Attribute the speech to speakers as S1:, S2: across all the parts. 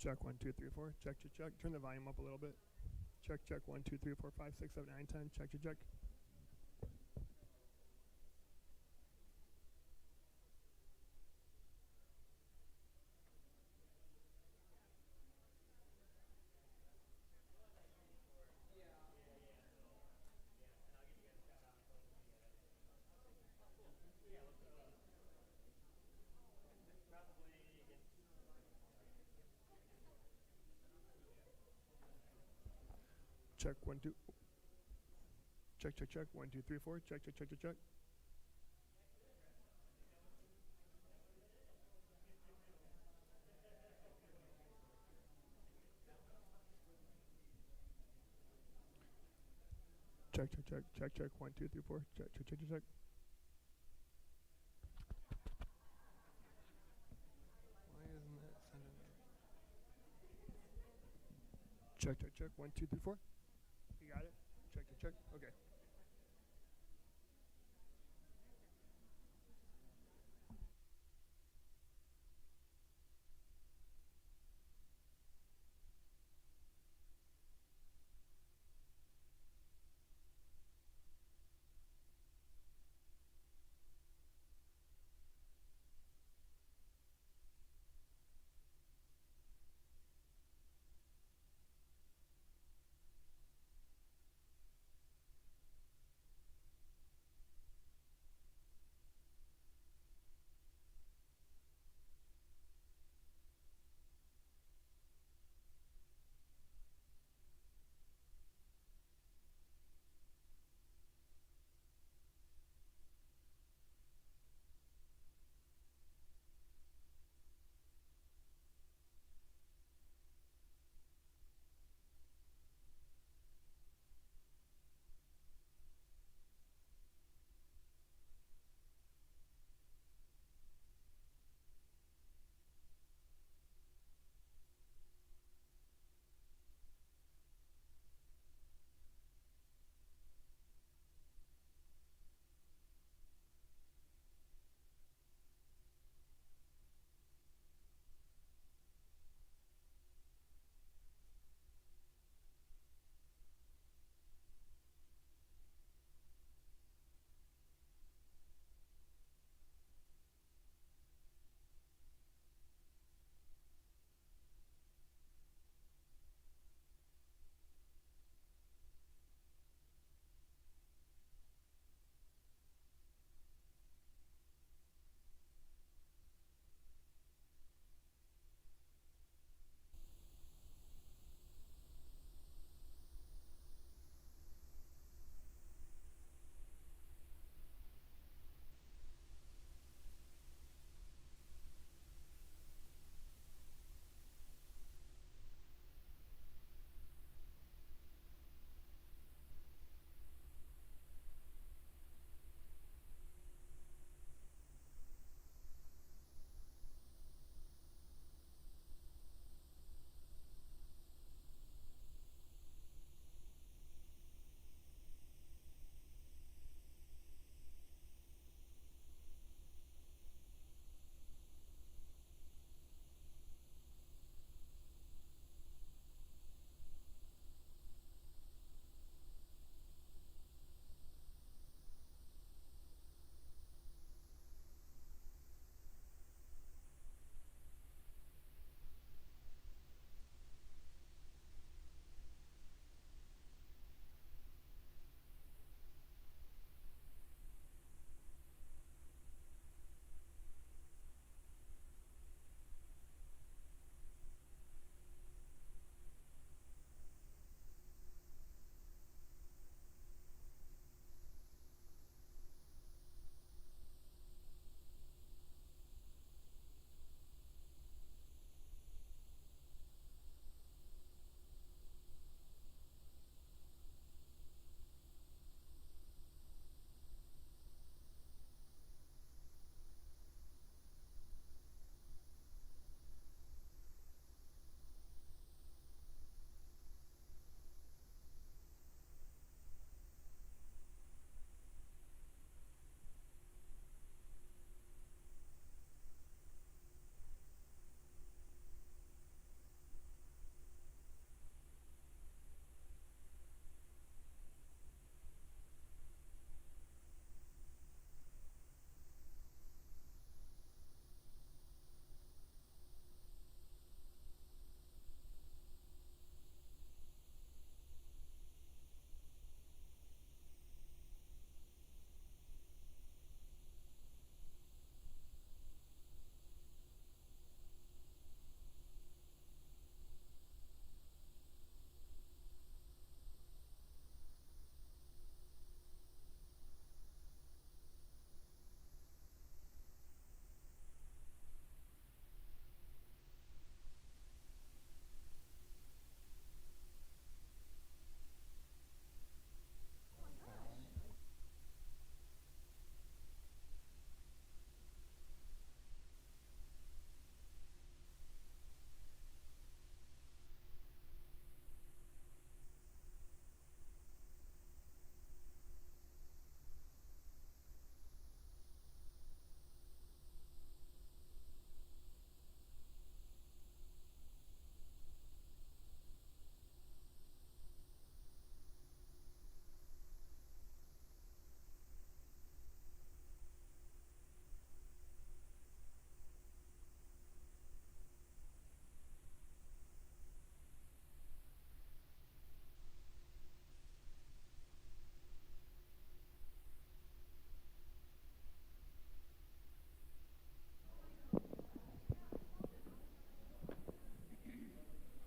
S1: Check 1, 2, 3, 4. Check, check, check. Turn the volume up a little bit. Check, check. 1, 2, 3, 4, 5, 6, 7, 8, 9, 10. Check, check, check. Check 1, 2. Check, check, check. 1, 2, 3, 4. Check, check, check, check, check. Check, check, check, check, check. 1, 2, 3, 4. Check, check, check, check, check. Why isn't it sending me? Check, check, check. 1, 2, 3, 4. You got it? Check, check, check. Okay.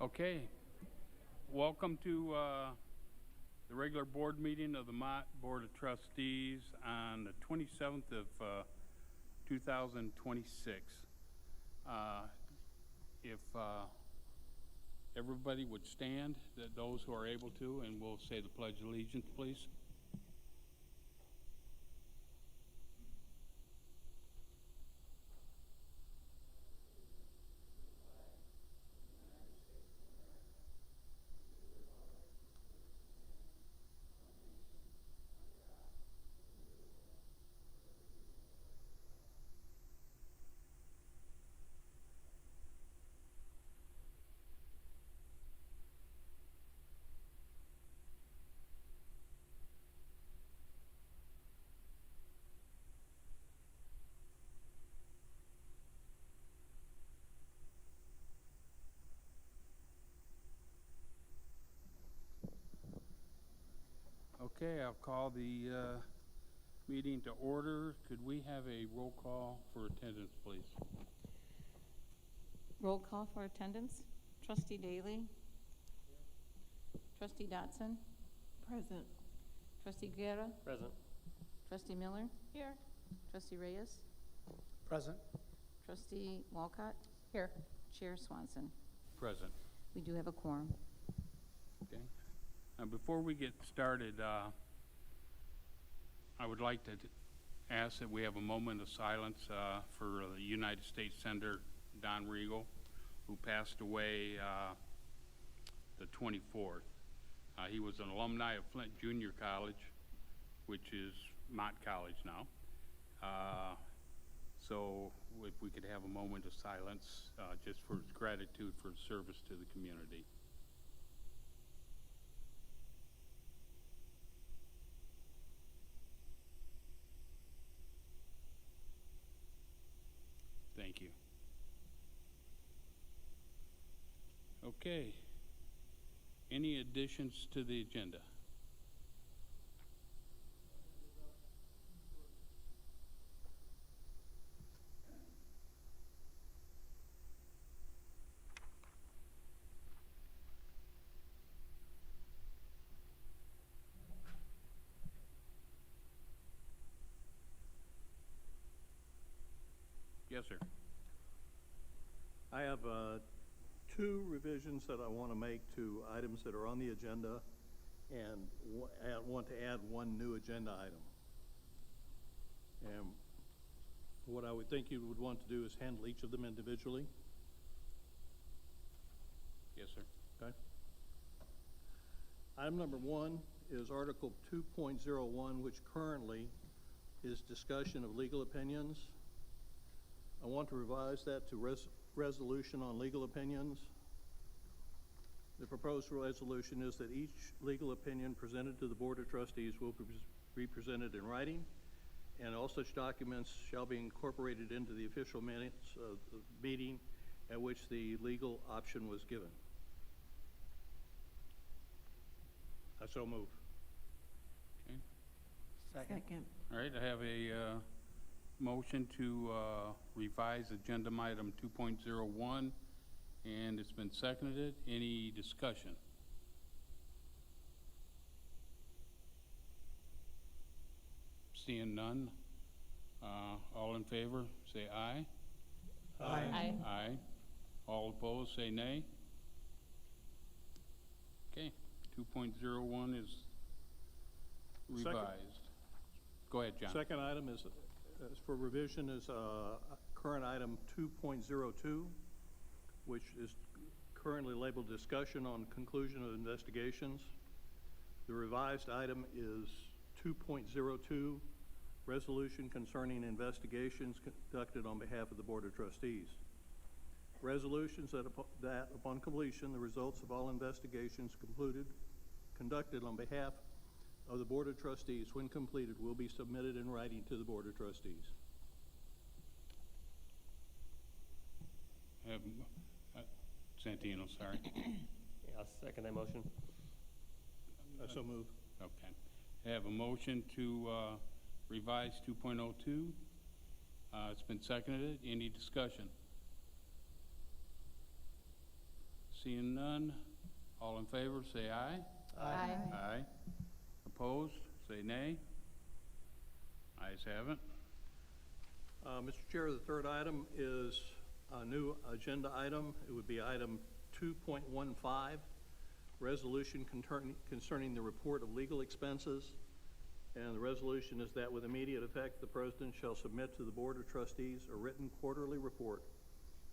S2: Okay, welcome to the regular board meeting of the Mott Board of Trustees on the 27th of 2026. If everybody would stand, those who are able to, and we'll say the Pledge of Allegiance, please. Okay, I'll call the meeting to order. Could we have a roll call for attendance, please?
S3: Roll call for attendance. Trustee Daly. Trustee Dotson.
S4: Present.
S3: Trustee Guerra.
S5: Present.
S3: Trustee Miller.
S4: Here.
S3: Trustee Reyes.
S5: Present.
S3: Trustee Walcott.
S4: Here.
S3: Chair Swanson.
S2: Present.
S3: We do have a quorum.
S2: Okay. Before we get started, I would like to ask that we have a moment of silence for the United States Senator Don Regal, who passed away the 24th. He was an alumni of Flint Junior College, which is Mott College now. So if we could have a moment of silence just for his gratitude for his service to the community. Thank you. Okay. Any additions to the agenda? Yes, sir.
S6: I have two revisions that I want to make to items that are on the agenda, and want to add one new agenda item. And what I would think you would want to do is handle each of them individually.
S2: Yes, sir.
S6: Okay. Item number one is Article 2.01, which currently is discussion of legal opinions. I want to revise that to resolution on legal opinions. The proposed resolution is that each legal opinion presented to the Board of Trustees will be presented in writing, and all such documents shall be incorporated into the official minutes of the meeting at which the legal option was given. I so move.
S2: Okay.
S4: Second.
S2: All right, I have a motion to revise agenda item 2.01, and it's been seconded. Any discussion? Seeing none, all in favor, say aye.
S3: Aye.
S2: Aye. All opposed, say nay. Okay, 2.01 is revised. Go ahead, John.
S6: Second item is for revision is current item 2.02, which is currently labeled discussion on conclusion of investigations. The revised item is 2.02, resolution concerning investigations conducted on behalf of the Board of Trustees. Resolutions that upon completion, the results of all investigations conducted on behalf of the Board of Trustees, when completed, will be submitted in writing to the Board of Trustees.
S2: Santino, sorry.
S5: Yeah, I'll second that motion.
S6: I so move.
S2: Okay. I have a motion to revise 2.02. It's been seconded. Any discussion? Seeing none, all in favor, say aye.
S3: Aye.
S2: Aye. Opposed, say nay. Ayes have it.
S6: Mr. Chair, the third item is a new agenda item. It would be item 2.15, resolution concerning the report of legal expenses. And the resolution is that with immediate effect, the President shall submit to the Board of Trustees a written quarterly report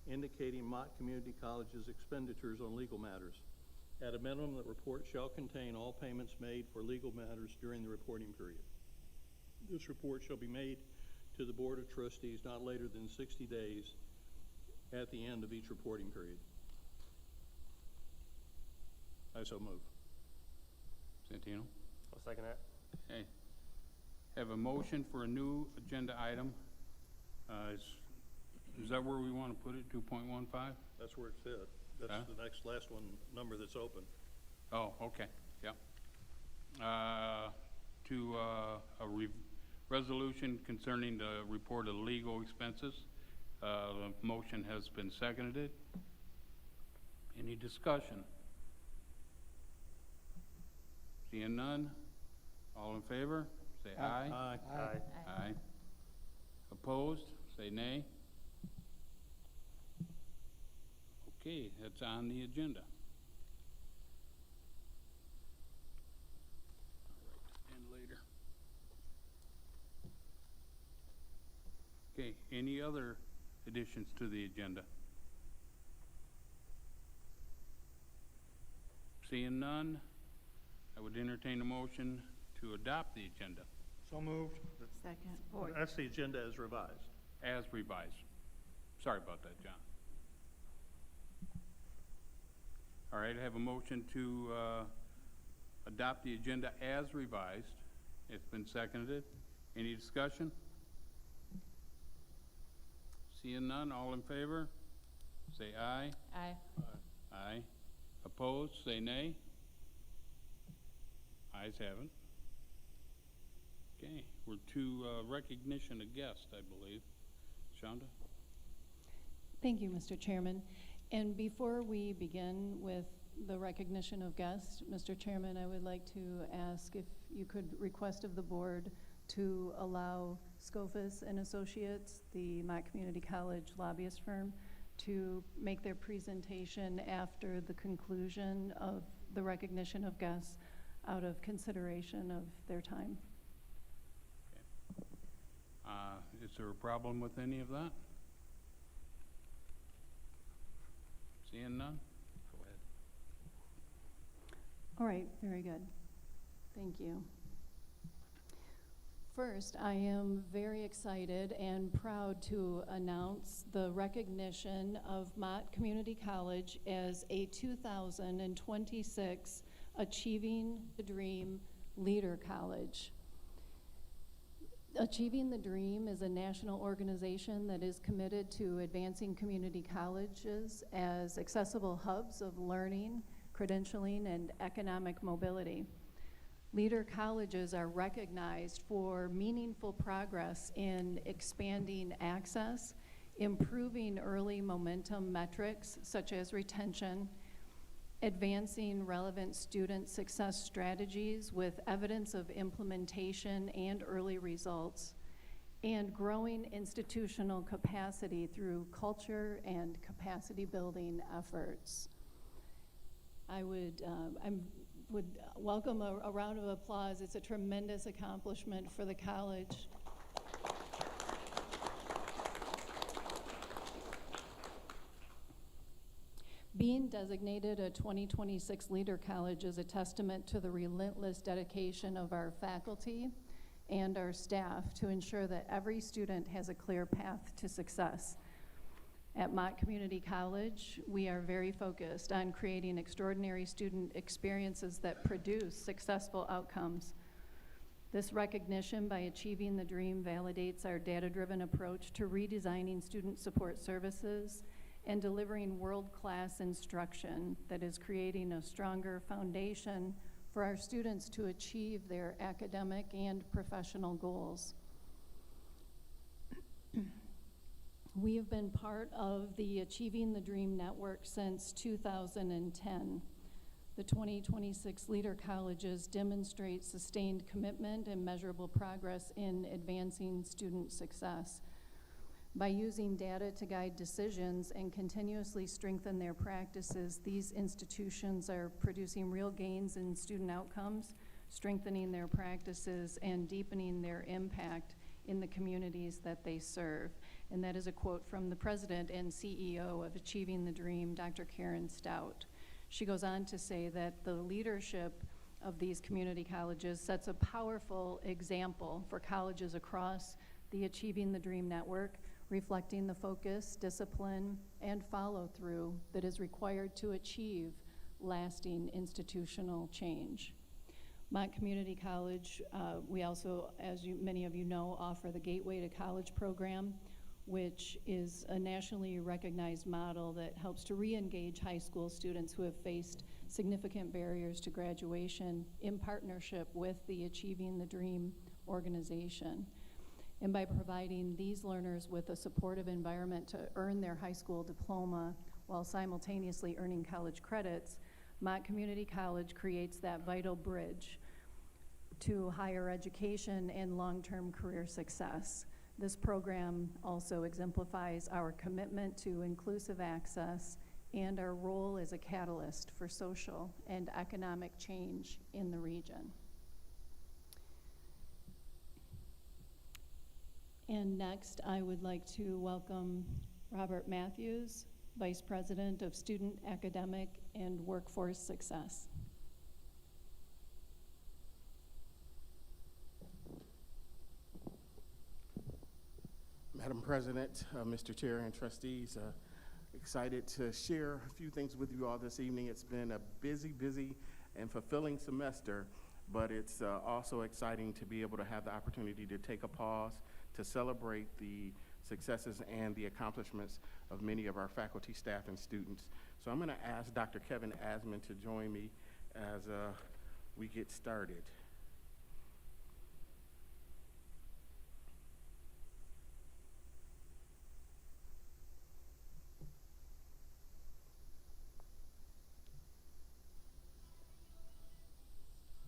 S6: indicating Mott Community College's expenditures on legal matters. At a minimum, the report shall contain all payments made for legal matters during the reporting period. This report shall be made to the Board of Trustees not later than 60 days at the end of each reporting period. I so move.
S2: Santino?
S5: I'll second that.
S2: Okay. Have a motion for a new agenda item. Is that where we want to put it, 2.15?
S6: That's where it fit. That's
S2: Huh?
S6: the next last one, number that's open.
S2: Oh, okay, yeah. Resolution concerning the report of legal expenses. The motion has been seconded. Any discussion? Seeing none, all in favor, say aye.
S6: Aye.
S5: Aye.
S2: Aye. Opposed, say nay. Okay, that's on the agenda. I'll write it in later. Okay, any other additions to the agenda? Seeing none, I would entertain a motion to adopt the agenda
S5: So moved.
S4: Second.
S6: That's the agenda as revised.
S2: as revised. Sorry about that, John. All right, I have a motion to adopt the agenda as revised. It's been seconded. Any discussion? Seeing none, all in favor, say aye.
S3: Aye.
S2: Aye. Opposed, say nay. Ayes have it. Okay, we're to recognition of guests, I believe. Shonda?
S7: Thank you, Mr. Chairman. And before we begin with the recognition of guests, Mr. Chairman, I would like to ask if you could request of the board to allow Scofus and Associates, the Mott Community College lobbyist firm, to make their presentation after the conclusion of the recognition of guests out of consideration of their time.
S2: Is there a problem with any of that? Seeing none?
S5: Go ahead.
S7: All right, very good. Thank you. First, I am very excited and proud to announce the recognition of Mott Community College as a 2026 Achieving the Dream Leader College. Achieving the Dream is a national organization that is committed to advancing community colleges as accessible hubs of learning, credentialing, and economic mobility. Leader colleges are recognized for meaningful progress in expanding access, improving early momentum metrics such as retention, advancing relevant student success strategies with evidence of implementation and early results, and growing institutional capacity through culture and capacity building efforts. I would welcome a round of applause. It's a tremendous accomplishment for the college. Being designated a 2026 Leader College is a testament to the relentless dedication of our faculty and our staff to ensure that every student has a clear path to success. At Mott Community College, we are very focused on creating extraordinary student experiences that produce successful outcomes. This recognition by Achieving the Dream validates our data-driven approach to redesigning student support services and delivering world-class instruction that is creating a stronger foundation for our students to achieve their academic and professional goals. We have been part of the Achieving the Dream Network since 2010. The 2026 Leader Colleges demonstrate sustained commitment and measurable progress in advancing student success. By using data to guide decisions and continuously strengthen their practices, these institutions are producing real gains in student outcomes, strengthening their practices, and deepening their impact in the communities that they serve. And that is a quote from the president and CEO of Achieving the Dream, Dr. Karen Stout. She goes on to say that the leadership of these community colleges sets a powerful example for colleges across the Achieving the Dream network, reflecting the focus, discipline, and follow-through that is required to achieve lasting institutional change. Mott Community College, we also, as many of you know, offer the Gateway to College program, which is a nationally recognized model that helps to re-engage high school students who have faced significant barriers to graduation in partnership with the Achieving the Dream organization. And by providing these learners with a supportive environment to earn their high school diploma while simultaneously earning college credits, Mott Community College creates that vital bridge to higher education and long-term career success. This program also exemplifies our commitment to inclusive access and our role as a catalyst for social and economic change in the region. And next, I would like to welcome Robert Matthews, Vice President of Student Academic and Workforce Success.
S8: Madam President, Mr. Chair, and trustees, excited to share a few things with you all this evening. It's been a busy and fulfilling semester, but it's also exciting to be able to have the opportunity to take a pause to celebrate the successes and the accomplishments of many of our faculty, staff, and students. So I'm going to ask Dr. Kevin Asman to join me as we get started.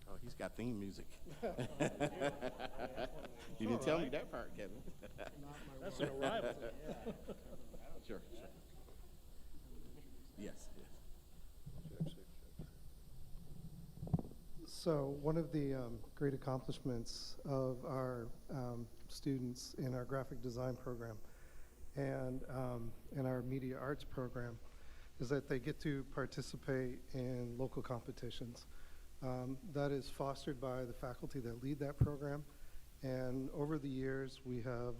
S8: Oh, he's got theme music. You didn't tell me that part, Kevin.
S5: That's an arrival.
S8: Sure. Yes.
S9: So one of the great accomplishments of our students in our graphic design program and in our media arts program is that they get to participate in local competitions. That is fostered by the faculty that lead that program. And over the years, we have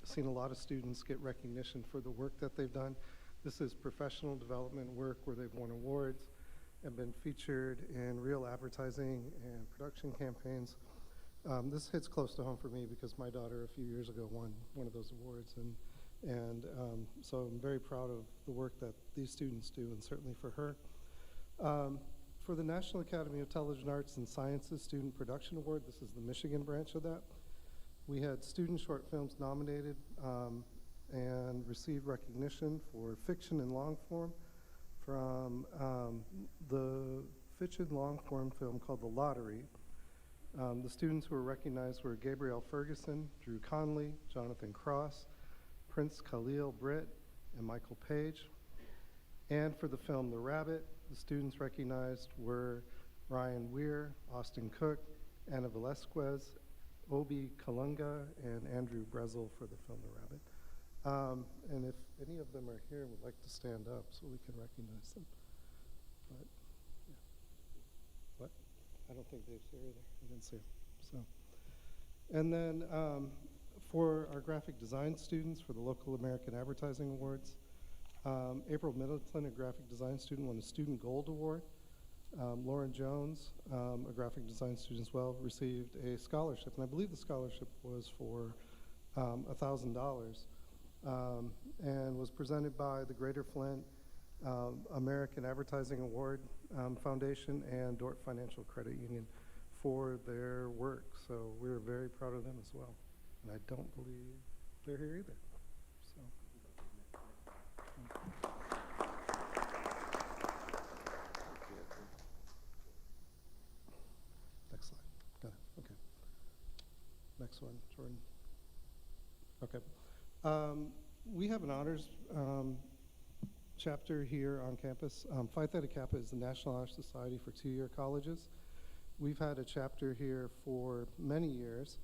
S9: seen a lot of students get recognition for the work that they've done. This is professional development work where they've won awards and been featured in real advertising and production campaigns. This hits close to home for me because my daughter a few years ago won one of those awards. And so I'm very proud of the work that these students do, and certainly for her. For the National Academy of Television Arts and Sciences Student Production Award, this is the Michigan branch of that, we had student short films nominated and received recognition for fiction and long form from the fiction long form film called The Lottery. The students who were recognized were Gabrielle Ferguson, Drew Conley, Jonathan Cross, Prince Khalil Britt, and Michael Page. And for the film The Rabbit, the students recognized were Ryan Weir, Austin Cook, Anna Velasquez, Obi Kalunga, and Andrew Brezel for the film The Rabbit. And if any of them are here, would like to stand up so we can recognize them. But, yeah. What? I don't think Dave's here either. I didn't see him. So, and then for our graphic design students for the local American Advertising Awards, April Middleton, a graphic design student, won a Student Gold Award. Lauren Jones, a graphic design student as well, received a scholarship, and I believe the scholarship was for $1,000, and was presented by the Greater Flint American Advertising Award Foundation and Dordt Financial Credit Union for their work. So we're very proud of them as well, and I don't believe they're here either. So. Next slide. Got it. Okay. Next one, Jordan. Okay. We have an honors chapter here on campus. Phi Theta Kappa is the National Honor Society for two-year colleges. We've had a chapter here for many years,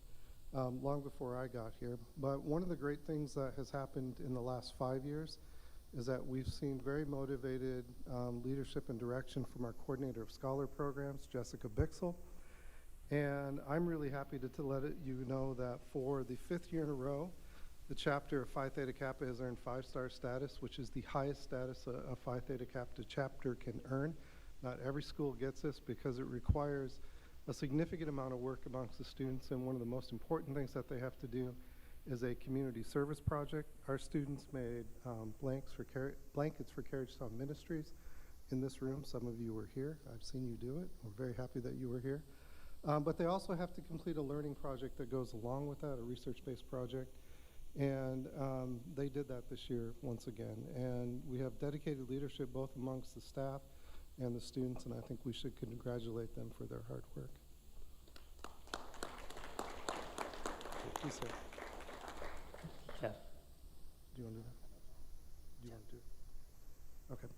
S9: long before I got here. But one of the great things that has happened in the last 5 years is that we've seen very motivated leadership and direction from our coordinator of scholar programs, Jessica Bixel. And I'm really happy to let you know that for the 5th year in a row, the chapter of Phi Theta Kappa has earned 5-star status, which is the highest status a Phi Theta Kappa chapter can earn. Not every school gets this because it requires a significant amount of work amongst the students, and one of the most important things that they have to do is a community service project. Our students made blankets for Carriage Town Ministries in this room. Some of you were here. I've seen you do it. We're very happy that you were here. But they also have to complete a learning project that goes along with that, a research-based project. And they did that this year once again. And we have dedicated leadership both amongst the staff and the students, and I think we should congratulate them for their hard work. Okay, please, sir.
S5: Jeff.
S9: Do you want to do that? Do you want to do it? Okay.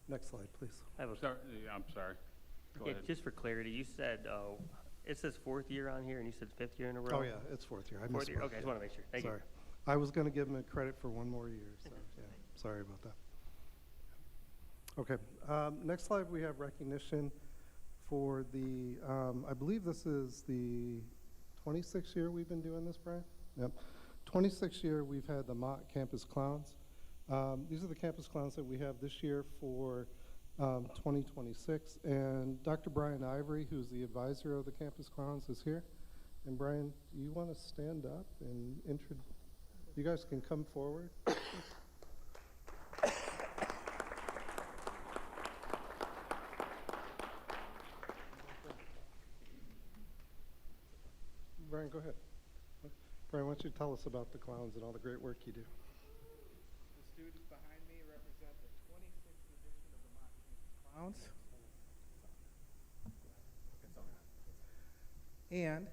S9: Next slide, please.
S5: I have a,
S2: I'm sorry. Go
S5: yeah,
S2: ahead.
S5: just for clarity, you said, it says 4th year on here, and you said 5th year in a row?
S9: Oh, yeah, it's 4th year. I
S5: 4th year,
S9: misspoke,
S5: okay, I just
S9: yeah.
S5: want to make sure. Thank
S9: Sorry.
S5: you.
S9: I was going to give them a credit for one more year, so yeah, sorry about that. Okay, next slide we have recognition for the, I believe this is the 26th year we've been doing this, Brian? Yep. 26th year we've had the Mott Campus Clowns. These are the campus clowns that we have this year for 2026. And Dr. Brian Ivory, who's the advisor of the Campus Clowns, is here. And Brian, do you want to stand up and introduce? You guys can come forward. Brian, go ahead. Brian, why don't you tell us about the clowns and all the great work you do?
S10: The students behind me represent the 26th edition of the Mott Campus Clowns. And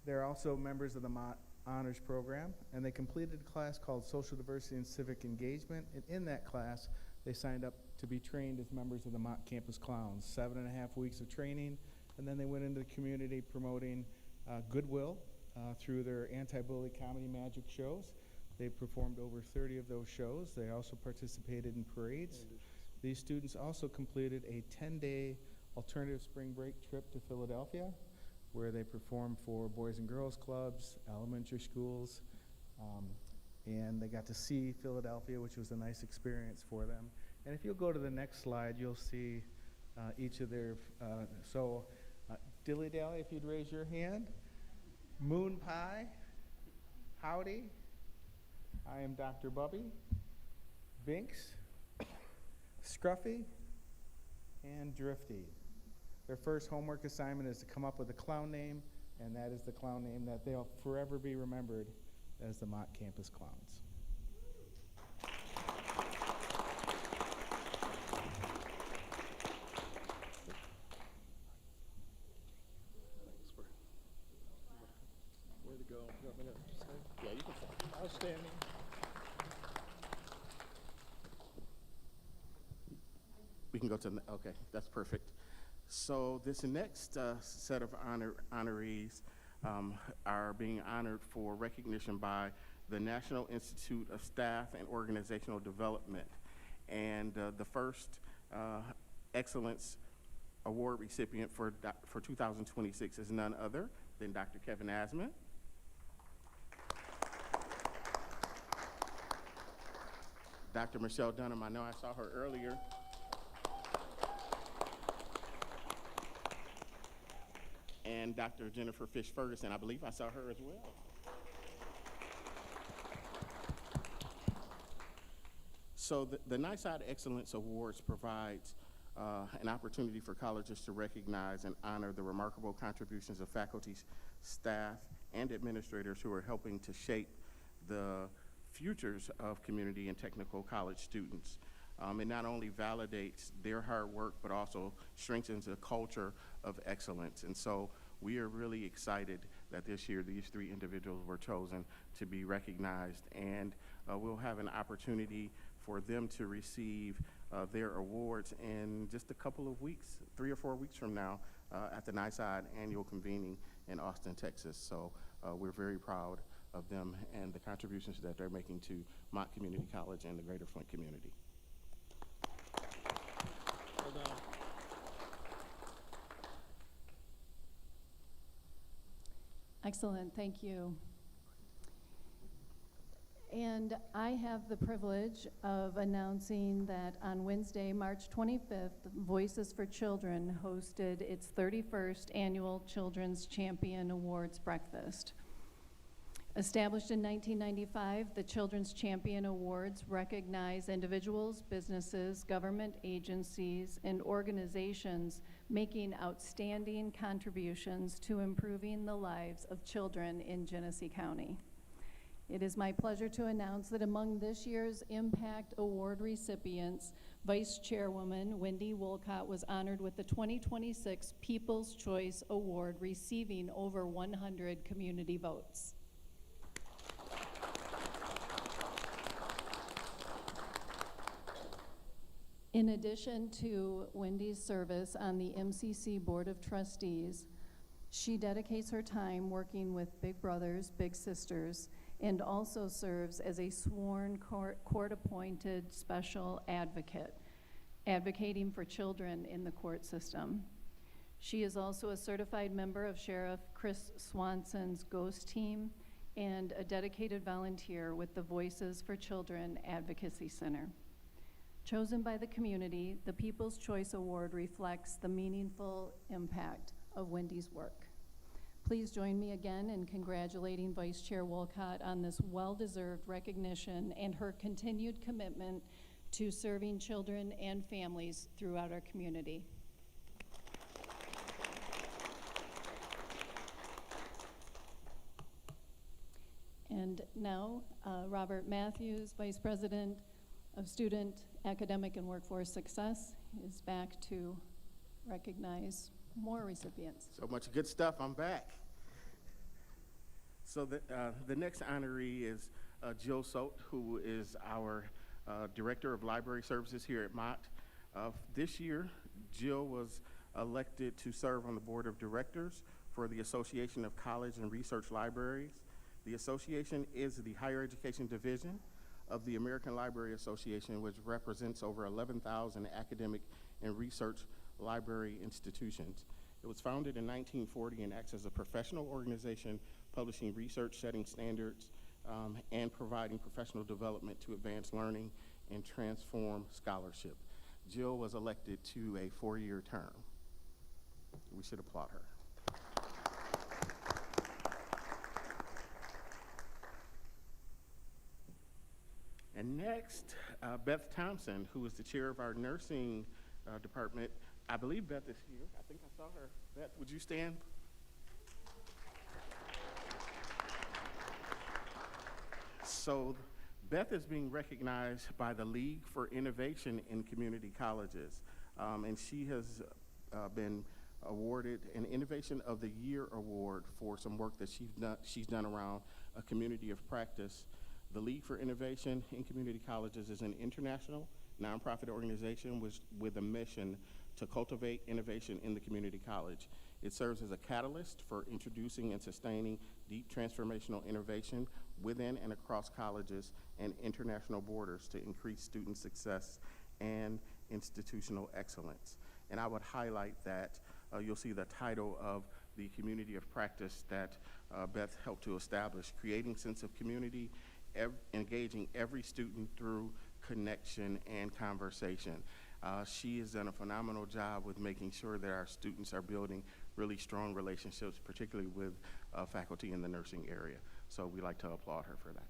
S10: they're also members of the Mott Honors Program, and they completed a class called Social Diversity and Civic Engagement, and in that class, they signed up to be trained as members of the Mott Campus Clowns. 7.5 weeks of training, and then they went into the community promoting goodwill through their anti-bully comedy magic shows. They performed over 30 of those shows. They also participated in parades. These students also completed a 10-day alternative spring break trip to Philadelphia, where they performed for Boys and Girls Clubs, elementary schools, and they got to see Philadelphia, which was a nice experience for them. And if you'll go to the next slide, you'll see each of their, Dilly Dally, if you'd raise your hand. Moon Pie, Howdy, I am Dr. Bubby, Binks, Scruffy, and Drifty. Their first homework assignment is to come up with a clown name, and that is the clown name that they'll forever be remembered as the Mott Campus Clowns.
S1: Way to go. You want me to stay?
S8: Yeah, you can start.
S1: Outstanding.
S8: We can go to, okay, that's perfect. So this next set of honorees are being honored for recognition by the National Institute of Staff and Organizational Development. And the first Excellence Award recipient for 2026 is none other than Dr. Kevin Asman. Dr. Michelle Dunham, I know I saw her earlier. And Dr. Jennifer Fish Ferguson, I believe I saw her as well. So the NISOD Excellence Awards provides an opportunity for colleges to recognize and honor the remarkable contributions of faculty, staff, and administrators who are helping to shape the futures of community and technical college students. It not only validates their hard work, but also strengthens a culture of excellence. And so we are really excited that this year these 3 individuals were chosen to be recognized, and we'll have an opportunity for them to receive their awards in just a couple of weeks, 3 or 4 weeks from now, at the NISOD annual convening in Austin, Texas. So we're very proud of them and the contributions that they're making to Mott Community College and the greater Flint community.
S6: Well done.
S7: Excellent, thank you. And I have the privilege of announcing that on Wednesday, March 25th, Voices for Children hosted its 31st annual Children's Champion Awards Breakfast. Established in 1995, the Children's Champion Awards recognize individuals, businesses, government agencies, and organizations making outstanding contributions to improving the lives of children in Genesee County. It is my pleasure to announce that among this year's Impact Award recipients, Vice Chairwoman Wendy Wolcott was honored with the 2026 People's Choice Award, receiving over 100 community votes. In addition to Wendy's service on the MCC Board of Trustees, she dedicates her time working with Big Brothers, Big Sisters, and also serves as a sworn court-appointed special advocate, advocating for children in the court system. She is also a certified member of Sheriff Chris Swanson's GHOST team and a dedicated volunteer with the Voices for Children Advocacy Center. Chosen by the community, the People's Choice Award reflects the meaningful impact of Wendy's work. Please join me again in congratulating Vice Chair Wolcott on this well-deserved recognition and her continued commitment to serving children and families throughout our community. And now, Robert Matthews, Vice President of Student, Academic, and Workforce Success, is back to recognize more recipients.
S8: So much good stuff, I'm back. So the next honoree is Jill Sote, who is our Director of Library Services here at Mott. This year, Jill was elected to serve on the Board of Directors for the Association of College and Research Libraries. The association is the higher education division of the American Library Association, which represents over 11,000 academic and research library institutions. It was founded in 1940 and acts as a professional organization publishing research, setting standards, and providing professional development to advance learning and transform scholarship. Jill was elected to a 4-year term. We should applaud her. And next, Beth Thompson, who is the chair of our nursing department. I believe Beth is here. I think I saw her. Beth, would you stand? So Beth is being recognized by the League for Innovation in Community Colleges, and she has been awarded an Innovation of the Year award for some work that she's done around a community of practice. The League for Innovation in Community Colleges is an international nonprofit organization with a mission to cultivate innovation in the community college. It serves as a catalyst for introducing and sustaining deep transformational innovation within and across colleges and international borders to increase student success and institutional excellence. And I would highlight that you'll see the title of the community of practice that Beth helped to establish, creating sense of community, engaging every student through connection and conversation. She has done a phenomenal job with making sure that our students are building really strong relationships, particularly with faculty in the nursing area. So we like to applaud her for that.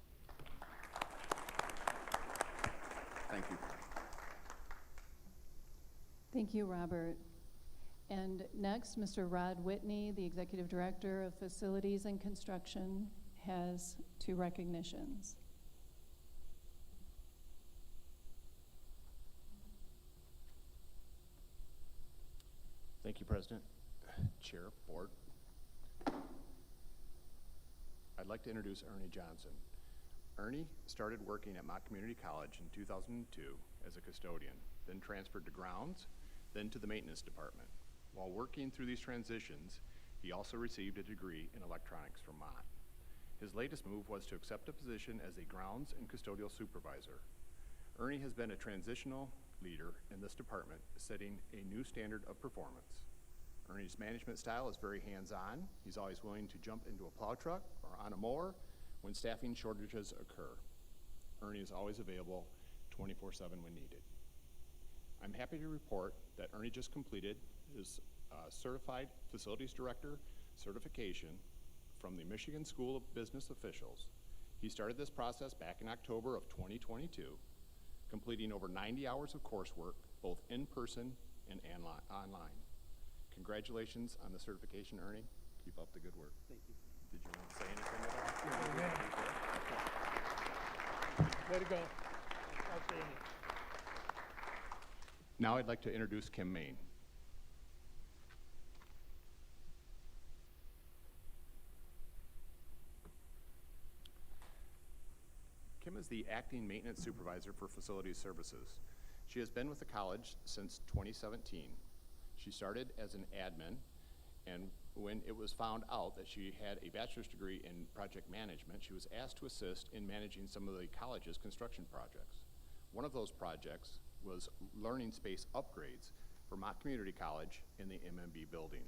S8: Thank you.
S7: Thank you, Robert. And next, Mr. Rod Whitney, the Executive Director of Facilities and Construction, has 2 recognitions.
S11: Thank you, President, Chair, Board. I'd like to introduce Ernie Johnson. Ernie started working at Mott Community College in 2002 as a custodian, then transferred to grounds, then to the maintenance department. While working through these transitions, he also received a degree in electronics from Mott. His latest move was to accept a position as a grounds and custodial supervisor. Ernie has been a transitional leader in this department, setting a new standard of performance. Ernie's management style is very hands-on. He's always willing to jump into a plow truck or on a mower when staffing shortages occur. Ernie is always available 24/7 when needed. I'm happy to report that Ernie just completed his Certified Facilities Director certification from the Michigan School of Business Officials. He started this process back in October of 2022, completing over 90 hours of coursework, both in person and online. Congratulations on the certification, Ernie. Keep up the good work. Thank you. Did you want to say anything at all?
S1: Way to go. Outstanding.
S11: Now I'd like to introduce Kim Main. Kim is the acting maintenance supervisor for facilities services. She has been with the college since 2017. She started as an admin, and when it was found out that she had a bachelor's degree in project management, she was asked to assist in managing some of the college's construction projects. One of those projects was learning space upgrades for Mott Community College in the MMB building.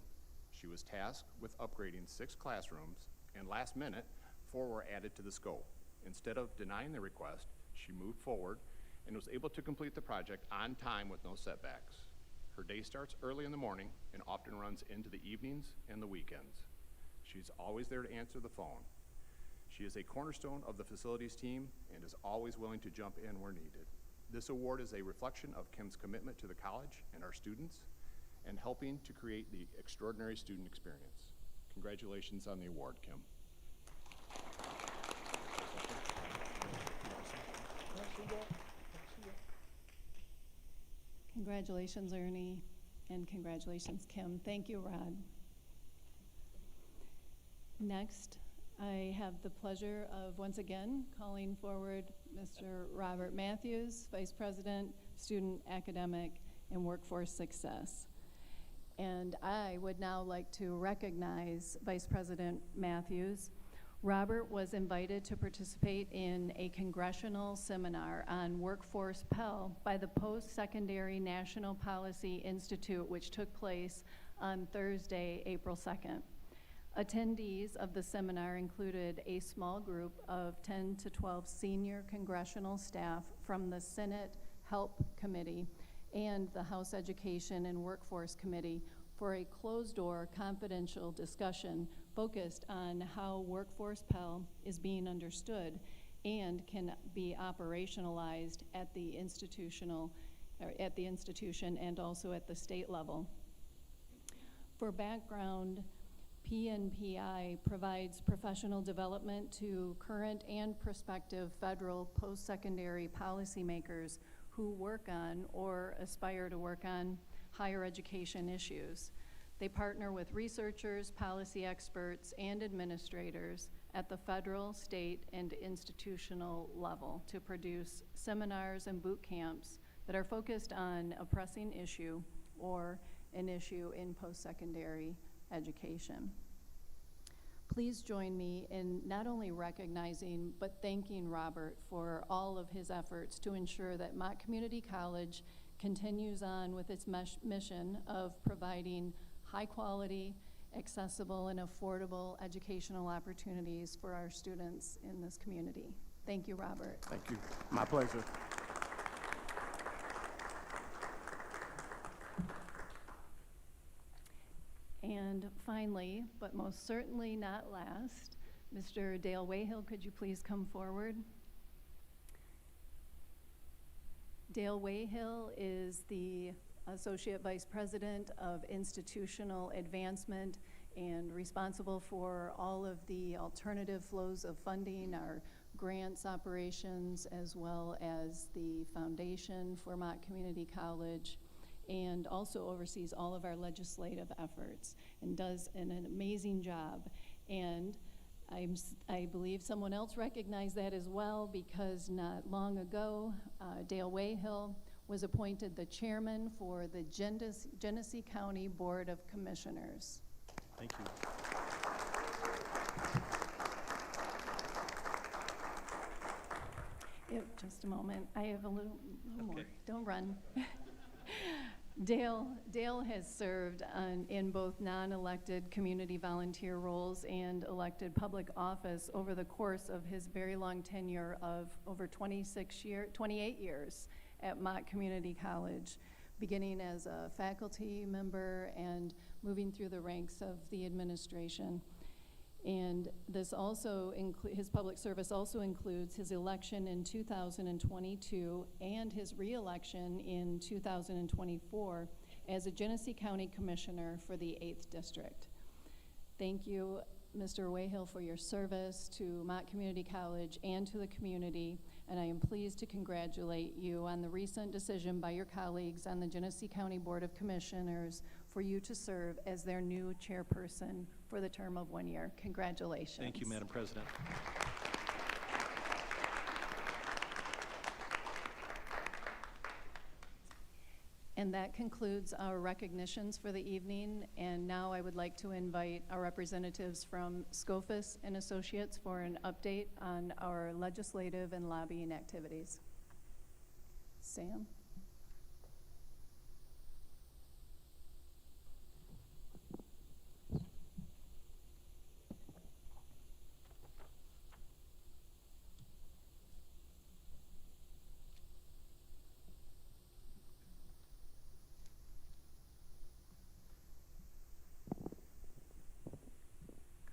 S11: She was tasked with upgrading 6 classrooms, and last minute, 4 were added to the scope. Instead of denying the request, she moved forward and was able to complete the project on time with no setbacks. Her day starts early in the morning and often runs into the evenings and the weekends. She's always there to answer the phone. She is a cornerstone of the facilities team and is always willing to jump in where needed. This award is a reflection of Kim's commitment to the college and our students and helping to create the extraordinary student experience. Congratulations on the award, Kim.
S7: Congratulations, Ernie, and congratulations, Kim. Thank you, Rod. Next, I have the pleasure of once again calling forward Mr. Robert Matthews, Vice President, Student Academic and Workforce Success. And I would now like to recognize Vice President Matthews. Robert was invited to participate in a congressional seminar on workforce Pell by the Post-Secondary National Policy Institute, which took place on Thursday, April 2nd. Attendees of the seminar included a small group of 10 to 12 senior congressional staff from the Senate Help Committee and the House Education and Workforce Committee for a closed-door confidential discussion focused on how workforce Pell is being understood and can be operationalized at the institution and also at the state level. For background, PNPI provides professional development to current and prospective federal post-secondary policymakers who work on or aspire to work on higher education issues. They partner with researchers, policy experts, and administrators at the federal, state, and institutional level to produce seminars and boot camps that are focused on a pressing issue or an issue in post-secondary education. Please join me in not only recognizing but thanking Robert for all of his efforts to ensure that Mott Community College continues on with its mission of providing high-quality, accessible, and affordable educational opportunities for our students in this community. Thank you, Robert.
S8: Thank you. My pleasure.
S7: And finally, but most certainly not last, Mr. Dale Wayhill, could you please come forward? Dale Wayhill is the Associate Vice President of Institutional Advancement and responsible for all of the alternative flows of funding, our grants operations, as well as the foundation for Mott Community College and also oversees all of our legislative efforts and does an amazing job. And I believe someone else recognized that as well, because not long ago, Dale Wayhill was appointed the chairman for the Genesee County Board of Commissioners.
S6: Thank you.
S7: Just a moment. I have a little more.
S6: Okay.
S7: Don't run. Dale has served in both non-elected community volunteer roles and elected public office over the course of his very long tenure of over 28 years at Mott Community College, beginning as a faculty member and moving through the ranks of the administration. And this also his public service also includes his election in 2022 and his re-election in 2024 as a Genesee County Commissioner for the 8th District. Thank you, Mr. Wayhill, for your service to Mott Community College and to the community, and I am pleased to congratulate you on the recent decision by your colleagues on the Genesee County Board of Commissioners for you to serve as their new chairperson for the term of 1 year. Congratulations.
S6: Thank you, Madam President.
S7: And that concludes our recognitions for the evening. And now I would like to invite our representatives from Scofus and Associates for an update on our legislative and lobbying activities. Sam?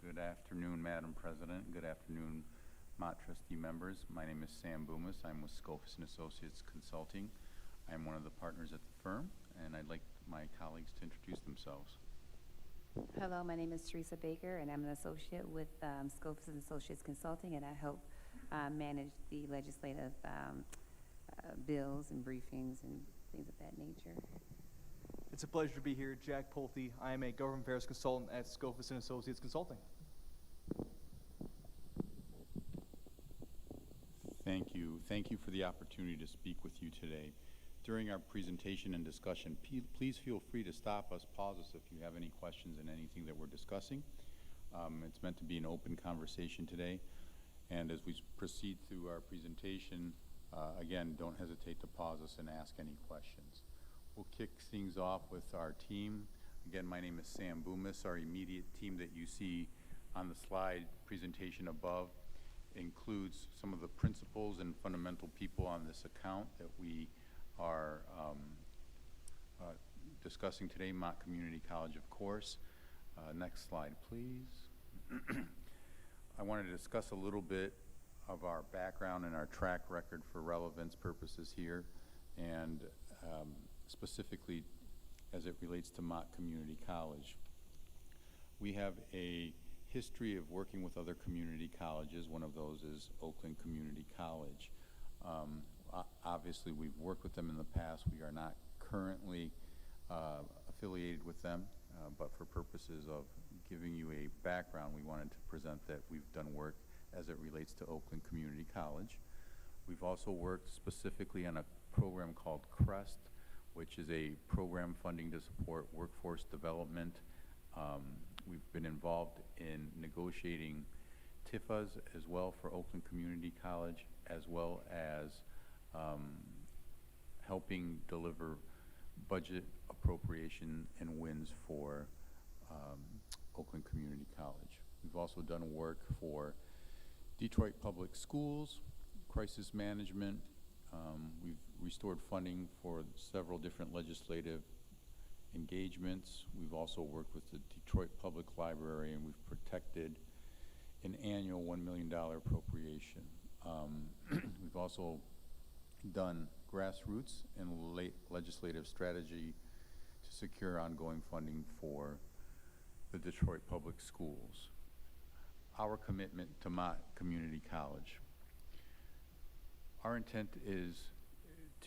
S12: Good afternoon, Madam President. Good afternoon, Mott trustee members. My name is Sam Boomis. I'm with Scofus and Associates Consulting. I'm one of the partners at the firm, and I'd like my colleagues to introduce themselves.
S13: Hello, my name is Teresa Baker, and I'm an associate with Scofus and Associates Consulting, and I help manage the legislative bills and briefings and things of that nature.
S14: It's a pleasure to be here. Jack Pulte. I am a government affairs consultant at Scofus and Associates Consulting.
S12: Thank you. Thank you for the opportunity to speak with you today. During our presentation and discussion, please feel free to stop us, pause us if you have any questions in anything that we're discussing. It's meant to be an open conversation today. And as we proceed through our presentation, again, don't hesitate to pause us and ask any questions. We'll kick things off with our team. Again, my name is Sam Boomis. Our immediate team that you see on the slide presentation above includes some of the principals and fundamental people on this account that we are discussing today. Mott Community College, of course. Next slide, please. I wanted to discuss a little bit of our background and our track record for relevance purposes here, and specifically as it relates to Mott Community College. We have a history of working with other community colleges. One of those is Oakland Community College. Obviously, we've worked with them in the past. We are not currently affiliated with them, but for purposes of giving you a background, we wanted to present that we've done work as it relates to Oakland Community College. We've also worked specifically on a program called CREST, which is a program funding to support workforce development. We've been involved in negotiating TIFAs as well for Oakland Community College, as well as helping deliver budget appropriation and wins for Oakland Community College. We've also done work for Detroit Public Schools, crisis management. We've restored funding for several different legislative engagements. We've also worked with the Detroit Public Library, and we've protected an annual $1 million appropriation. We've also done grassroots and legislative strategy to secure ongoing funding for the Detroit Public Schools. Our commitment to Mott Community College. Our intent is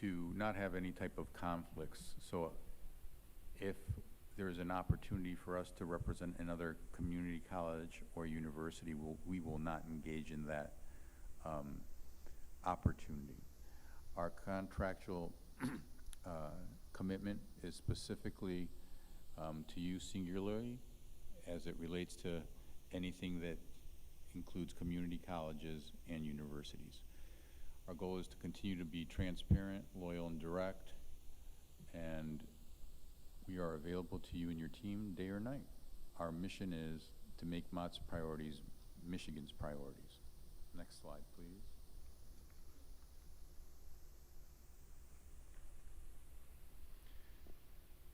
S12: to not have any type of conflicts. So if there is an opportunity for us to represent another community college or university, we will not engage in that opportunity. Our contractual commitment is specifically to you singularly as it relates to anything that includes community colleges and universities. Our goal is to continue to be transparent, loyal, and direct, and we are available to you and your team day or night. Our mission is to make Mott's priorities Michigan's priorities. Next slide, please.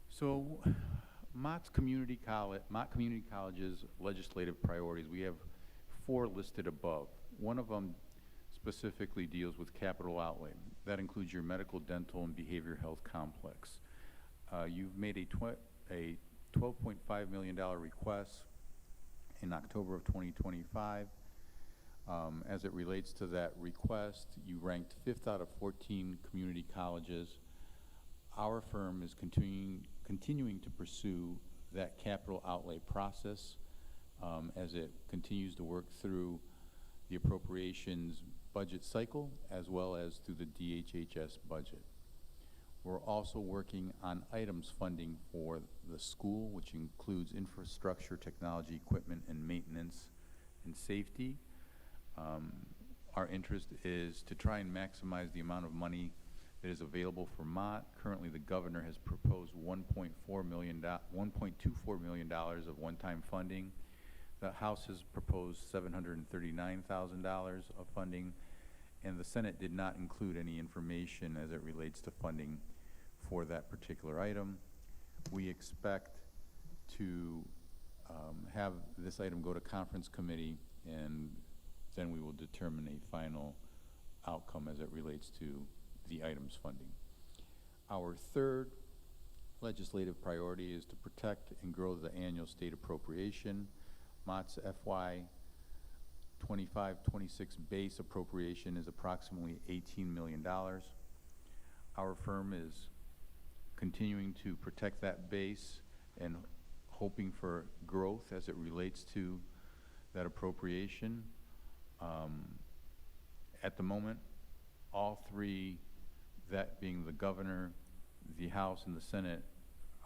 S12: So, Mott Community College's legislative priorities, we have 4 listed above. One of them specifically deals with capital outlay. That includes your medical, dental, and behavioral health complex. You've made a $12.5 million request in October of 2025. As it relates to that request, you ranked 5th out of 14 community colleges. Our firm is continuing to pursue that capital outlay process as it continues to work through the appropriations budget cycle as well as through the DHHS budget. We're also working on items funding for the school, which includes infrastructure, technology, equipment, and maintenance and safety. Our interest is to try and maximize the amount of money that is available for Mott. Currently, the governor has proposed $1.24 million of one-time funding. The House has proposed $739,000 of funding, and the Senate did not include any information as it relates to funding for that particular item. We expect to have this item go to conference committee, and then we will determine a final outcome as it relates to the item's funding. Our third legislative priority is to protect and grow the annual state appropriation. Mott's FY 25-26 base appropriation is approximately $18 million. Our firm is continuing to protect that base and hoping for growth as it relates to that appropriation. At the moment, all 3, that being the governor, the House, and the Senate,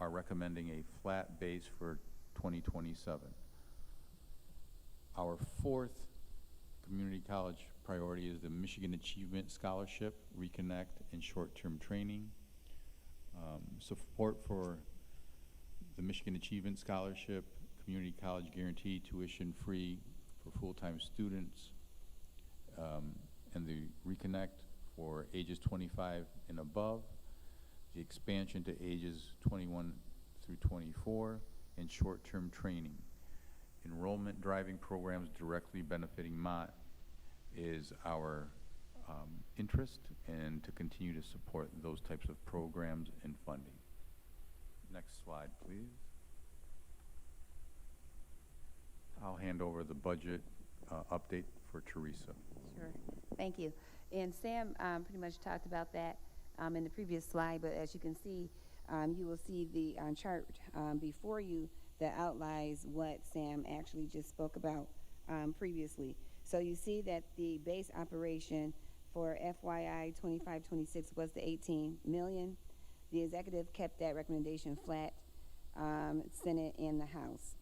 S12: are recommending a flat base for 2027. Our 4th community college priority is the Michigan Achievement Scholarship, Reconnect, and short-term training. Support for the Michigan Achievement Scholarship, Community College Guarantee, tuition free for full-time students, and the Reconnect for ages 25 and above, the expansion to ages 21 through 24, and short-term training. Enrollment driving programs directly benefiting Mott is our interest, and to continue to support those types of programs and funding. Next slide, please. I'll hand over the budget update for Teresa.
S13: Sure. Thank you. And Sam pretty much talked about that in the previous slide, but as you can see, you will see the chart before you that outlines what Sam actually just spoke about previously. So you see that the base operation for FYI 25-26 was the 18 million. The executive kept that recommendation flat, Senate and the House.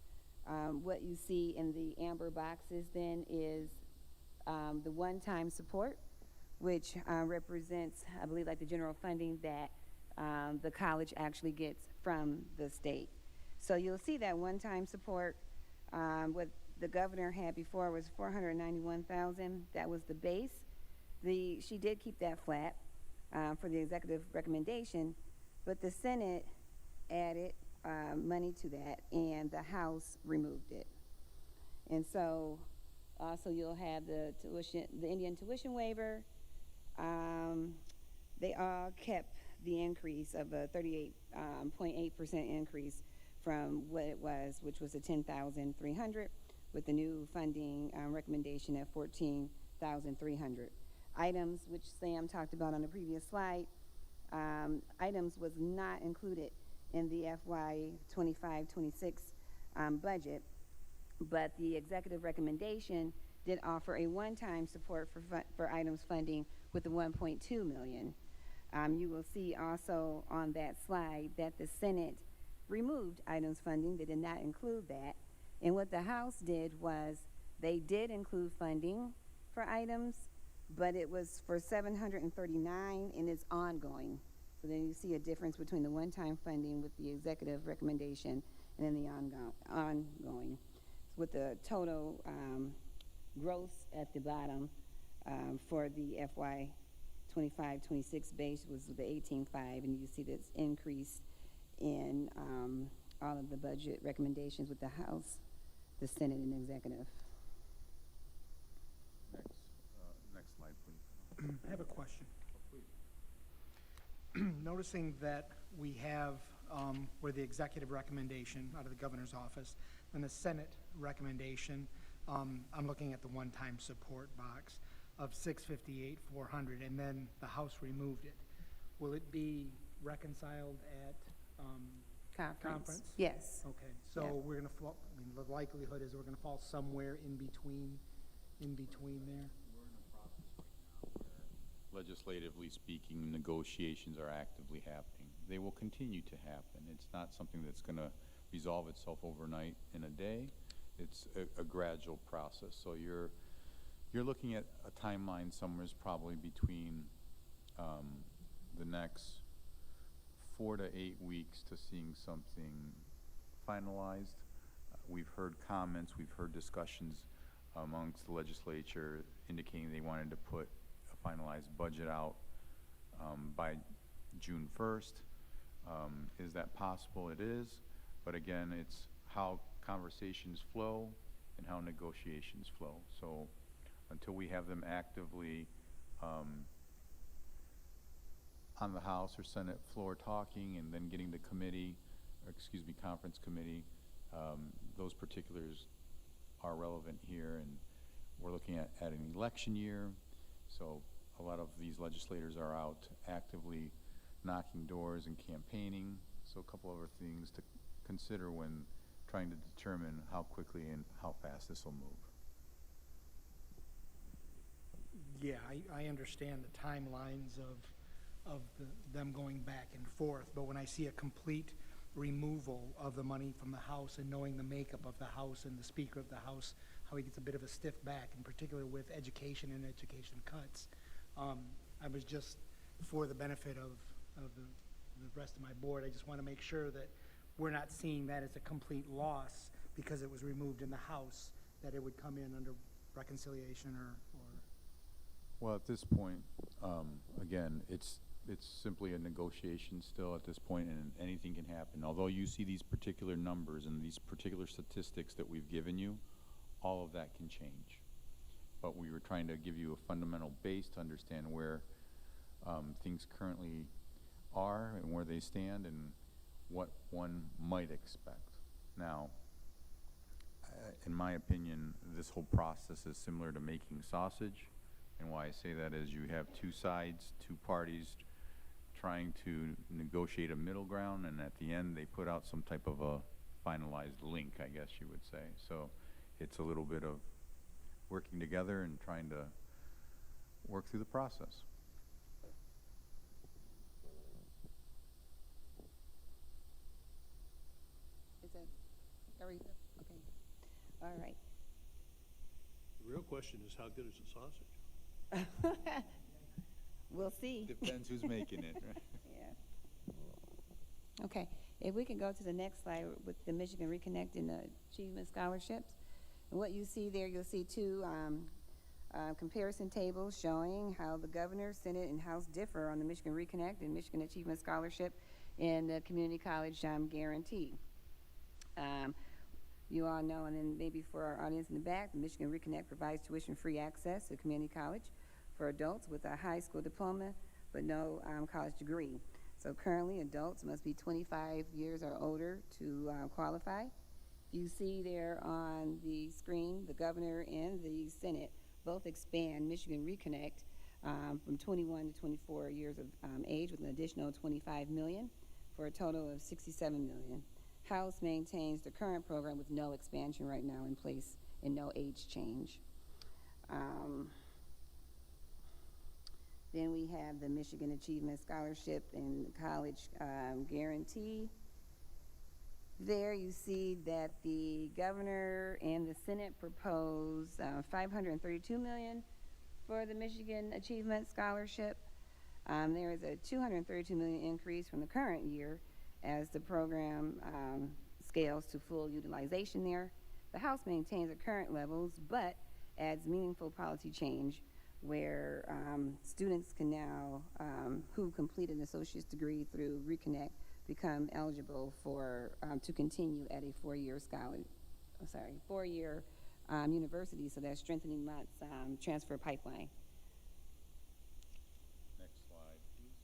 S13: What you see in the amber boxes then is the one-time support, which represents, I believe, like the general funding that the college actually gets from the state. So you'll see that one-time support. What the governor had before was $491,000. That was the base. She did keep that flat for the executive recommendation, but the Senate added money to that, and the House removed it. And so also you'll have the Indian tuition waiver. They all kept the increase of a 38.8% increase from what it was, which was a $10,300, with the new funding recommendation at $14,300. Items, which Sam talked about on the previous slide, items was not included in the FY 25-26 budget, but the executive recommendation did offer a one-time support for items funding with the 1.2 million. You will see also on that slide that the Senate removed items funding. They did not include that. And what the House did was they did include funding for items, but it was for 739 and it's ongoing. So then you see a difference between the one-time funding with the executive recommendation and then the ongoing. With the total gross at the bottom for the FY 25-26 base was the 18.5, and you see this increase in all of the budget recommendations with the House, the Senate, and the executive.
S12: Next slide, please.
S15: I have a question. Noticing that we have where the executive recommendation out of the governor's office and the Senate recommendation, I'm looking at the one-time support box of $658,400, and then the House removed it. Will it be reconciled at conference?
S13: Yes.
S15: Okay, so
S13: Yeah.
S15: we're going to fall. I mean, the likelihood is we're going to fall somewhere in between there.
S12: Legislatively speaking, negotiations are actively happening. They will continue to happen. It's not something that's going to resolve itself overnight in a day. It's a gradual process. So you're looking at a timeline somewhere probably between the next 4 to 8 weeks to seeing something finalized. We've heard comments, we've heard discussions amongst the legislature indicating they wanted to put a finalized budget out by June 1st. Is that possible? It is. But again, it's how conversations flow and how negotiations flow. So until we have them actively on the House or Senate floor talking and then getting the committee, or excuse me, conference committee, those particulars are relevant here. And we're looking at an election year. So a lot of these legislators are out actively knocking doors and campaigning. So a couple other things to consider when trying to determine how quickly and how fast this will move.
S15: Yeah, I understand the timelines of them going back and forth, but when I see a complete removal of the money from the House and knowing the makeup of the House and the Speaker of the House, how he gets a bit of a stiff back, in particular with education and education cuts, I was just, for the benefit of the rest of my board, I just want to make sure that we're not seeing that as a complete loss because it was removed in the House, that it would come in under reconciliation or
S12: Well, at this point, again, it's simply a negotiation still at this point, and anything can happen. Although you see these particular numbers and these particular statistics that we've given you, all of that can change. But we were trying to give you a fundamental base to understand where things currently are and where they stand and what one might expect. Now, in my opinion, this whole process is similar to making sausage. And why I say that is you have two sides, two parties trying to negotiate a middle ground, and at the end they put out some type of a finalized link, I guess you would say. So it's a little bit of working together and trying to work through the process.
S13: Is that, okay. All right.
S6: The real question is, how good is the sausage?
S13: We'll see.
S12: Depends who's making it, right?
S13: Yeah. Okay, if we can go to the next slide with the Michigan Reconnect and the Achievement Scholarships. And what you see there, you'll see two comparison tables showing how the Governor, Senate, and House differ on the Michigan Reconnect and Michigan Achievement Scholarship and the Community College Guarantee. You all know, and then maybe for our audience in the back, the Michigan Reconnect provides tuition-free access to community college for adults with a high school diploma but no college degree. So currently, adults must be 25 years or older to qualify. You see there on the screen, the Governor and the Senate both expand Michigan Reconnect from 21 to 24 years of age with an additional $25 million. for a total of $67 million. House maintains the current program with no expansion right now in place and no age change. Then we have the Michigan Achievement Scholarship and College Guarantee. There you see that the governor and the Senate propose $532 million for the Michigan Achievement Scholarship. There is a $232 million increase from the current year as the program scales to full utilization there. The House maintains the current levels, but adds meaningful policy change where students can now, who completed an associate's degree through Reconnect, become eligible for to continue at a four-year university. So that's strengthening Mott's transfer pipeline.
S12: Next slide, please.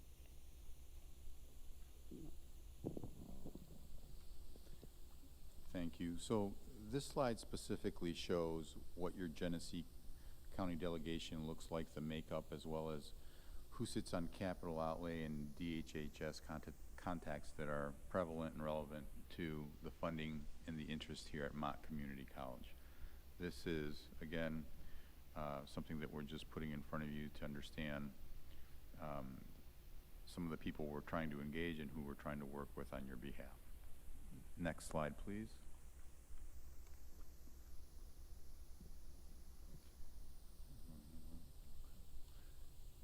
S12: Thank you. So this slide specifically shows what your Genesee County delegation looks like, the makeup, as well as who sits on capital outlay and DHHS contacts that are prevalent and relevant to the funding and the interest here at Mott Community College. This is, again, something that we're just putting in front of you to understand some of the people we're trying to engage and who we're trying to work with on your behalf. Next slide, please.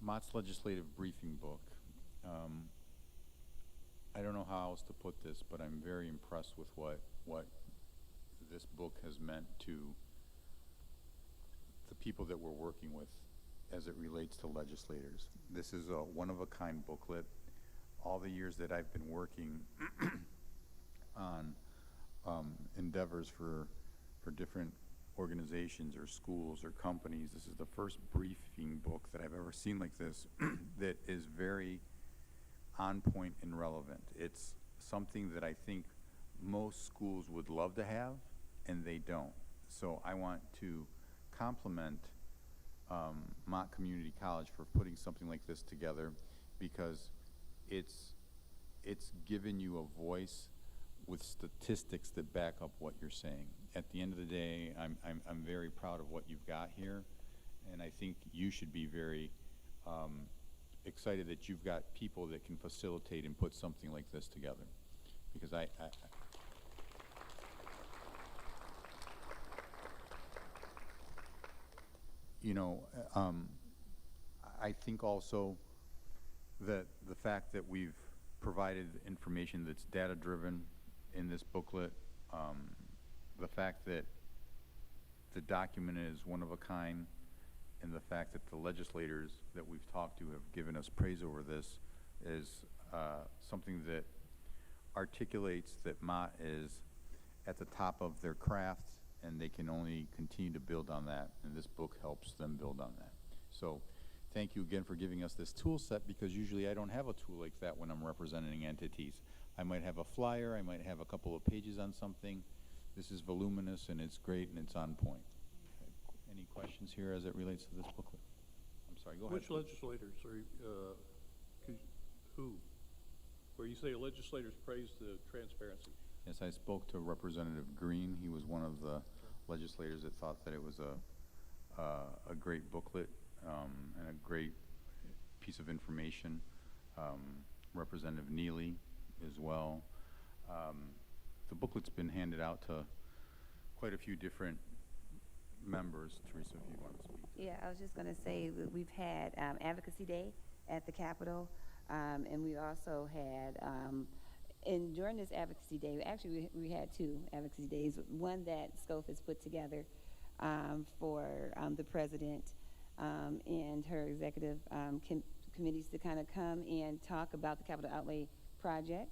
S12: Mott's legislative briefing book. I don't know how else to put this, but I'm very impressed with what this book has meant to the people that we're working with as it relates to legislators. This is a one-of-a-kind booklet. All the years that I've been working on endeavors for different organizations or schools or companies, this is the first briefing book that I've ever seen like this that is very on point and relevant. It's something that I think most schools would love to have, and they don't. So I want to compliment Mott Community College for putting something like this together, because it's given you a voice with statistics that back up what you're saying. At the end of the day, I'm very proud of what you've got here, and I think you should be very excited that you've got people that can facilitate and put something like this together. Because I think also that the fact that we've provided information that's data-driven in this booklet, the fact that the document is one of a kind, and the fact that the legislators that we've talked to have given us praise over this is something that articulates that Mott is at the top of their craft, and they can only continue to build on that, and this book helps them build on that. So thank you again for giving us this tool set, because usually I don't have a tool like that when I'm representing entities. I might have a flyer, I might have a couple of pages on something. This is voluminous, and it's great, and it's on point. Any questions here as it relates to this booklet? I'm sorry, go ahead.
S6: Which legislators are, who? Where you say legislators praise the transparency?
S12: Yes, I spoke to Representative Green. He was one of the legislators that thought that it was a great booklet and a great piece of information. Representative Neely as well. The booklet's been handed out to quite a few different members. Teresa, if you want to speak.
S13: Yeah, I was just going to say that we've had Advocacy Day at the Capitol, and we also had, and during this Advocacy Day, actually we had two Advocacy Days, one that SCOFE has put together for the President and her executive committees to kind of come and talk about the Capital Outlay Project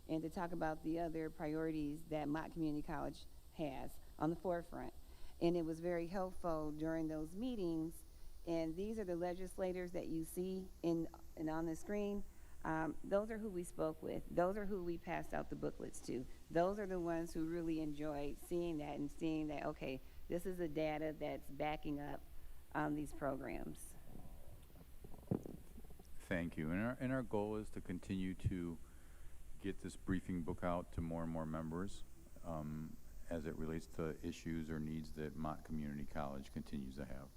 S13: and to talk about the other priorities that Mott Community College has on the forefront. And it was very helpful during those meetings. And these are the legislators that you see and on the screen. Those are who we spoke with. Those are who we passed out the booklets to. Those are the ones who really enjoyed seeing that and seeing that, okay, this is the data that's backing up these programs.
S12: Thank you. And our goal is to continue to get this briefing book out to more and more members as it relates to issues or needs that Mott Community College continues to have.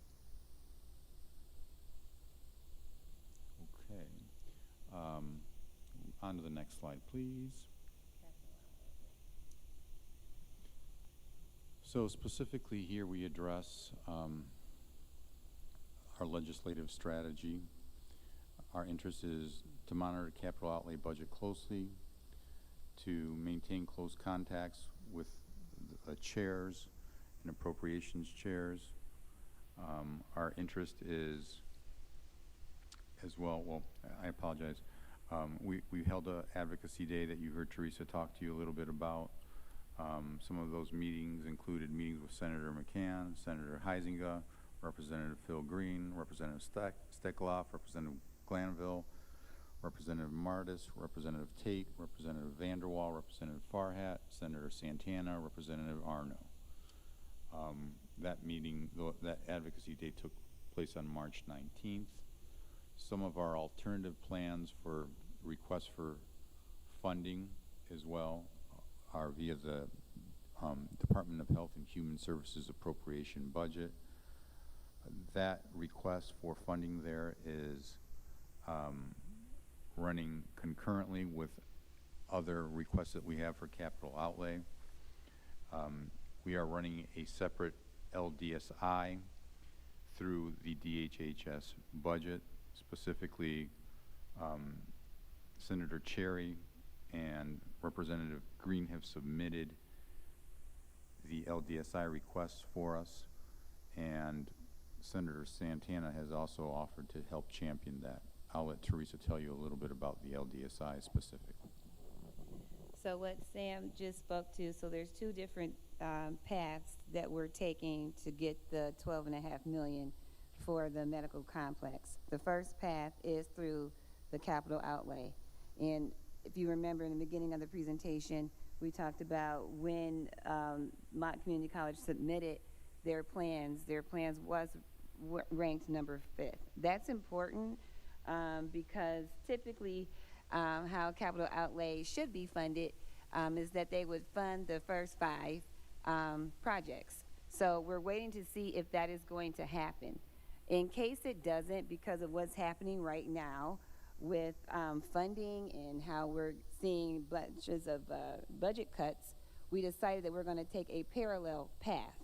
S12: Okay. On to the next slide, please. So specifically here we address our legislative strategy. Our interest is to monitor capital outlay budget closely, to maintain close contacts with the chairs and appropriations chairs. Our interest is as well, I apologize. We held an advocacy day that you heard Teresa talk to you a little bit about. Some of those meetings included meetings with Senator McCann, Senator Huizinga, Representative Phil Green, Representative Steckloff, Representative Glanville, Representative Martis, Representative Tate, Representative Vanderwall, Representative Farhat, Senator Santana, Representative Arno. That meeting, that advocacy day took place on March 19th. Some of our alternative plans for requests for funding as well are via the Department of Health and Human Services appropriation budget. That request for funding there is running concurrently with other requests that we have for capital outlay. We are running a separate LDSI through the DHHS budget. Specifically, Senator Cherry and Representative Green have submitted the LDSI requests for us, and Senator Santana has also offered to help champion that. I'll let Teresa tell you a little bit about the LDSI specifically.
S13: So what Sam just spoke to, so there's two different paths that we're taking to get the $12.5 million for the medical complex. The first path is through the capital outlay. And if you remember in the beginning of the presentation, we talked about when Mott Community College submitted their plans was ranked number 5th. That's important because typically how capital outlay should be funded is that they would fund the first 5 projects. So we're waiting to see if that is going to happen. In case it doesn't, because of what's happening right now with funding and how we're seeing bunches of budget cuts, we decided that we're going to take a parallel path.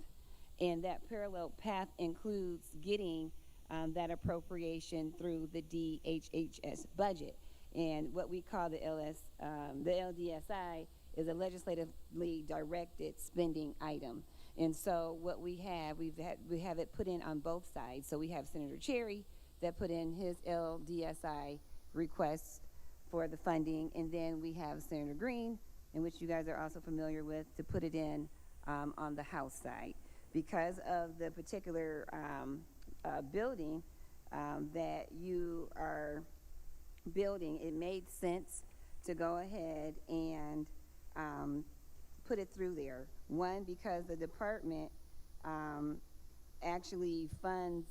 S13: And that parallel path includes getting that appropriation through the DHHS budget. And what we call the LDSI is a legislatively directed spending item. And so what we have it put in on both sides. So we have Senator Cherry that put in his LDSI requests for the funding, and then we have Senator Green, in which you guys are also familiar with, to put it in on the House side. Because of the particular building that you are building, it made sense to go ahead and put it through there. One, because the department actually funds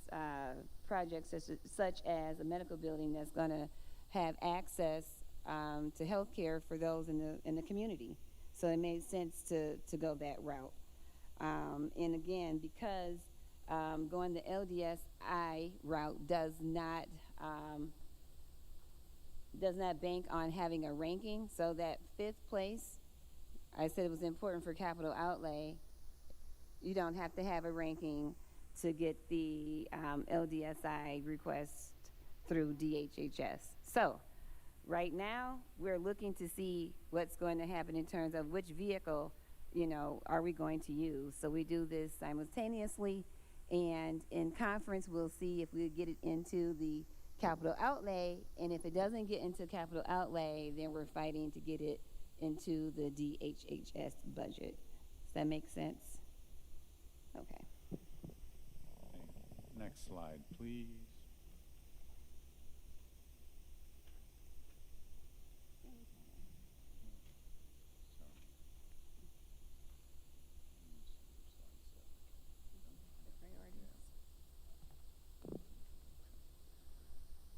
S13: projects such as a medical building that's going to have access to health care for those in the community. So it made sense to go that route. And again, because going the LDSI route does not bank on having a ranking, so that 5th place, I said it was important for capital outlay. You don't have to have a ranking to get the LDSI request through DHHS. So right now, we're looking to see what's going to happen in terms of which vehicle, are we going to use. So we do this simultaneously, and in conference, we'll see if we get it into the capital outlay, and if it doesn't get into capital outlay, then we're fighting to get it into the DHHS budget. Does that make sense? Okay.
S12: Next slide, please.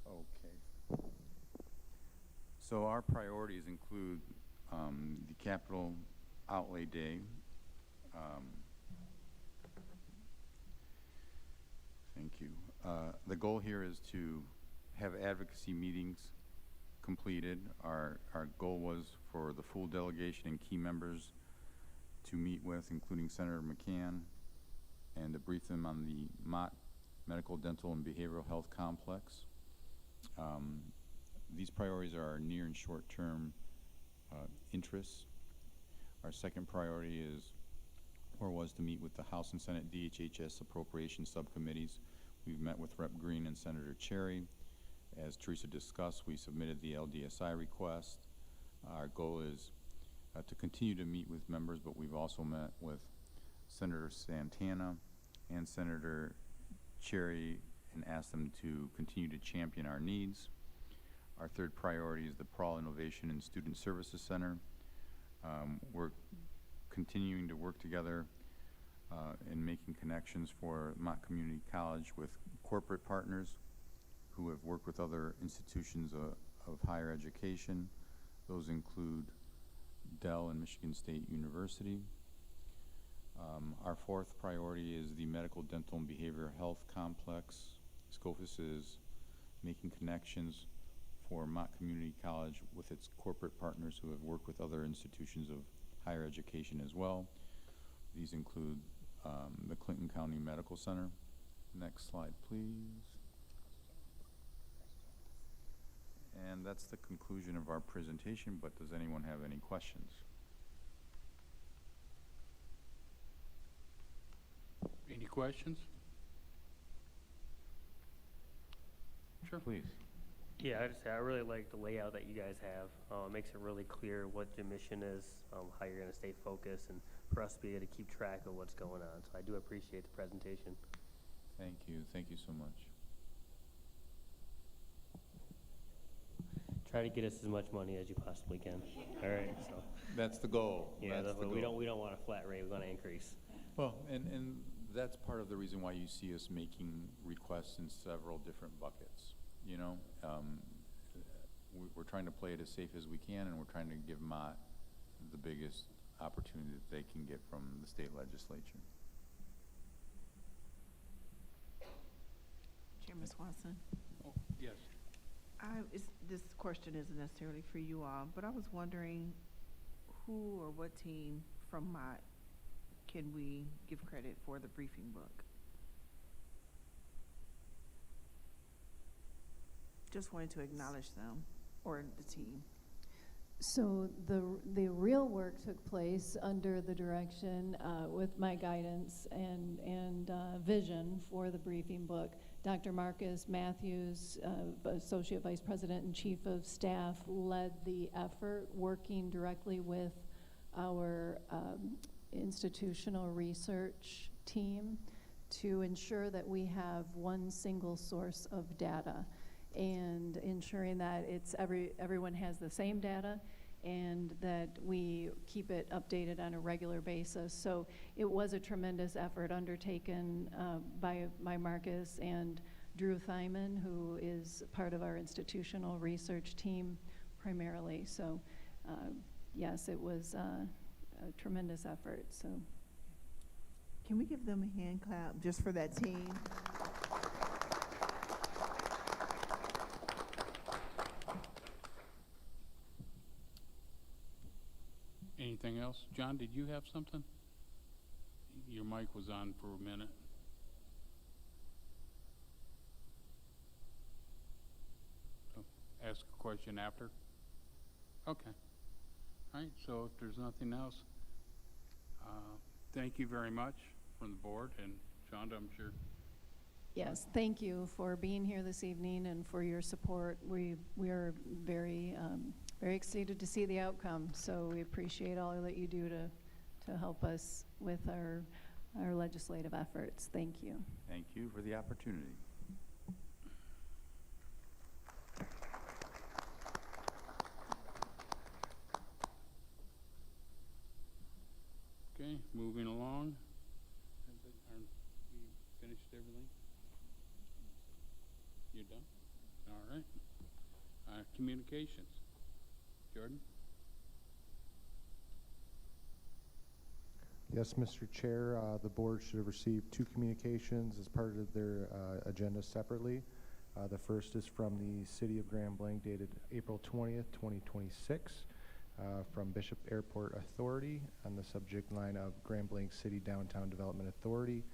S12: Okay. So our priorities include The capital outlay day. Thank you. The goal here is to have advocacy meetings completed. Our goal was for the full delegation and key members to meet with, including Senator McCann, and to brief them on the Mott Medical, Dental, and Behavioral Health Complex. These priorities are our near and short-term interests. Our second priority is, or was, to meet with the House and Senate DHHS appropriation subcommittees. We've met with Rep. Green and Senator Cherry. As Teresa discussed, we submitted the LDSI request. Our goal is to continue to meet with members, but we've also met with Senator Santana and Senator Cherry and asked them to continue to champion our needs. Our third priority is the Prawl Innovation and Student Services Center. We're continuing to work together in making connections for Mott Community College with corporate partners who have worked with other institutions of higher education. Those include Dell and Michigan State University. Our fourth priority is the Medical, Dental, and Behavioral Health Complex. SCOFUS is making connections for Mott Community College with its corporate partners who have worked with other institutions of higher education as well. These include the Clinton County Medical Center. Next slide, please. And that's the conclusion of our presentation, but does anyone have any questions?
S2: Any questions? Sure.
S12: Please.
S5: Yeah, I just say I really like the layout that you guys have. It makes it really clear what your mission is, how you're going to stay focused, and for us to be able to keep track of what's going on. So I do appreciate the presentation.
S12: Thank you. Thank you so much.
S5: Try to get us as much money as you possibly can. All right. So
S12: That's the goal.
S5: yeah,
S12: That's the
S5: we
S12: goal.
S5: don't want a flat rate. We want to increase.
S12: Well, and that's part of the reason why you see us making requests in several different buckets. You know, we're trying to play it as safe as we can, and we're trying to give Mott the biggest opportunity that they can get from the state legislature.
S4: Chairman Swanson.
S2: Oh, yes.
S4: This question isn't necessarily for you all, but I was wondering who or what team from Mott can we give credit for the briefing book? Just wanted to acknowledge them or the team.
S7: So the real work took place under the direction, with my guidance and vision for the briefing book. Dr. Marcus Matthews, Associate Vice President and Chief of Staff, led the effort, working directly with our institutional research team to ensure that we have one single source of data, and ensuring that everyone has the same data and that we keep it updated on a regular basis. So it was a tremendous effort undertaken by Marcus and Drew Thyman, who is part of our institutional research team primarily. So yes, it was a tremendous effort. So
S4: Can we give them a hand clap just for that team?
S2: Anything else? John, did you have something? Your mic was on for a minute. Oh, ask a question after? Okay. All right, so if there's nothing else, thank you very much from the board, and Shonda, I'm sure.
S7: yes, thank you for being here this evening and for your support. We are very very excited to see the outcome. So we appreciate all that you do to help us with our legislative efforts. Thank you.
S12: Thank you for the opportunity.
S2: Okay, moving along. We finished everything? You're done? All right. Communications. Jordan?
S16: Yes, Mr. Chair, the board should have received 2 communications as part of their agenda separately. The first is from the City of Grand Blanc dated April 20th, 2026, from Bishop Airport Authority on the subject line of Grand Blanc City Downtown Development Authority,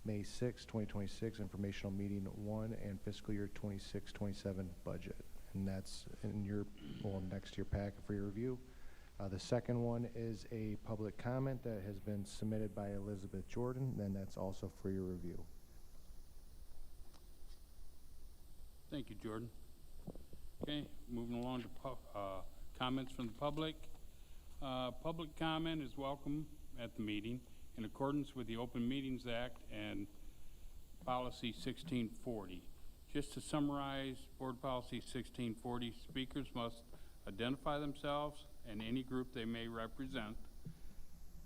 S16: May 6, 2026, informational meeting 1 and fiscal year 26-27 budget. And that's in your, well, next to your packet for your review. The second one is a public comment that has been submitted by Elizabeth Jordan, and that's also for your review.
S2: Thank you, Jordan. Okay, moving along to comments from the public. Public comment is welcome at the meeting in accordance with the Open Meetings Act and Policy 1640. Just to summarize Board Policy 1640, speakers must identify themselves and any group they may represent.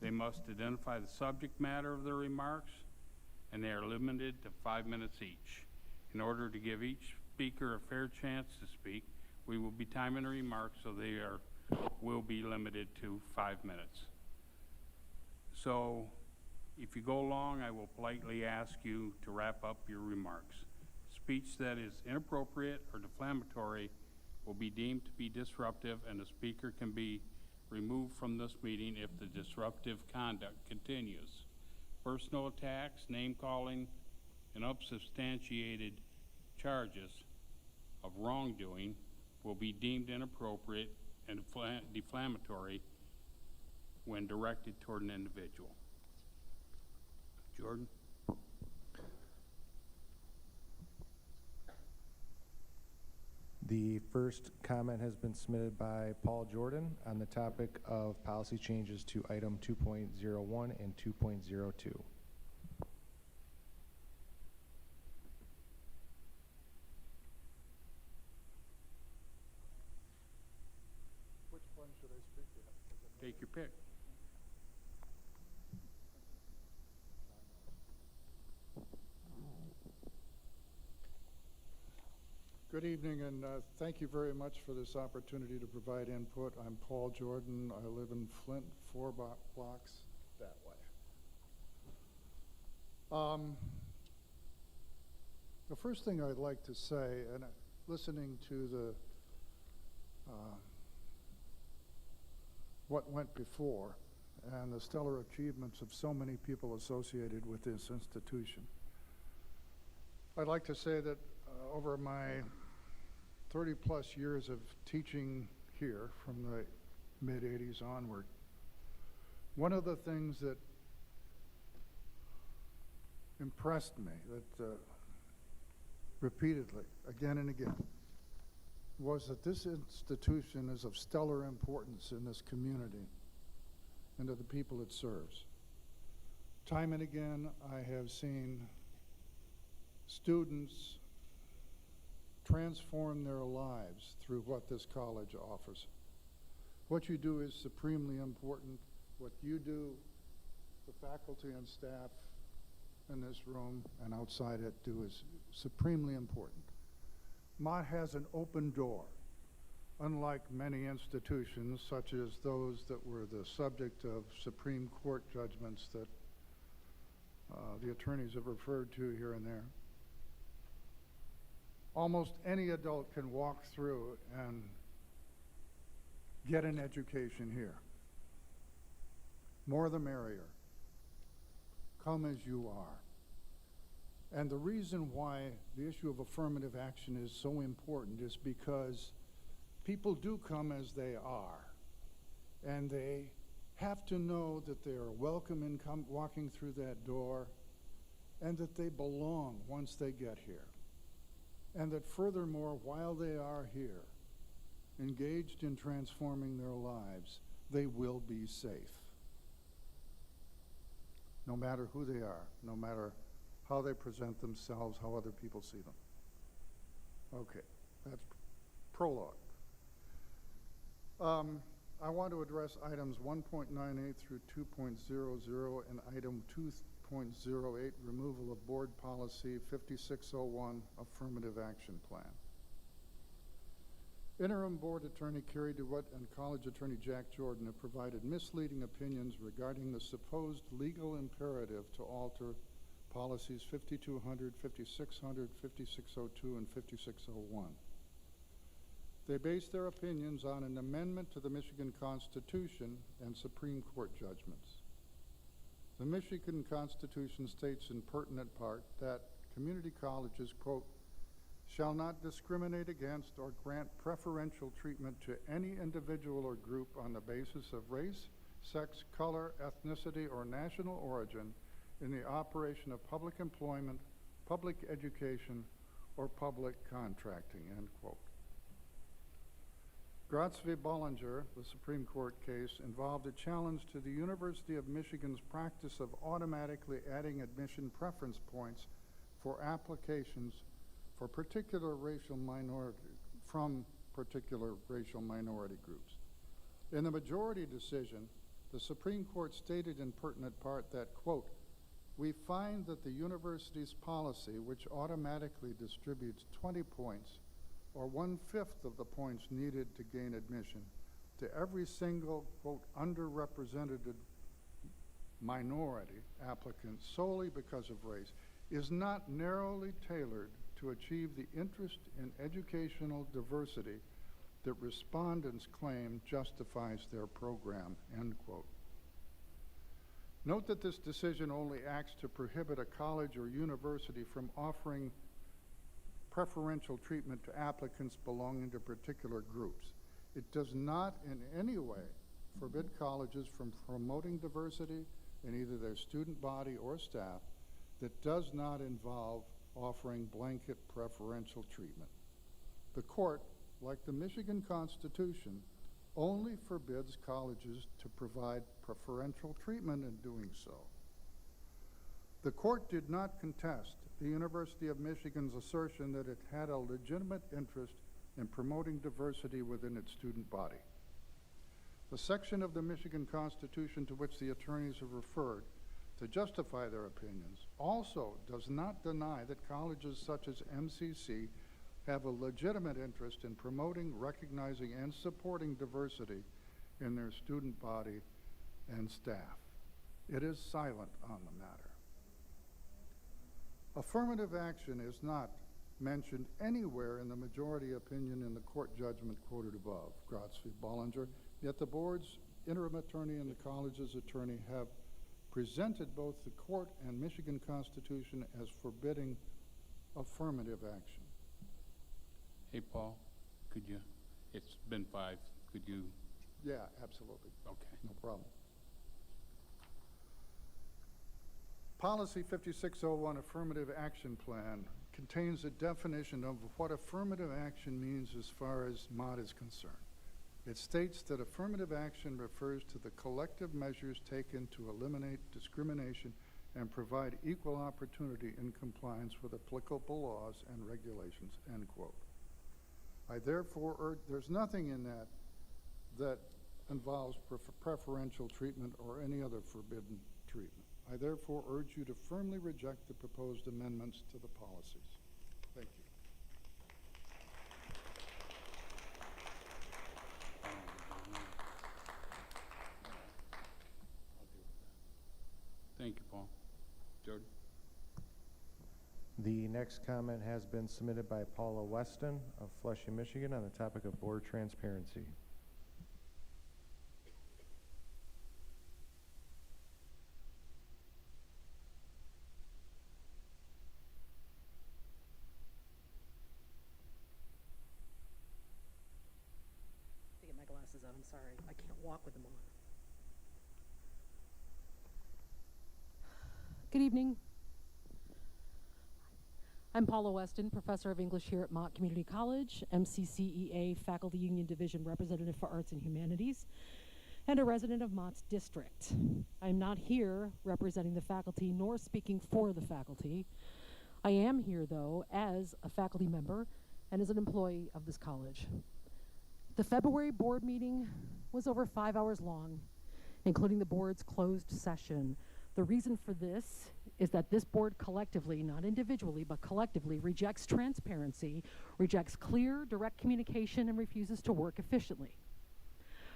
S2: They must identify the subject matter of their remarks, and they are limited to 5 minutes each. In order to give each speaker a fair chance to speak, we will be timing the remarks, so they will be limited to 5 minutes. So if you go long, I will politely ask you to wrap up your remarks. Speech that is inappropriate or defamatory will be deemed to be disruptive, and the speaker can be removed from this meeting if the disruptive conduct continues. Personal attacks, name-calling, and unsubstantiated charges of wrongdoing will be deemed inappropriate and defamatory when directed toward an individual. Jordan?
S16: The first comment has been submitted by Paul Jordan on the topic of policy changes to item 2.01 and 2.02.
S1: Which one should I speak to?
S2: Take your pick.
S17: Good evening, and thank you very much for this opportunity to provide input. I'm Paul Jordan. I live in Flint, 4 blocks that way. The first thing I'd like to say, and listening to the what went before and the stellar achievements of so many people associated with this institution, I'd like to say that over my 30-plus years of teaching here from the mid-'80s onward, one of the things that impressed me, that repeatedly, again and again, was that this institution is of stellar importance in this community and to the people it serves. Time and again, I have seen students transform their lives through what this college offers. What you do is supremely important. What you do, the faculty and staff in this room and outside it do, is supremely important. Mott has an open door, unlike many institutions, such as those that were the subject of Supreme Court judgments that the attorneys have referred to here and there. Almost any adult can walk through and get an education here. More the merrier. Come as you are. And the reason why the issue of affirmative action is so important is because people do come as they are, and they have to know that they are welcome in walking through that door, and that they belong once they get here. And that furthermore, while they are here, engaged in transforming their lives, they will be safe. No matter who they are, no matter how they present themselves, how other people see them. Okay, that's prologue. I want to address items 1.98 through 2.00 and item 2.08, removal of board policy 5601, affirmative action plan. Interim Board Attorney Kerry DeWitt and College Attorney Jack Jordan have provided misleading opinions regarding the supposed legal imperative to alter policies 5200, 5600, 5602, and 5601. They base their opinions on an amendment to the Michigan Constitution and Supreme Court judgments. The Michigan Constitution states in pertinent part that community colleges, quote, shall not discriminate against or grant preferential treatment to any individual or group on the basis of race, sex, color, ethnicity, or national origin in the operation of public employment, public education, or public contracting, end quote. Gratz v. Bollinger, the Supreme Court case, involved a challenge to the University of Michigan's practice of automatically adding admission preference points for applications for particular racial minority, from particular racial minority groups. In the majority decision, the Supreme Court stated in pertinent part that, quote, we find that the university's policy, which automatically distributes 20 points, or 1/5 of the points needed to gain admission, to every single, quote, underrepresented minority applicant solely because of race, is not narrowly tailored to achieve the interest in educational diversity that respondents claim justifies their program, end quote. Note that this decision only acts to prohibit a college or university from offering preferential treatment to applicants belonging to particular groups. It does not in any way forbid colleges from promoting diversity in either their student body or staff that does not involve offering blanket preferential treatment. The court, like the Michigan Constitution, only forbids colleges to provide preferential treatment in doing so. The court did not contest the University of Michigan's assertion that it had a legitimate interest in promoting diversity within its student body. The section of the Michigan Constitution to which the attorneys have referred to justify their opinions also does not deny that colleges such as MCC have a legitimate interest in promoting, recognizing, and supporting diversity in their student body and staff. It is silent on the matter. Affirmative action is not mentioned anywhere in the majority opinion in the court judgment quoted above, Gratz v. Bollinger, yet the board's interim attorney and the college's attorney have presented both the court and Michigan Constitution as forbidding affirmative action.
S2: Hey, Paul, could you, it's been 5, could you?
S17: Yeah, absolutely.
S2: Okay.
S17: No problem. Policy 5601 Affirmative Action Plan contains a definition of what affirmative action means as far as Mott is concerned. It states that affirmative action refers to the collective measures taken to eliminate discrimination and provide equal opportunity in compliance with applicable laws and regulations, end quote. I therefore urge, there's nothing in that that involves preferential treatment or any other forbidden treatment. I therefore urge you to firmly reject the proposed amendments to the policies. Thank you.
S2: Thank you, Paul. Jordan?
S16: The next comment has been submitted by Paula Weston of Flushing, Michigan on the topic of board transparency.
S18: To get my glasses on, I'm sorry. I can't walk with them on. Good evening. I'm Paula Weston, professor of English here at Mott Community College, MCCEA Faculty Union Division Representative for Arts and Humanities, and a resident of Mott's district. I'm not here representing the faculty nor speaking for the faculty. I am here, though, as a faculty member and as an employee of this college. The February board meeting was over 5 hours long, including the board's closed session. The reason for this is that this board collectively, not individually, but collectively, rejects transparency, rejects clear, direct communication, and refuses to work efficiently.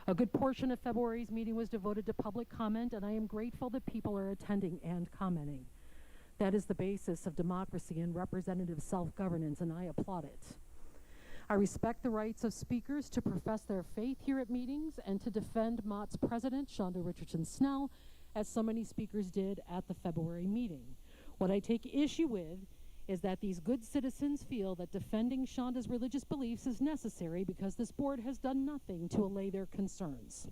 S18: A good portion of February's meeting was devoted to public comment, and I am grateful that people are attending and commenting. That is the basis of democracy and representative self-governance, and I applaud it. I respect the rights of speakers to profess their faith here at meetings and to defend Mott's president, Shonda Richardson Snell, as so many speakers did at the February meeting. What I take issue with is that these good citizens feel that defending Shonda's religious beliefs is necessary because this board has done nothing to allay their concerns.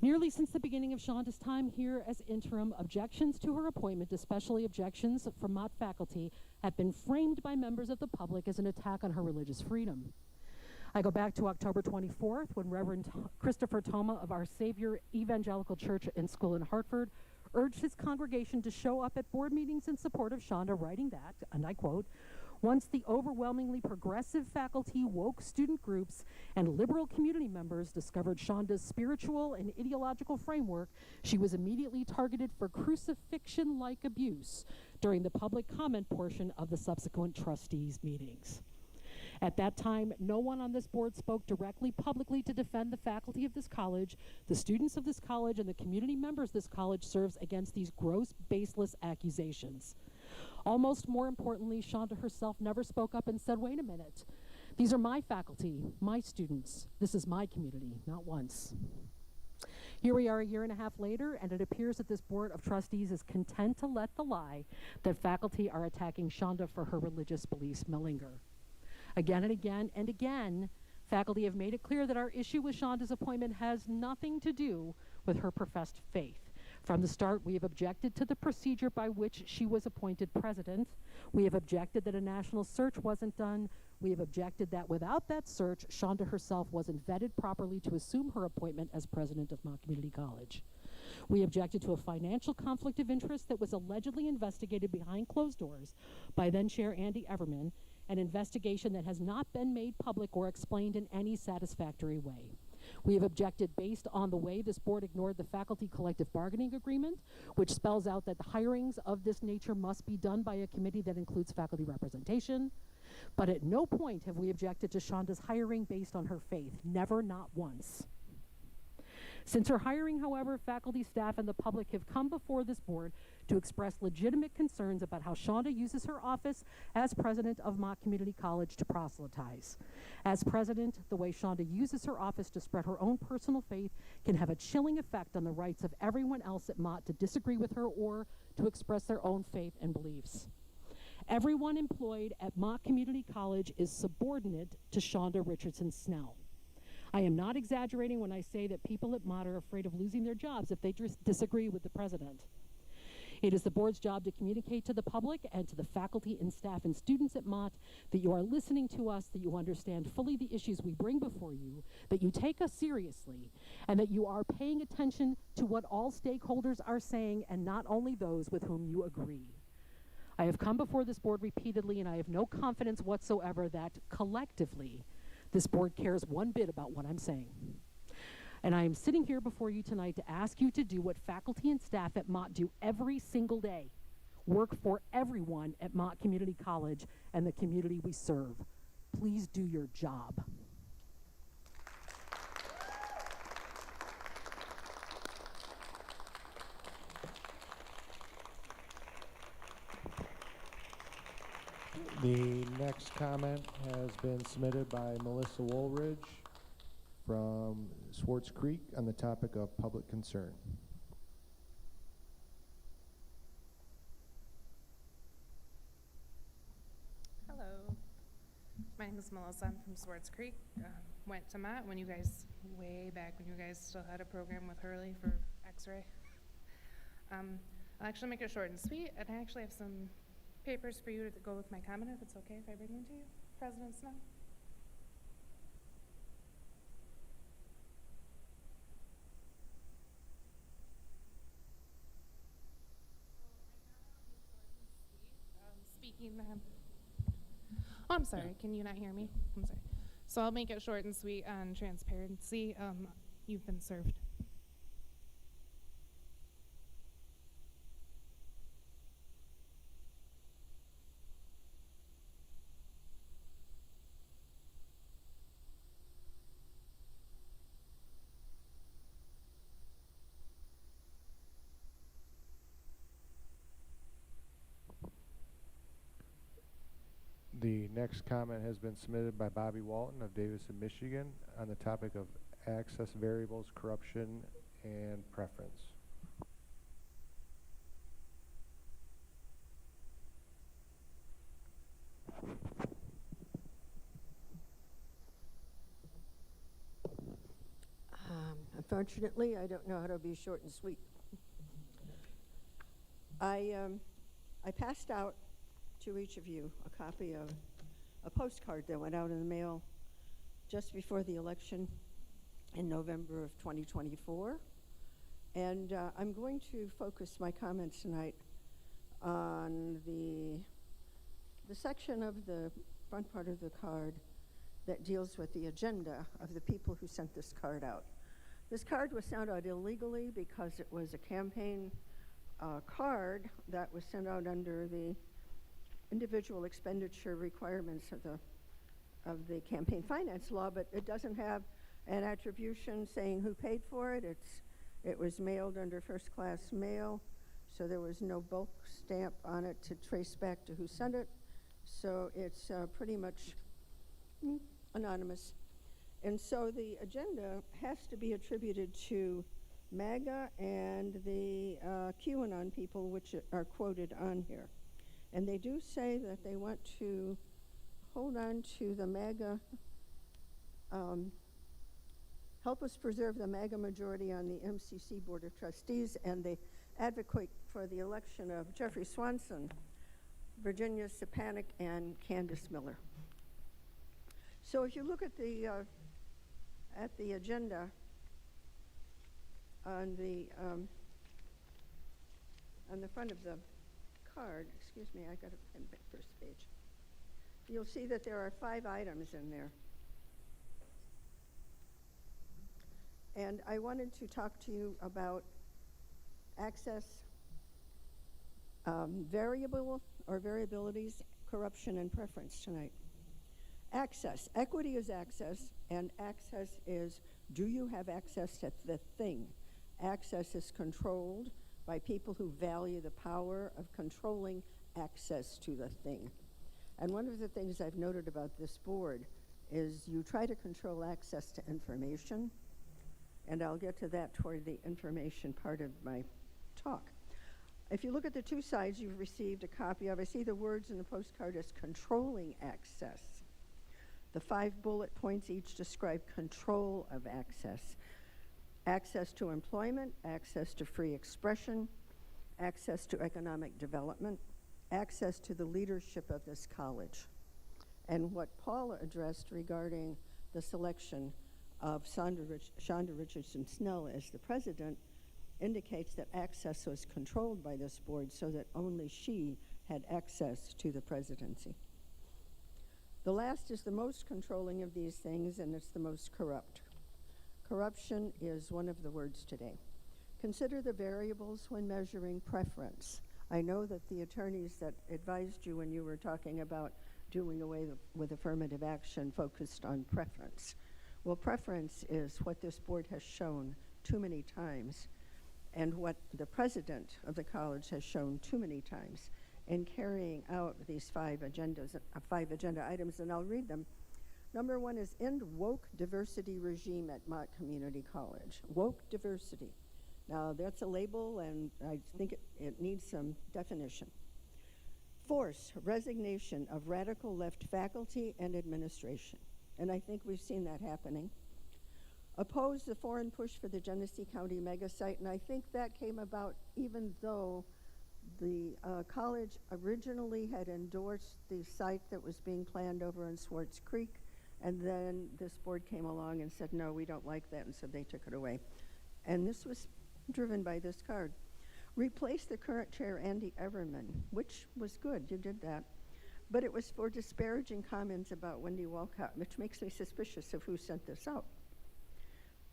S18: Nearly since the beginning of Shonda's time here as interim, objections to her appointment, especially objections from Mott faculty, have been framed by members of the public as an attack on her religious freedom. I go back to October 24th when Reverend Christopher Toma of Our Savior Evangelical Church and School in Hartford urged his congregation to show up at board meetings in support of Shonda, writing that, and I quote, "Once the overwhelmingly progressive faculty, woke student groups, and liberal community members discovered Shonda's spiritual and ideological framework, she was immediately targeted for crucifixion-like abuse during the public comment portion of the subsequent trustees' meetings." At that time, no one on this board spoke directly publicly to defend the faculty of this college, the students of this college, and the community members this college serves against these gross, baseless accusations. Almost more importantly, Shonda herself never spoke up and said, wait a minute, these are my faculty, my students. This is my community, not once. Here we are a year and a half later, and it appears that this board of trustees is content to let the lie that faculty are attacking Shonda for her religious beliefs malinger. Again and again and again, faculty have made it clear that our issue with Shonda's appointment has nothing to do with her professed faith. From the start, we have objected to the procedure by which she was appointed president. We have objected that a national search wasn't done. We have objected that without that search, Shonda herself wasn't vetted properly to assume her appointment as president of Mott Community College. We objected to a financial conflict of interest that was allegedly investigated behind closed doors by then Chair Andy Everman, an investigation that has not been made public or explained in any satisfactory way. We have objected based on the way this board ignored the faculty collective bargaining agreement, which spells out that the hirings of this nature must be done by a committee that includes faculty representation. But at no point have we objected to Shonda's hiring based on her faith, never, not once. Since her hiring, however, faculty, staff, and the public have come before this board to express legitimate concerns about how Shonda uses her office as president of Mott Community College to proselytize. As president, the way Shonda uses her office to spread her own personal faith can have a chilling effect on the rights of everyone else at Mott to disagree with her or to express their own faith and beliefs. Everyone employed at Mott Community College is subordinate to Shonda Richardson Snell. I am not exaggerating when I say that people at Mott are afraid of losing their jobs if they disagree with the president. It is the board's job to communicate to the public and to the faculty and staff and students at Mott that you are listening to us, that you understand fully the issues we bring before you, that you take us seriously, and that you are paying attention to what all stakeholders are saying and not only those with whom you agree. I have come before this board repeatedly, and I have no confidence whatsoever that collectively this board cares one bit about what I'm saying. And I am sitting here before you tonight to ask you to do what faculty and staff at Mott do every single day. Work for everyone at Mott Community College and the community we serve. Please do your job.
S16: The next comment has been submitted by Melissa Woolridge from Swartz Creek on the topic of public concern.
S19: Hello, my name is Melissa. I'm from Swartz Creek. Went to Mott when you guys, way back when you guys still had a program with Hurley for X-ray. I'll actually make it short and sweet, and I actually have some papers for you to go with my comment, if it's okay if I bring them to you, President Snow. Speaking oh, I'm sorry, can you not hear me? I'm sorry. So I'll make it short and sweet on transparency. You've been served.
S16: next comment has been submitted by Bobby Walton of Davison, Michigan on the topic of access variables, corruption, and preference.
S20: Unfortunately, I don't know how to be short and sweet. I passed out to each of you a copy of a postcard that went out in the mail just before the election in November of 2024. And I'm going to focus my comments tonight on the section of the front part of the card that deals with the agenda of the people who sent this card out. This card was sent out illegally because it was a campaign card that was sent out under the individual expenditure requirements of the campaign finance law, but it doesn't have an attribution saying who paid for it. It was mailed under first-class mail, so there was no bulk stamp on it to trace back to who sent it. So it's pretty much anonymous. And so the agenda has to be attributed to MAGA and the QAnon people, which are quoted on here. And they do say that they want to hold on to the MAGA, help us preserve the MAGA majority on the MCC Board of Trustees, and they advocate for the election of Jeffrey Swanson, Virginia Stepanek, and Candace Miller. So if you look at the agenda on the front of the card, excuse me, I got a pen back first page. You'll see that there are 5 items in there. And I wanted to talk to you about access, variable or variabilities, corruption, and preference tonight. Access. Equity is access, and access is, do you have access to the thing? Access is controlled by people who value the power of controlling access to the thing. And one of the things I've noted about this board is you try to control access to information, and I'll get to that toward the information part of my talk. If you look at the 2 sides you've received a copy of, I see the words in the postcard as controlling access. The 5 bullet points each describe control of access. Access to employment, access to free expression, access to economic development, access to the leadership of this college. And what Paula addressed regarding the selection of Shonda Richardson Snell as the president indicates that access was controlled by this board so that only she had access to the presidency. The last is the most controlling of these things, and it's the most corrupt. Corruption is one of the words today. Consider the variables when measuring preference. I know that the attorneys that advised you when you were talking about doing away with affirmative action focused on preference. Well, preference is what this board has shown too many times, and what the president of the college has shown too many times in carrying out these 5 agenda items, and I'll read them. Number 1 is end woke diversity regime at Mott Community College. Woke diversity. Now, that's a label, and I think it needs some definition. Force resignation of radical left faculty and administration. And I think we've seen that happening. Oppose the foreign push for the Genesee County mega site, and I think that came about even though the college originally had endorsed the site that was being planned over in Swartz Creek, and then this board came along and said, no, we don't like that, and so they took it away. And this was driven by this card. Replace the current chair, Andy Everman, which was good, you did that. But it was for disparaging comments about Wendy Walcott, which makes me suspicious of who sent this out.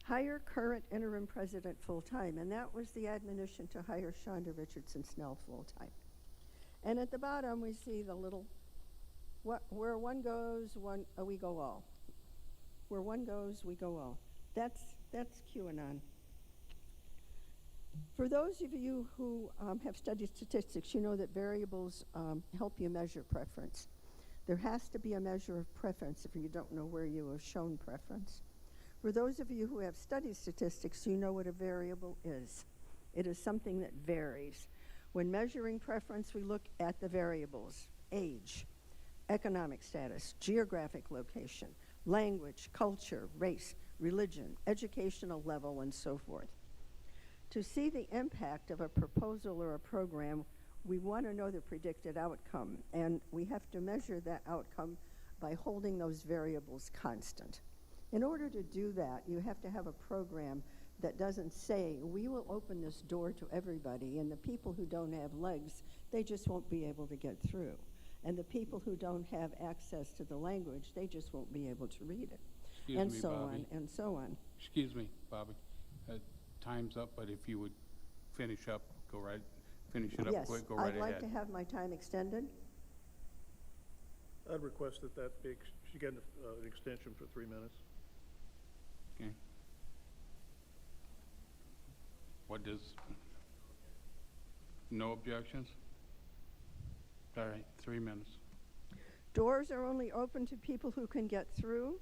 S20: Hire current interim president full-time, and that was the admonition to hire Shonda Richardson Snell full-time. And at the bottom, we see the little, where one goes, we go all. Where one goes, we go all. That's QAnon. For those of you who have studied statistics, you know that variables help you measure preference. There has to be a measure of preference if you don't know where you have shown preference. For those of you who have studied statistics, you know what a variable is. It is something that varies. When measuring preference, we look at the variables: age, economic status, geographic location, language, culture, race, religion, educational level, and so forth. To see the impact of a proposal or a program, we want to know the predicted outcome, and we have to measure that outcome by holding those variables constant. In order to do that, you have to have a program that doesn't say, we will open this door to everybody, and the people who don't have legs, they just won't be able to get through. And the people who don't have access to the language, they just won't be able to read it.
S2: Excuse
S20: and
S2: me,
S20: so
S2: Bobby.
S20: on, and so on.
S2: Excuse me, Bobby. Time's up, but if you would finish up, finish it up
S20: Yes,
S2: quick, go right
S20: I'd like
S2: ahead.
S20: to have my time extended.
S6: I'd request that be, she get an extension for 3 minutes.
S2: Okay. What does, no objections? All right, 3 minutes.
S20: Doors are only open to people who can get through.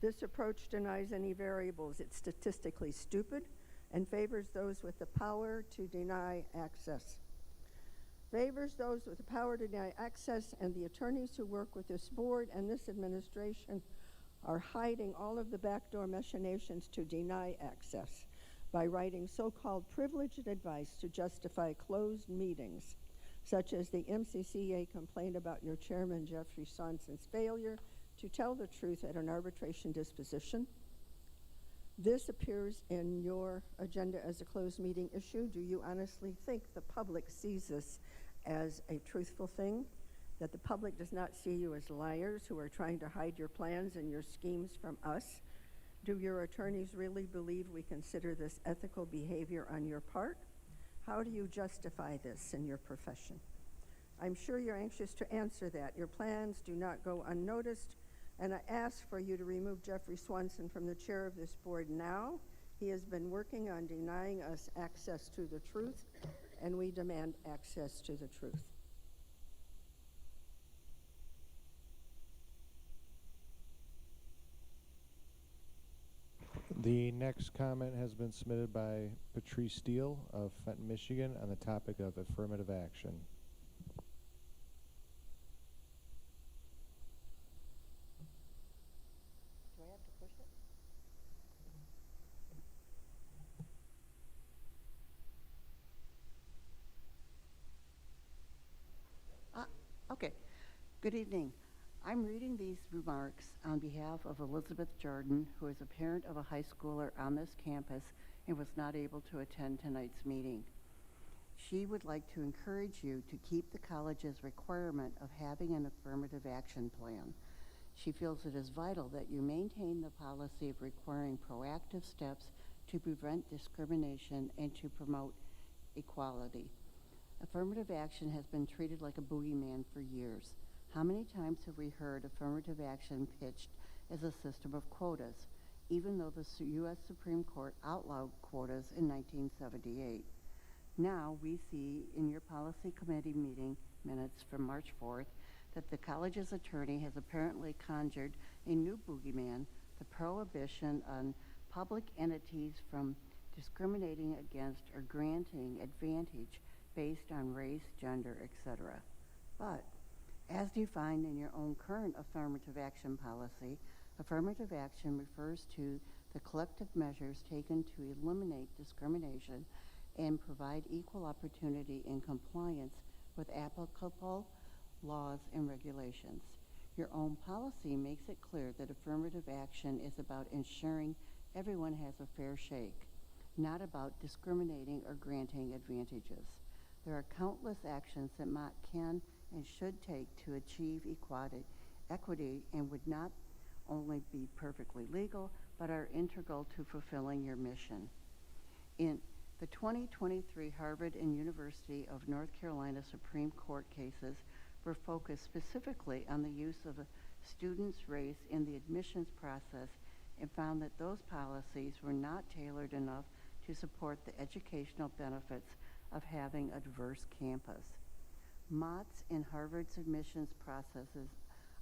S20: This approach denies any variables. It's statistically stupid and favors those with the power to deny access. Favors those with the power to deny access, and the attorneys who work with this board and this administration are hiding all of the backdoor machinations to deny access by writing so-called privileged advice to justify closed meetings, such as the MCCA complaint about your chairman, Jeffrey Swanson's failure to tell the truth at an arbitration disposition. This appears in your agenda as a closed meeting issue. Do you honestly think the public sees this as a truthful thing? That the public does not see you as liars who are trying to hide your plans and your schemes from us? Do your attorneys really believe we consider this ethical behavior on your part? How do you justify this in your profession? I'm sure you're anxious to answer that. Your plans do not go unnoticed, and I ask for you to remove Jeffrey Swanson from the chair of this board now. He has been working on denying us access to the truth, and we demand access to the truth.
S16: The next comment has been submitted by Patrice Steele of Fenton, Michigan, on the topic of affirmative action.
S20: Do I have to push it?
S21: Okay. Good evening. I'm reading these remarks on behalf of Elizabeth Jordan, who is a parent of a high schooler on this campus and was not able to attend tonight's meeting. She would like to encourage you to keep the college's requirement of having an affirmative action plan. She feels it is vital that you maintain the policy of requiring proactive steps to prevent discrimination and to promote equality. Affirmative action has been treated like a boogeyman for years. How many times have we heard affirmative action pitched as a system of quotas, even though the U.S. Supreme Court outlawed quotas in 1978? Now we see in your policy committee meeting minutes from March 4th that the college's attorney has apparently conjured a new boogeyman, the prohibition on public entities from discriminating against or granting advantage based on race, gender, etc. But as defined in your own current affirmative action policy, affirmative action refers to the collective measures taken to eliminate discrimination and provide equal opportunity in compliance with applicable laws and regulations. Your own policy makes it clear that affirmative action is about ensuring everyone has a fair shake, not about discriminating or granting advantages. There are countless actions that Mott can and should take to achieve equity and would not only be perfectly legal, but are integral to fulfilling your mission. In the 2023 Harvard and University of North Carolina Supreme Court cases were focused specifically on the use of a student's race in the admissions process and found that those policies were not tailored enough to support the educational benefits of having a diverse campus. Mott's and Harvard's admissions processes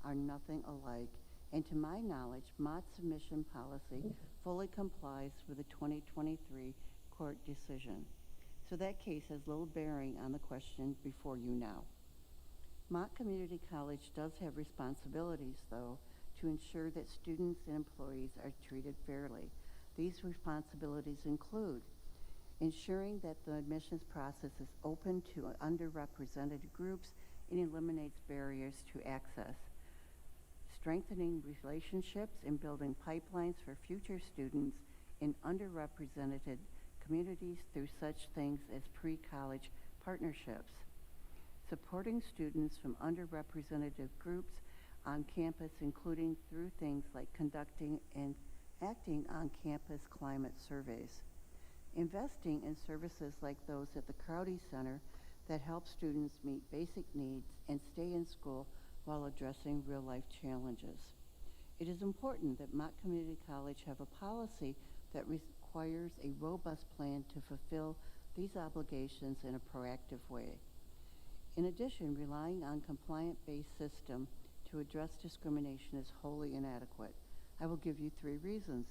S21: are nothing alike, and to my knowledge, Mott's submission policy fully complies with the 2023 court decision. So that case has little bearing on the question before you now. Mott Community College does have responsibilities, though, to ensure that students and employees are treated fairly. These responsibilities include ensuring that the admissions process is open to underrepresented groups and eliminates barriers to access, strengthening relationships and building pipelines for future students in underrepresented communities through such things as pre-college partnerships, supporting students from underrepresented groups on campus, including through things like conducting and acting on campus climate surveys, investing in services like those at the Crowdy Center that help students meet basic needs and stay in school while addressing real-life challenges. It is important that Mott Community College have a policy that requires a robust plan to fulfill these obligations in a proactive way. In addition, relying on compliant-based system to address discrimination is wholly inadequate. I will give you 3 reasons.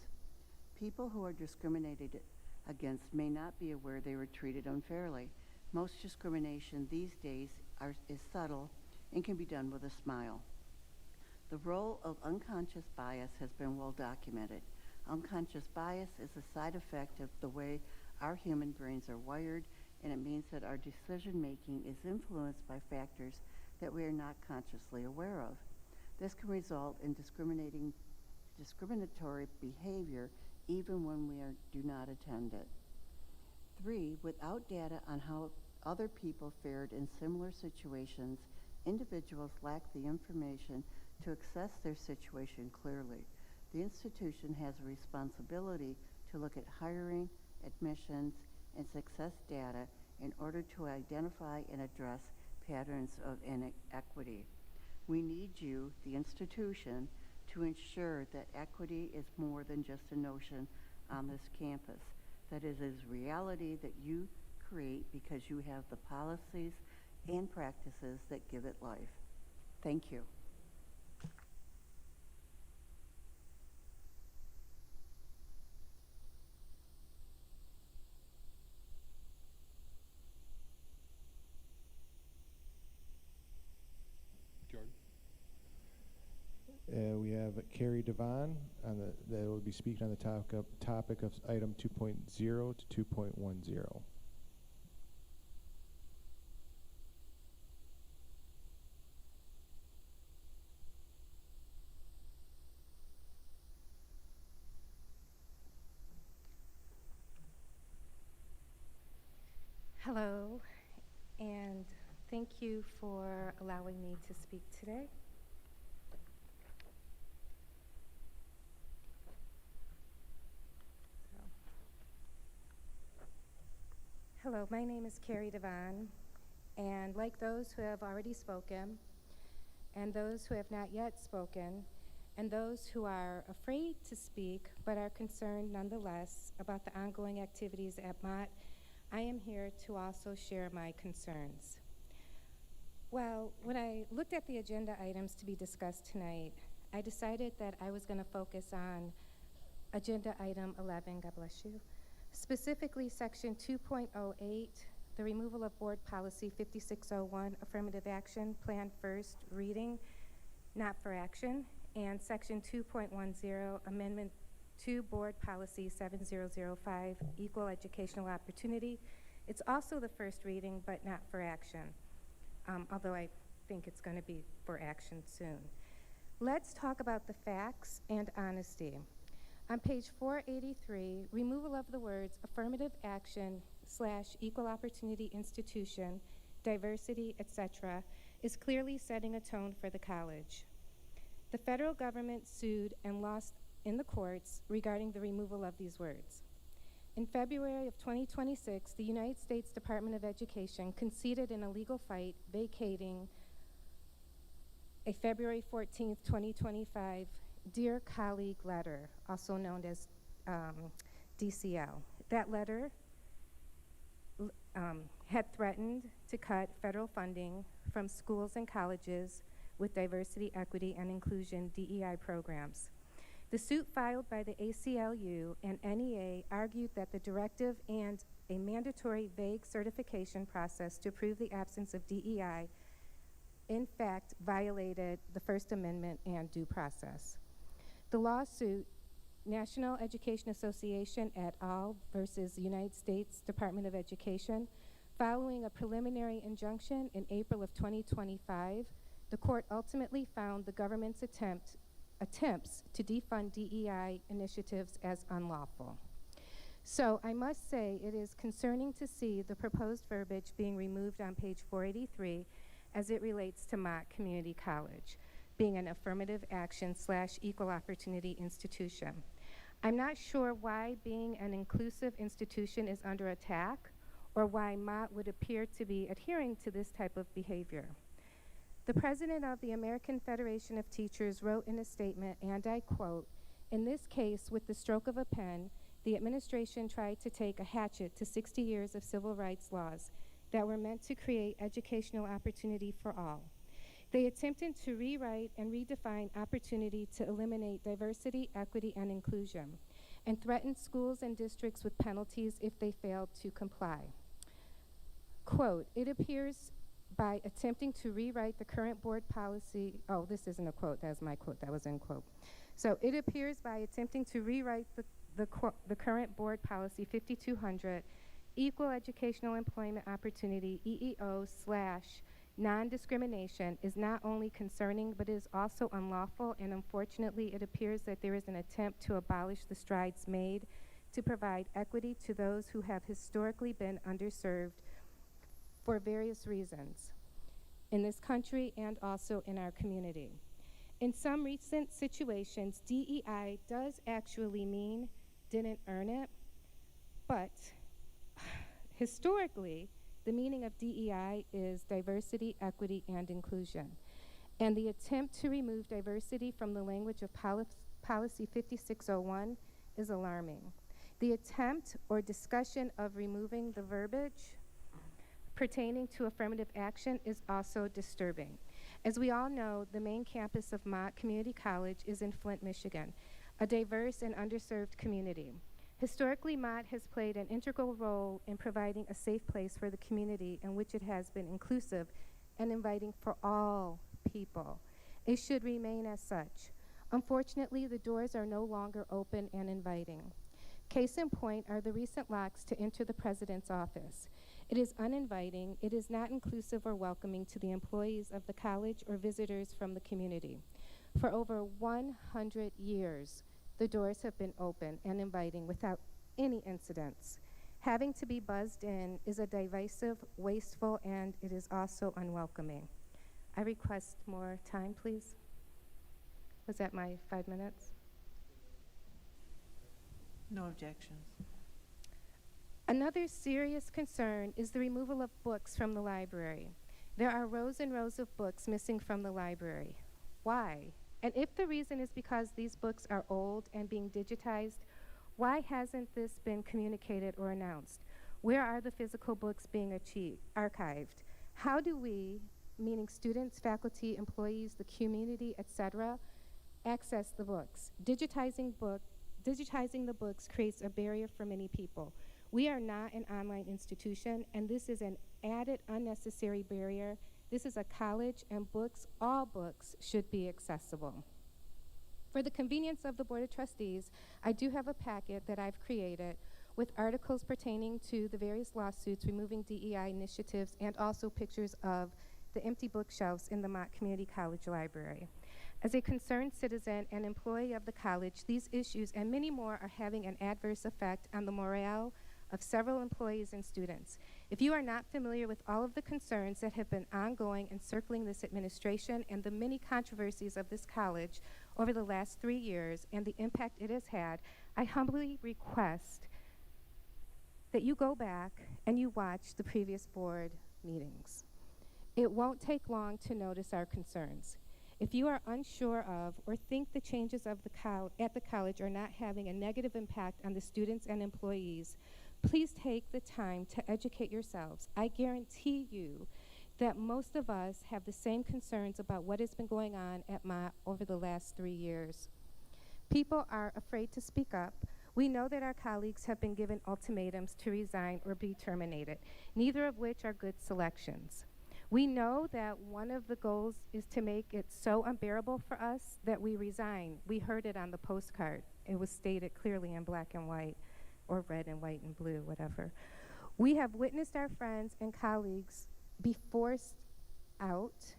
S21: People who are discriminated against may not be aware they were treated unfairly. Most discrimination these days is subtle and can be done with a smile. The role of unconscious bias has been well documented. Unconscious bias is a side effect of the way our human brains are wired, and it means that our decision-making is influenced by factors that we are not consciously aware of. This can result in discriminatory behavior even when we do not attend it. 3, without data on how other people fared in similar situations, individuals lack the information to assess their situation clearly. The institution has a responsibility to look at hiring, admissions, and success data in order to identify and address patterns of inequity. We need you, the institution, to ensure that equity is more than just a notion on this campus, that it is reality that you create because you have the policies and practices that give it life. Thank you.
S2: Jordan?
S16: We have Carrie Devon that will be speaking on the topic of item 2.0 to 2.10.
S3: Hello, and thank you for allowing me to speak today. Hello, my name is Carrie Devon, and like those who have already spoken, and those who have not yet spoken, and those who are afraid to speak but are concerned nonetheless about the ongoing activities at Mott, I am here to also share my concerns. Well, when I looked at the agenda items to be discussed tonight, I decided that I was going to focus on agenda item 11, God bless you, specifically section 2.08, the removal of board policy 5601, affirmative action, planned first reading, not for action, and section 2.10, amendment to board policy 7005, equal educational opportunity. It's also the first reading, but not for action, although I think it's going to be for action soon. Let's talk about the facts and honesty. On page 483, removal of the words affirmative action / equal opportunity institution, diversity, etc., is clearly setting a tone for the college. The federal government sued and lost in the courts regarding the removal of these words. In February of 2026, the United States Department of Education conceded in a legal fight vacating a February 14th, 2025 Dear Colleague letter, also known as DCL. That letter had threatened to cut federal funding from schools and colleges with diversity, equity, and inclusion DEI programs. The suit filed by the ACLU and NEA argued that the directive and a mandatory vague certification process to prove the absence of DEI in fact violated the First Amendment and due process. The lawsuit, National Education Association et al. Versus United States Department of Education, following a preliminary injunction in April of 2025, the court ultimately found the government's attempts to defund DEI initiatives as unlawful. So I must say it is concerning to see the proposed verbiage being removed on page 483 as it relates to Mott Community College, being an affirmative action / equal opportunity institution. I'm not sure why being an inclusive institution is under attack or why Mott would appear to be adhering to this type of behavior. The president of the American Federation of Teachers wrote in a statement, and I quote, "In this case, with the stroke of a pen, the administration tried to take a hatchet to 60 years of civil rights laws that were meant to create educational opportunity for all. They attempted to rewrite and redefine opportunity to eliminate diversity, equity, and inclusion, and threatened schools and districts with penalties if they failed to comply." Quote, "It appears by attempting to rewrite the current board policy," oh, this isn't a quote, that was my quote, that was in quote. So it appears by attempting to rewrite the current board policy 5200, Equal Educational Employment Opportunity, EEO / non-discrimination, is not only concerning, but is also unlawful, and unfortunately it appears that there is an attempt to abolish the strides made to provide equity to those who have historically been underserved for various reasons in this country and also in our community. In some recent situations, DEI does actually mean didn't earn it, but historically, the meaning of DEI is diversity, equity, and inclusion. And the attempt to remove diversity from the language of Policy 5601 is alarming. The attempt or discussion of removing the verbiage pertaining to affirmative action is also disturbing. As we all know, the main campus of Mott Community College is in Flint, Michigan, a diverse and underserved community. Historically, Mott has played an integral role in providing a safe place for the community in which it has been inclusive and inviting for all people. It should remain as such. Unfortunately, the doors are no longer open and inviting. Case in point are the recent locks to enter the president's office. It is uninviting, it is not inclusive or welcoming to the employees of the college or visitors from the community. For over 100 years, the doors have been open and inviting without any incidents. Having to be buzzed in is a divisive, wasteful, and it is also unwelcoming. I request more time, please. Was that my 5 minutes?
S4: No objections.
S3: Another serious concern is the removal of books from the library. There are rows and rows of books missing from the library. Why? And if the reason is because these books are old and being digitized, why hasn't this been communicated or announced? Where are the physical books being archived? How do we, meaning students, faculty, employees, the community, etc., access the books? Digitizing the books creates a barrier for many people. We are not an online institution, and this is an added unnecessary barrier. This is a college, and books, all books, should be accessible. For the convenience of the Board of Trustees, I do have a packet that I've created with articles pertaining to the various lawsuits removing DEI initiatives and also pictures of the empty bookshelves in the Mott Community College Library. As a concerned citizen and employee of the college, these issues and many more are having an adverse effect on the morale of several employees and students. If you are not familiar with all of the concerns that have been ongoing and circling this administration and the many controversies of this college over the last 3 years and the impact it has had, I humbly request that you go back and you watch the previous board meetings. It won't take long to notice our concerns. If you are unsure of or think the changes of at the college are not having a negative impact on the students and employees, please take the time to educate yourselves. I guarantee you that most of us have the same concerns about what has been going on at Mott over the last 3 years. People are afraid to speak up. We know that our colleagues have been given ultimatums to resign or be terminated, neither of which are good selections. We know that one of the goals is to make it so unbearable for us that we resign. We heard it on the postcard. It was stated clearly in black and white, or red and white and blue, whatever. We have witnessed our friends and colleagues be forced out,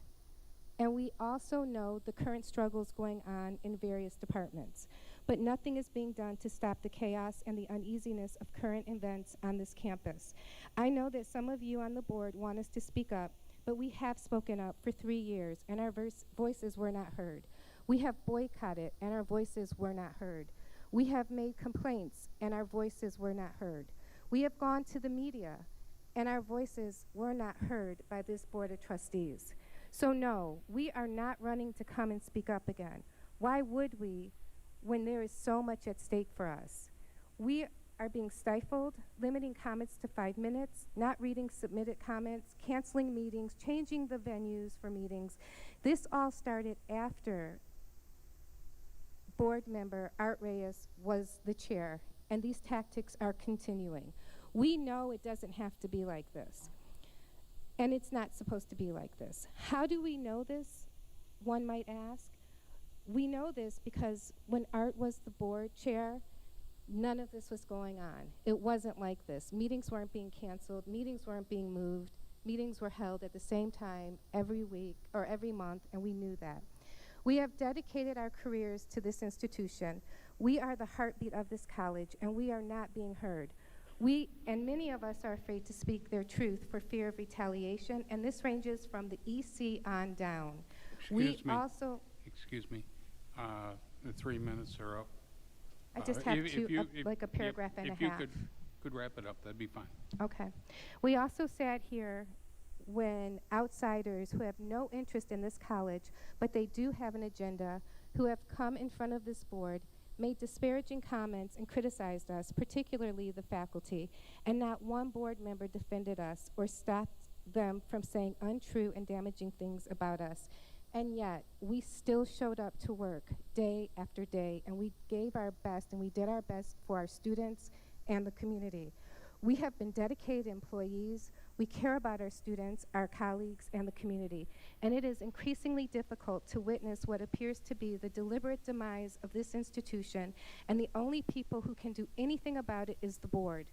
S3: and we also know the current struggles going on in various departments. But nothing is being done to stop the chaos and the uneasiness of current events on this campus. I know that some of you on the board want us to speak up, but we have spoken up for 3 years, and our voices were not heard. We have boycotted, and our voices were not heard. We have made complaints, and our voices were not heard. We have gone to the media, and our voices were not heard by this Board of Trustees. So no, we are not running to come and speak up again. Why would we when there is so much at stake for us? We are being stifled, limiting comments to 5 minutes, not reading submitted comments, canceling meetings, changing the venues for meetings. This all started after board member Art Reyes was the chair, and these tactics are continuing. We know it doesn't have to be like this, and it's not supposed to be like this. How do we know this, one might ask? We know this because when Art was the board chair, none of this was going on. It wasn't like this. Meetings weren't being canceled, meetings weren't being moved, meetings were held at the same time every week or every month, and we knew that. We have dedicated our careers to this institution. We are the heartbeat of this college, and we are not being heard. We, and many of us, are afraid to speak their truth for fear of retaliation, and this ranges from the EC on down.
S2: Excuse me. The 3 minutes are up.
S3: I just have like a paragraph and a half.
S2: If you could wrap it up, that'd be fine.
S3: Okay. We also sat here when outsiders who have no interest in this college, but they do have an agenda, who have come in front of this board, made disparaging comments and criticized us, particularly the faculty, and not one board member defended us or stopped them from saying untrue and damaging things about us. And yet, we still showed up to work day after day, and we gave our best, and we did our best for our students and the community. We have been dedicated employees. We care about our students, our colleagues, and the community. And it is increasingly difficult to witness what appears to be the deliberate demise of this institution, and the only people who can do anything about it is the board.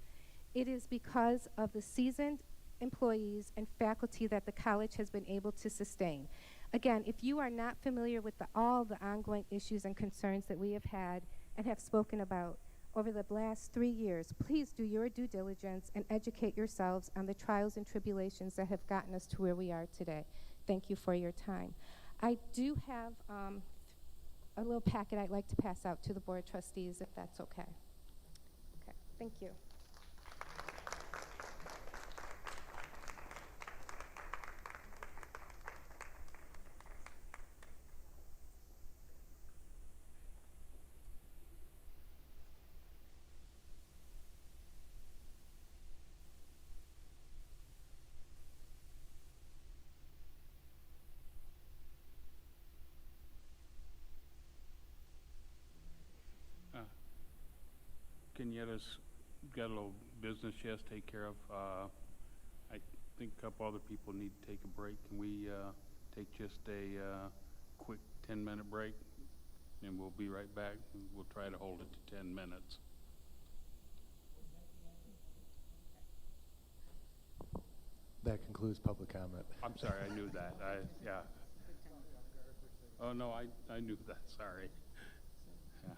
S3: It is because of the seasoned employees and faculty that the college has been able to sustain. Again, if you are not familiar with all the ongoing issues and concerns that we have had and have spoken about over the last 3 years, please do your due diligence and educate yourselves on the trials and tribulations that have gotten us to where we are today. Thank you for your time. I do have a little packet I'd like to pass out to the Board of Trustees, if that's okay. Okay, thank you.
S2: Kenyatta's got a little business she has to take care of. I think a couple other people need to take a break. Can we take just a quick 10-minute break? And we'll be right back. We'll try to hold it to 10 minutes.
S16: That concludes public comment.
S2: I'm sorry, I knew that. Yeah. Oh, no, I knew that. Sorry. Yeah.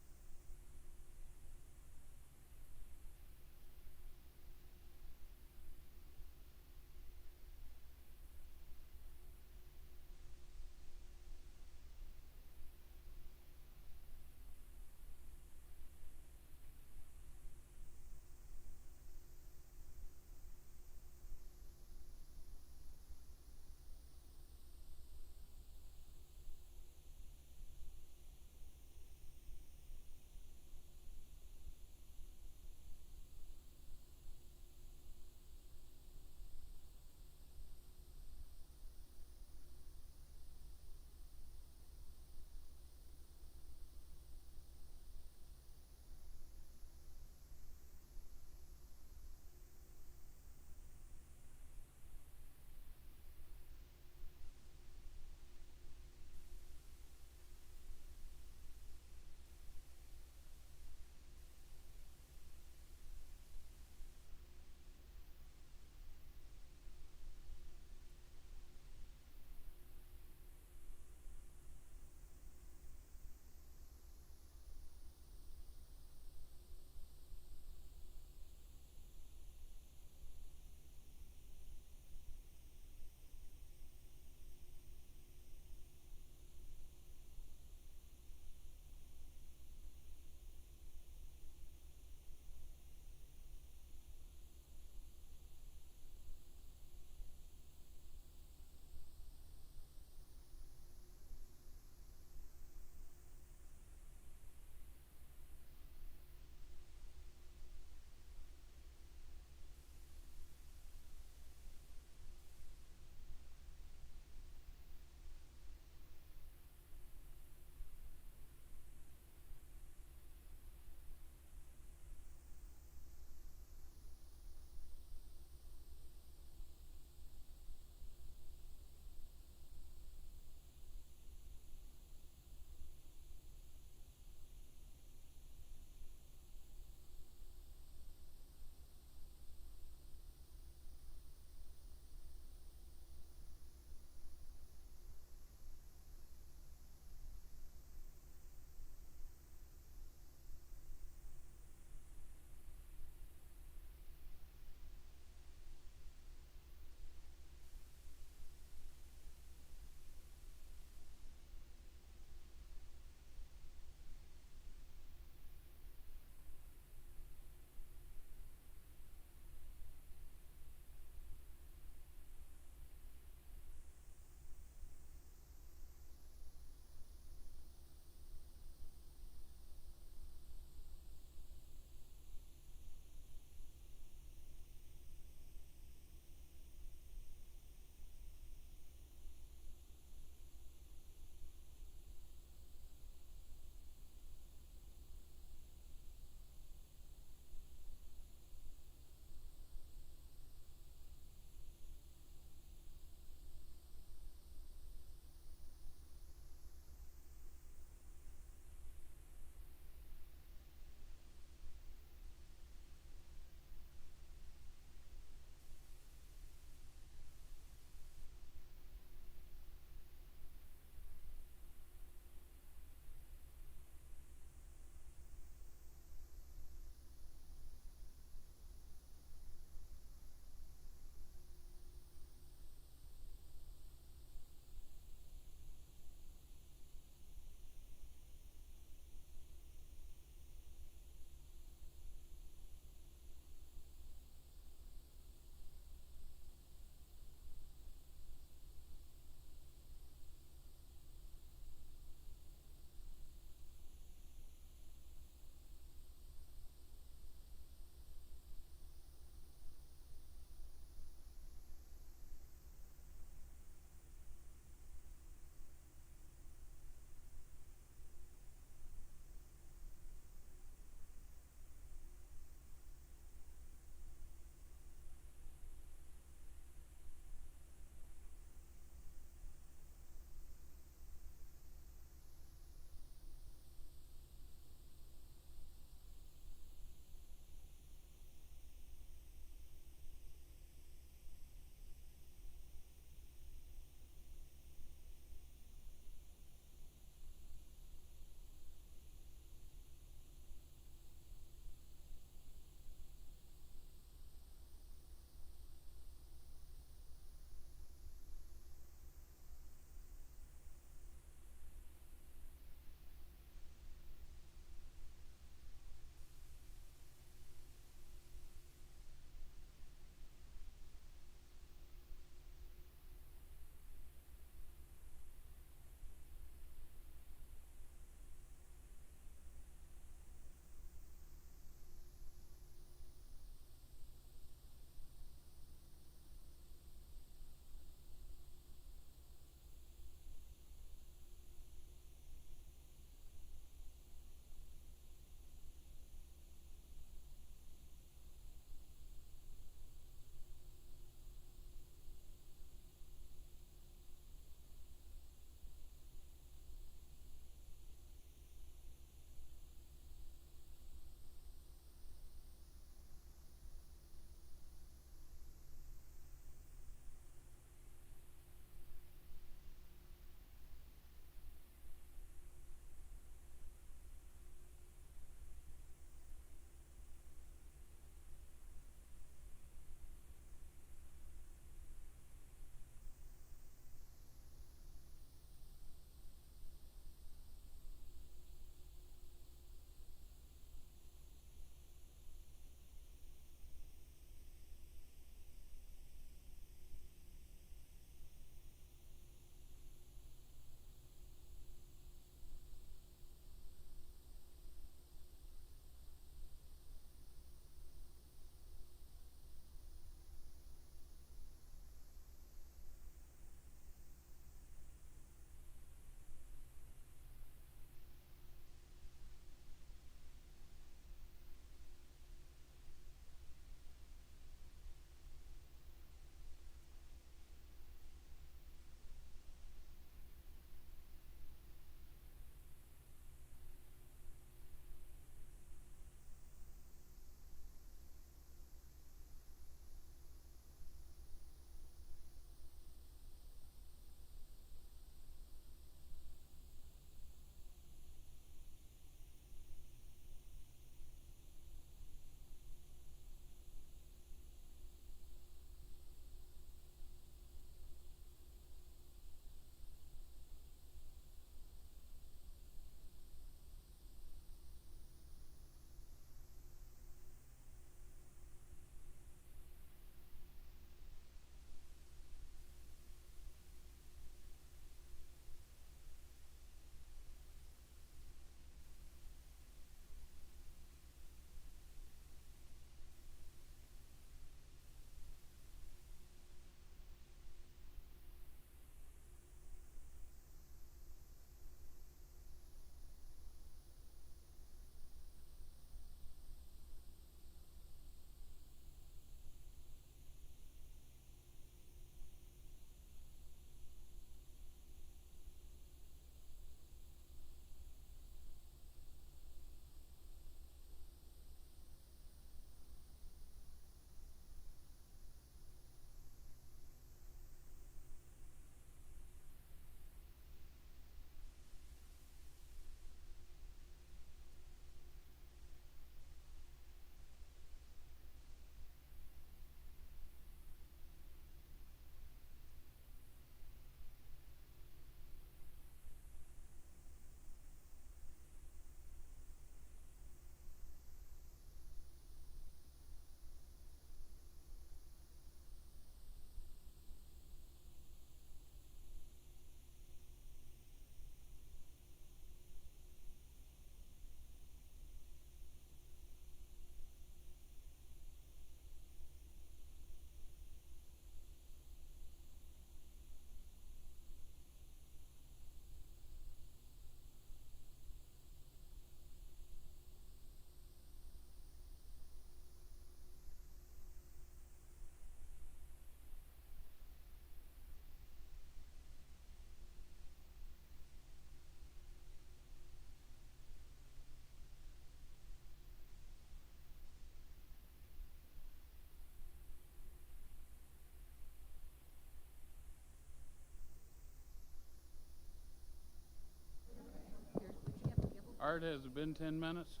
S2: Art, has it been 10 minutes?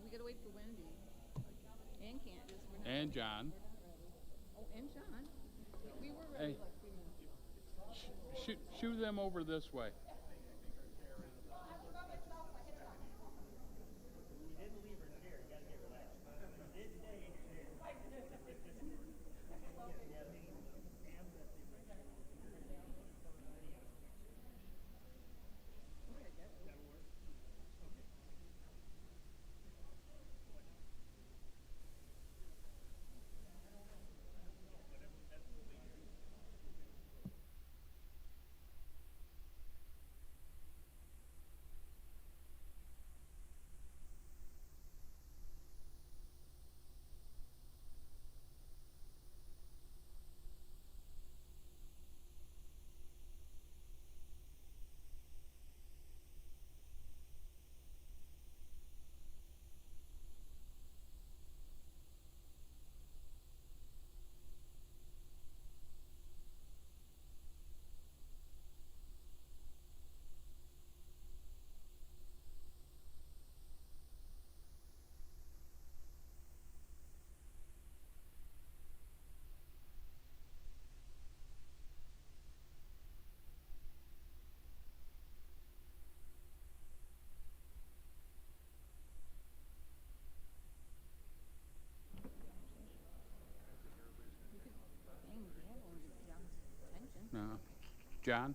S9: We gotta wait for Wendy and Candace. We're not
S2: And
S9: ready.
S2: John.
S9: Oh, and John. We were
S2: Hey.
S9: ready like 3 minutes.
S2: Shoo them over this way. John?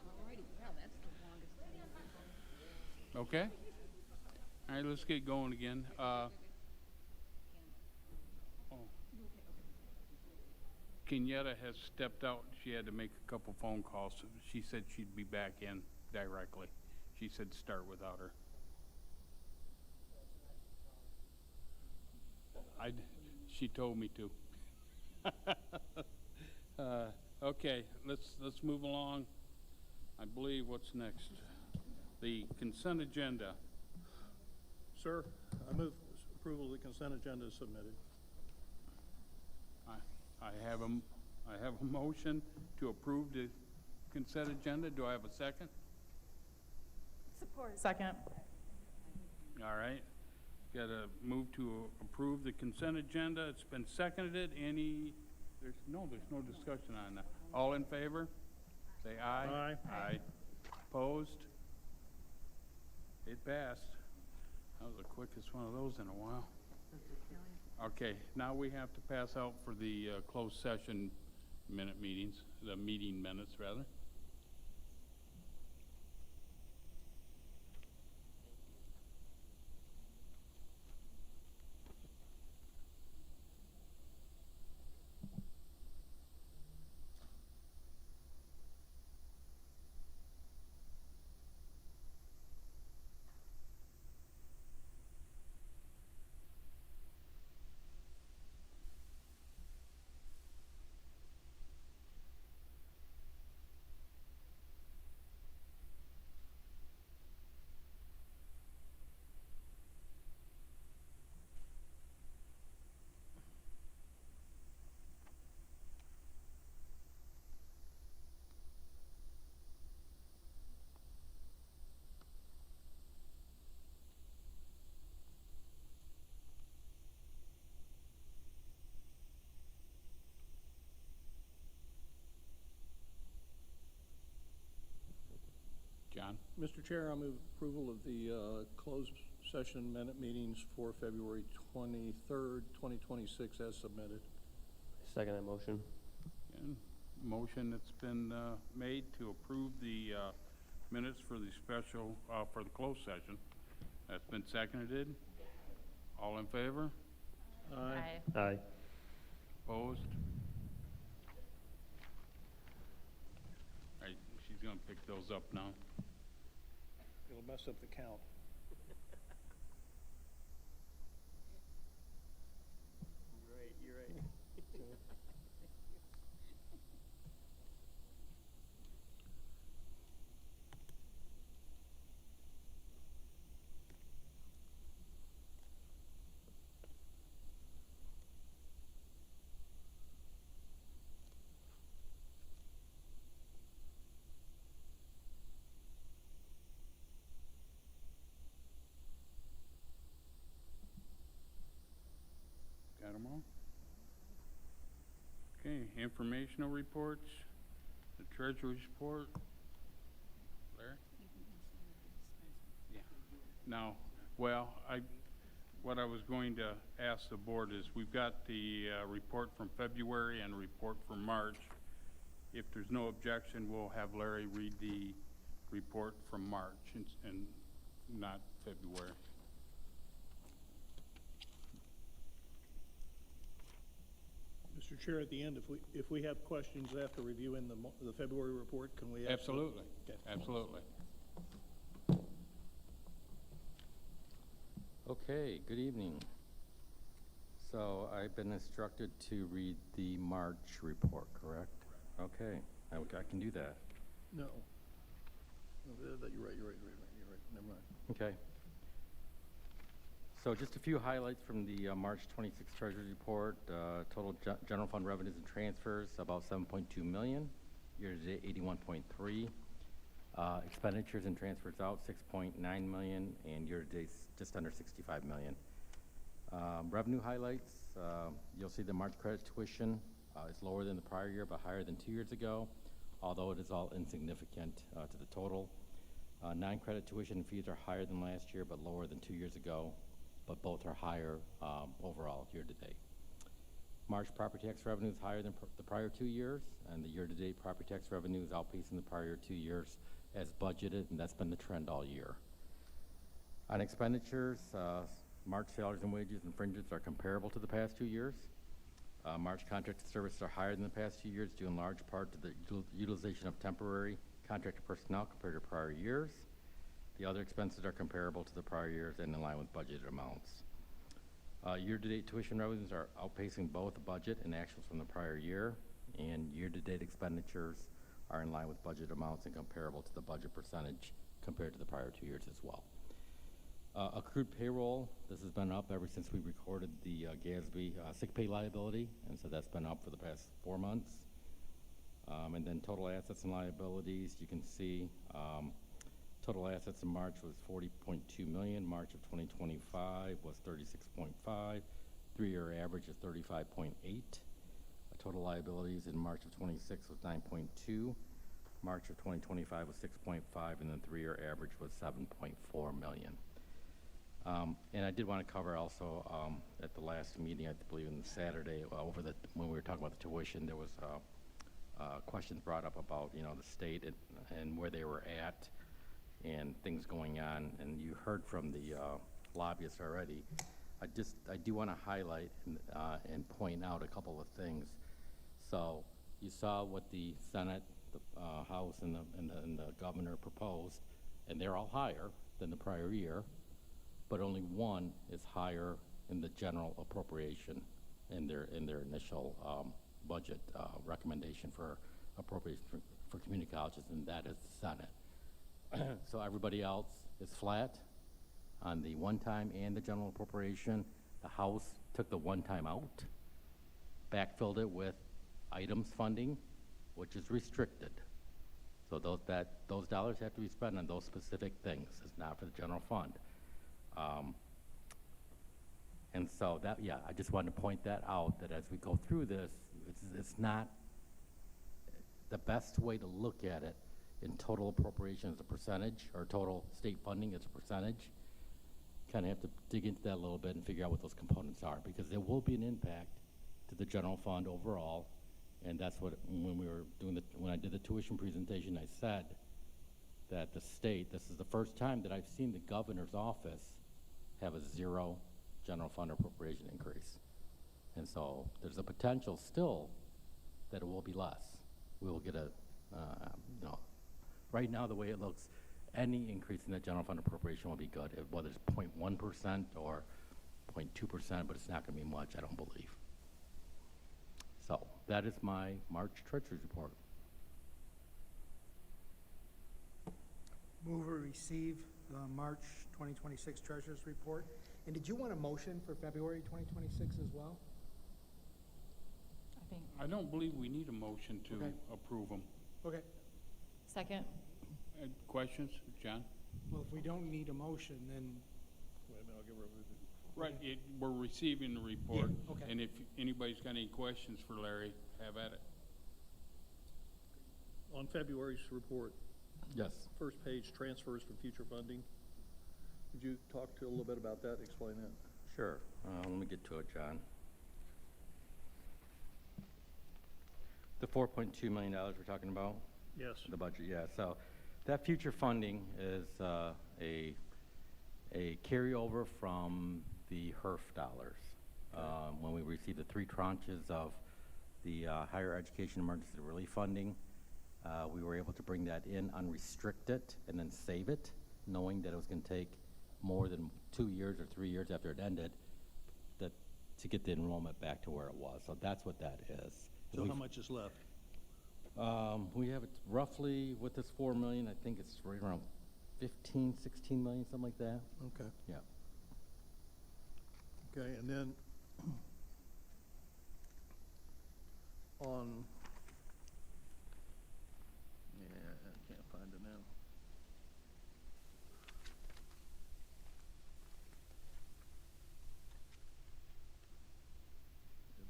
S9: Alrighty, well, that's the longest time.
S2: Okay. All right, let's get going again. Kenyatta has stepped out. She had to make a couple phone calls. She said she'd be back in directly. She said start without her. She told me to. Okay, let's move along. I believe what's next? The consent agenda.
S6: Sir, I move approval of the consent agenda is submitted.
S2: I have a motion to approve the consent agenda. Do I have a second?
S9: Support.
S22: Second.
S2: All right. Got a move to approve the consent agenda. It's been seconded. There's no discussion on that. All in favor? Say aye.
S6: Aye.
S2: Aye. Opposed? It passed. That was the quickest one of those in a while. Okay, now we have to pass out for the closed session meeting minutes, rather. John?
S6: Mr. Chair, I move approval of the closed session minute meetings for February 23rd, 2026 as submitted.
S5: Second that motion.
S2: Again, motion that's been made to approve the minutes for the special, for the closed session. That's been seconded. All in favor?
S6: Aye.
S5: Aye.
S2: Opposed? All right, she's gonna pick those up now.
S6: It'll mess up the count.
S5: You're right.
S2: Got them all? Okay, informational reports, the treasurer's report. Larry? Yeah. Now, well, what I was going to ask the board is, we've got the report from February and a report from March. If there's no objection, we'll have Larry read the report from March and not February.
S6: Mr. Chair, at the end, if we have questions after reviewing the February report, can we ask them?
S2: Absolutely,
S6: Okay.
S2: absolutely.
S10: Okay, good evening. So I've been instructed to read the March report, correct? Okay, I can do that.
S6: No. You're right. Never mind.
S10: Okay. So just a few highlights from the March 26 Treasury Report. Total general fund revenues and transfers, about 7.2 million. Year-to-date, 81.3. Expenditures and transfers out, 6.9 million, and year-to-date, just under 65 million. Revenue highlights, you'll see the March credit tuition is lower than the prior year, but higher than 2 years ago, although it is all insignificant to the total. Non-credit tuition fees are higher than last year, but lower than 2 years ago, but both are higher overall year-to-date. March property tax revenue is higher than the prior 2 years, and the year-to-date property tax revenue is outpacing the prior 2 years as budgeted, and that's been the trend all year. On expenditures, March salaries and wages and fringes are comparable to the past 2 years. March contracted services are higher than the past 2 years, due in large part to the utilization of temporary contracted personnel compared to prior years. The other expenses are comparable to the prior years and in line with budgeted amounts. Year-to-date tuition revenues are outpacing both the budget and actuals from the prior year, and year-to-date expenditures are in line with budget amounts and comparable to the budget percentage compared to the prior 2 years as well. Accrued payroll, this has been up ever since we recorded the GASB sick pay liability, and so that's been up for the past 4 months. And then total assets and liabilities, you can see total assets in March was 40.2 million. March of 2025 was 36.5. 3-year average is 35.8. Total liabilities in March of 26 was 9.2. March of 2025 was 6.5, and then 3-year average was 7.4 million. And I did want to cover also at the last meeting, I believe on Saturday, when we were talking about the tuition, there was questions brought up about the state and where they were at and things going on, and you heard from the lobbyists already. I do want to highlight and point out a couple of things. So you saw what the Senate, the House, and the governor proposed, and they're all higher than the prior year, but only one is higher in the general appropriation in their initial budget recommendation for appropriation for community colleges, and that is the Senate. So everybody else is flat on the one-time and the general appropriation. The House took the one-time out, backfilled it with items funding, which is restricted. So those dollars have to be spent on those specific things. It's not for the general fund. And so I just wanted to point that out, that as we go through this, it's not the best way to look at it in total appropriation as a percentage, or total state funding as a percentage. Kind of have to dig into that a little bit and figure out what those components are, because there will be an impact to the general fund overall. And that's what, when I did the tuition presentation, I said that the state, this is the first time that I've seen the governor's office have a 0 general fund appropriation increase. And so there's a potential still that it will be less. We will get a, you know, right now, the way it looks, any increase in the general fund appropriation will be good, whether it's 0.1% or 0.2%, but it's not going to be much, I don't believe. So that is my March Treasurer's report.
S15: Move or receive the March 2026 Treasurer's Report. And did you want a motion for February 2026 as well?
S9: I think.
S2: I don't believe we need a motion to
S15: Okay.
S2: approve them.
S15: Okay.
S9: Second.
S2: Questions, John?
S15: Well, if we don't need a motion, then,
S6: Wait a minute, I'll give her a.
S2: Right, we're receiving the report.
S15: Yeah, okay.
S2: And if anybody's got any questions for Larry, have at it.
S6: On February's report,
S10: Yes.
S6: first page, transfers from future funding. Would you talk a little bit about that, explain that?
S10: Sure. Let me get to it, John. The $4.2 million we're talking about?
S6: Yes.
S10: The budget, yeah. So that future funding is a carryover from the HERF dollars. When we received the 3 tranches of the Higher Education Emergency Relief Funding, we were able to bring that in unrestricted and then save it, knowing that it was going to take more than 2 years or 3 years after it ended to get the enrollment back to where it was. So that's what that is.
S6: So how much is left?
S10: We have it roughly, with this 4 million, I think it's right around 15, 16 million, something like that.
S6: Okay.
S10: Yeah.
S6: Okay, and then on, yeah, I can't find it now.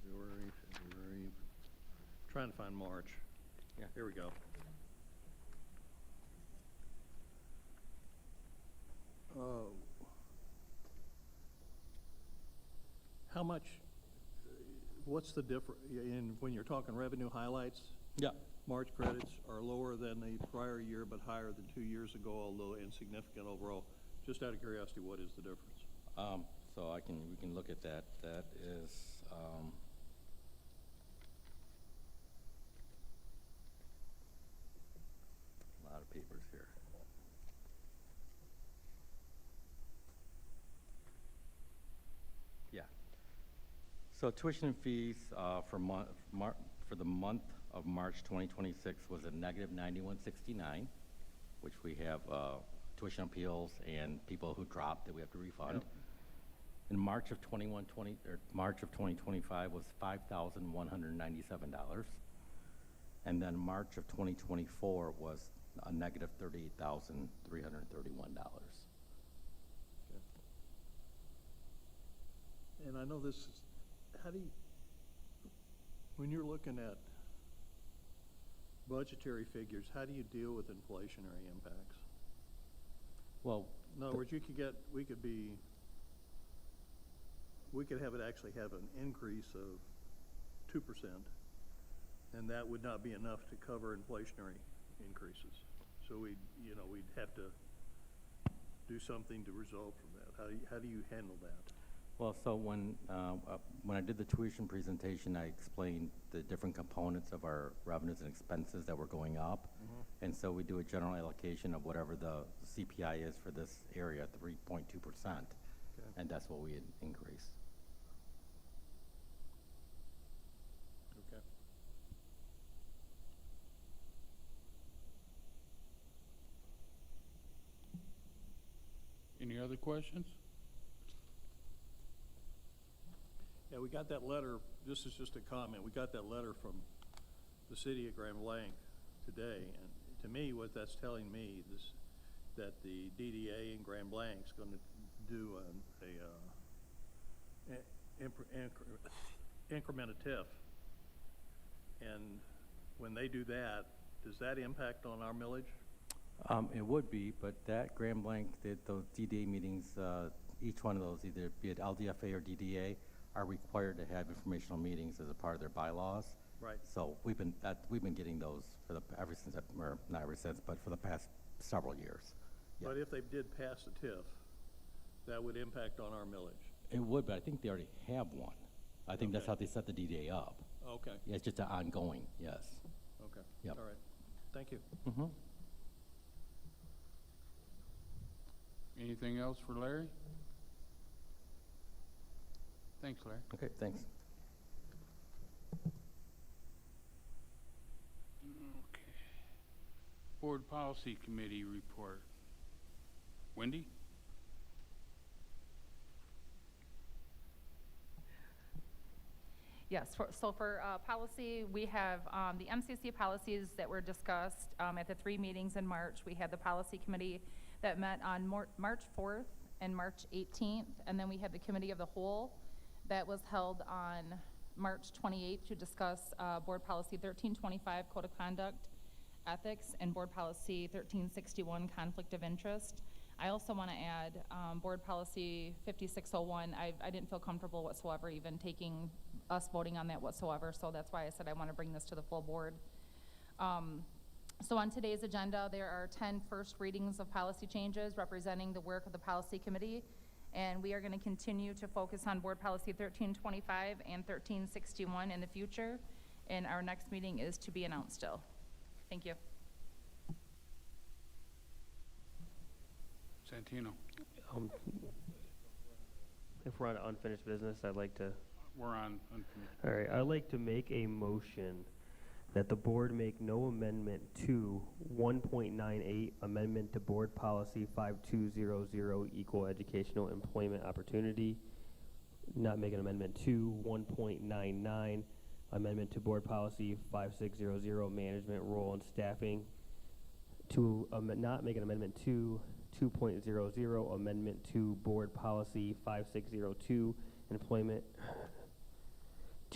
S6: February, trying to find March.
S10: Yeah.
S6: Here we go. How much, what's the difference, when you're talking revenue highlights?
S10: Yeah.
S6: March credits are lower than the prior year, but higher than 2 years ago, although insignificant overall. Just out of curiosity, what is the difference?
S10: So we can look at that. That is, a lot of papers here. Yeah. So tuition and fees for the month of March 2026 was a negative 9169, which we have tuition appeals and people who dropped that we have to refund.
S6: Yep.
S10: In March of 2025 was $5,197. And then March of 2024 was a negative $38,331.
S6: And I know this is, how do you, when you're looking at budgetary figures, how do you deal with inflationary impacts?
S10: Well,
S6: in other words, we could have it actually have an increase of 2%, and that would not be enough to cover inflationary increases. So we'd have to do something to resolve from that. How do you handle that?
S10: Well, so when I did the tuition presentation, I explained the different components of our revenues and expenses that were going up.
S6: Mhm.
S10: And so we do a general allocation of whatever the CPI is for this area, 3.2%.
S6: Okay.
S10: And that's what we increase.
S6: Okay.
S2: Any other questions?
S6: Yeah, we got that letter, this is just a comment, we got that letter from the city of Grand Blanc today, and to me, what that's telling me is that the DDA in Grand Blanc's gonna do increment of TIF. And when they do that, does that impact on our millage?
S10: It would be, but that Grand Blanc, those DDA meetings, each one of those, either be it LDFA or DDA, are required to have informational meetings as a part of their bylaws.
S6: Right.
S10: So we've been getting those for ever since, or not ever since, but for the past several years. Yeah.
S6: But if they did pass a TIF, that would impact on our millage.
S10: It would, but I think they already have one. I think that's how they set the DDA up.
S6: Okay,
S10: Yeah, it's just an ongoing, yes.
S6: okay.
S10: Yep.
S6: All right. Thank you.
S10: Mm-hmm.
S2: Anything else for Larry? Thanks, Larry.
S10: Okay, thanks.
S2: Okay. Board Policy Committee report. Wendy?
S11: Yes, so for policy, we have the MCC policies that were discussed at the 3 meetings in March. We had the policy committee that met on March 4th and March 18th, and then we had the committee of the whole that was held on March 28th to discuss board policy 1325, code of conduct, ethics, and board policy 1361, conflict of interest. I also want to add board policy 5601. I didn't feel comfortable whatsoever even taking us voting on that whatsoever, so that's why I said I want to bring this to the full board. So on today's agenda, there are 10 first readings of policy changes representing the work of the policy committee, and we are going to continue to focus on board policy 1325 and 1361 in the future, and our next meeting is to be announced still. Thank you.
S2: Santino.
S5: If we're on unfinished business, I'd like to.
S2: We're on unfinished.
S5: All right, I'd like to make a motion that the board make no amendment to 1.98, amendment to board policy 5200, equal educational employment opportunity. Not make an amendment to 1.99, amendment to board policy 5600, management role and staffing. To not make an amendment to 2.00, amendment to board policy 5602, employment.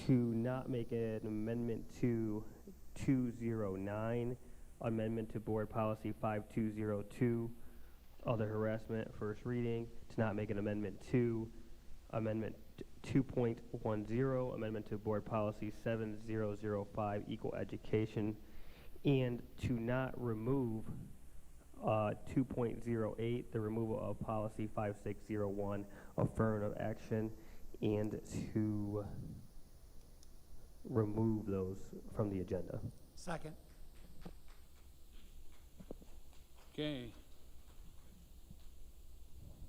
S5: To not make an amendment to 209, amendment to board policy 5202, other harassment, first reading. To not make an amendment to amendment 2.10, amendment to board policy 7005, equal education. And to not remove 2.08, the removal of policy 5601, affirmative action, and to remove those from the agenda.
S15: Second.
S2: Okay.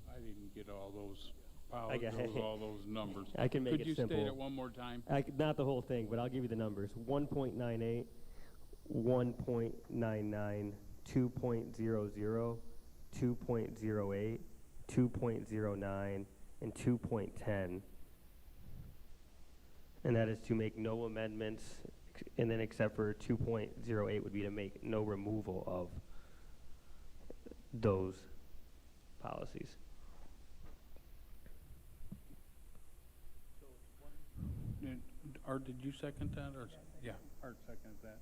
S2: I didn't get all those
S5: I got
S2: all those numbers.
S5: I can make
S2: Could
S5: it
S2: you
S5: simple.
S2: state it one more time?
S5: Not the whole thing, but I'll give you the numbers. 1.98, 1.99, 2.00, 2.08, 2.09, and 2.10. And that is to make no amendments, and then except for 2.08 would be to make no removal of those policies.
S2: Art, did you second that? Or yeah, Art seconded that.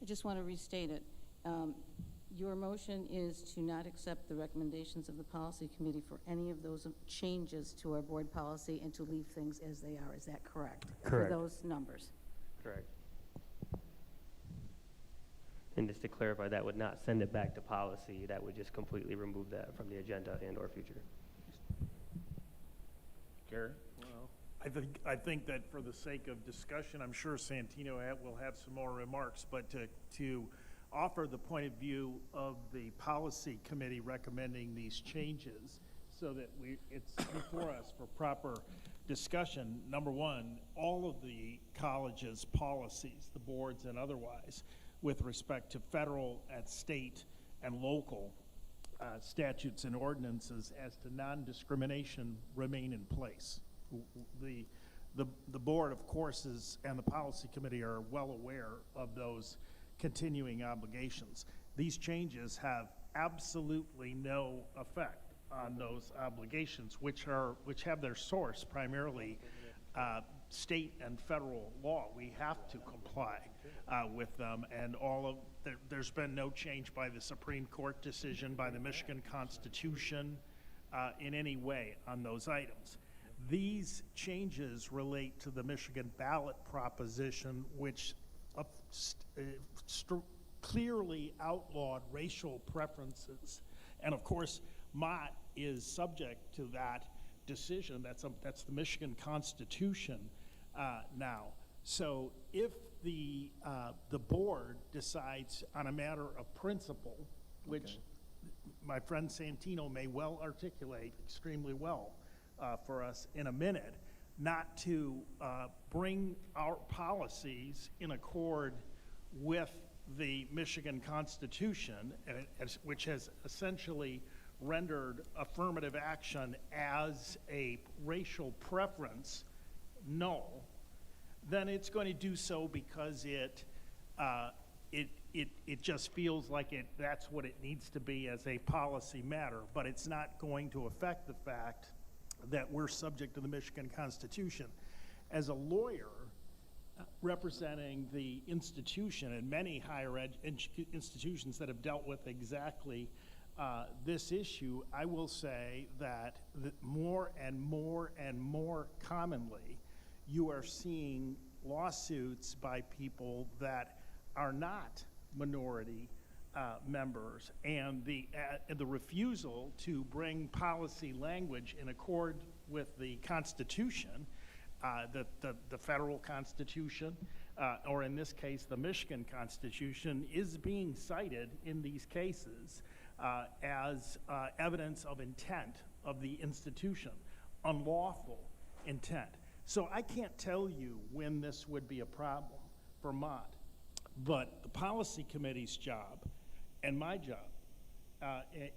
S9: I just want to restate it. Your motion is to not accept the recommendations of the policy committee for any of those changes to our board policy and to leave things as they are. Is that correct?
S5: Correct.
S9: For those numbers?
S5: Correct. And just to clarify, that would not send it back to policy. That would just completely remove that from the agenda and or future.
S2: Gary?
S1: Well, I think that for the sake of discussion, I'm sure Santino will have some more remarks, but to offer the point of view of the policy committee recommending these changes so that it's before us for proper discussion. Number one, all of the college's policies, the boards and otherwise, with respect to federal and state and local statutes and ordinances as to non-discrimination remain in place. The board, of course, and the policy committee are well aware of those continuing obligations. These changes have absolutely no effect on those obligations, which have their source primarily state and federal law. We have to comply with them, and there's been no change by the Supreme Court decision, by the Michigan Constitution, in any way on those items. These changes relate to the Michigan ballot proposition, which clearly outlawed racial preferences. And of course, Mott is subject to that decision. That's the Michigan Constitution now. So if the board decides on a matter of principle, which my friend Santino may well articulate extremely well for us in a minute, not to bring our policies in accord with the Michigan Constitution, which has essentially rendered affirmative action as a racial preference null, then it's going to do so because it just feels like that's what it needs to be as a policy matter, but it's not going to affect the fact that we're subject to the Michigan Constitution. As a lawyer representing the institution and many higher ed institutions that have dealt with exactly this issue, I will say that more and more and more commonly, you are seeing lawsuits by people that are not minority members, and the refusal to bring policy language in accord with the Constitution, the federal Constitution, or in this case, the Michigan Constitution, is being cited in these cases as evidence of intent of the institution, unlawful intent. So I can't tell you when this would be a problem for Mott, but the policy committee's job and my job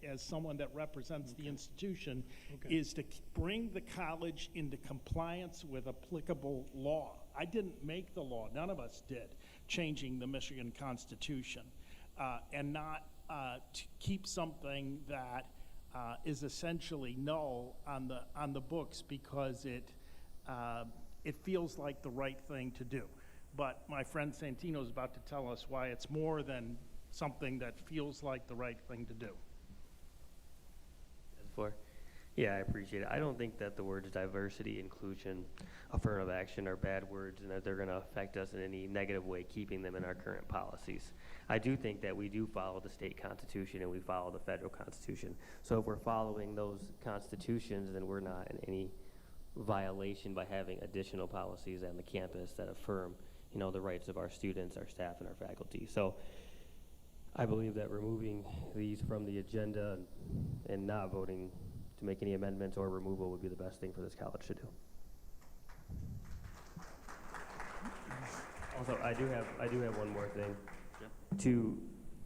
S1: as someone that represents the institution is to bring the college into compliance with applicable law. I didn't make the law, none of us did, changing the Michigan Constitution, and not to keep something that is essentially null on the books because it feels like the right thing to do. But my friend Santino is about to tell us why it's more than something that feels like the right thing to do.
S5: Yeah, I appreciate it. I don't think that the words diversity, inclusion, affirmative action are bad words and that they're going to affect us in any negative way, keeping them in our current policies. I do think that we do follow the state constitution and we follow the federal constitution. So if we're following those constitutions, then we're not in any violation by having additional policies on the campus that affirm, the rights of our students, our staff, and our faculty. So I believe that removing these from the agenda and not voting to make any amendments or removal would be the best thing for this college to do. Also, I do have one more thing.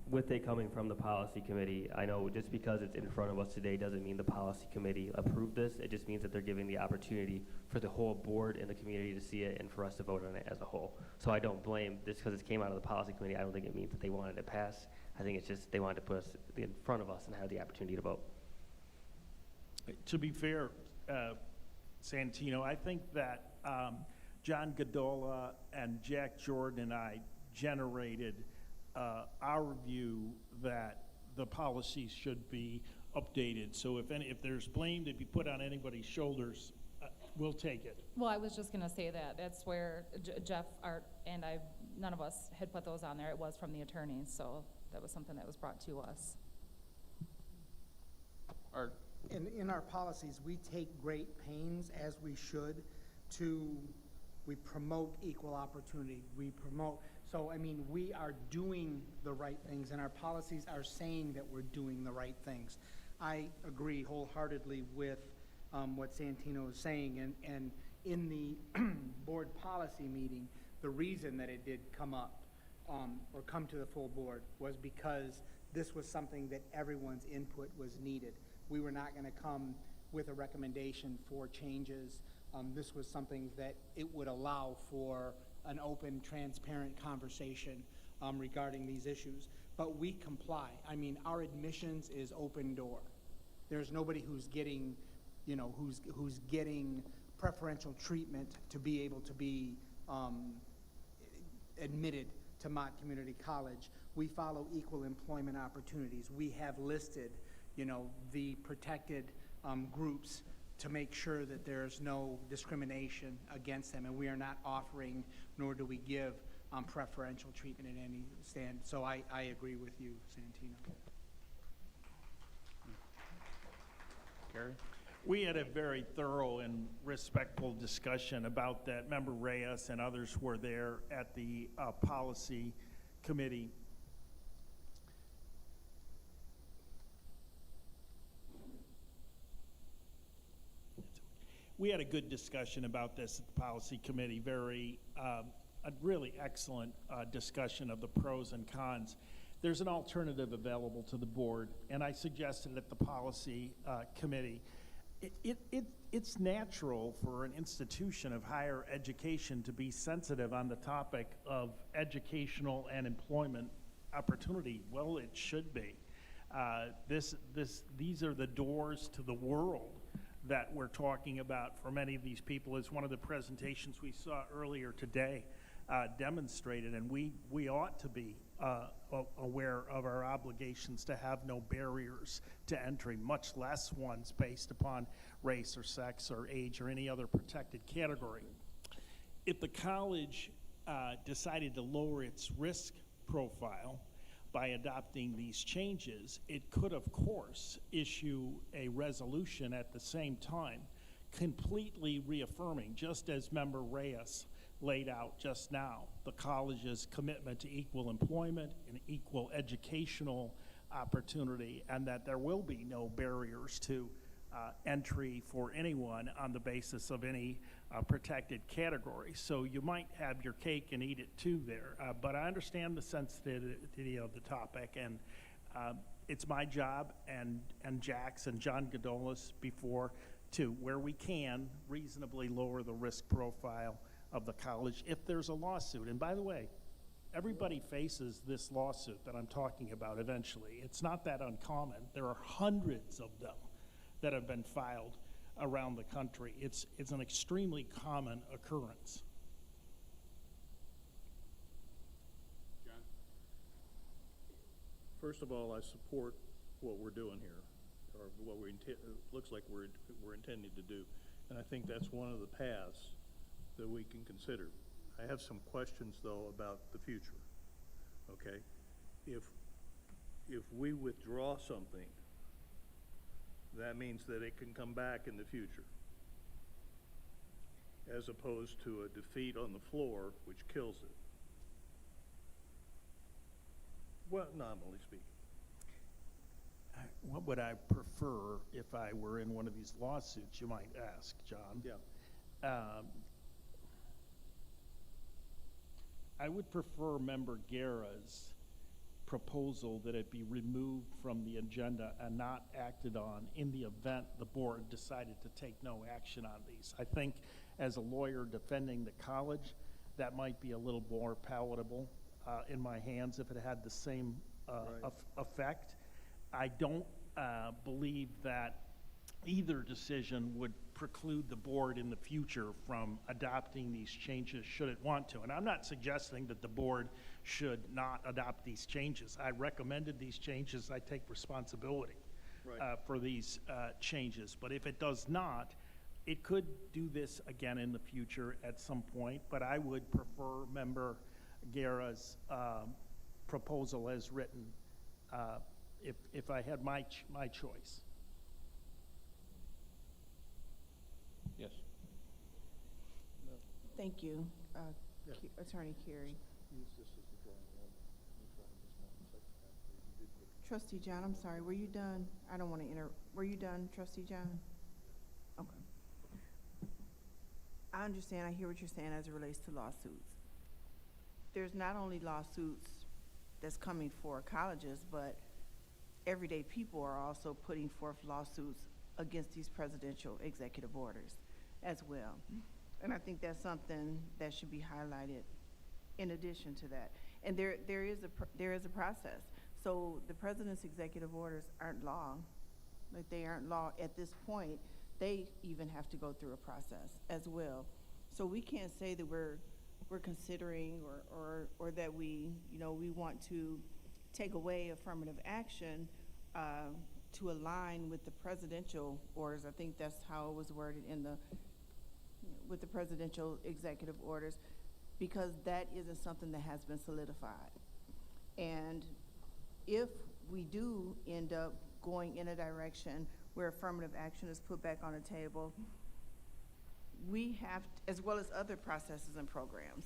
S5: With it coming from the policy committee, I know just because it's in front of us today doesn't mean the policy committee approved this. It just means that they're giving the opportunity for the whole board and the community to see it and for us to vote on it as a whole. So I don't blame this because it came out of the policy committee. I don't think it means that they wanted it passed. I think it's just they wanted to put us in front of us and have the opportunity to vote.
S1: To be fair, Santino, I think that John Godola and Jack Jordan and I generated our view that the policies should be updated. So if there's blame to be put on anybody's shoulders, we'll take it.
S11: Well, I was just going to say that. That's where Jeff, Art, and none of us had put those on there. It was from the attorneys, so that was something that was brought to us.
S2: Art.
S15: In our policies, we take great pains, as we should, we promote equal opportunity. So, we are doing the right things, and our policies are saying that we're doing the right things. I agree wholeheartedly with what Santino is saying, and in the board policy meeting, the reason that it did come up or come to the full board was because this was something that everyone's input was needed. We were not going to come with a recommendation for changes. This was something that it would allow for an open, transparent conversation regarding these issues. But we comply. Our admissions is open door. There's nobody who's getting, who's getting preferential treatment to be able to be admitted to Mott Community College. We follow equal employment opportunities. We have listed, the protected groups to make sure that there's no discrimination against them, and we are not offering, nor do we give preferential treatment in any stand. So I agree with you, Santino.
S2: Gary?
S1: We had a very thorough and respectful discussion about that. Member Reyes and others were there at the policy committee. We had a good discussion about this at the policy committee, a really excellent discussion of the pros and cons. There's an alternative available to the board, and I suggested at the policy committee, it's natural for an institution of higher education to be sensitive on the topic of educational and employment opportunity. Well, it should be. These are the doors to the world that we're talking about for many of these people, as one of the presentations we saw earlier today demonstrated, and we ought to be aware of our obligations to have no barriers to entry, much less ones based upon race or sex or age or any other protected category. If the college decided to lower its risk profile by adopting these changes, it could, of course, issue a resolution at the same time, completely reaffirming, just as Member Reyes laid out just now, the college's commitment to equal employment and equal educational opportunity, and that there will be no barriers to entry for anyone on the basis of any protected category. So you might have your cake and eat it too there, but I understand the sensitivity of the topic, and it's my job and Jack's and John Godola's before to, where we can, reasonably lower the risk profile of the college if there's a lawsuit. And by the way, everybody faces this lawsuit that I'm talking about eventually. It's not that uncommon. There are hundreds of them that have been filed around the country. It's an extremely common occurrence.
S2: John?
S6: First of all, I support what we're doing here, or what looks like we're intending to do. And I think that's one of the paths that we can consider. I have some questions, though, about the future, okay? If we withdraw something, that means that it can come back in the future, as opposed to a defeat on the floor, which kills it. Well, nominally speaking.
S1: What would I prefer if I were in one of these lawsuits, you might ask, John?
S6: Yeah.
S1: I would prefer Member Guerra's proposal that it be removed from the agenda and not acted on in the event the board decided to take no action on these. I think as a lawyer defending the college, that might be a little more palatable in my hands if it had the same effect. I don't believe that either decision would preclude the board in the future from adopting these changes should it want to. And I'm not suggesting that the board should not adopt these changes. I recommended these changes. I take responsibility for these changes. But if it does not, it could do this again in the future at some point. But I would prefer Member Guerra's proposal as written if I had my choice.
S2: Yes.
S4: Thank you, Attorney Carey. Trustee John, I'm sorry, were you done? I don't want to were you done, Trustee John? Okay. I understand, I hear what you're saying as it relates to lawsuits. There's not only lawsuits that's coming for colleges, but everyday people are also putting forth lawsuits against these presidential executive orders as well. And I think that's something that should be highlighted in addition to that. And there is a process. So the president's executive orders aren't law. Like, they aren't law at this point. They even have to go through a process as well. So we can't say that we're considering or that we want to take away affirmative action to align with the presidential orders. I think that's how it was worded in the, with the presidential executive orders, because that isn't something that has been solidified. And if we do end up going in a direction where affirmative action is put back on the table, we have, as well as other processes and programs,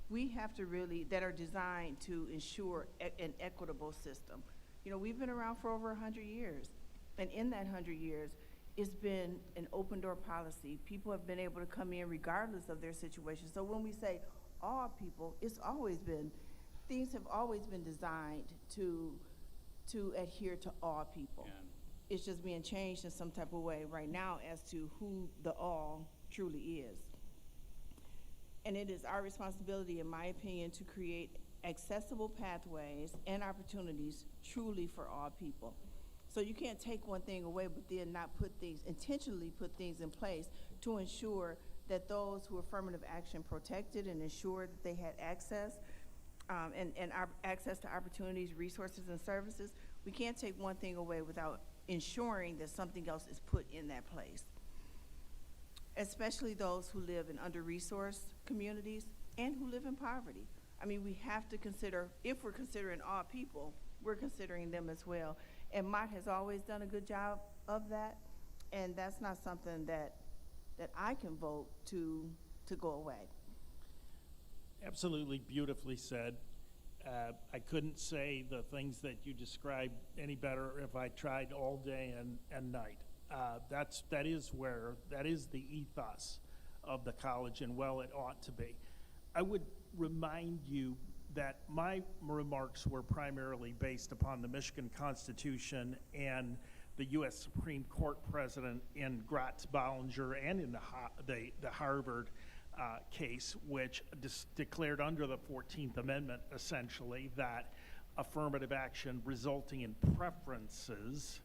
S4: we have to really, that are designed to ensure an equitable system. You know, we've been around for over 100 years, and in that 100 years, it's been an open door policy. People have been able to come in regardless of their situation. So when we say all people, it's always been, things have always been designed to adhere to all people. It's just being changed in some type of way right now as to who the all truly is. And it is our responsibility, in my opinion, to create accessible pathways and opportunities truly for all people. So you can't take one thing away but then not put things, intentionally put things in place to ensure that those who affirmative action protected and ensure that they had access and access to opportunities, resources, and services. We can't take one thing away without ensuring that something else is put in that place, especially those who live in under-resourced communities and who live in poverty. I mean, we have to consider, if we're considering all people, we're considering them as well. And Mott has always done a good job of that, and that's not something that I can vote to go away.
S1: Absolutely beautifully said. I couldn't say the things that you described any better if I tried all day and night. That is the ethos of the college, and well, it ought to be. I would remind you that my remarks were primarily based upon the Michigan Constitution and the U.S. Supreme Court precedent in Gratz-Bollinger and in the Harvard case, which declared under the 14th Amendment, essentially, that affirmative action resulting in preferences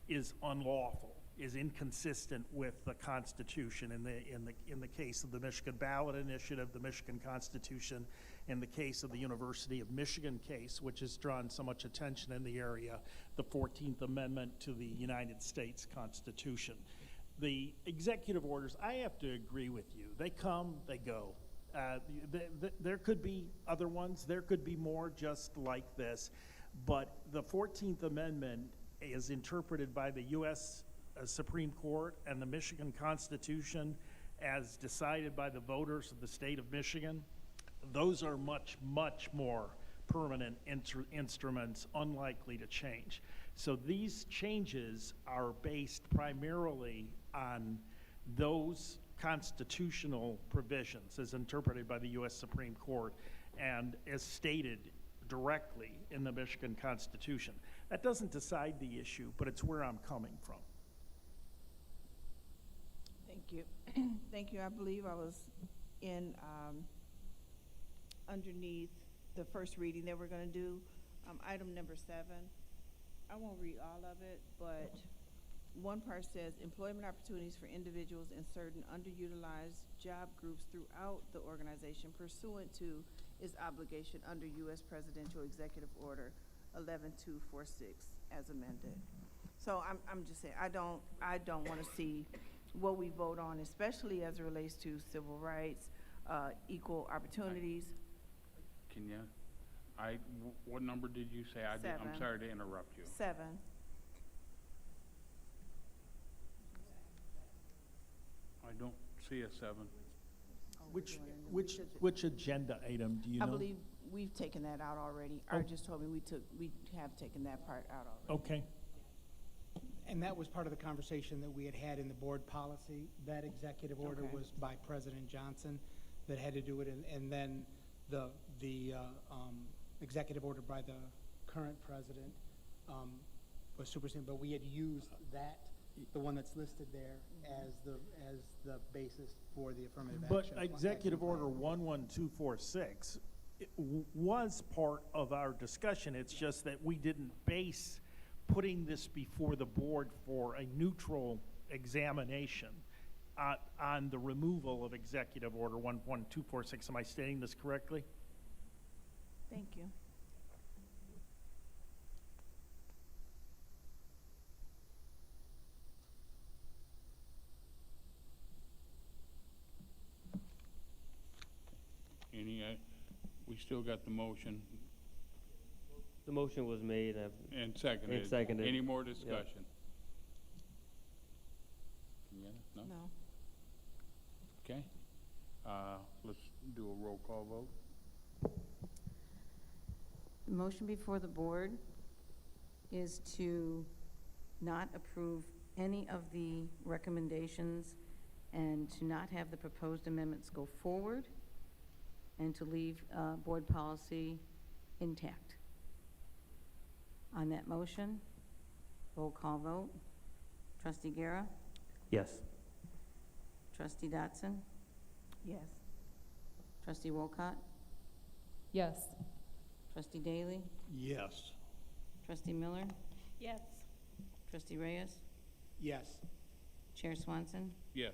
S1: is unlawful, is inconsistent with the Constitution in the case of the Michigan Ballot Initiative, the Michigan Constitution, in the case of the University of Michigan case, which has drawn so much attention in the area, the 14th Amendment to the United States Constitution. The executive orders, I have to agree with you. They come, they go. There could be other ones. There could be more just like this. But the 14th Amendment is interpreted by the U.S. Supreme Court and the Michigan Constitution as decided by the voters of the state of Michigan. Those are much, much more permanent instruments, unlikely to change. So these changes are based primarily on those constitutional provisions as interpreted by the U.S. Supreme Court and as stated directly in the Michigan Constitution. That doesn't decide the issue, but it's where I'm coming from.
S4: Thank you. Thank you. I believe I was in underneath the first reading that we're going to do, item number 7. I won't read all of it, but one part says employment opportunities for individuals in certain underutilized job groups throughout the organization pursuant to its obligation under U.S. Presidential Executive Order 11246 as amended. So I'm just saying I don't want to see what we vote on, especially as it relates to civil rights, equal opportunities.
S2: Can you? What number did you say? I'm sorry to interrupt you.
S4: 7.
S2: I don't see a 7.
S1: Which agenda item do you know?
S4: I believe we've taken that out already.
S1: Oh.
S4: Art just told me we have taken that part out already.
S1: Okay.
S15: And that was part of the conversation that we had in the board policy. That executive order
S4: Okay.
S15: was by President Johnson that had to do it, and then the executive order by the current president was superseded, but we had used that, the one that's listed there, as the basis for the affirmative action.
S1: But Executive Order 11246 was part of our discussion. It's just that we didn't base putting this before the board for a neutral examination on the removal of Executive Order 11246. Am I stating this correctly?
S4: Thank you.
S2: still got the motion
S5: The motion was made,
S2: and seconded.
S5: And seconded.
S2: Any more
S5: Yep.
S2: discussion? Kenyatta? No?
S4: No.
S2: Okay. Let's do a roll call vote.
S9: The motion before the board is to not approve any of the recommendations and to not have the proposed amendments go forward and to leave board policy intact. On that motion, roll call vote. Trustee Guerra?
S5: Yes.
S9: Trustee Dotson?
S4: Yes.
S9: Trustee Wolcott?
S11: Yes.
S9: Trustee Daly?
S6: Yes.
S9: Trustee Miller?
S11: Yes.
S9: Trustee Reyes?
S15: Yes.
S9: Chair Swanson?
S2: Yes.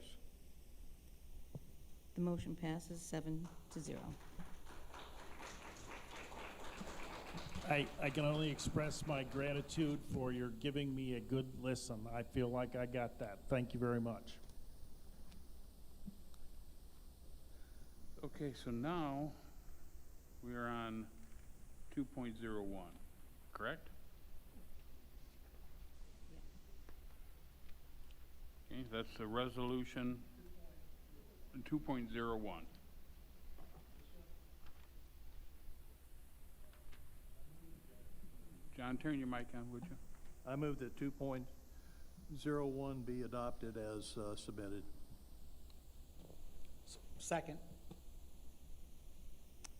S9: The motion passes 7-0.
S1: I can only express my gratitude for your giving me a good listen. I feel like I got that. Thank you very much.
S2: Okay, so now we are on 2.01, correct? Okay, that's the resolution 2.01. John, turn your mic on, would you?
S6: I move that 2.01 be adopted as submitted.
S15: Second.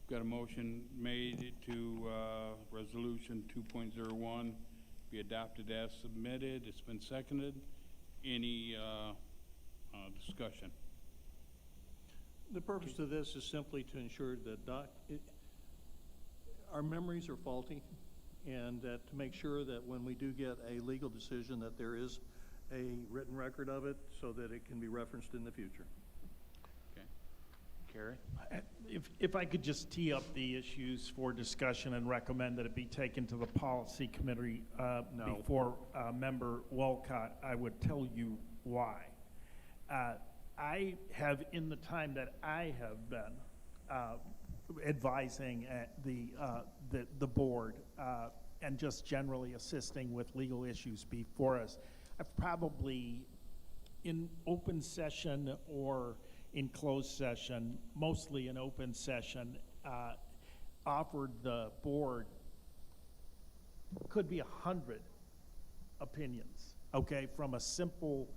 S2: Got a motion made to resolution 2.01 be adopted as submitted. It's been seconded. Any discussion?
S6: The purpose of this is simply to ensure that our memories are faulty, and that to make sure that when we do get a legal decision that there is a written record of it so that it can be referenced in the future.
S2: Okay. Carrie?
S1: If I could just tee up the issues for discussion and recommend that it be taken to the policy committee
S6: No.
S1: before member Wolcott, I would tell you why. I have, in the time that I have been advising the board and just generally assisting with legal issues before us, I've probably, in open session or in closed session, mostly in open session, offered the board, could be 100 opinions, okay, from a simple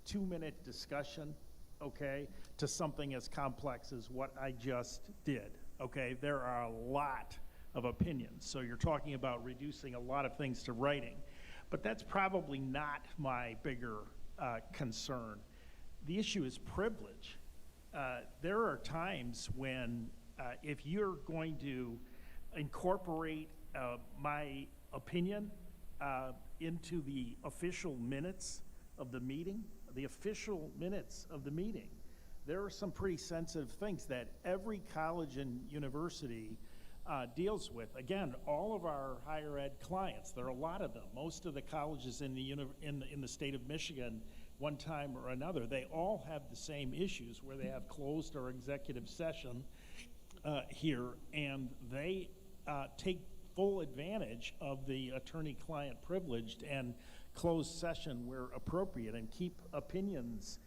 S1: 2-minute discussion, okay, to something as complex as what I just did, okay? There are a lot of opinions, so you're talking about reducing a lot of things to writing, but that's probably not my bigger concern. The issue is privilege. There are times when if you're going to incorporate my opinion into the official minutes of the meeting, there are some pretty sensitive things that every college and university deals with. Again, all of our higher ed clients, there are a lot of them. Most of the colleges in the state of Michigan, one time or another, they all have the same issues where they have closed or executive session here, and they take full advantage of the attorney-client privileged and closed session where appropriate and keep opinions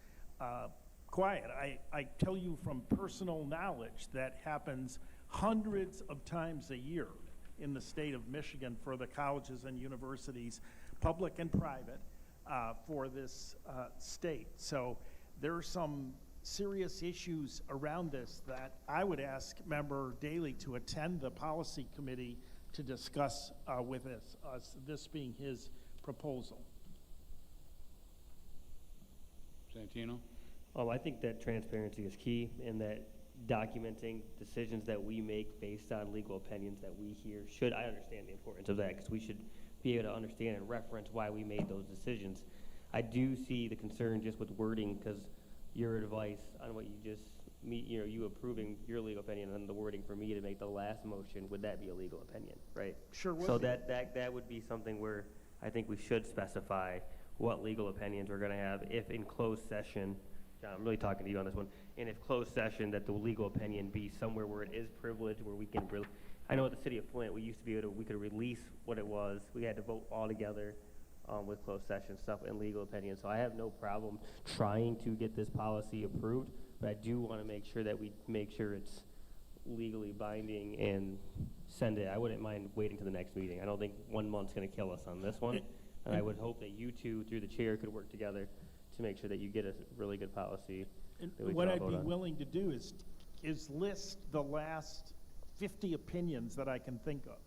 S1: quiet. I tell you from personal knowledge that happens hundreds of times a year in the state of Michigan for the colleges and universities, public and private, for this state. So there are some serious issues around this that I would ask Member Daly to attend the policy committee to discuss with us, this being his proposal.
S2: Santino?
S5: I think that transparency is key, and that documenting decisions that we make based on legal opinions that we hear I understand the importance of that, because we should be able to understand and reference why we made those decisions. I do see the concern just with wording, because your advice on what you just, you approving your legal opinion and the wording for me to make the last motion, would that be a legal opinion, right?
S1: Sure would
S5: So
S1: be.
S5: that would be something where I think we should specify what legal opinions we're gonna have if in closed session, John, I'm really talking to you on this one, and if closed session, that the legal opinion be somewhere where it is privileged, where we can really, I know at the city of Flint, we used to be able to, we could release what it was. We had to vote all together with closed session stuff and legal opinion. So I have no problem trying to get this policy approved, but I do want to make sure that we make sure it's legally binding and send it. I wouldn't mind waiting to the next meeting. I don't think 1 month's going to kill us on this one. And I would hope that you two, through the chair, could work together to make sure that you get a really good policy. that we
S1: What
S5: can all
S1: I'd
S5: vote
S1: be
S5: on.
S1: willing to do is list the last 50 opinions that I can think of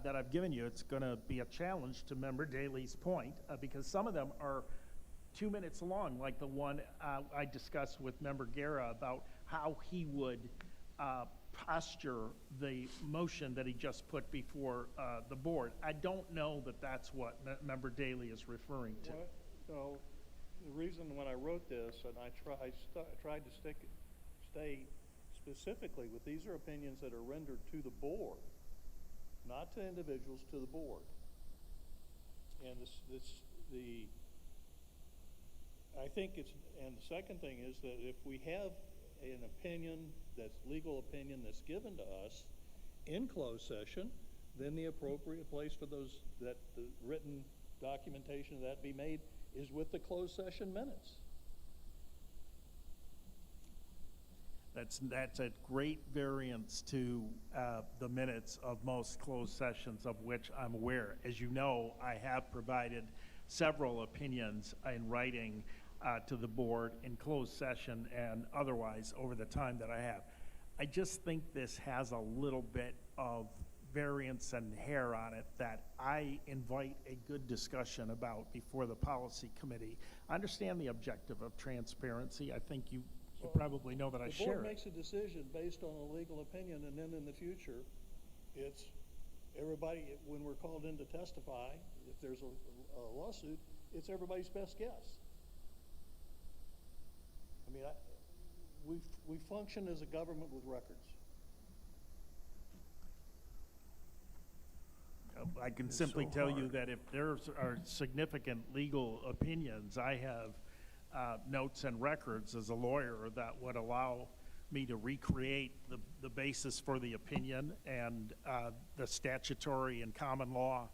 S1: that I've given you. It's going to be a challenge to Member Daly's point because some of them are 2 minutes long, like the one I discussed with Member Guerra about how he would posture the motion that he just put before the board. I don't know that that's what Member Daly is referring to.
S6: Well, no, the reason when I wrote this, and I tried to stay specifically with these are opinions that are rendered to the board, not to individuals, to the board. And I think it's, and the second thing is that if we have an opinion that's legal opinion that's given to us in closed session, then the appropriate place for those, that the written documentation of that be made is with the closed session minutes.
S1: That's a great variance to the minutes of most closed sessions of which I'm aware. As you know, I have provided several opinions in writing to the board in closed session and otherwise over the time that I have. I just think this has a little bit of variance and hair on it that I invite a good discussion about before the policy committee. I understand the objective of transparency. I think you probably know that I share
S6: The board
S1: it.
S6: makes a decision based on a legal opinion, and then in the future, it's everybody, when we're called in to testify, if there's a lawsuit, it's everybody's best guess. I mean, we function as a government with records.
S1: I can
S6: It's
S1: simply
S6: so
S1: tell you
S6: hard.
S1: that if there are significant legal opinions, I have notes and records as a lawyer that would allow me to recreate the basis for the opinion and the statutory and common law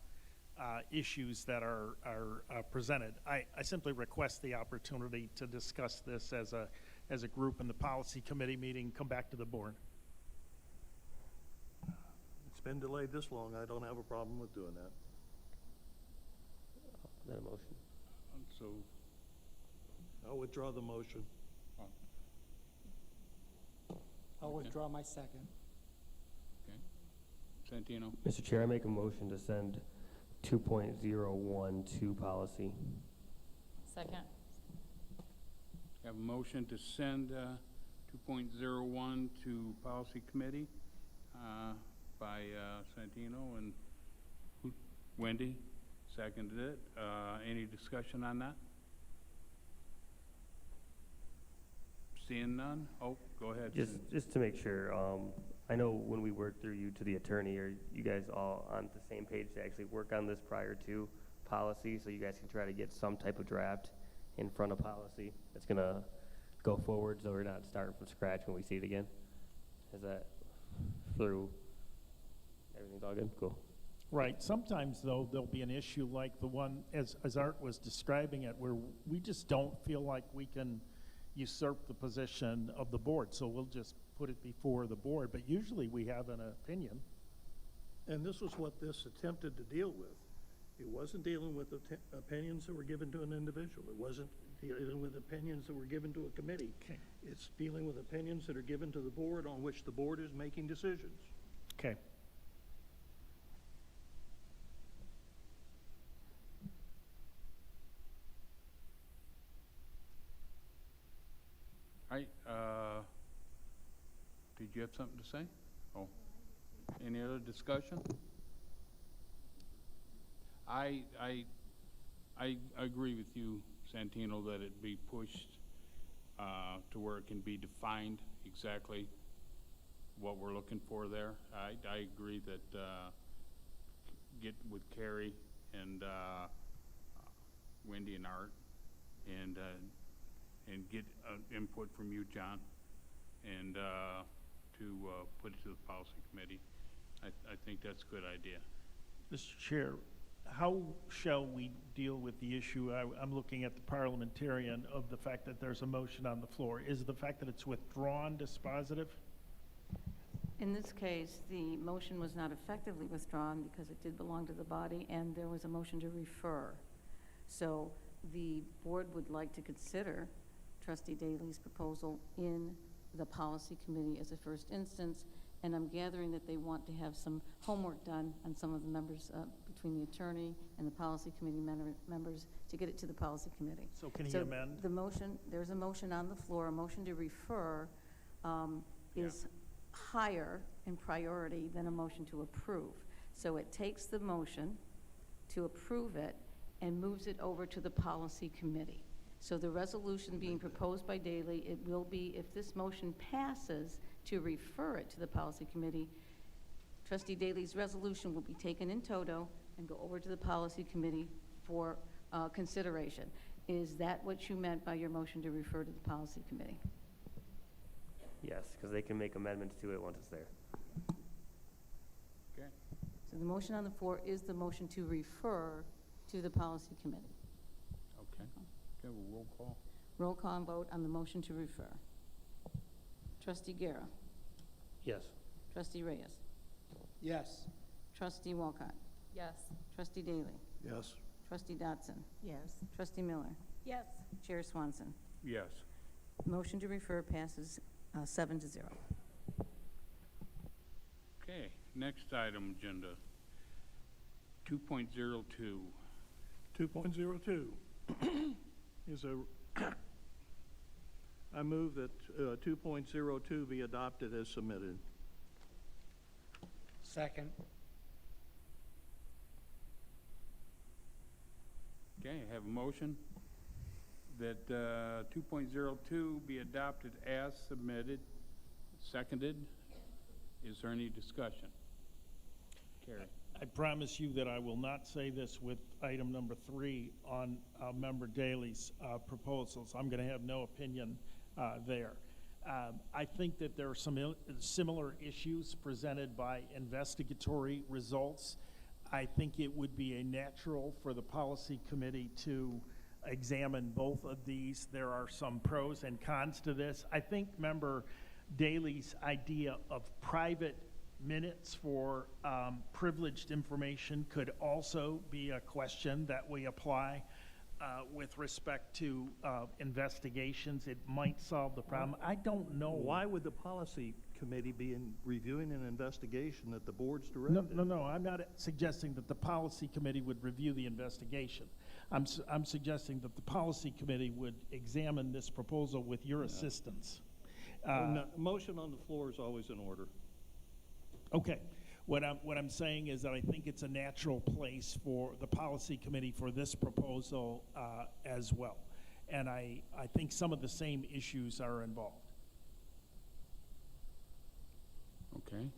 S1: issues that are presented. I simply request the opportunity to discuss this as a group in the policy committee meeting, come back to the board.
S6: It's been delayed this long, I don't have a problem with doing that.
S5: Is that a motion?
S6: So I'll withdraw the motion.
S15: I'll withdraw my second.
S2: Okay. Santino?
S5: Mr. Chair, I make a motion to send 2.01 to policy.
S11: Second.
S2: Have a motion to send 2.01 to policy committee by Santino and Wendy seconded it. Any discussion on that? Seeing none? Oh, go ahead.
S5: Just to make sure, I know when we worked through you to the attorney, are you guys all on the same page to actually work on this prior to policy, so you guys can try to get some type of draft in front of policy that's gonna go forward, so we're not starting from scratch when we see it again? Is that through? Everything's all good? Cool.
S1: Right. Sometimes, though, there'll be an issue like the one, as Art was describing it, where we just don't feel like we can usurp the position of the board, so we'll just put it before the board. But usually we have an opinion.
S6: And this was what this attempted to deal with. It wasn't dealing with opinions that were given to an individual. It wasn't dealing with opinions that were given to a committee.
S1: Okay.
S6: It's dealing with opinions that are given to the board on which the board is making decisions.
S1: Okay.
S2: All right, did you have something to say? Oh, any other discussion? I agree with you, Santino, that it be pushed to where it can be defined exactly what we're looking for there. I agree that get with Carrie and Wendy and Art and get input from you, John, and to put it to the policy committee. I think that's a good idea.
S1: Mr. Chair, how shall we deal with the issue? I'm looking at the parliamentarian of the fact that there's a motion on the floor. Is the fact that it's withdrawn dispositive?
S9: In this case, the motion was not effectively withdrawn because it did belong to the body, and there was a motion to refer. So the board would like to consider Trustee Daly's proposal in the policy committee as a first instance, and I'm gathering that they want to have some homework done on some of the members, between the attorney and the policy committee members, to get it to the policy committee.
S1: So can he amend?
S9: The motion, there's a motion on the floor, a motion to refer is higher in priority than a motion to approve. So it takes the motion to approve it and moves it over to the policy committee. So the resolution being proposed by Daley, it will be, if this motion passes, to refer it to the policy committee. Trustee Daley's resolution will be taken in toto and go over to the policy committee for consideration. Is that what you meant by your motion to refer to the policy committee?
S5: Yes, because they can make amendments to it once it's there.
S2: Okay.
S9: So the motion on the floor is the motion to refer to the policy committee.
S2: Okay. Okay, well, roll call.
S9: Roll call and vote on the motion to refer. Trustee Guerra.
S5: Yes.
S9: Trustee Reyes.
S15: Yes.
S9: Trustee Walcott.
S11: Yes.
S9: Trustee Daley.
S17: Yes.
S9: Trustee Dotson.
S4: Yes.
S9: Trustee Miller.
S11: Yes.
S9: Chair Swanson.
S2: Yes.
S9: Motion to refer passes 7-0.
S2: Okay, next item agenda, 2.02.
S6: 2.02 is I move that 2.02 be adopted as submitted.
S15: Second.
S2: Okay, I have a motion that 2.02 be adopted as submitted, seconded. Is there any discussion? Carrie.
S1: I promise you that I will not say this with item number 3 on Member Daley's proposals. I'm going to have no opinion there. I think that there are some similar issues presented by investigatory results. I think it would be a natural for the policy committee to examine both of these. There are some pros and cons to this. I think Member Daley's idea of private minutes for privileged information could also be a question that we apply with respect to investigations. It might solve the problem. I don't know.
S6: Why would the policy committee be reviewing an investigation that the board's directed?
S1: No, I'm not suggesting that the policy committee would review the investigation. I'm suggesting that the policy committee would examine this proposal with your assistance.
S6: Motion on the floor is always in order.
S1: Okay. What I'm saying is that I think it's a natural place for the policy committee for this proposal as well. And I think some of the same issues are involved.
S2: Okay.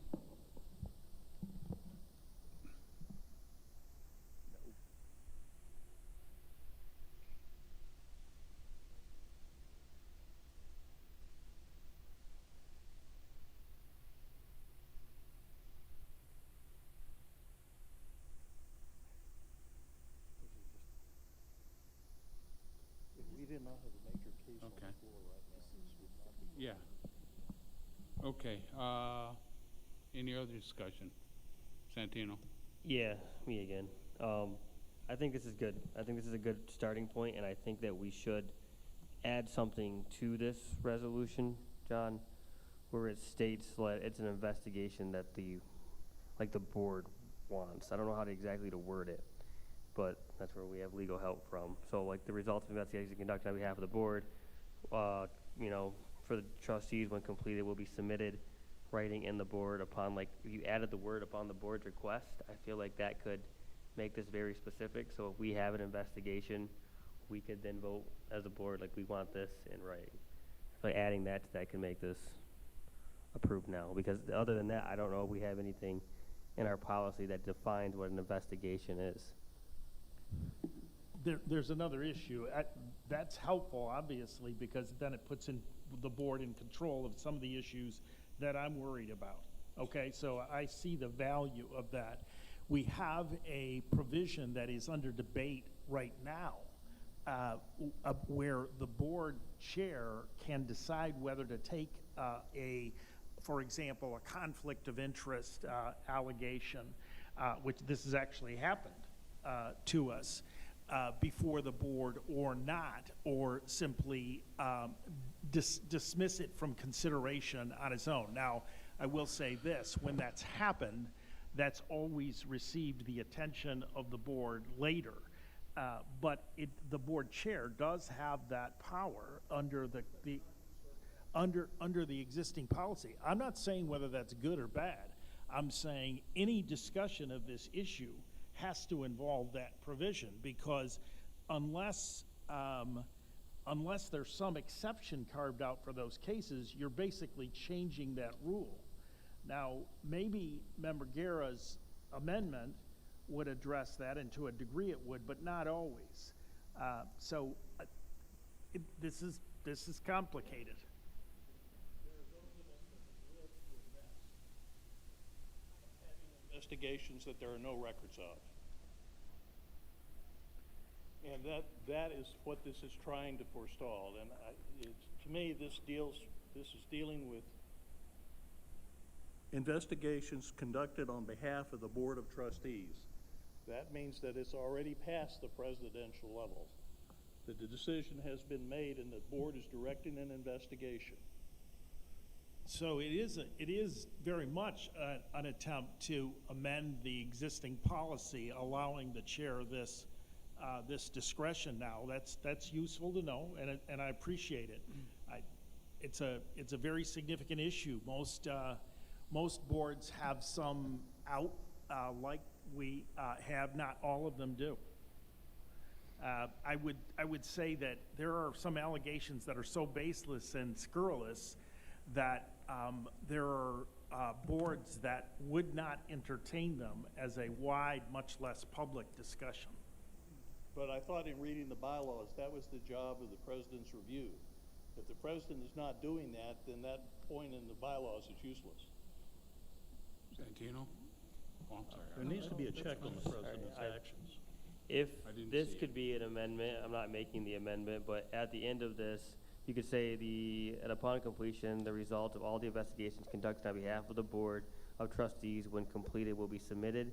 S6: We did not have a major case on the
S2: Okay.
S6: floor right now. This would not be-
S2: Yeah. Okay, any other discussion? Santino?
S5: Yeah, me again. I think this is good. I think this is a good starting point, and I think that we should add something to this resolution, John, where it states that it's an investigation that the board wants. I don't know how to exactly to word it, but that's where we have legal help from. So like the results of investigation conducted on behalf of the board, for the trustees when completed will be submitted writing in the board upon, like, if you added the word upon the board's request, I feel like that could make this very specific. So if we have an investigation, we could then vote as a board like we want this in writing. So adding that to that can make this approved now, because other than that, I don't know if we have anything in our policy that defines what an investigation is.
S1: There's another issue. That's helpful, obviously, because then it puts the board in control of some of the issues that I'm worried about. Okay, so I see the value of that. We have a provision that is under debate right now where the board chair can decide whether to take for example, a conflict of interest allegation, which this has actually happened to us, before the board or not, or simply dismiss it from consideration on its own. Now, I will say this, when that's happened, that's always received the attention of the board later. But the board chair does have that power under the existing policy. I'm not saying whether that's good or bad. I'm saying any discussion of this issue has to involve that provision, because unless there's some exception carved out for those cases, you're basically changing that rule. Now, maybe Member Guerra's amendment would address that, and to a degree it would, but not always. This is complicated.
S6: Investigations that there are no records of. And that is what this is trying to forestall. And to me, this is dealing with investigations conducted on behalf of the Board of Trustees. That means that it's already past the presidential level, that the decision has been made and the board is directing an investigation.
S1: So it is very much an attempt to amend the existing policy, allowing the chair this discretion now. That's useful to know, and I appreciate it. It's a very significant issue. Most boards have some out, like we have. Not all of them do. I would say that there are some allegations that are so baseless and scurrilous that there are boards that would not entertain them as a wide, much less public discussion.
S6: But I thought in reading the bylaws, that was the job of the president's review. If the president is not doing that, then that point in the bylaws is useless.
S2: Santino? Oh, I'm sorry.
S6: There needs to be a check on the president's actions.
S5: If
S2: I didn't
S5: this
S2: see
S5: could
S2: it.
S5: be an amendment, I'm not making the amendment, but at the end of this, you could say and upon completion, the result of all the investigations conducted on behalf of the Board of Trustees when completed will be submitted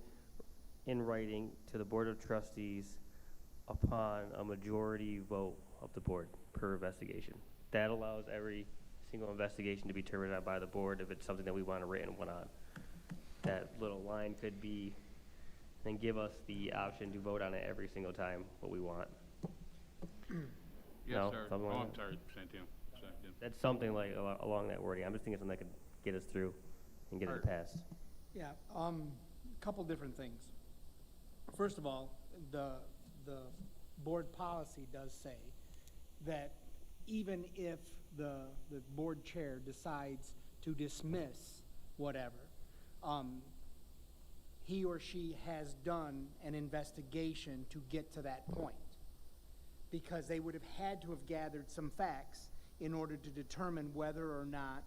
S5: in writing to the Board of Trustees upon a majority vote of the board per investigation. That allows every single investigation to be terminated by the board if it's something that we want a written one on. That little line could be, and give us the option to vote on it every single time what we want.
S2: Yes,
S5: No,
S2: sir.
S5: something
S2: Oh,
S5: like
S2: I'm
S5: that.
S2: sorry, Santino. Second.
S5: That's something like along that wording. I'm just thinking something that could get us through and get it passed.
S15: Yeah, a couple different things. First of all, the board policy does say that even if the board chair decides to dismiss whatever, he or she has done an investigation to get to that point, because they would have had to have gathered some facts in order to determine whether or not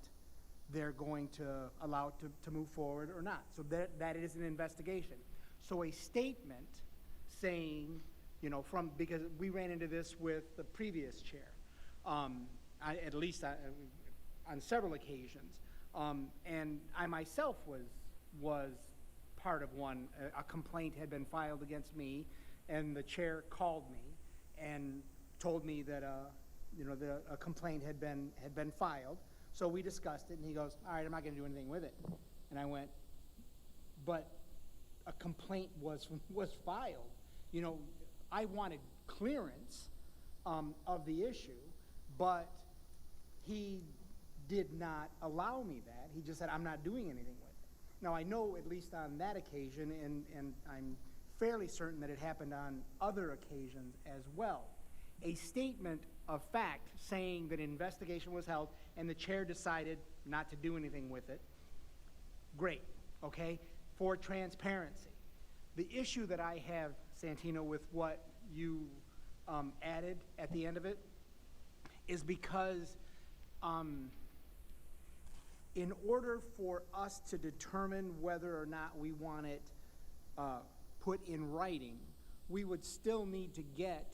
S15: they're going to allow it to move forward or not. So that is an investigation. So a statement saying, because we ran into this with the previous chair, at least on several occasions, and I myself was part of one. A complaint had been filed against me, and the chair called me and told me that a complaint had been filed. So we discussed it, and he goes, "All right, I'm not going to do anything with it." And I went, "But a complaint was filed. I wanted clearance of the issue, but he did not allow me that. He just said, I'm not doing anything with it." Now, I know, at least on that occasion, and I'm fairly certain that it happened on other occasions as well, a statement of fact saying that an investigation was held and the chair decided not to do anything with it, great, okay, for transparency. The issue that I have, Santino, with what you added at the end of it is because in order for us to determine whether or not we want it put in writing, we would still need to get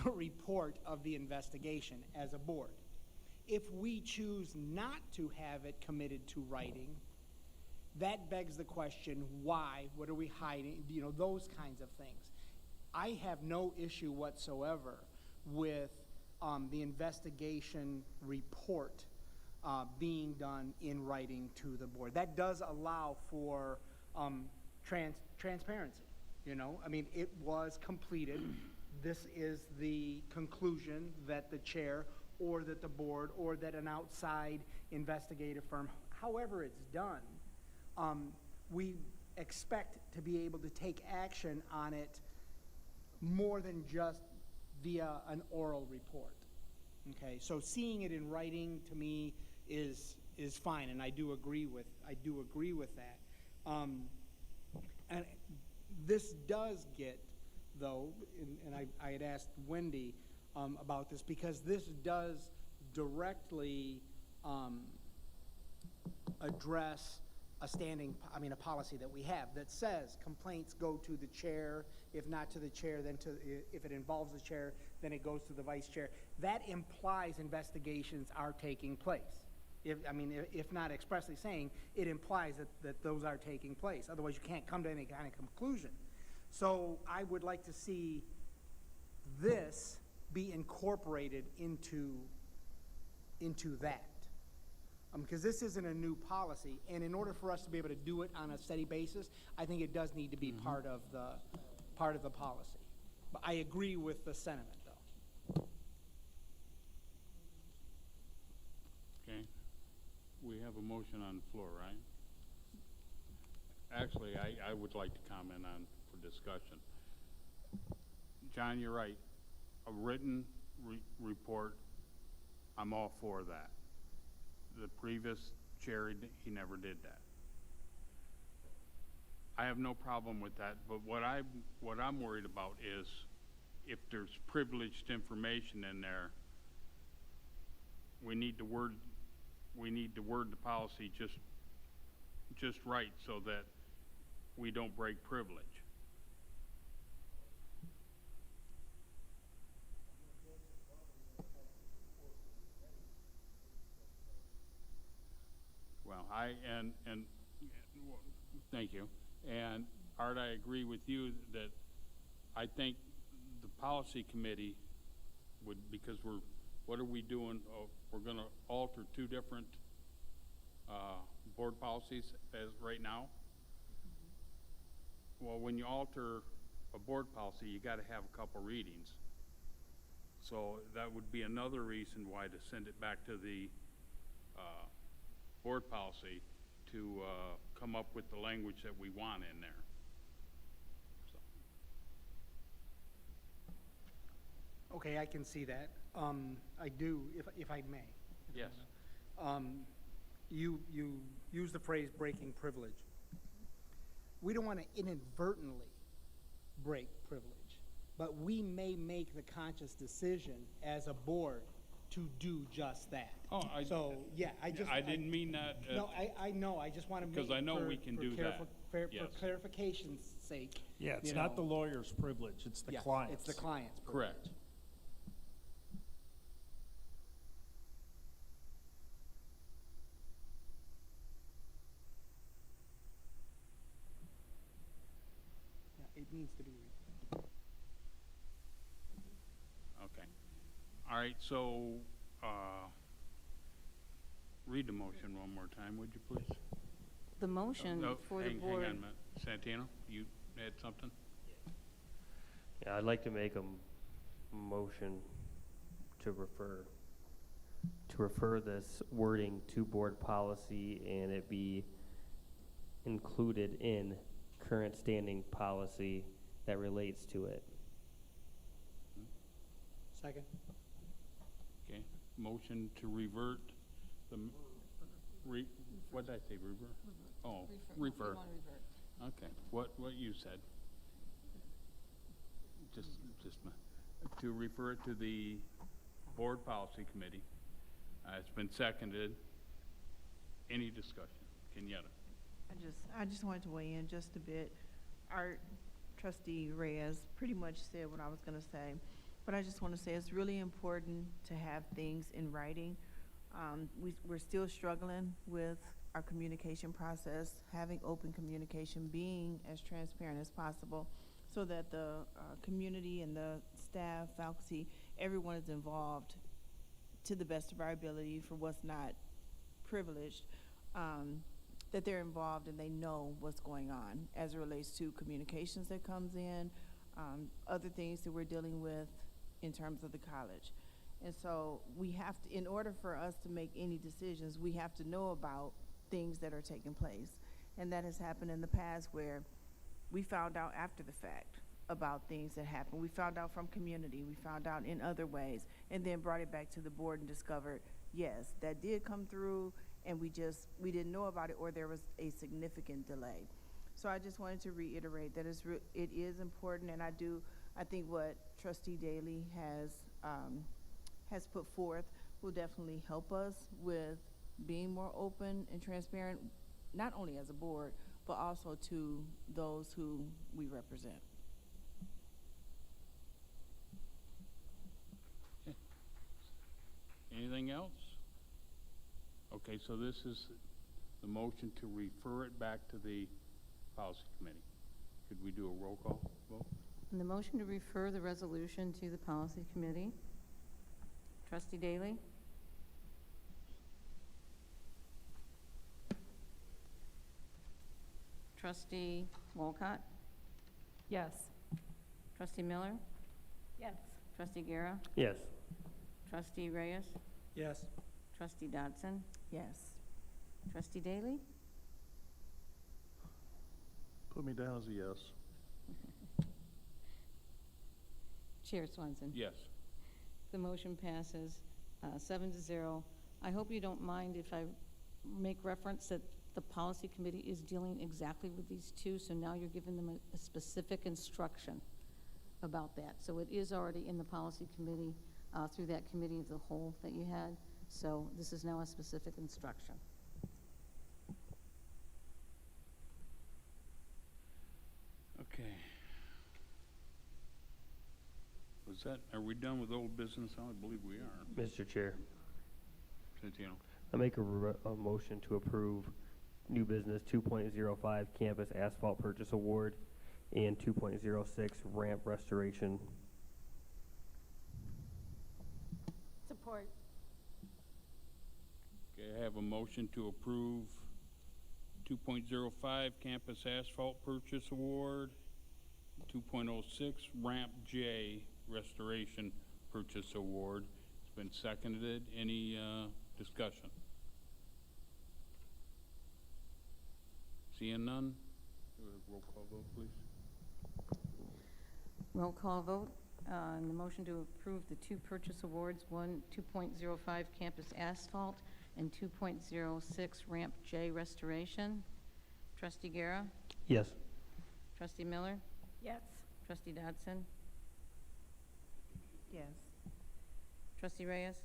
S15: the report of the investigation as a board. If we choose not to have it committed to writing, that begs the question, why? What are we hiding? You know, those kinds of things. I have no issue whatsoever with the investigation report being done in writing to the board. That does allow for transparency, you know? I mean, it was completed. This is the conclusion that the chair or that the board or that an outside investigative firm, however it's done, we expect to be able to take action on it more than just via an oral report. Okay, so seeing it in writing to me is fine, and I do agree with that. And this does get, though, and I had asked Wendy about this, because this does directly address a policy that we have that says complaints go to the chair. If not to the chair, then if it involves the chair, then it goes to the vice chair. That implies investigations are taking place. If not expressly saying, it implies that those are taking place. Otherwise, you can't come to any kind of conclusion. So I would like to see this be incorporated into that. Because this isn't a new policy, and in order for us to be able to do it on a steady basis, I think it does need to be part of the policy. But I agree with the sentiment, though.
S2: Okay. We have a motion on the floor, right? Actually, I would like to comment on for discussion. John, you're right. A written report, I'm all for that. The previous chair, he never did that. I have no problem with that, but what I'm worried about is if there's privileged information in there, we need to word the policy just right so that we don't break privilege. Well, thank you. And Art, I agree with you that I think the policy committee would, because what are we doing? Oh, we're going to alter two different board policies as right now. Well, when you alter a board policy, you got to have a couple readings. So that would be another reason why to send it back to the board policy to come up with the language that we want in there. So.
S15: Okay, I can see that. I do, if I may.
S2: Yes.
S15: You use the phrase breaking privilege. We don't want to inadvertently break privilege, but we may make the conscious decision as a board to do just that.
S2: Oh,
S15: I
S2: didn't mean that.
S15: No, I know. I just want to make
S2: because I know we can do that.
S15: For clarification's sake.
S1: Yeah, it's not the lawyer's privilege, it's the client's.
S15: It's the client's privilege.
S2: Correct.
S15: Yeah, it needs to be.
S2: Okay. All right, so read the motion one more time, would you please?
S9: The motion for the board.
S2: Hang on a minute. Santino, you had something?
S5: Yeah, I'd like to make a motion to refer this wording to board policy and it be included in current standing policy that relates to it.
S15: Second.
S2: Okay. Motion to revert the what did I say? Revert? Oh, refer. Okay. What you said? Just to refer it to the board policy committee. It's been seconded. Any discussion? Kenyatta?
S4: I just wanted to weigh in just a bit. Our trustee Reyes pretty much said what I was gonna say, but I just wanna say it's really important to have things in writing. We're still struggling with our communication process, having open communication, being as transparent as possible, so that the community and the staff, faculty, everyone is involved to the best of our ability for what's not privileged, that they're involved and they know what's going on as it relates to communications that comes in, other things that we're dealing with in terms of the college. And so we have to, in order for us to make any decisions, we have to know about things that are taking place. And that has happened in the past where we found out after the fact about things that happened. We found out from community, we found out in other ways, and then brought it back to the board and discovered, yes, that did come through, and we didn't know about it, or there was a significant delay. So I just wanted to reiterate that it is important, and I think what Trustee Daly has put forth will definitely help us with being more open and transparent, not only as a board, but also to those who we represent.
S2: Anything else? Okay, so this is the motion to refer it back to the policy committee. Could we do a roll call vote?
S9: On the motion to refer the resolution to the policy committee, Trustee Daly? Trustee Wolcott?
S11: Yes.
S9: Trustee Miller?
S11: Yes.
S9: Trustee Guerra?
S5: Yes.
S9: Trustee Reyes?
S15: Yes.
S9: Trustee Dodson?
S4: Yes.
S9: Trustee Daly?
S6: Put me down as a yes.
S9: Chair Swanson?
S2: Yes.
S9: The motion passes 7-0. I hope you don't mind if I make reference that the policy committee is dealing exactly with these two, so now you're giving them a specific instruction about that. So it is already in the policy committee through that committee of the whole that you had. So this is now a specific instruction.
S2: Okay. Was that, are we done with old business? I believe we are.
S5: Mr. Chair,
S2: Santino?
S5: I make a motion to approve new business 2.05 campus asphalt purchase award and 2.06 ramp restoration.
S11: Support.
S2: Okay, I have a motion to approve 2.05 campus asphalt purchase award, 2.06 ramp J restoration purchase award. It's been seconded. Any discussion? Seeing none, do a roll call vote, please.
S9: Roll call vote on the motion to approve the two purchase awards, 2.05 campus asphalt and 2.06 ramp J restoration. Trustee Guerra?
S5: Yes.
S9: Trustee Miller?
S11: Yes.
S9: Trustee Dodson?
S4: Yes.
S9: Trustee Reyes?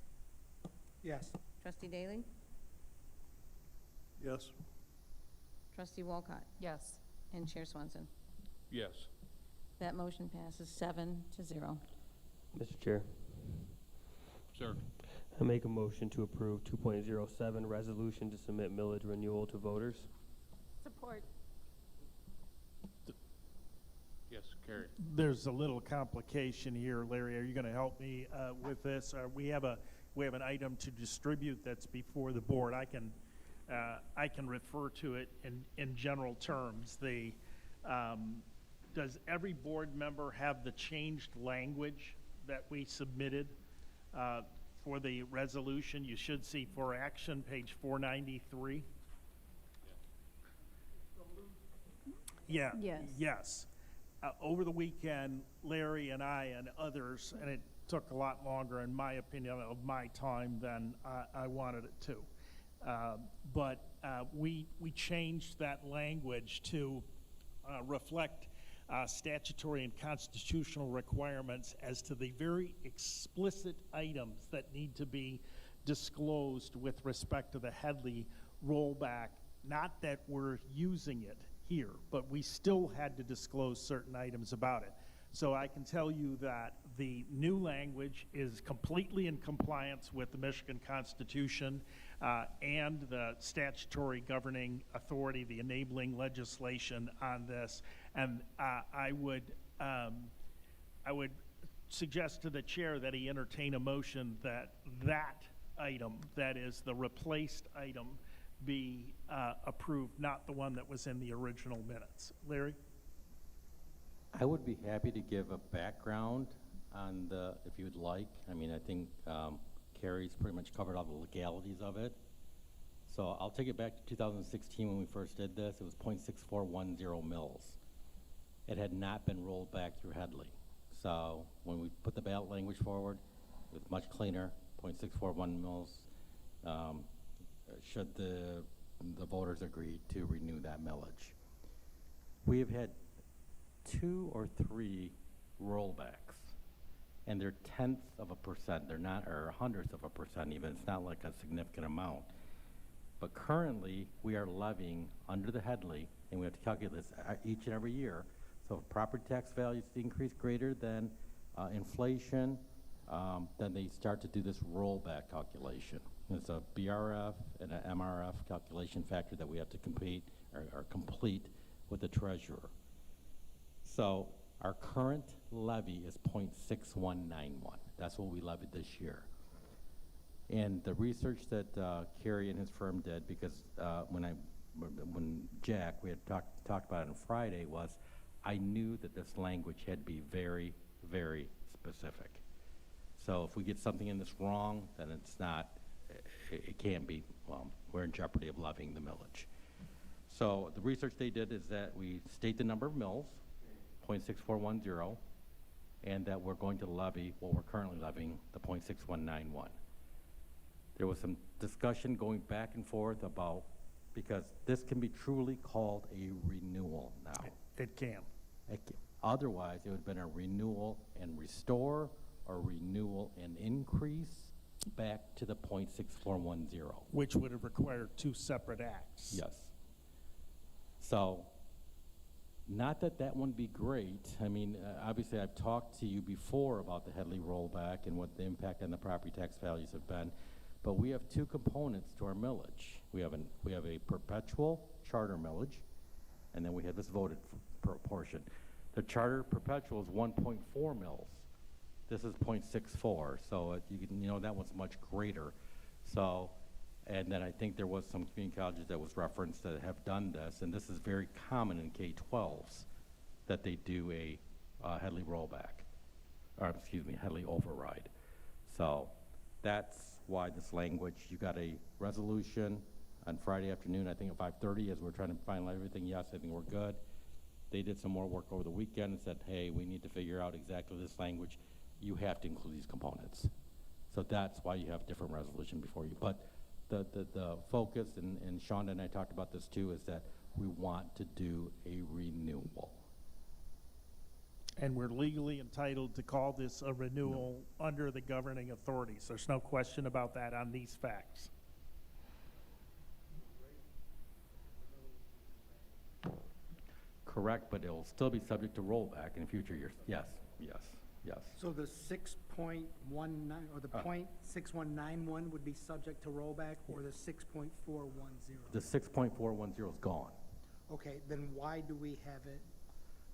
S15: Yes.
S9: Trustee Daly?
S6: Yes.
S9: Trustee Wolcott?
S11: Yes.
S9: And Chair Swanson?
S2: Yes.
S9: That motion passes 7-0.
S5: Mr. Chair,
S2: Sir.
S5: I make a motion to approve 2.07 resolution to submit millage renewal to voters.
S11: Support.
S2: Yes, Carrie.
S1: There's a little complication here, Larry. Are you going to help me with this? We have an item to distribute that's before the board. I can refer to it in general terms. Does every board member have the changed language that we submitted for the resolution? You should see for action, page 493. Yeah.
S9: Yes.
S1: Yes. Over the weekend, Larry and I and others, and it took a lot longer, in my opinion, of my time than I wanted it to. But we changed that language to reflect statutory and constitutional requirements as to the very explicit items that need to be disclosed with respect to the Headley rollback, not that we're using it here, but we still had to disclose certain items about it. So I can tell you that the new language is completely in compliance with the Michigan Constitution and the statutory governing authority, the enabling legislation on this. And I would suggest to the chair that he entertain a motion that that item, that is the replaced item, be approved, not the one that was in the original minutes. Larry?
S10: I would be happy to give a background on the, if you would like. I mean, I think Carrie's pretty much covered all the legalities of it. So I'll take it back to 2016 when we first did this. It was 0.6410 mils. It had not been rolled back through Headley. So when we put the ballot language forward, it was much cleaner, 0.641 mils, should the voters agree to renew that millage. We have had 2 or 3 rollbacks, and they're 0.1%. They're not, or 0.100% even. It's not like a significant amount. But currently, we are levying under the Headley, and we have to calculate this each and every year. So if property tax values increase greater than inflation, then they start to do this rollback calculation. It's a BRF and an MRF calculation factor that we have to complete with the treasurer. So our current levy is 0.6191. That's what we levied this year. And the research that Kerry and his firm did, because when Jack, we had talked about it on Friday, was I knew that this language had to be very, very specific. So if we get something in this wrong, then it's not, it can't be, well, we're in jeopardy of levying the millage. So the research they did is that we state the number of mills, 0.6410, and that we're going to levy what we're currently levying, the 0.6191. There was some discussion going back and forth about, because this can be truly called a renewal now.
S1: It can.
S10: Otherwise, it would have been a renewal and restore or renewal and increase back to the 0.6410.
S1: Which would have required 2 separate acts.
S10: Yes. So, not that that wouldn't be great. I mean, obviously I've talked to you before about the Headley rollback and what the impact on the property tax values have been, but we have 2 components to our millage. We have a perpetual charter millage, and then we have this voted portion. The charter perpetual is 1.4 mils. This is 0.64, so that one's much greater. So, and then I think there was some community colleges that was referenced that have done this, and this is very common in K-12s, that they do a Headley rollback, or excuse me, Headley override. So that's why this language, you got a resolution on Friday afternoon, I think at 5:30, as we're trying to finalize everything. Yes, I think we're good. They did some more work over the weekend and said, hey, we need to figure out exactly this language. You have to include these components. So that's why you have a different resolution before you. But the focus, and Shonda and I talked about this too, is that we want to do a renewal.
S1: And we're legally entitled to call this a renewal under the governing authorities. There's no question about that on these facts.
S10: Correct, but it will still be subject to rollback in future years. Yes, yes, yes.
S15: So the 6.19 or the 0.6191 would be subject to rollback, or the 6.410?
S10: The 6.410 is gone.
S15: Okay, then why do we have it?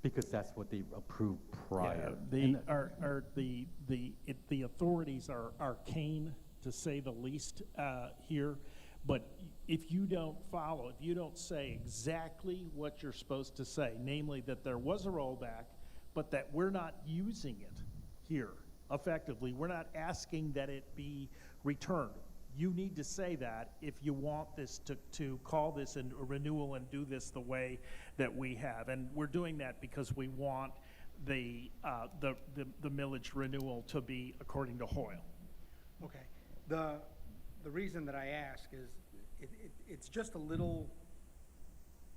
S10: Because that's what they approved prior.
S1: Yeah, the authorities are arcane, to say the least, here. But if you don't follow, if you don't say exactly what you're supposed to say, namely that there was a rollback, but that we're not using it here effectively, we're not asking that it be returned. You need to say that if you want this to call this a renewal and do this the way that we have. And we're doing that because we want the millage renewal to be according to Hoyle.
S15: Okay. The reason that I ask is it's just a little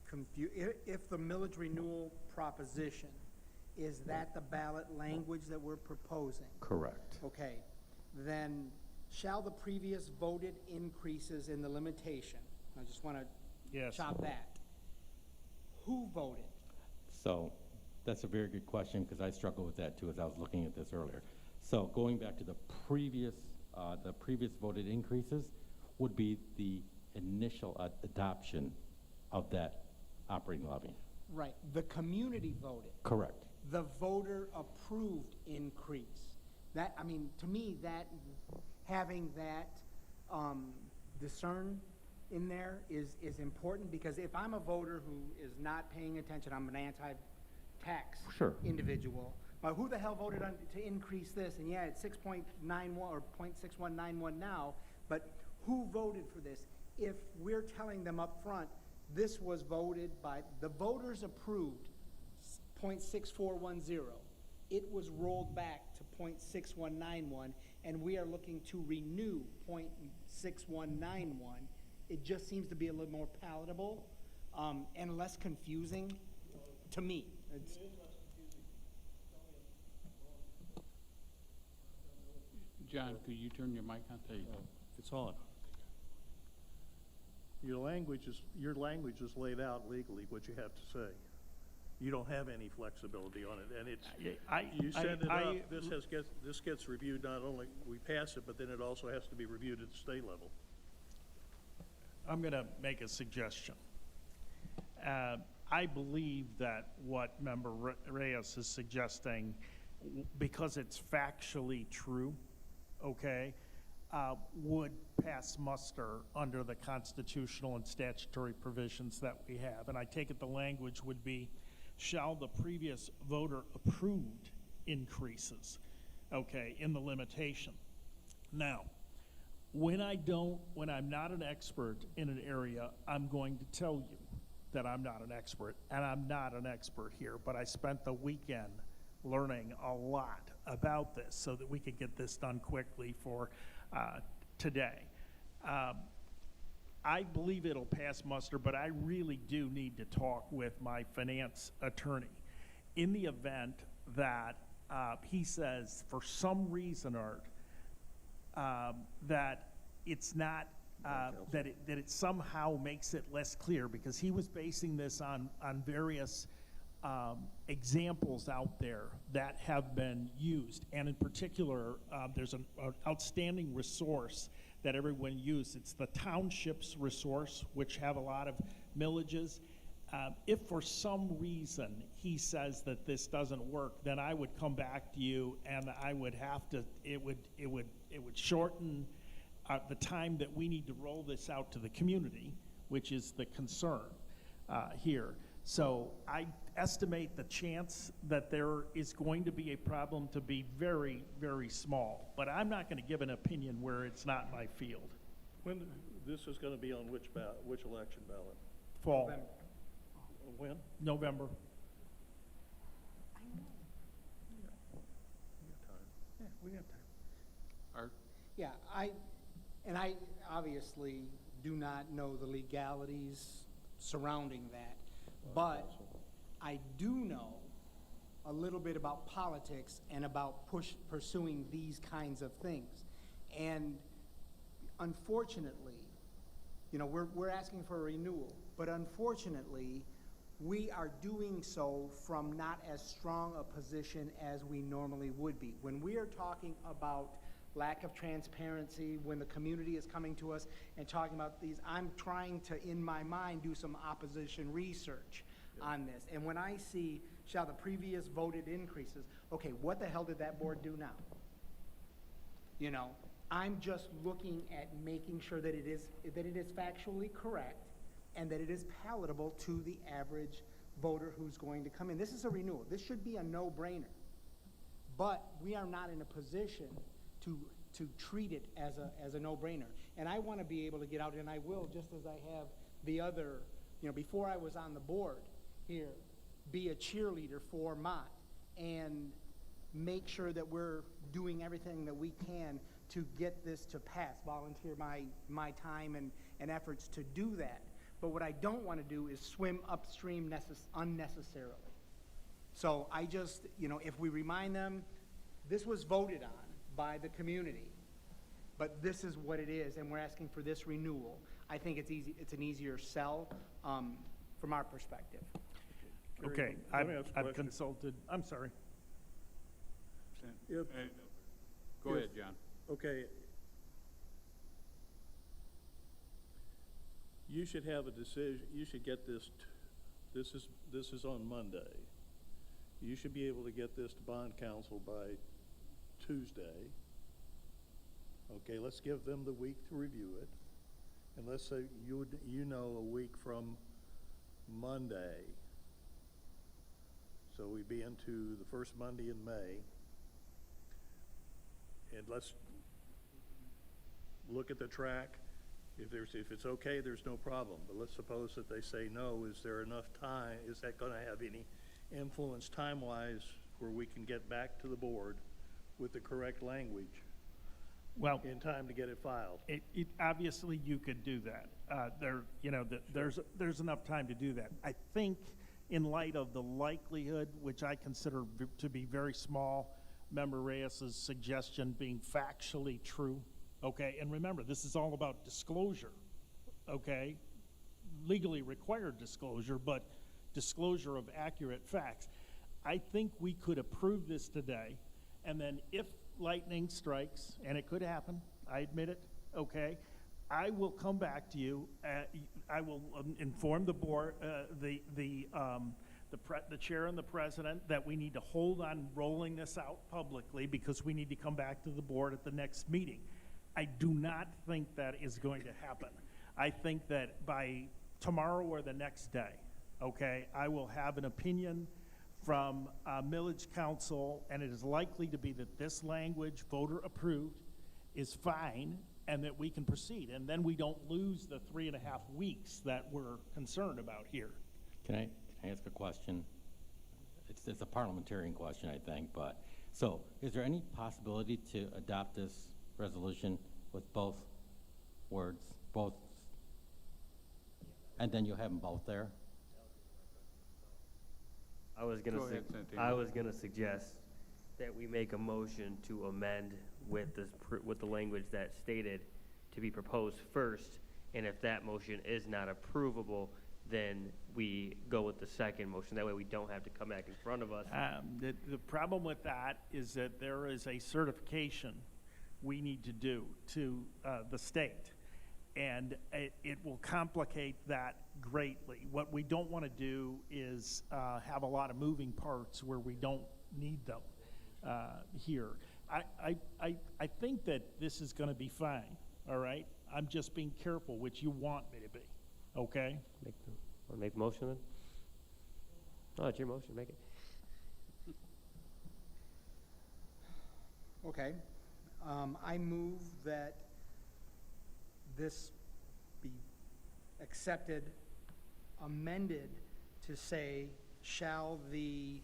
S15: confusing. If the millage renewal proposition, is that the ballot language that we're proposing?
S10: Correct.
S15: Okay. Then shall the previous voted increases in the limitation, I just want to
S1: Yes.
S15: chop that. Who voted?
S10: So that's a very good question, because I struggled with that too as I was looking at this earlier. So going back to the previous voted increases would be the initial adoption of that operating levy.
S15: Right, the community voted.
S10: Correct.
S15: The voter approved increase. That, I mean, to me, that, having that discern in there is important, because if I'm a voter who is not paying attention, I'm an anti-tax
S10: Sure.
S15: individual, but who the hell voted on, to increase this? And yeah, it's 6.91 or 0.6191 now, but who voted for this? If we're telling them up front, this was voted by, the voters approved 0.6410. It was rolled back to 0.6191, and we are looking to renew 0.6191. It just seems to be a little more palatable and less confusing to me.
S2: John, could you turn your mic on? There you go.
S6: It's on. Your language is laid out legally, what you have to say. You don't have any flexibility on it, and it's, you send it up, this gets reviewed, not only we pass it, but then it also has to be reviewed at the state level.
S1: I'm going to make a suggestion. I believe that what Member Reyes is suggesting, because it's factually true, okay, would pass muster under the constitutional and statutory provisions that we have. And I take it the language would be, shall the previous voter approved increases, okay, in the limitation. Now, when I'm not an expert in an area, I'm going to tell you that I'm not an expert, and I'm not an expert here, but I spent the weekend learning a lot about this so that we could get this done quickly for today. I believe it'll pass muster, but I really do need to talk with my finance attorney. In the event that he says, for some reason, Art, that it's not, that it somehow makes it less clear, because he was basing this on various examples out there that have been used. And in particular, there's an outstanding resource that everyone uses. It's the township's resource, which have a lot of millages. If for some reason he says that this doesn't work, then I would come back to you, and I would have to, it would shorten the time that we need to roll this out to the community, which is the concern here. So I estimate the chance that there is going to be a problem to be very, very small. But I'm not going to give an opinion where it's not my field.
S6: When, this is going to be on which election ballot?
S1: Fall.
S15: November.
S6: When?
S1: November.
S6: We got time.
S15: Yeah, we got time.
S2: Art?
S15: Yeah, I obviously do not know the legalities surrounding that, but I do know a little bit about politics and about pursuing these kinds of things. And unfortunately, you know, we're asking for a renewal, but unfortunately, we are doing so from not as strong a position as we normally would be. When we are talking about lack of transparency, when the community is coming to us and talking about these, I'm trying to, in my mind, do some opposition research on this. And when I see, shall the previous voted increases, okay, what the hell did that board do now? You know, I'm just looking at making sure that it is factually correct and that it is palatable to the average voter who's going to come in. This is a renewal. This should be a no-brainer. But we are not in a position to treat it as a no-brainer. And I want to be able to get out, and I will, just as I have the other, you know, before I was on the board here, be a cheerleader for Mott and make sure that we're doing everything that we can to get this to pass, volunteer my time and efforts to do that. But what I don't want to do is swim upstream unnecessarily. So I just, you know, if we remind them, this was voted on by the community, but this is what it is, and we're asking for this renewal. I think it's easy, it's an easier sell, from our perspective.
S1: Okay,
S6: Let me ask a
S1: I've
S6: question.
S1: consulted, I'm sorry.
S6: If-
S2: Go
S6: if-
S2: ahead, John.
S6: Okay. You should have a decision, you should get this, this is on Monday. You should be able to get this to bond council by Tuesday. Okay, let's give them the week to review it. And let's say you know a week from Monday. So we'd be into the first Monday in May. And let's look at the track. If it's okay, there's no problem. But let's suppose that they say no. Is there enough time? Is that going to have any influence time-wise where we can get back to the board with the correct language
S1: Well,
S6: in time to get it filed?
S1: obviously you could do that. There's enough time to do that. I think in light of the likelihood, which I consider to be very small, Member Reyes's suggestion being factually true, okay? And remember, this is all about disclosure, okay? Legally required disclosure, but disclosure of accurate facts. I think we could approve this today, and then if lightning strikes, and it could happen, I admit it, okay? I will come back to you. I will inform the board, the chair and the president that we need to hold on rolling this out publicly because we need to come back to the board at the next meeting. I do not think that is going to happen. I think that by tomorrow or the next day, okay, I will have an opinion from millage council, and it is likely to be that this language, voter approved, is fine, and that we can proceed. And then we don't lose the 3.5 weeks that we're concerned about here.
S10: Can I ask a question? It's a parliamentarian question, I think, but, so, is there any possibility to adopt this resolution with both words, both, and then you'll have them both there?
S5: I was
S2: Go ahead, Santino.
S5: I was gonna suggest that we make a motion to amend with this, with the language that's stated to be proposed first, and if that motion is not approvable, then we go with the second motion. That way we don't have to come back in front of us.
S1: The problem with that is that there is a certification we need to do to the state, and it will complicate that greatly. What we don't want to do is have a lot of moving parts where we don't need them here. I think that this is going to be fine, all right? I'm just being careful, which you want me to be, okay?
S5: Want to make the motion then? Oh, it's your motion, make it.
S15: Okay. I move that this be accepted, amended to say, shall the,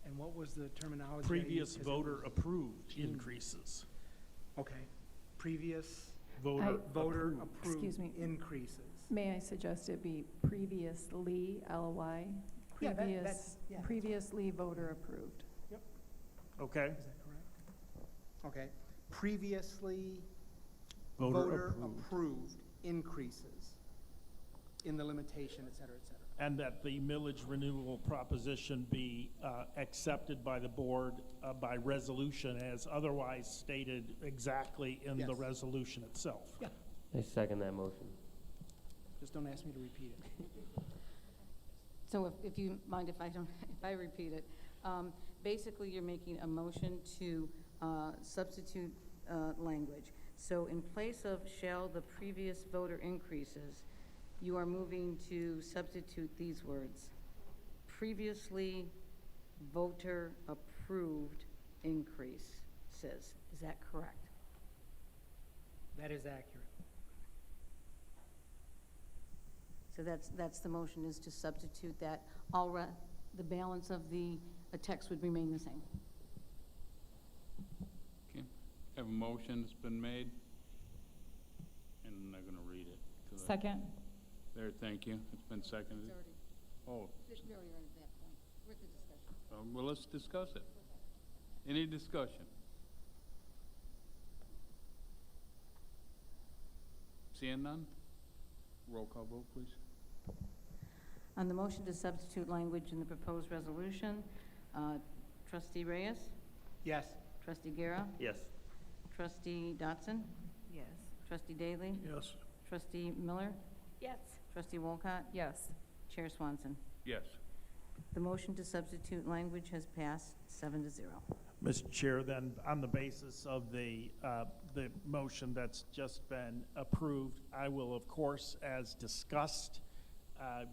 S15: and what was the terminology? I
S1: Previous
S15: used? 'Cause it
S1: voter
S15: was-
S1: approved increases.
S15: Okay. Previous
S1: Voter
S15: voter
S1: approved.
S7: Excuse
S15: approved
S7: me.
S15: increases.
S7: May I suggest it be previously, L-Y?
S15: Yeah, that's, yeah.
S7: Previously voter approved.
S1: Okay?
S15: Is that correct? Okay. Previously
S1: Voter
S15: voter
S1: approved.
S15: approved increases in the limitation, et cetera, et cetera.
S1: And that the millage renewal proposition be accepted by the board by resolution as otherwise stated exactly in the
S15: Yes.
S1: resolution itself.
S15: Yeah.
S5: I second that motion.
S15: Just don't ask me to repeat it.
S9: So if you mind if I don't, if I repeat it, basically you're making a motion to substitute language. So in place of shall the previous voter increases, you are moving to substitute these words. Previously voter approved increases. Is that correct?
S15: That is accurate.
S9: So that's the motion, is to substitute that. The balance of the text would remain the same.
S2: Okay, have a motion that's been made, and I'm not gonna read it. 'Cause
S11: Second.
S2: There, thank you, it's been seconded. Oh,
S9: We already are at that point. We're at the discussion.
S2: well, let's discuss it. Any discussion? Seeing none? Roll call vote, please.
S9: On the motion to substitute language in the proposed resolution, Trustee Reyes?
S15: Yes.
S9: Trustee Guerra?
S5: Yes.
S9: Trustee Dotson?
S4: Yes.
S9: Trustee Daly?
S6: Yes.
S9: Trustee Miller?
S19: Yes.
S9: Trustee Wolcott?
S11: Yes.
S9: Chair Swanson.
S2: Yes.
S9: The motion to substitute language has passed 7-0.
S1: Mr. Chair, then, on the basis of the motion that's just been approved, I will, of course, as discussed,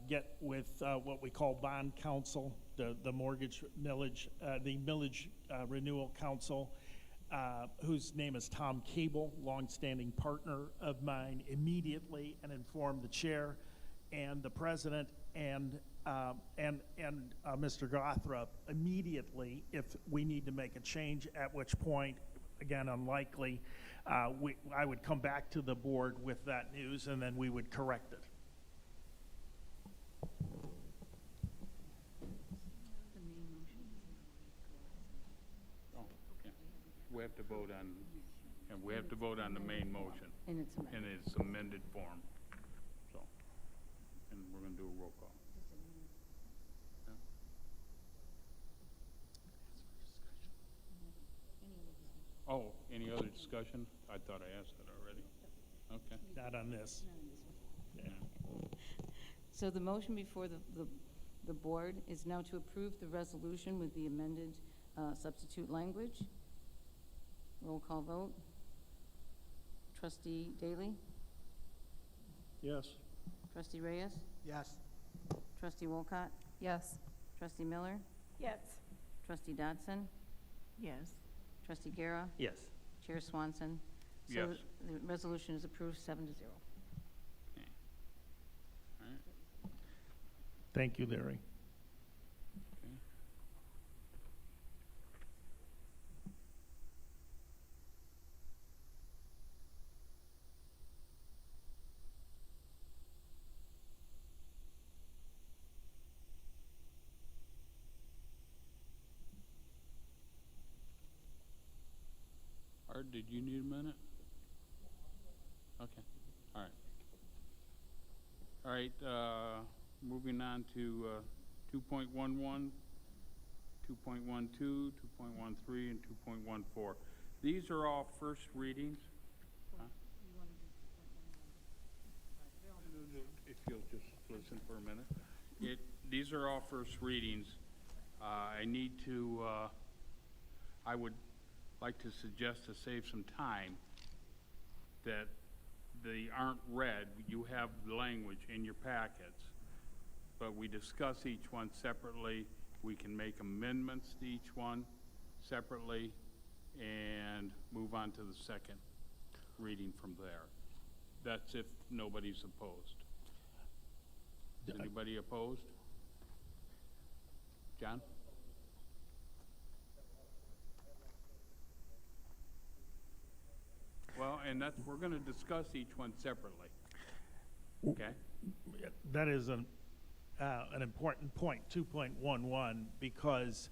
S1: get with what we call bond counsel, the mortgage millage, the millage renewal counsel, whose name is Tom Cable, longstanding partner of mine, immediately, and inform the chair and the president and Mr. Gothrop immediately if we need to make a change, at which point, again, unlikely, I would come back to the board with that news, and then we would correct it.
S2: Oh, okay. We have to vote on, and we have to vote on the main motion
S9: And it's amended.
S2: in its amended form. So, and we're gonna do a roll call. Yeah. Oh, any other discussion? I thought I asked that already. Okay.
S1: Not on this.
S2: Yeah.
S9: So the motion before the board is now to approve the resolution with the amended substitute language. Roll call vote. Trustee Daly?
S6: Yes.
S9: Trustee Reyes?
S15: Yes.
S9: Trustee Wolcott?
S11: Yes.
S9: Trustee Miller?
S19: Yes.
S9: Trustee Dodson?
S4: Yes.
S9: Trustee Guerra?
S5: Yes.
S9: Chair Swanson? So
S2: Yes.
S9: the resolution is approved 7-0.
S2: Okay. All right.
S1: Thank you, Larry.
S2: Okay. Art, did you need a minute? Okay, all right. All right, moving on to 2.11, 2.12, 2.13, and 2.14. These are all first readings. Huh? If you'll just listen for a minute. These are all first readings. I need to, I would like to suggest to save some time that they aren't read. You have the language in your packets, but we discuss each one separately. We can make amendments to each one separately and move on to the second reading from there. That's if nobody's opposed. Is anybody opposed? John? Well, and that's, we're gonna discuss each one separately. Okay?
S1: That is an important point, 2.11, because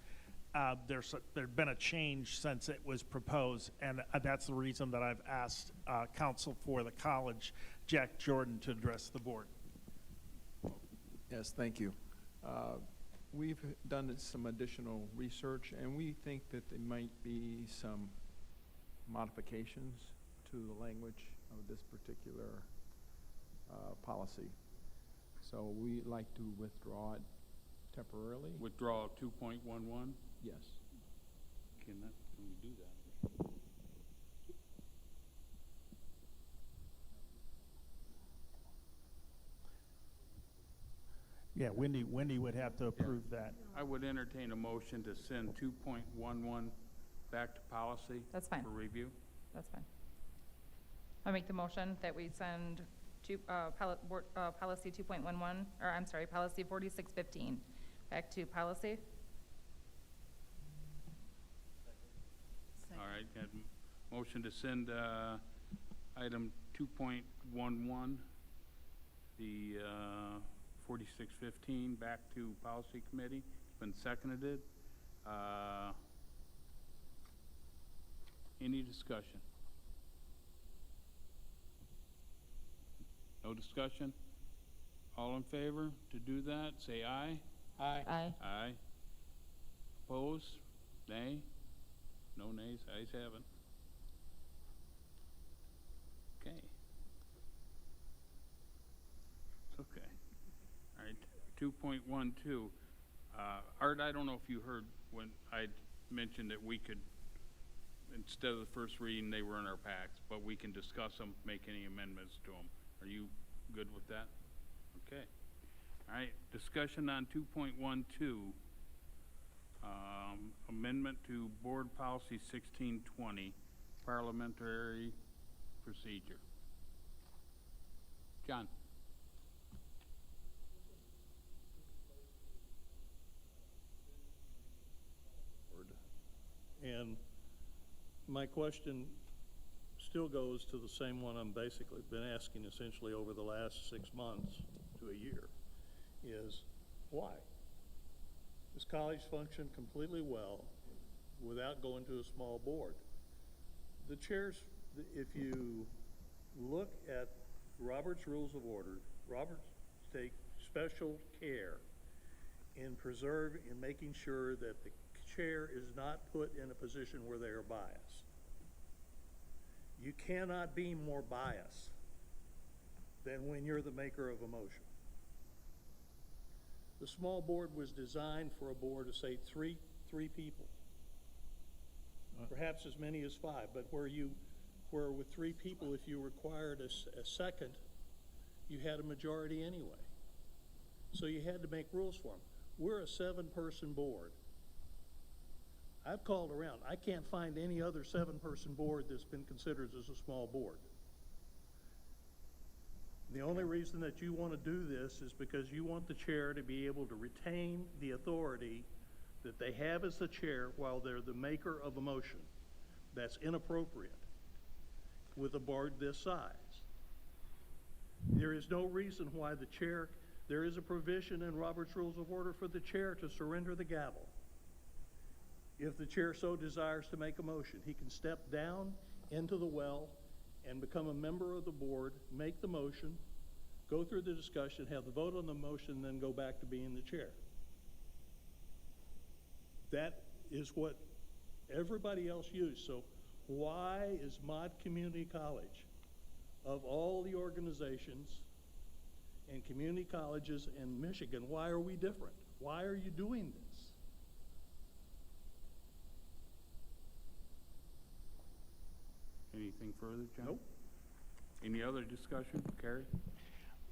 S1: there's been a change since it was proposed, and that's the reason that I've asked counsel for the college, Jack Jordan, to address the board.
S8: Yes, thank you. We've done some additional research, and we think that there might be some modifications to the language of this particular policy. So we'd like to withdraw it temporarily.
S2: Withdraw 2.11?
S8: Yes.
S2: Can we do that?
S1: Yeah, Wendy would have to approve that.
S2: I would entertain a motion to send 2.11 back to policy.
S11: That's fine.
S2: For review.
S11: That's fine. I make the motion that we send policy 2.11, or I'm sorry, policy 4615 back to policy.
S2: All right, got motion to send item 2.11, the 4615, back to policy committee. It's been seconded. Any discussion? No discussion? All in favor to do that, say aye.
S6: Aye.
S7: Aye.
S2: Aye. Opposed? Nay? No nays, ayes have it. Okay. It's okay. All right, 2.12. Art, I don't know if you heard when I mentioned that we could, instead of the first reading, they were in our packs, but we can discuss them, make any amendments to them. Are you good with that? Okay. All right, discussion on 2.12. Amendment to Board Policy 1620, Parliamentary Procedure. John?
S6: And my question still goes to the same one I'm basically been asking essentially over the last 6 months to a year, is why? This college functioned completely well without going to a small board. The chairs, if you look at Robert's Rules of Order, Roberts take special care in making sure that the chair is not put in a position where they are biased. You cannot be more biased than when you're the maker of a motion. The small board was designed for a board of, say, three people, perhaps as many as 5. But where with 3 people, if you required a second, you had a majority anyway. So you had to make rules for them. We're a 7-person board. I've called around. I can't find any other 7-person board that's been considered as a small board. The only reason that you want to do this is because you want the chair to be able to retain the authority that they have as the chair while they're the maker of a motion. That's inappropriate with a board this size. There is no reason why the chair, there is a provision in Robert's Rules of Order for the chair to surrender the gavel. If the chair so desires to make a motion, he can step down into the well and become a member of the board, make the motion, go through the discussion, have the vote on the motion, then go back to being the chair. That is what everybody else used. So why is Mott Community College, of all the organizations and community colleges in Michigan, why are we different? Why are you doing this?
S2: Anything further, John?
S6: Nope.
S2: Any other discussion? Carrie?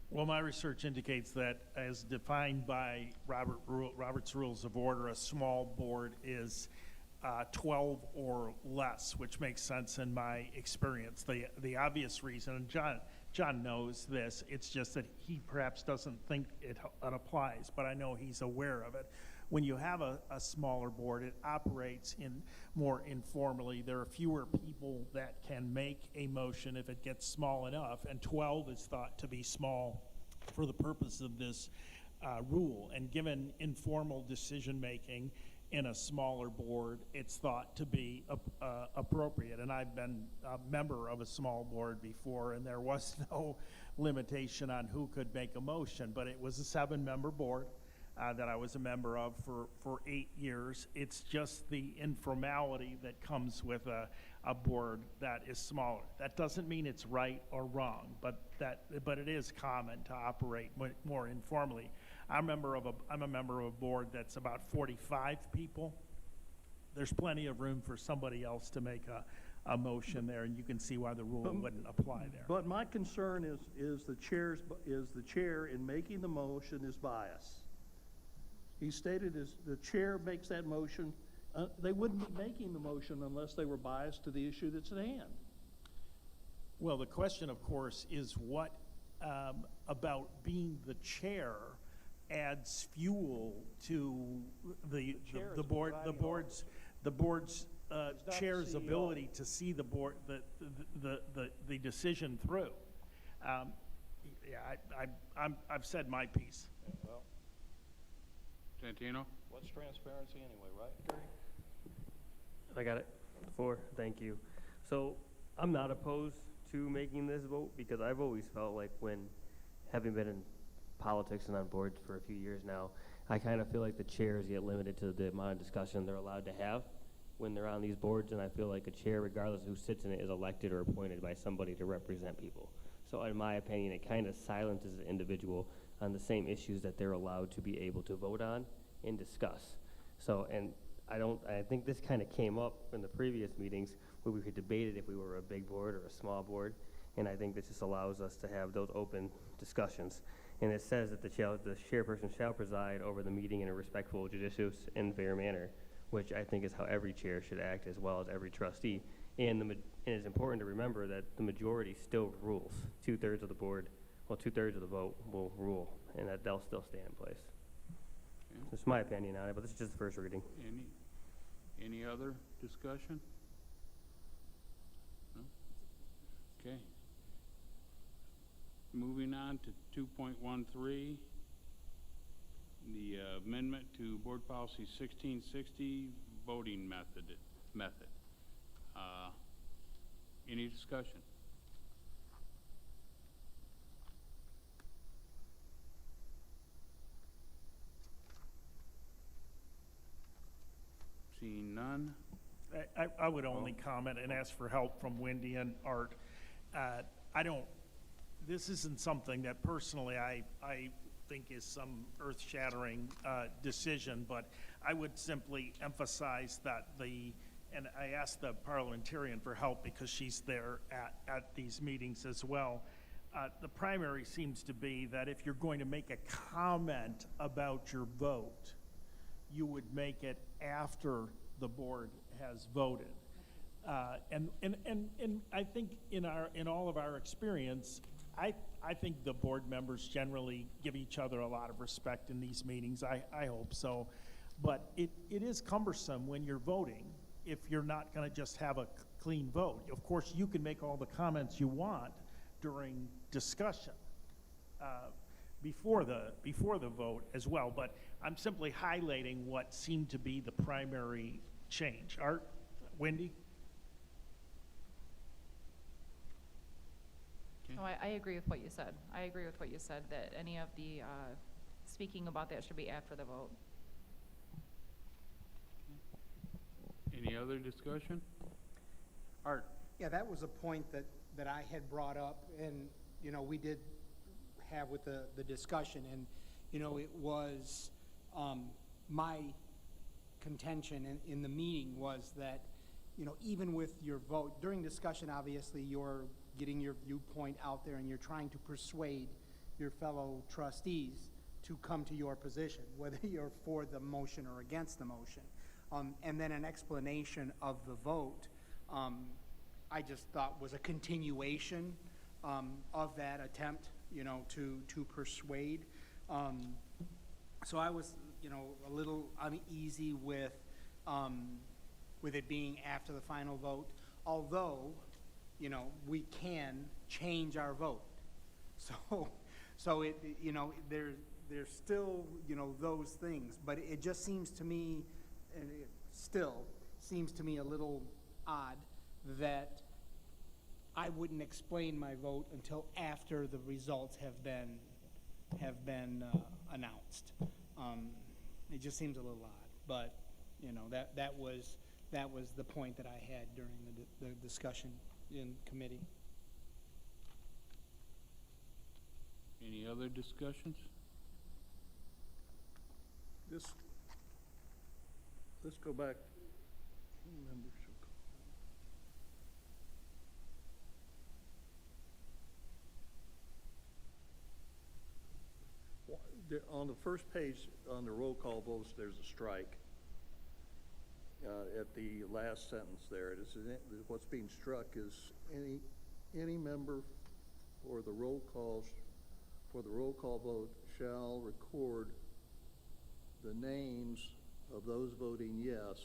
S1: Well, my research indicates that as defined by Robert's Rules of Order, a small board is 12 or less, which makes sense in my experience. The obvious reason, and John knows this, it's just that he perhaps doesn't think it applies, but I know he's aware of it. When you have a smaller board, it operates more informally. There are fewer people that can make a motion if it gets small enough, and 12 is thought to be small for the purpose of this rule. And given informal decision-making in a smaller board, it's thought to be appropriate. And I've been a member of a small board before, and there was no limitation on who could make a motion, but it was a 7-member board that I was a member of for 8 years. It's just the informality that comes with a board that is smaller. That doesn't mean it's right or wrong, but it is common to operate more informally. I'm a member of a board that's about 45 people. There's plenty of room for somebody else to make a motion there, and you can see why the rule wouldn't apply there.
S6: But my concern is the chair in making the motion is biased. He stated as the chair makes that motion, they wouldn't be making the motion unless they were biased to the issue that's at hand.
S1: Well, the question, of course, is what about being the chair adds fuel to the board's chair's ability to see the board the decision through. I've said my piece.
S6: Well,
S2: Santino?
S6: what's transparency anyway, right, Gary?
S5: I got it. 4, thank you. So I'm not opposed to making this vote because I've always felt like when, having been in politics and on boards for a few years now, I kind of feel like the chairs get limited to the amount of discussion they're allowed to have when they're on these boards, and I feel like a chair, regardless of who sits in it, is elected or appointed by somebody to represent people. So in my opinion, it kind of silences the individual on the same issues that they're allowed to be able to vote on and discuss. So, and I think this kind of came up in the previous meetings where we could debate it if we were a big board or a small board, and I think this just allows us to have those open discussions. And it says that the chairperson shall preside over the meeting in a respectful, judicious, and fair manner, which I think is how every chair should act, as well as every trustee. And it's important to remember that the majority still rules. 2/3 of the board, well, 2/3 of the vote will rule, and that they'll still stay in place.
S2: Okay.
S5: That's my opinion on it, but this is just the first reading.
S2: Any other discussion? No? Okay. Moving on to 2.13, the amendment to Board Policy 1660, voting method. Any discussion? Seeing none?
S1: I would only comment and ask for help from Wendy and Art. This isn't something that personally I think is some earth-shattering decision, but I would simply emphasize that and I asked the parliamentarian for help because she's there at these meetings as well. The primary seems to be that if you're going to make a comment about your vote, you would make it after the board has voted. And I think in all of our experience, I think the board members generally give each other a lot of respect in these meetings. I hope so. But it is cumbersome when you're voting if you're not going to just have a clean vote. Of course, you can make all the comments you want during discussion before the vote as well. But I'm simply highlighting what seemed to be the primary change. Art, Wendy?
S11: No, I agree with what you said. I agree with what you said, that any of the speaking about that should be after the vote.
S2: Any other discussion? Art?
S15: Yeah, that was a point that I had brought up, and, you know, we did have with the discussion, and, you know, it was my contention in the meeting was that, you know, even with your vote, during discussion, obviously, you're getting your viewpoint out there and you're trying to persuade your fellow trustees to come to your position, whether you're for the motion or against the motion. And then an explanation of the vote, I just thought was a continuation of that attempt, you know, to persuade. So I was, you know, a little uneasy with it being after the final vote, although, you know, we can change our vote. So it, you know, there's still, you know, those things, but it just seems to me, and it still seems to me a little odd that I wouldn't explain my vote until after the results have been announced. It just seems a little odd, but, you know, that was the point that I had during the discussion in committee.
S2: Any other discussions?
S6: Let's go back. On the first page, on the roll call votes, there's a strike. At the last sentence there, what's being struck is any member for the roll call vote shall record the names of those voting yes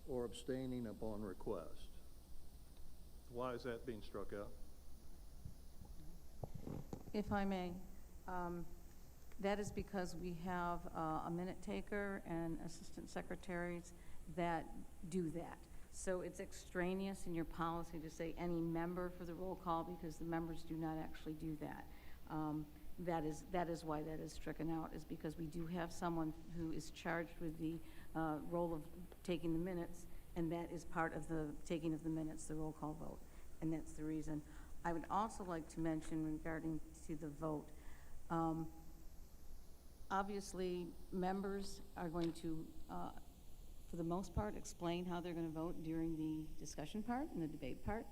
S6: or abstaining upon request. Why is that being struck out?
S9: If I may, that is because we have a minute taker and assistant secretaries that do that. So it's extraneous in your policy to say any member for the roll call because the members do not actually do that. that is why that is stricken out, is because we do have someone who is charged with the role of taking the minutes, and that is part of the taking of the minutes, the roll call vote, and that's the reason. I would also like to mention regarding to the vote, obviously, members are going to, for the most part, explain how they're going to vote during the discussion part and the debate part.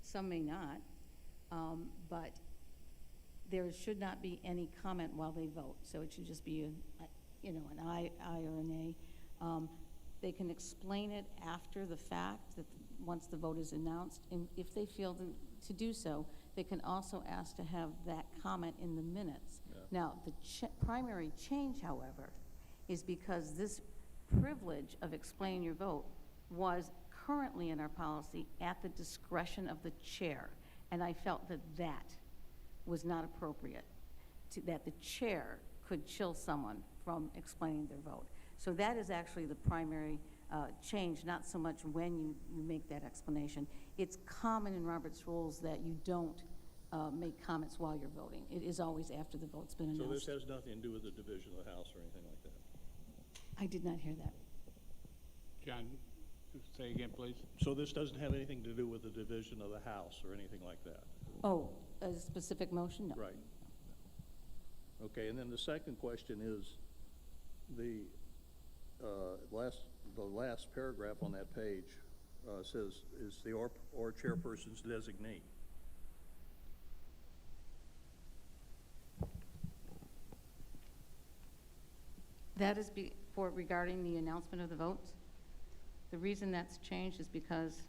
S9: Some may not, but there should not be any comment while they vote. So it should just be, an aye or a nay. They can explain it after the fact, that once the vote is announced, and if they feel to do so, they can also ask to have that comment in the minutes.
S6: Yeah.
S9: Now, the primary change, however, is because this privilege of explaining your vote was currently in our policy at the discretion of the chair, and I felt that that was not appropriate, that the chair could chill someone from explaining their vote. So that is actually the primary change, not so much when you make that explanation. It's common in Robert's rules that you don't make comments while you're voting. It is always after the vote's been announced.
S6: So this has nothing to do with the division of the House or anything like that?
S9: I did not hear that.
S2: John, say again, please.
S6: So this doesn't have anything to do with the division of the House or anything like that?
S9: Oh, a specific motion? No.
S6: Right. Okay, and then the second question is the last paragraph on that page says, is the or chairperson's designee.
S9: That is for regarding the announcement of the votes. The reason that's changed is because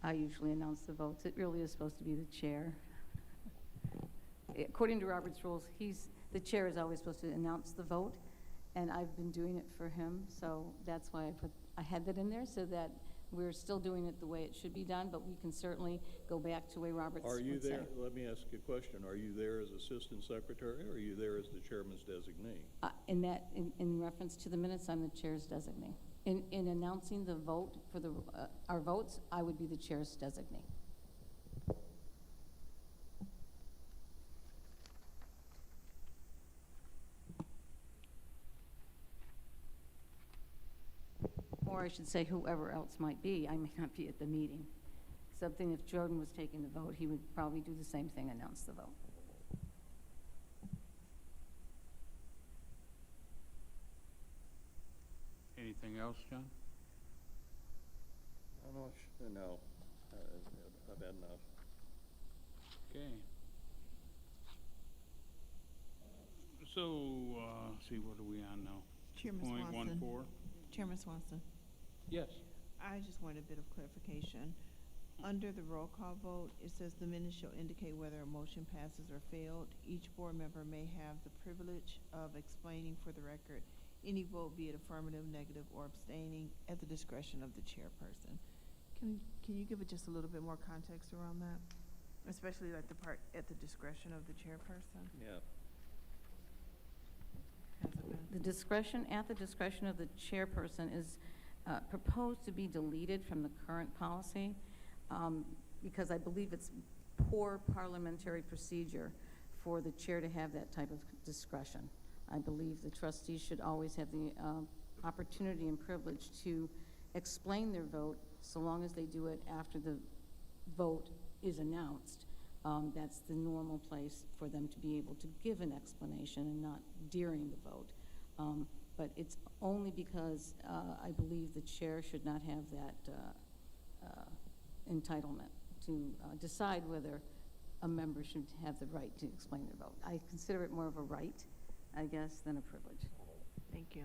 S9: I usually announce the votes. It really is supposed to be the chair. According to Robert's rules, the chair is always supposed to announce the vote, and I've been doing it for him, so that's why I had that in there, so that we're still doing it the way it should be done, but we can certainly go back to the way Roberts
S6: Are you
S9: would say.
S6: there, let me ask you a question, are you there as assistant secretary, or are you there as the chairman's designee?
S9: In reference to the minutes, I'm the chair's designee. In announcing the vote for our votes, I would be the chair's designee. Or I should say whoever else might be. I may not be at the meeting. Something if Jordan was taking the vote, he would probably do the same thing, announce the vote.
S2: Anything else, John?
S6: No, I've had enough.
S2: Okay. So, see, what are we on now?
S4: Chairman Swanson.
S2: 0.14?
S4: Chairman Swanson.
S2: Yes.
S4: I just wanted a bit of clarification. Under the roll call vote, it says the minutes shall indicate whether a motion passes or failed. Each board member may have the privilege of explaining for the record any vote, be it affirmative, negative, or abstaining, at the discretion of the chairperson. Can you give it just a little bit more context around that? Especially like the part at the discretion of the chairperson?
S6: Yeah.
S4: Has it been?
S9: The discretion, at the discretion of the chairperson, is proposed to be deleted from the current policy because I believe it's poor parliamentary procedure for the chair to have that type of discretion. I believe the trustees should always have the opportunity and privilege to explain their vote so long as they do it after the vote is announced. That's the normal place for them to be able to give an explanation and not during the vote. But it's only because I believe the chair should not have that entitlement to decide whether a member should have the right to explain their vote. I consider it more of a right, I guess, than a privilege.
S4: Thank you.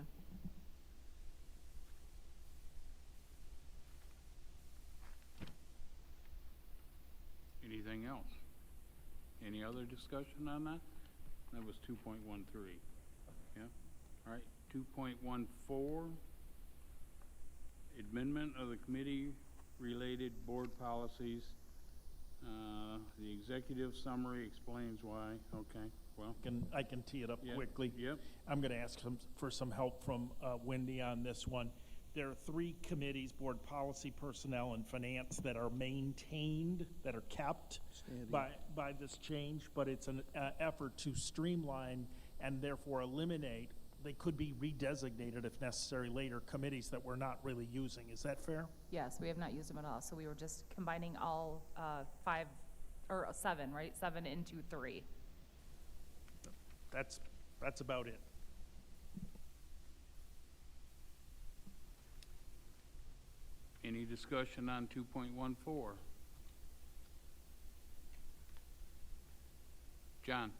S2: Anything else? Any other discussion on that? That was 2.13. Yeah? All right, 2.14, amendment of the committee-related board policies. The executive summary explains why. Okay, well.
S1: I can tee it up
S2: Yep.
S1: quickly.
S2: Yep.
S1: I'm going to ask for some help from Wendy on this one. there are 3 committees, Board Policy, Personnel, and Finance, that are maintained, that are kept by this change, but it's an effort to streamline and therefore eliminate, they could be redesignated if necessary later, committees that we're not really using. Is that fair?
S11: Yes, we have not used them at all, so we were just combining all 5, or 7, right? 7 into 3.
S1: That's about it.
S2: Any discussion on 2.14? John?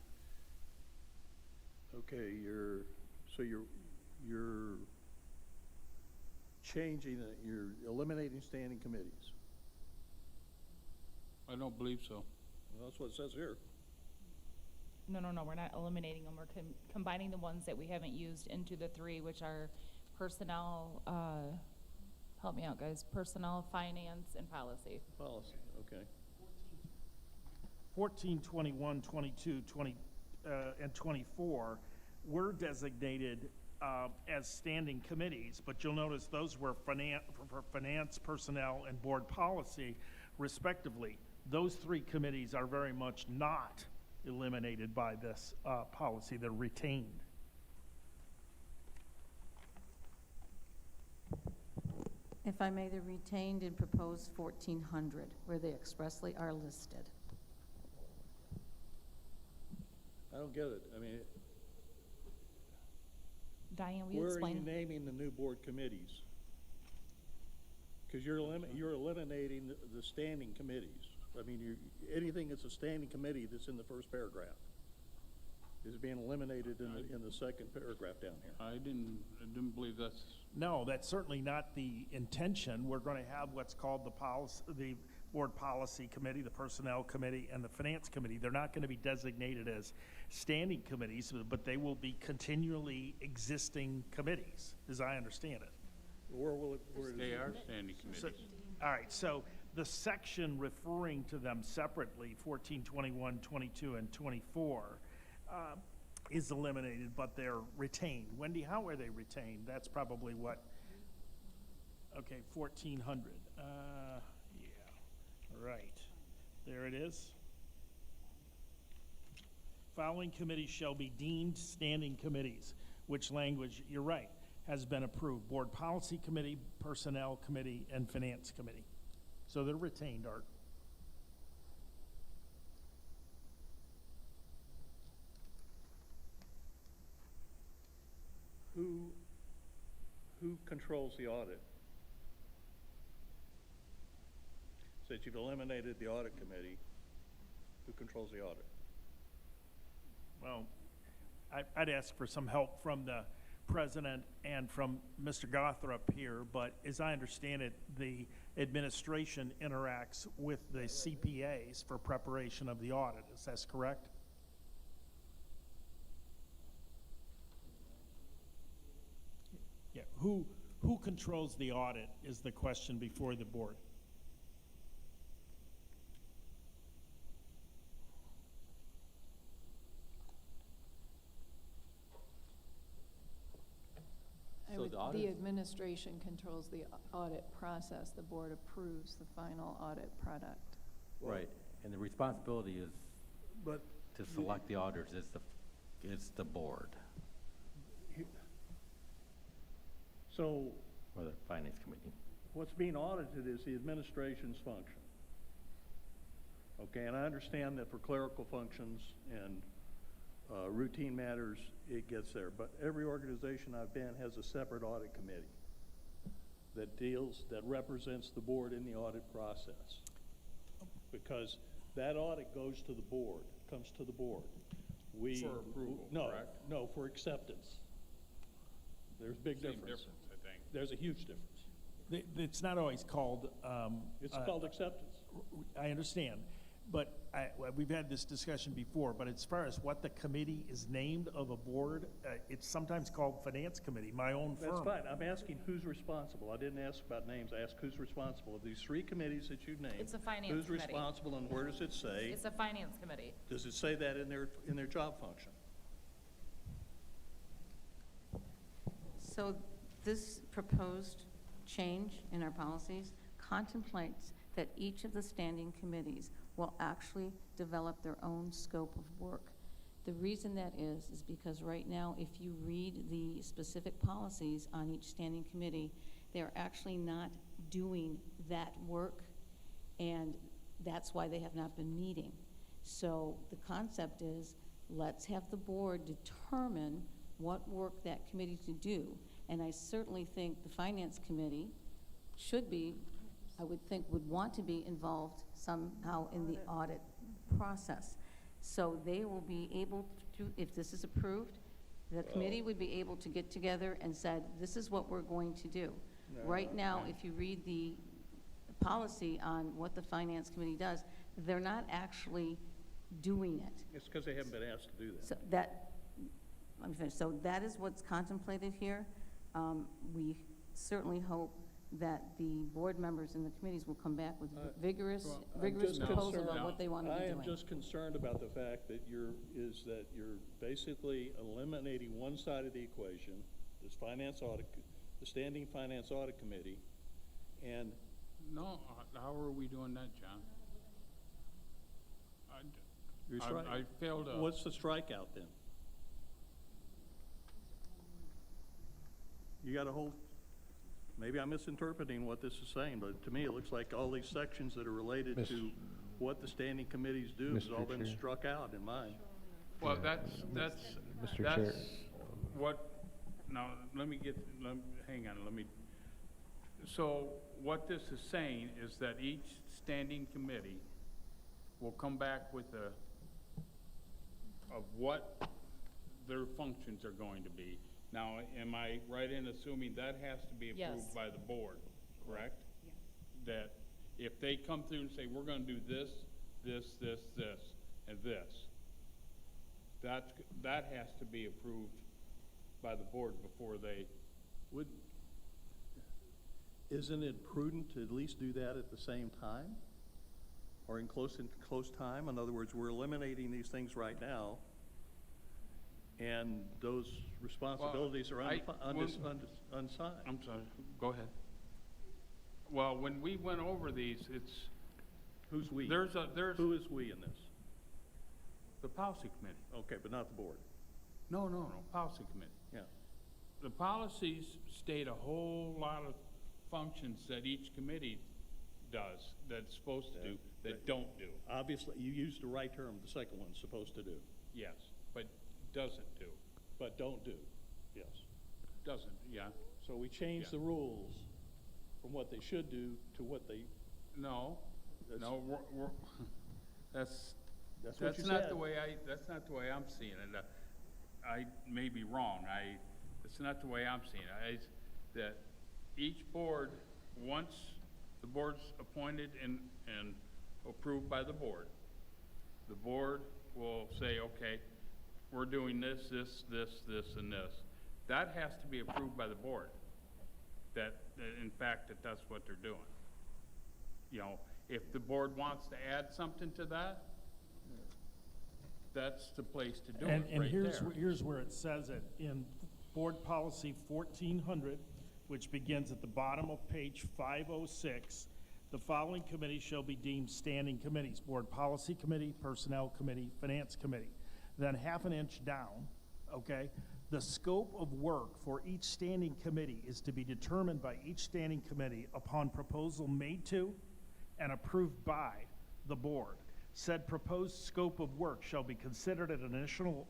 S6: Okay, so you're changing, you're eliminating standing committees.
S2: I don't believe so.
S6: Well, that's what it says here.
S11: No, we're not eliminating them. We're combining the ones that we haven't used into the 3, which are personnel, help me out, guys, personnel, finance, and policy.
S6: Policy, okay.
S1: 14, 21, 22, 20, and 24 were designated as standing committees, but you'll notice those were finance, personnel, and board policy, respectively. Those 3 committees are very much not eliminated by this policy. They're retained.
S9: If I may, they're retained in proposed 1400, where they expressly are listed.
S6: I don't get it. I mean,
S11: Diane, will you
S6: where
S11: explain?
S6: are you naming the new board committees? Because you're eliminating the standing committees. I mean, anything that's a standing committee that's in the first paragraph is being eliminated in the second paragraph down here.
S2: I didn't believe that's.
S1: No, that's certainly not the intention. We're going to have what's called the Board Policy Committee, the Personnel Committee, and the Finance Committee. They're not going to be designated as standing committees, but they will be continually existing committees, as I understand it.
S6: Where will it?
S2: They are standing committees.
S1: All right, so the section referring to them separately, 14, 21, 22, and 24, is eliminated, but they're retained. Wendy, how are they retained? That's probably what, okay, 1400. Yeah, right. There it is. Following committees shall be deemed standing committees, which language, you're right, has been approved. Board Policy Committee, Personnel Committee, and Finance Committee. So they're retained, Art.
S6: Who controls the audit? Since you've eliminated the audit committee, who controls the audit?
S1: Well, I'd ask for some help from the president and from Mr. Gothrop here, but as I understand it, the administration interacts with the CPAs for preparation of the audit. Is that correct? Yeah, who controls the audit is the question before the board.
S7: The administration controls the audit process. The board approves the final audit product.
S10: Right, and the responsibility is to select the auditors. It's the board.
S6: So,
S10: or the finance committee.
S6: what's being audited is the administration's function. Okay, and I understand that for clerical functions and routine matters, it gets there. But every organization I've been has a separate audit committee that represents the board in the audit process. Because that audit goes to the board, comes to the board.
S2: For approval, correct?
S6: No, for acceptance. There's a big
S2: Same
S6: difference.
S2: I think.
S6: There's a huge difference.
S1: It's not always called.
S6: It's called acceptance.
S1: I understand, but we've had this discussion before, but as far as what the committee is named of a board, it's sometimes called Finance Committee, my own firm.
S6: That's fine. I'm asking who's responsible. I didn't ask about names. I asked who's responsible. Of these three committees that you named,
S11: It's a finance
S6: who's
S11: committee.
S6: responsible and where does it say?
S11: It's a finance committee.
S6: Does it say that in their job function?
S9: So this proposed change in our policies contemplates that each of the standing committees will actually develop their own scope of work. The reason that is because right now, if you read the specific policies on each standing committee, they're actually not doing that work, and that's why they have not been meeting. So the concept is, let's have the board determine what work that committee to do. And I certainly think the finance committee should be, I would think, would want to be involved somehow in the audit process. So they will be able to, if this is approved, the committee would be able to get together and said, this is what we're going to do. Right now, if you read the policy on what the finance committee does, they're not actually doing it.
S6: It's because they haven't been asked to do that.
S9: So that, let me finish. So that is what's contemplated here. We certainly hope that the board members and the committees will come back with vigorous proposal on what they want to be doing.
S6: I am just concerned about the fact that you're basically eliminating one side of the equation, this finance audit, the standing finance audit committee, and
S2: No, how are we doing that, John? I failed to.
S6: What's the strikeout then? You got a whole, maybe I'm misinterpreting what this is saying, but to me, it looks like all these sections that are related to what the standing committees do has all been struck out in mine.
S2: Well, that's
S16: Mr. Chair.
S2: what, now, hang on, so what this is saying is that each standing committee will come back with of what their functions are going to be. Now, am I right in assuming that has to be approved by the board, correct? Yeah. That if they come through and say, we're gonna do this, this, this, this, and this, that has to be approved by the board before they
S6: would. Isn't it prudent to at least do that at the same time? Or in close time? In other words, we're eliminating these things right now, and those responsibilities are unsigned.
S2: I'm sorry, go ahead. Well, when we went over these, it's...
S6: Who's we? Who is we in this?
S2: The policy committee.
S6: Okay, but not the board.
S2: No, policy committee.
S6: Yeah.
S2: The policies state a whole lot of functions that each committee does, that's supposed to do, that don't do.
S6: Obviously, you used the right term, the second one's supposed to do.
S2: Yes, but doesn't do.
S6: But don't do, yes.
S2: Doesn't, yeah.
S6: So we changed the rules from what they should do to what they...
S2: No, that's
S6: what you
S2: not
S6: said.
S2: the way that's not the way I'm seeing it. I may be wrong. It's not the way I'm seeing it. That each board, once the board's appointed and approved by the board will say, okay, we're doing this, and this. That has to be approved by the board. That in fact, that's what they're doing. You know, if the board wants to add something to that, that's the place to do it.
S1: And
S2: right
S1: here's where it says it in Board Policy 1400, which begins at the bottom of page 506. The following committees shall be deemed standing committees: Board Policy Committee, Personnel Committee, Finance Committee. Then half an inch down, okay, the scope of work for each standing committee is to be determined by each standing committee upon proposal made to and approved by the board. Said proposed scope of work shall be considered at an initial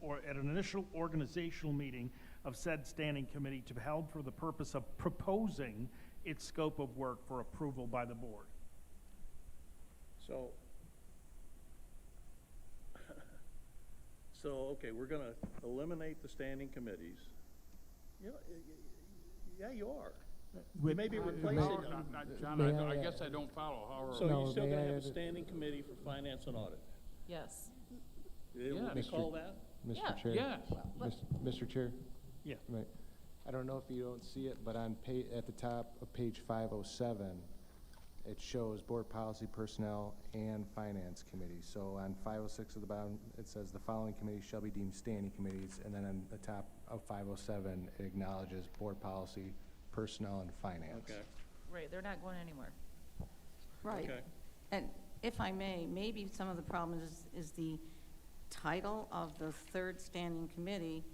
S1: organizational meeting of said standing committee to be held for the purpose of proposing its scope of work for approval by the board.
S6: So, okay, we're going to eliminate the standing committees. You know, yeah, you are. You may be replacing them.
S2: John, I guess I don't follow.
S6: So you're still going to have a standing committee for finance and audit?
S19: Yes.
S6: It will be called that?
S16: Mr. Chair.
S2: Yes.
S16: Mr. Chair.
S1: Yeah.
S16: Right. I don't know if you don't see it, but on at the top of page 507, it shows board policy, personnel, and finance committee. So on 506 at the bottom, it says the following committees shall be deemed standing committees, and then on the top of 507, it acknowledges board policy, personnel, and finance.
S6: Okay.
S11: Right, they're not going anywhere.
S9: Right.
S6: Okay.
S9: And if I may, maybe some of the problem is the title of the third standing committee.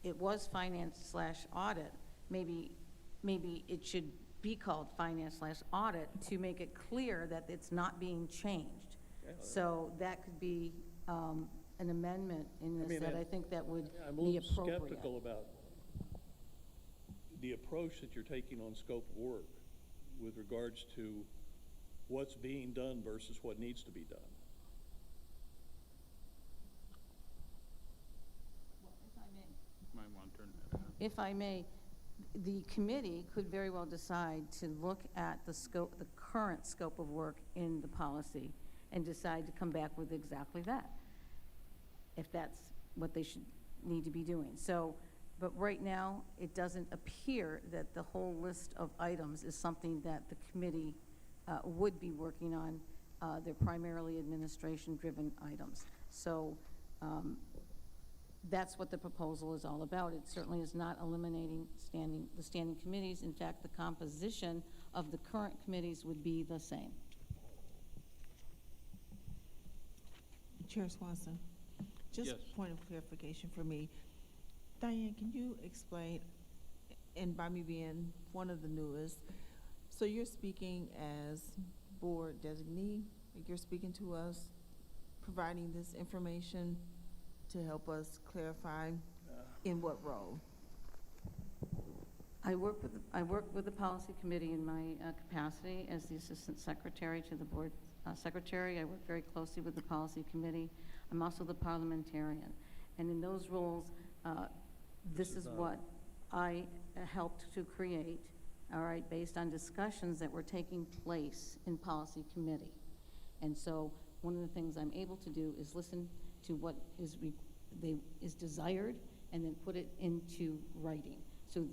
S9: It was finance/audit. Maybe it should be called finance/audit to make it clear that it's not being changed. So that could be an amendment in this that I think that would
S6: I'm a
S9: be
S6: little
S9: appropriate.
S6: skeptical about the approach that you're taking on scope of work with regards to what's being done versus what needs to be done.
S2: Might want to turn that on.
S9: If I may, the committee could very well decide to look at the scope, the current scope of work in the policy, and decide to come back with exactly that, if that's what they should need to be doing. So, but right now, it doesn't appear that the whole list of items is something that the committee would be working on. They're primarily administration-driven items. So that's what the proposal is all about. It certainly is not eliminating the standing committees. In fact, the composition of the current committees would be the same.
S4: Chair Swanson, just
S2: Yes.
S4: point of clarification for me. Diane, can you explain, and by me being one of the newest, so you're speaking as board designee, like you're speaking to us, providing this information to help us clarify in what role?
S9: I work with the policy committee in my capacity as the assistant secretary to the board secretary. I work very closely with the policy committee. I'm also the parliamentarian. And in those roles, this is what I helped to create, all right, based on discussions that were taking place in policy committee. And so one of the things I'm able to do is listen to what is desired and then put it into writing. So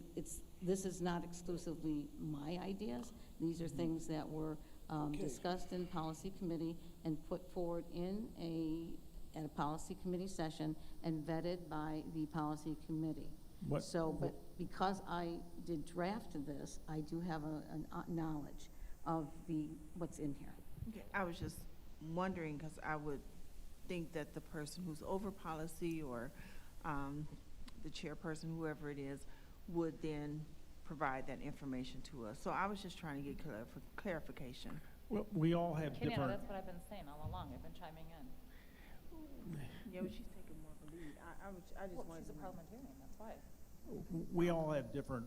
S9: this is not exclusively my ideas. These are things that were discussed in policy committee and put forward at a policy committee session and vetted by the policy committee. But because I did draft this, I do have a knowledge of what's in here.
S4: Okay, I was just wondering, because I would think that the person who's over policy or the chairperson, whoever it is, would then provide that information to us. So I was just trying to get clarification.
S1: Well, we all have
S11: Kenny,
S1: different.
S11: that's what I've been saying all along. I've been chiming in.
S4: Yeah, but she's taking more of a lead. I just
S11: Well,
S4: wanted
S11: she's a
S4: to know.
S11: parliamentarian, that's why.
S1: We all have different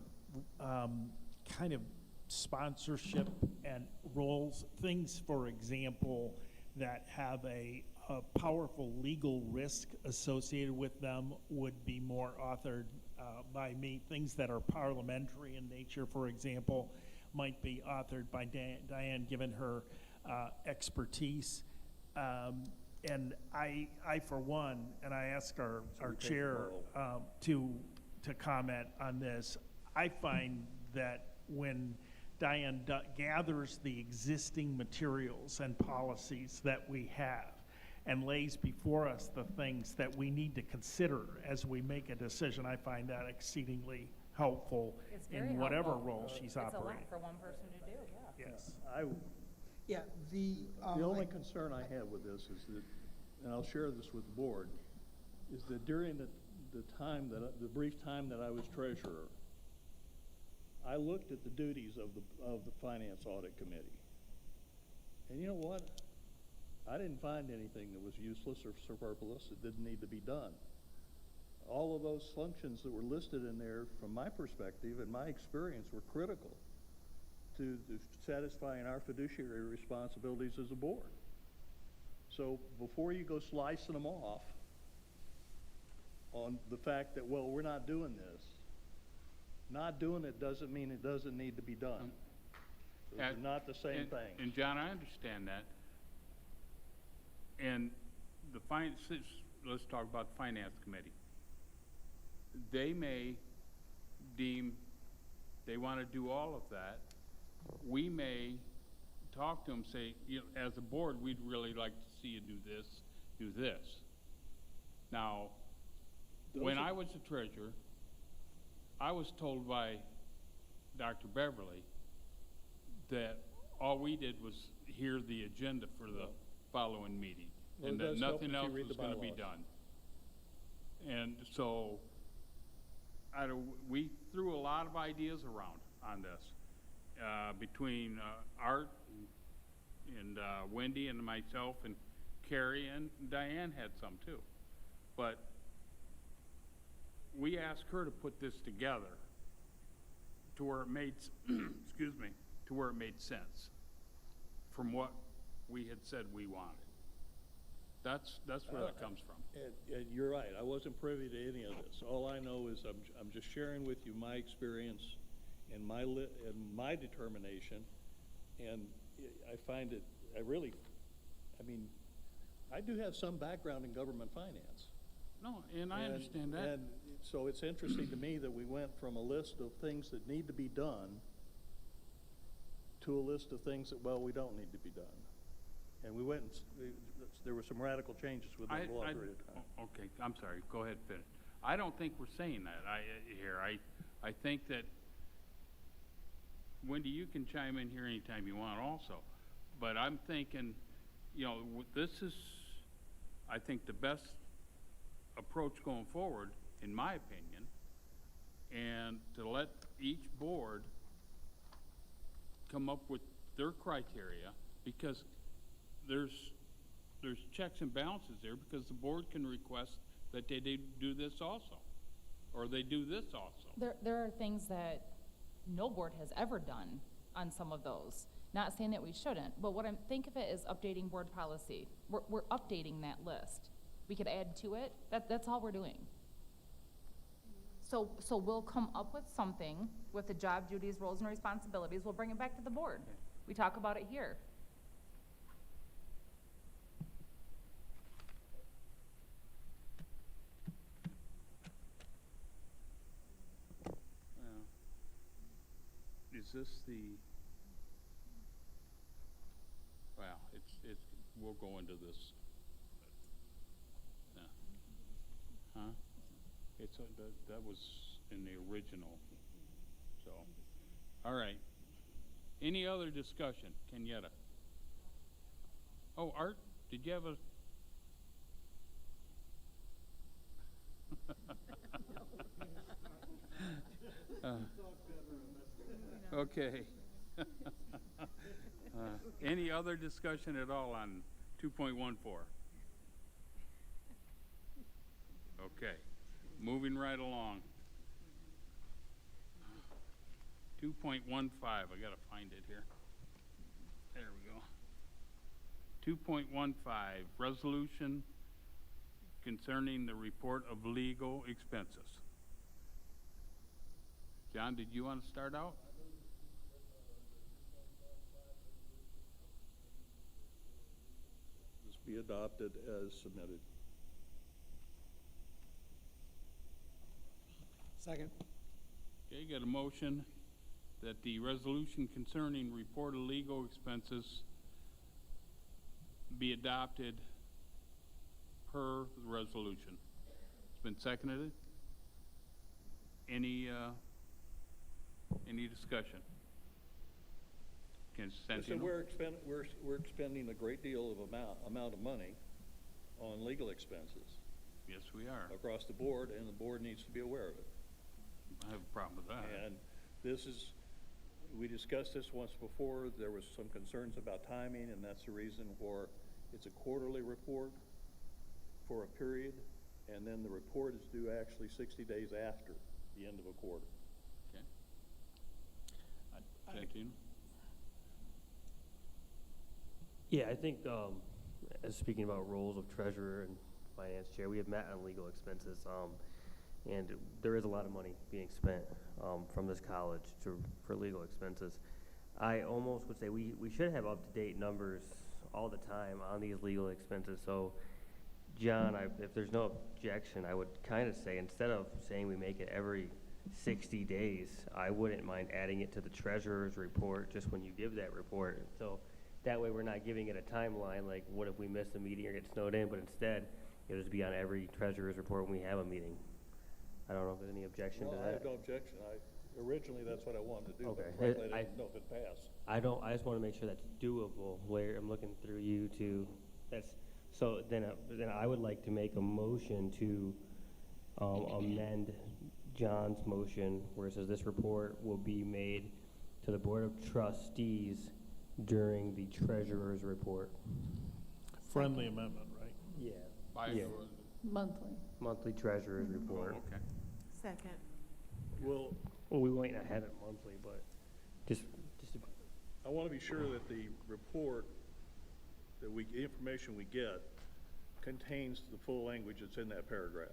S1: kind of sponsorship and roles. Things, for example, that have a powerful legal risk associated with them would be more authored by me. Things that are parliamentary in nature, for example, might be authored by Diane, given her expertise. And I, for one, and I ask our chair to comment on this, I find that when Diane gathers the existing materials and policies that we have and lays before us the things that we need to consider as we make a decision, I find that exceedingly helpful
S11: It's very
S1: in whatever
S11: helpful.
S1: role she's
S11: It's a lot
S1: operating.
S11: for one person to do, yeah.
S1: Yes.
S15: Yeah,
S6: The only concern I have with this is that, and I'll share this with the board, is that during the brief time that I was treasurer, I looked at the duties of the Finance Audit Committee. And you know what? I didn't find anything that was useless or superfluous that didn't need to be done. All of those functions that were listed in there, from my perspective and my experience, were critical to satisfying our fiduciary responsibilities as a board. So before you go slicing them off on the fact that, well, we're not doing this, not doing it doesn't mean it doesn't need to be done. They're not the same thing.
S2: And John, I understand that. And let's talk about the Finance Committee. They may deem they want to do all of that. We may talk to them, say, you know, as a board, we'd really like to see you do this. Now, when I was the treasurer, I was told by Dr. Beverly that all we did was hear the agenda for the following meeting,
S6: Well,
S2: and
S6: it
S2: that
S6: does help
S2: nothing
S6: if you
S2: else
S6: read
S2: was
S6: the
S2: gonna be
S6: bylaws.
S2: done. And so, we threw a lot of ideas around on this, between Art and Wendy and myself and Carrie, and Diane had some too. But we asked her to put this together to where it made, excuse me, to where it made sense from what we had said we wanted. That's where that comes from.
S6: And you're right, I wasn't privy to any of this. All I know is I'm just sharing with you my experience and my determination, and I find it, I mean, I do have some background in government finance.
S2: No, and I understand that.
S6: And so it's interesting to me that we went from a list of things that need to be done to a list of things that, well, we don't need to be done. And we went, there were some radical changes within a long period of time.
S2: Okay, I'm sorry, go ahead, finish. I don't think we're saying that, I think that, Wendy, you can chime in here anytime you want also, but I'm thinking, you know, this is, I think, the best approach going forward, in my opinion, and to let each board come up with their criteria, because there's checks and balances there, because the board can request that they do this also, or they do this also.
S11: There are things that no board has ever done on some of those. Not saying that we shouldn't, but what think of it as updating board policy. We're updating that list. We could add to it. That's all we're doing. So we'll come up with something with the job duties, roles, and responsibilities. We'll bring it back to the board. We talk about it here.
S2: Is this well, we'll go into this. Yeah. Huh? That was in the original, so. All right. Any other discussion? Kenyatta? Oh, Art, did you have a? Okay. Any other discussion at all on 2.14? Okay, moving right along. 2.15, I gotta find it here. There we go. 2.15, resolution concerning the report of legal expenses. John, did you want to start out?
S6: This be adopted as submitted.
S15: Second.
S2: Okay, got a motion that the resolution concerning report of legal expenses be adopted per the resolution. It's been seconded. Any discussion?
S6: Listen, we're expending a great deal of amount of money on legal expenses.
S2: Yes, we are.
S6: Across the board, and the board needs to be aware of it.
S2: I have a problem with that.
S6: And we discussed this once before. There was some concerns about timing, and that's the reason for it's a quarterly report for a period, and then the report is due actually 60 days after the end of a quarter.
S2: Okay. Santino?
S5: Yeah, I think, as speaking about roles of treasurer and finance chair, we have met on legal expenses, and there is a lot of money being spent from this college for legal expenses. I almost would say we should have up-to-date numbers all the time on these legal expenses. So, John, if there's no objection, I would kind of say, instead of saying we make it every 60 days, I wouldn't mind adding it to the treasurer's report just when you give that report. So that way we're not giving it a timeline, like what if we miss a meeting or get snowed in, but instead it'll just be on every treasurer's report when we have a meeting. I don't know if there's any objection to that.
S6: I have no objection. Originally, that's what I wanted to do, but
S5: Okay.
S6: frankly, I
S5: I-
S6: didn't know if it passed.
S5: I just want to make sure that's doable, where I'm looking through you to, then I would like to make a motion to amend John's motion, where it says this report will be made to the Board of Trustees during the treasurer's report.
S1: Friendly amendment, right?
S5: Yeah.
S2: By,
S7: Monthly.
S5: Monthly treasurer's report.
S2: okay.
S4: Second.
S1: Well,
S5: Well, we might not have it monthly, but just
S6: I want to be sure that the report, that the information we get contains the full language that's in that paragraph.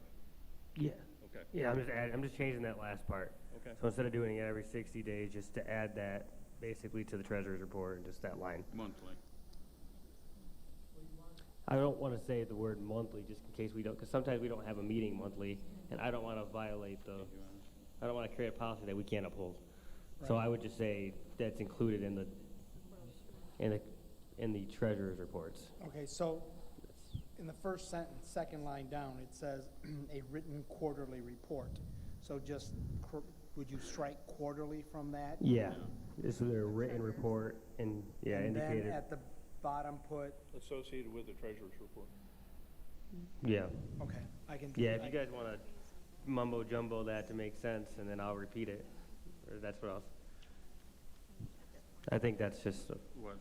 S5: yeah.
S6: Okay.
S5: Yeah, I'm just changing that last part.
S6: Okay.
S5: So instead of doing it every 60 days, just to add that basically to the treasurer's report and just that line.
S2: Monthly.
S5: I don't want to say the word monthly just in case we don't, because sometimes we don't have a meeting monthly, and I don't want to violate I don't want to create a policy that we can't uphold. So I would just say that's included in the treasurer's reports.
S15: Okay, so in the first sentence, second line down, it says a written quarterly report. So just, would you strike quarterly from that?
S5: Yeah, this is a written report and, yeah,
S15: And
S5: indicated.
S15: then at the bottom put,
S6: Associated with the treasurer's report.
S5: Yeah.
S15: okay, I can.
S5: Yeah, if you guys want to mumbo jumbo that to make sense, and then I'll repeat it, or that's what else. I think that's just,
S2: What?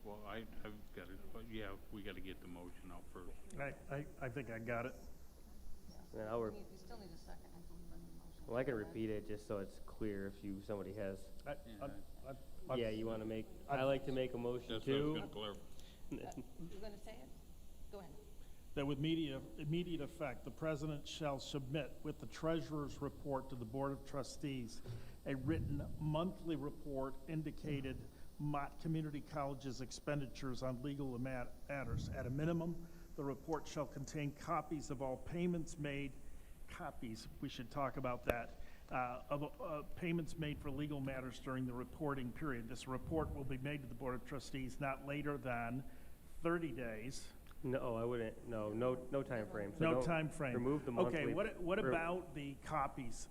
S2: Well, I've got it, but yeah, we got to get the motion out first.
S1: I think I got it.
S5: and I'll,
S9: You still need a second, I believe, on the motion.
S5: well, I can repeat it just so it's clear if somebody has. Yeah, you want to make, I like to make a motion
S2: That's what I was
S5: too.
S2: going to clarify.
S9: You're going to say it? Go ahead.
S1: That with immediate effect, the president shall submit with the treasurer's report to the Board of Trustees a written monthly report indicated Mott Community College's expenditures on legal matters. At a minimum, the report shall contain copies of all payments made, we should talk about that, of payments made for legal matters during the reporting period. This report will be made to the Board of Trustees not later than 30 days.
S5: No, I wouldn't, no time frame. So
S1: No
S5: don't
S1: time frame.
S5: Remove the monthly.
S1: Okay, what about the copies,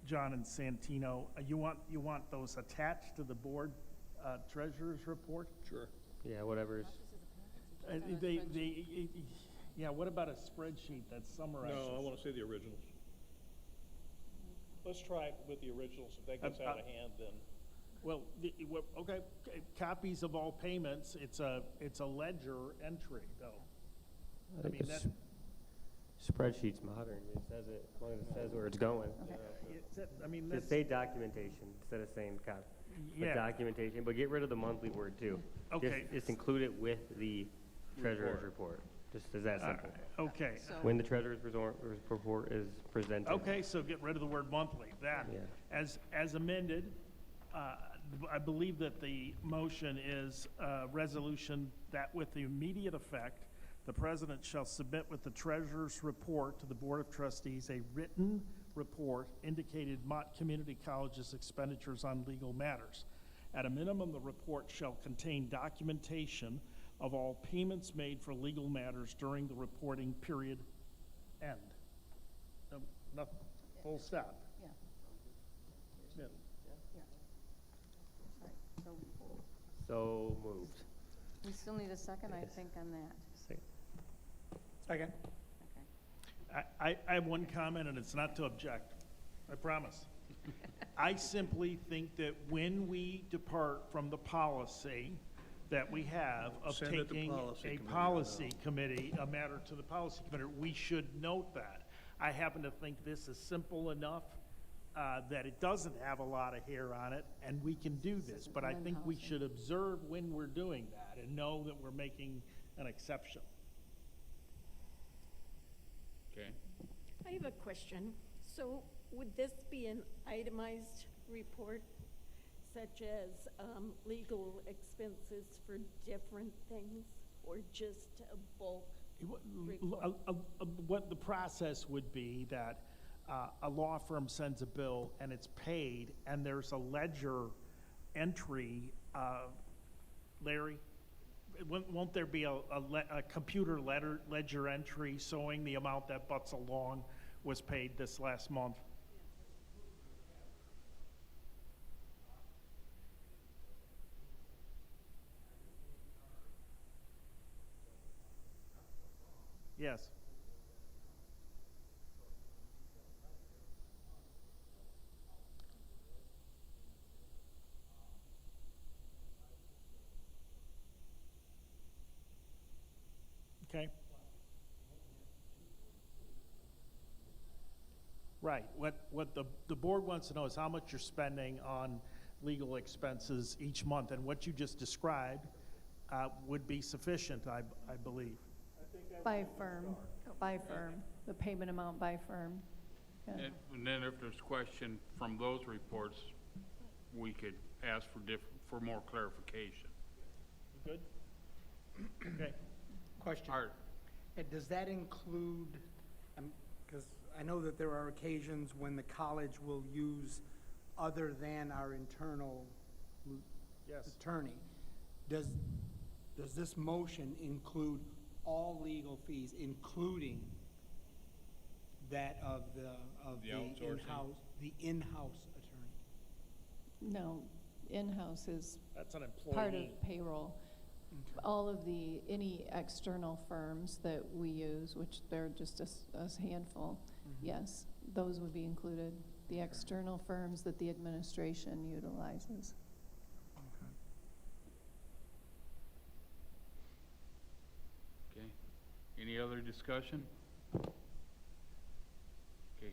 S1: John and Santino? You want those attached to the board treasurer's report?
S6: Sure.
S5: Yeah, whatever's,
S1: Yeah, what about a spreadsheet that summarizes?
S6: No, I want to see the originals. Let's try it with the originals. If that gets out of hand, then.
S1: Well, okay, copies of all payments, it's a ledger entry, though. I mean, that,
S5: spreadsheet's modern, it says it, as long as it says where it's going.
S1: I mean,
S5: Just
S1: that's,
S5: say documentation instead of saying copy.
S1: Yeah.
S5: Documentation, but get rid of the monthly word too.
S1: Okay.
S5: Just include it with the treasurer's report, just as that simple.
S1: okay.
S5: When the treasurer's report is presented.
S1: Okay, so get rid of the word monthly. That,
S5: Yeah.
S1: as amended, I believe that the motion is resolution that with the immediate effect, the president shall submit with the treasurer's report to the Board of Trustees a written report indicated Mott Community College's expenditures on legal matters. At a minimum, the report shall contain documentation of all payments made for legal matters during the reporting period end. Nothing, full stop.
S9: Yeah.
S1: Yeah.
S5: So moved.
S9: We still need a second, I think, on that.
S15: Second.
S1: I have one comment, and it's not to object, I promise. I simply think that when we depart from the policy that we have of
S6: Send it to
S1: taking
S6: policy
S1: a
S6: committee.
S1: policy committee, a matter to the policy committee, we should note that. I happen to think this is simple enough that it doesn't have a lot of hair on it, and we can do this. But I think we should observe when we're doing that and know that we're making an exception.
S2: Okay.
S14: I have a question. So would this be an itemized report, such as legal expenses for different things, or just a bulk report?
S1: What the process would be that a law firm sends a bill and it's paid, and there's a ledger entry, Larry, won't there be a computer ledger entry showing the amount that Butts Along was paid this last month? Yes. Okay. Right. What the board wants to know is how much you're spending on legal expenses each month, and what you just described would be sufficient, I believe.
S7: By firm, the payment amount by firm. Yeah.
S2: And then if there's question from those reports, we could ask for more clarification.
S1: Good? Okay.
S15: Question.
S2: Art.
S15: Does that include, because I know that there are occasions when the college will use other than our internal attorney. Does this motion include all legal fees, including that of the in-house attorney?
S7: No, in-house is
S1: That's an employee.
S7: part of payroll. All of any external firms that we use, which they're just a handful, yes, those would be included. The external firms that the administration utilizes.
S2: Okay. Any other discussion? Okay,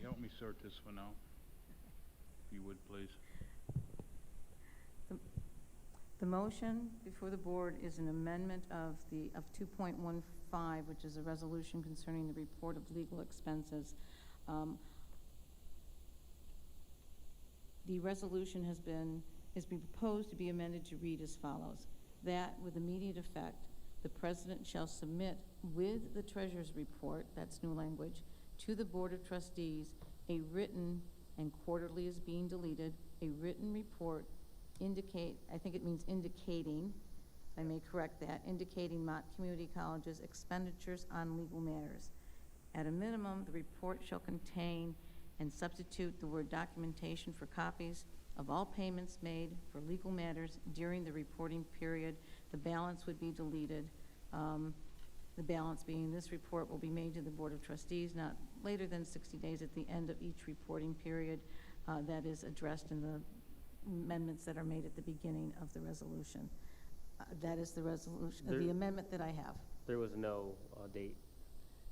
S2: help me sort this one out, if you would, please.
S9: The motion before the board is an amendment of 2.15, which is a resolution concerning the report of legal expenses. The resolution has been proposed to be amended to read as follows: that with immediate effect, the president shall submit with the treasurer's report, that's new language, to the Board of Trustees a written, and quarterly is being deleted, a written report I think it means indicating, I may correct that, indicating Mott Community College's expenditures on legal matters. At a minimum, the report shall contain and substitute the word documentation for copies of all payments made for legal matters during the reporting period. The balance would be deleted. The balance being this report will be made to the Board of Trustees not later than 60 days at the end of each reporting period. That is addressed in the amendments that are made at the beginning of the resolution. That is the resolution, the amendment that I have.
S5: There was no date?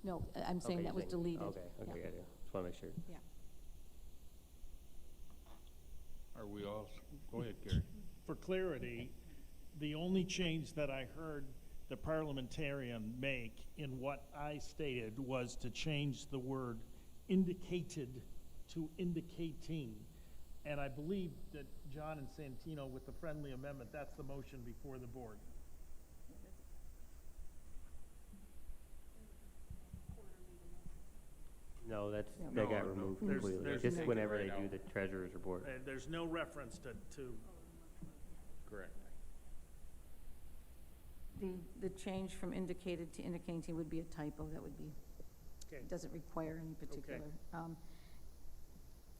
S9: No, I'm saying that was deleted.
S5: Okay,
S9: Yeah.
S5: got it. Just want to make sure.
S9: Yeah.
S2: Are we all, go ahead, Gary.
S1: For clarity, the only change that I heard the parliamentarian make in what I stated was to change the word indicated to indicating. And I believe that John and Santino, with the friendly amendment, that's the motion before the board.
S5: No, that
S2: No,
S5: got
S2: no.
S5: removed
S1: There's-
S5: completely.
S1: there's
S5: Just
S1: no-
S5: whenever they
S2: right
S5: do
S2: out.
S5: the treasurer's report.
S1: There's no reference to
S2: Correct.
S9: The change from indicated to indicating would be a typo. That would be,
S1: okay.
S9: it doesn't require any particular.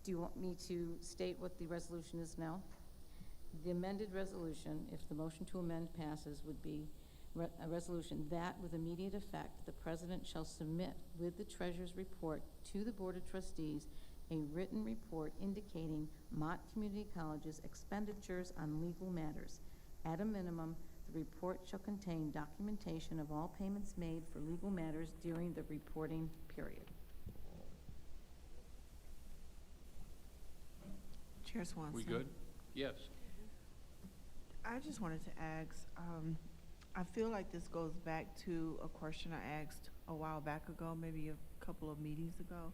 S9: Do you want me to state what the resolution is now? The amended resolution, if the motion to amend passes, would be a resolution that with immediate effect, the president shall submit with the treasurer's report to the Board of Trustees a written report indicating Mott Community College's expenditures on legal matters. At a minimum, the report shall contain documentation of all payments made for legal matters during the reporting period.
S4: Chair Swanson.
S2: We good? Yes.
S4: I just wanted to ask, I feel like this goes back to a question I asked a while back ago, maybe a couple of meetings ago,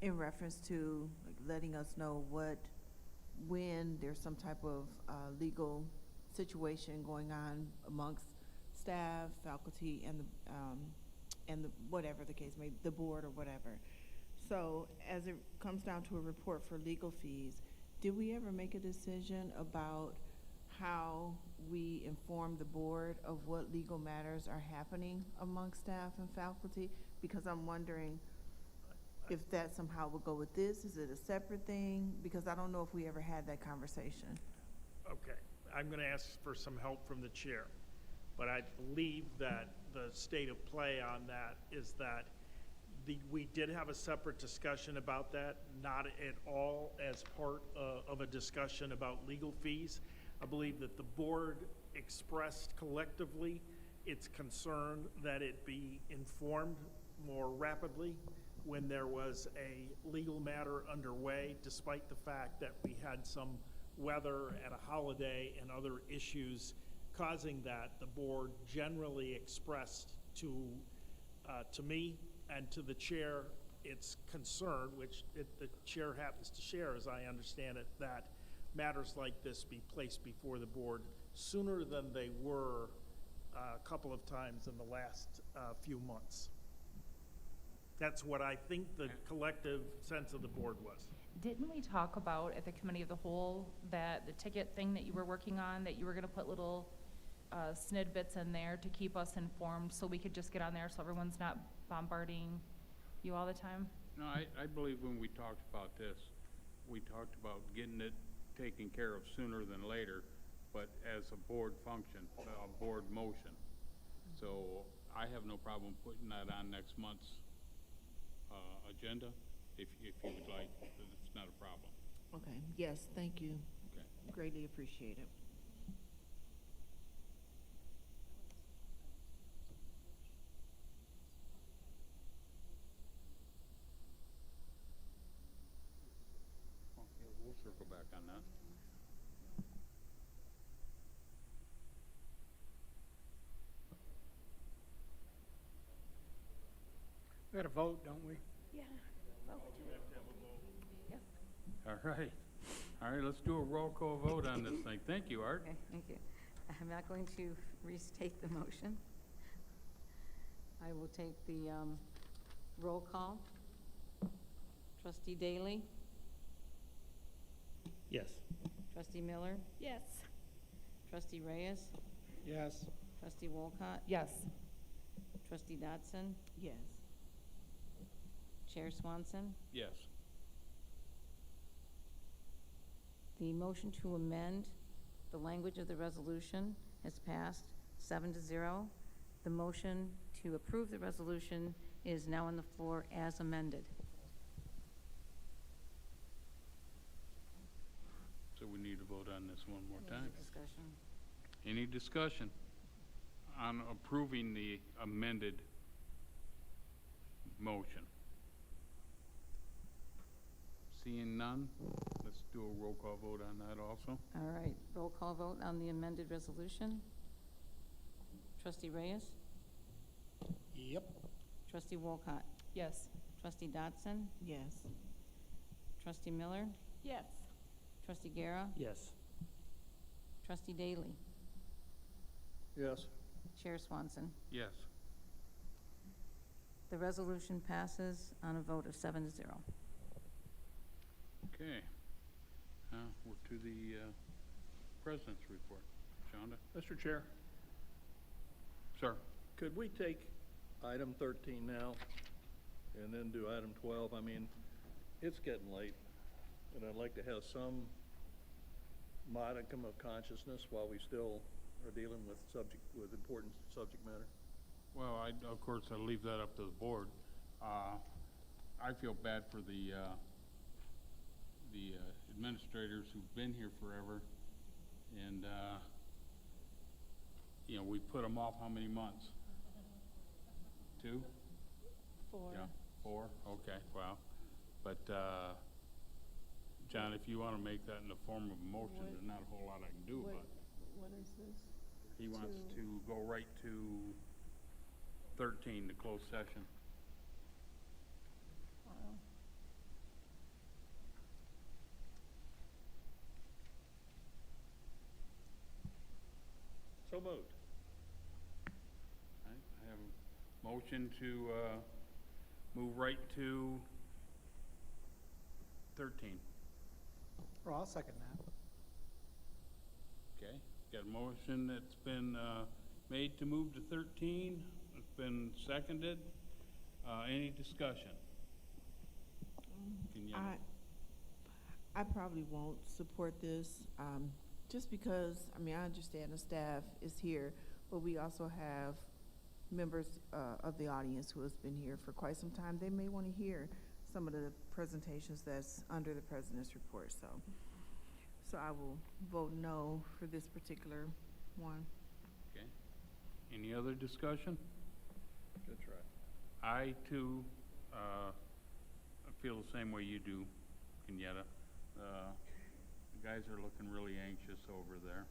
S4: in reference to like, letting us know when there's some type of legal situation going on amongst staff, faculty, and the whatever the case may be, the board or whatever. So as it comes down to a report for legal fees, did we ever make a decision about how we inform the board of what legal matters are happening among staff and faculty? Because I'm wondering if that somehow would go with this. Is it a separate thing? Because I don't know if we ever had that conversation.
S1: Okay, I'm going to ask for some help from the chair, but I believe that the state of play on that is that we did have a separate discussion about that, not at all as part of a discussion about legal fees. I believe that the board expressed collectively its concern that it be informed more rapidly when there was a legal matter underway, despite the fact that we had some weather and a holiday and other issues causing that. The board generally expressed to me and to the chair its concern, which the chair happens to share, as I understand it, that matters like this be placed before the board sooner than they were a couple of times in the last few months. That's what I think the collective sense of the board was.
S11: Didn't we talk about at the committee of the whole that the ticket thing that you were working on, that you were gonna put little snidbits in there to keep us informed so we could just get on there so everyone's not bombarding you all the time?
S2: No, I believe when we talked about this, we talked about getting it taken care of sooner than later, but as a board function, a board motion. So I have no problem putting that on next month's agenda, if you would like. It's not a problem.
S4: Okay, yes, thank you.
S2: Okay.
S4: Greatly appreciate it.
S2: Okay, we'll circle back on that.
S15: We got to vote, don't we?
S14: Yeah. Yes.
S2: All right, let's do a roll call vote on this thing. Thank you, Art.
S9: Okay, thank you. I'm not going to restate the motion. I will take the roll call. Trustee Daly?
S5: Yes.
S9: Trustee Miller?
S14: Yes.
S9: Trustee Reyes?
S15: Yes.
S9: Trustee Wolcott?
S11: Yes.
S9: Trustee Dodson?
S4: Yes.
S9: Chair Swanson?
S2: Yes.
S9: The motion to amend the language of the resolution has passed 7-0. The motion to approve the resolution is now on the floor as amended.
S2: So we need to vote on this one more time.
S9: Discussion.
S2: Any discussion on approving the amended motion? Seeing none, let's do a roll call vote on that also.
S9: All right, roll call vote on the amended resolution. Trustee Reyes?
S15: Yep.
S9: Trustee Wolcott?
S11: Yes.
S9: Trustee Dodson?
S4: Yes.
S9: Trustee Miller?
S14: Yes.
S9: Trustee Guerra?
S5: Yes.
S9: Trustee Daly?
S6: Yes.
S9: Chair Swanson?
S2: Yes.
S9: The resolution passes on a vote of 7-0.
S2: Okay. Now we're to the President's report. Shonda?
S6: Mr. Chair,
S2: Sir?
S6: could we take item 13 now and then do item 12? I mean, it's getting late, and I'd like to have some modicum of consciousness while we still are dealing with important subject matter.
S2: Well, of course, I'll leave that up to the board. I feel bad for the administrators who've been here forever, and you know, we put them off how many months? 2?
S14: 4.
S2: Yeah, 4. Okay, wow. But John, if you want to make that in the form of a motion, there's not a whole lot I can do about it.
S14: What is this?
S2: He wants to go right to 13, the closed session.
S6: So moved.
S2: I have a motion to move right to 13.
S15: Well, I'll second that.
S2: Okay, Got a motion that's been made to move to 13. It's been seconded. Any discussion?
S4: I probably won't support this, just because, I mean, I understand the staff is here, but we also have members of the audience who has been here for quite some time. They may want to hear some of the presentations that's under the president's report, so I will vote no for this particular one.
S2: Okay. Any other discussion?
S6: Good try.
S2: I, too, feel the same way you do, Kenyatta. The guys are looking really anxious over there.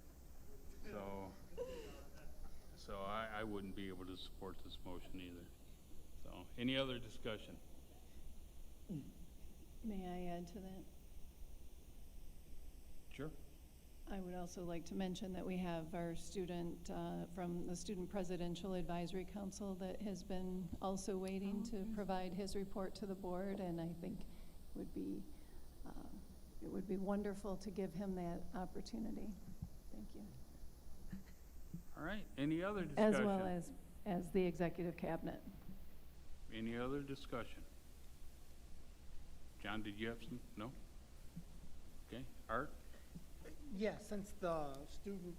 S2: So I wouldn't be able to support this motion either. So, any other discussion?
S7: May I add to that?
S2: Sure.
S7: I would also like to mention that we have our student from the Student Presidential Advisory Council that has been also waiting to provide his report to the board, and I think it would be wonderful to give him that opportunity. Thank you.
S2: All right. Any other discussion?
S7: As well as the executive cabinet.
S2: Any other discussion? John, did you have some? No? Okay. Art?
S15: Yeah, since the student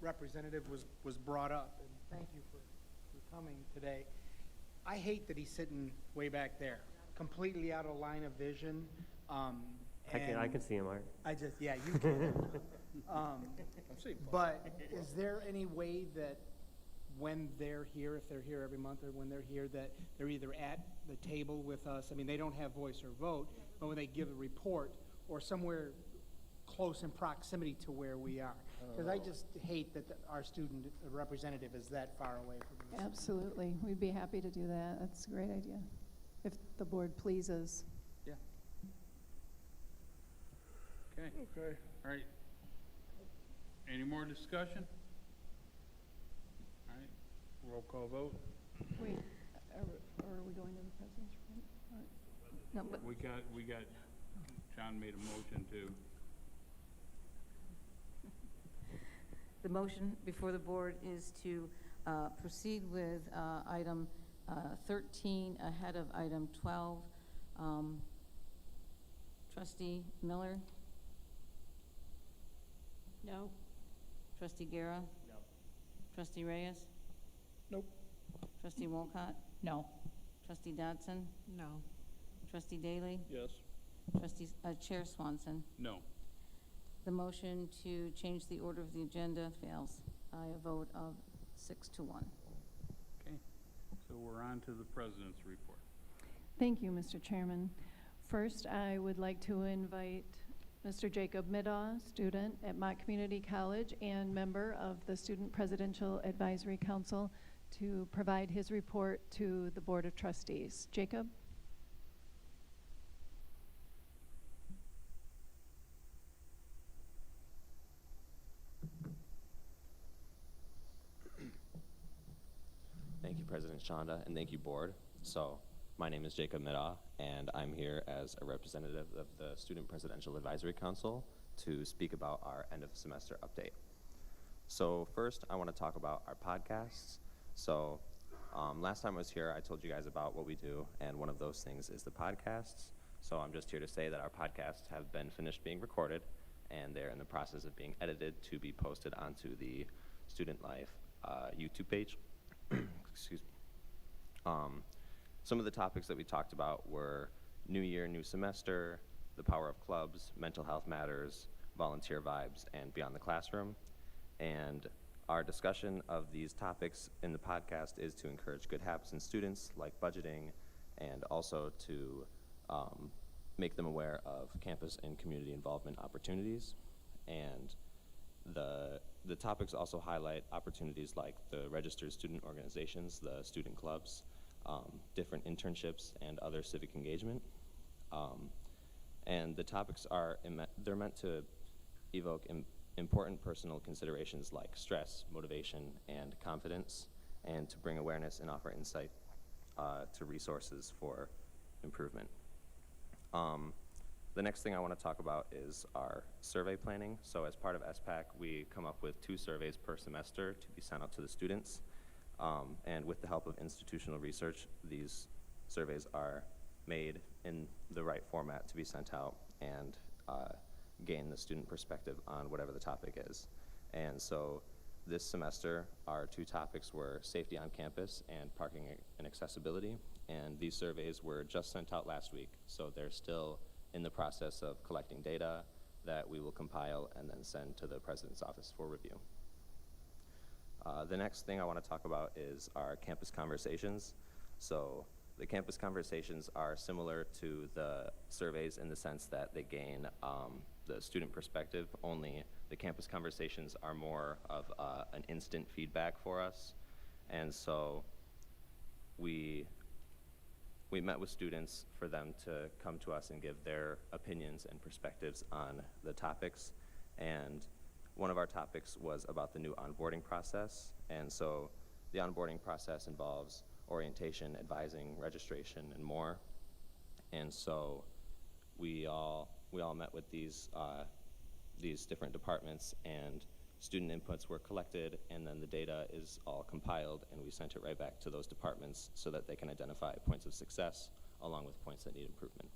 S15: representative was brought up, and thank you for coming today, I hate that he's sitting way back there, completely out of line of vision.
S5: I can see him, Art.
S15: Yeah, you can. But is there any way that when they're here, if they're here every month, or when they're here, that they're either at the table with us? I mean, they don't have voice or vote, but when they give a report, or somewhere close in proximity to where we are. Because I just hate that our student representative is that far away from us.
S7: Absolutely. We'd be happy to do that. That's a great idea, if the board pleases.
S2: Yeah. Okay.
S6: Okay.
S2: All right. Any more discussion? All right. Roll call vote.
S7: Wait, are we going to the president's report?
S9: No, but
S2: We got, John made a motion to.
S9: the motion before the board is to proceed with item 13 ahead of item 12. Trustee Miller?
S14: No.
S9: Trustee Guerra?
S1: No.
S9: Trustee Reyes?
S15: Nope.
S9: Trustee Wolcott?
S11: No.
S9: Trustee Dodson?
S4: No.
S9: Trustee Daly?
S6: Yes.
S9: Chair Swanson?
S2: No.
S9: The motion to change the order of the agenda fails by a vote of 6-1.
S2: Okay. So we're on to the president's report.
S7: Thank you, Mr. Chairman. First, I would like to invite Mr. Jacob Middaugh, student at Mott Community College and member of the Student Presidential Advisory Council, to provide his report to the Board of Trustees. Jacob?
S13: Thank you, President Shonda, and thank you, Board. So, my name is Jacob Middaugh, and I'm here as a representative of the Student Presidential Advisory Council to speak about our end of semester update. So first, I want to talk about our podcasts. So last time I was here, I told you guys about what we do, and one of those things is the podcasts. So I'm just here to say that our podcasts have been finished being recorded, and they're in the process of being edited to be posted onto the Student Life YouTube page. Excuse me. Some of the topics that we talked about were New Year, New Semester, the power of clubs, mental health matters, volunteer vibes, and beyond the classroom. And our discussion of these topics in the podcast is to encourage good habits in students, like budgeting, and also to make them aware of campus and community involvement opportunities. And the topics also highlight opportunities like the registered student organizations, the student clubs, different internships, and other civic engagement. And the topics they're meant to evoke important personal considerations like stress, motivation, and confidence, and to bring awareness and offer insight to resources for improvement. The next thing I want to talk about is our survey planning. So as part of SPAC, we come up with 2 surveys per semester to be sent out to the students. And with the help of institutional research, these surveys are made in the right format to be sent out and gain the student perspective on whatever the topic is. And so this semester, our 2 topics were safety on campus and parking and accessibility. And these surveys were just sent out last week, so they're still in the process of collecting data that we will compile and then send to the President's office for review. The next thing I want to talk about is our campus conversations. So the campus conversations are similar to the surveys in the sense that they gain the student perspective, only the campus conversations are more of an instant feedback for us. And so we met with students for them to come to us and give their opinions and perspectives on the topics. And one of our topics was about the new onboarding process. And so the onboarding process involves orientation, advising, registration, and more. And so we all met with these different departments, and student inputs were collected, and then the data is all compiled, and we sent it right back to those departments so that they can identify points of success along with points that need improvement.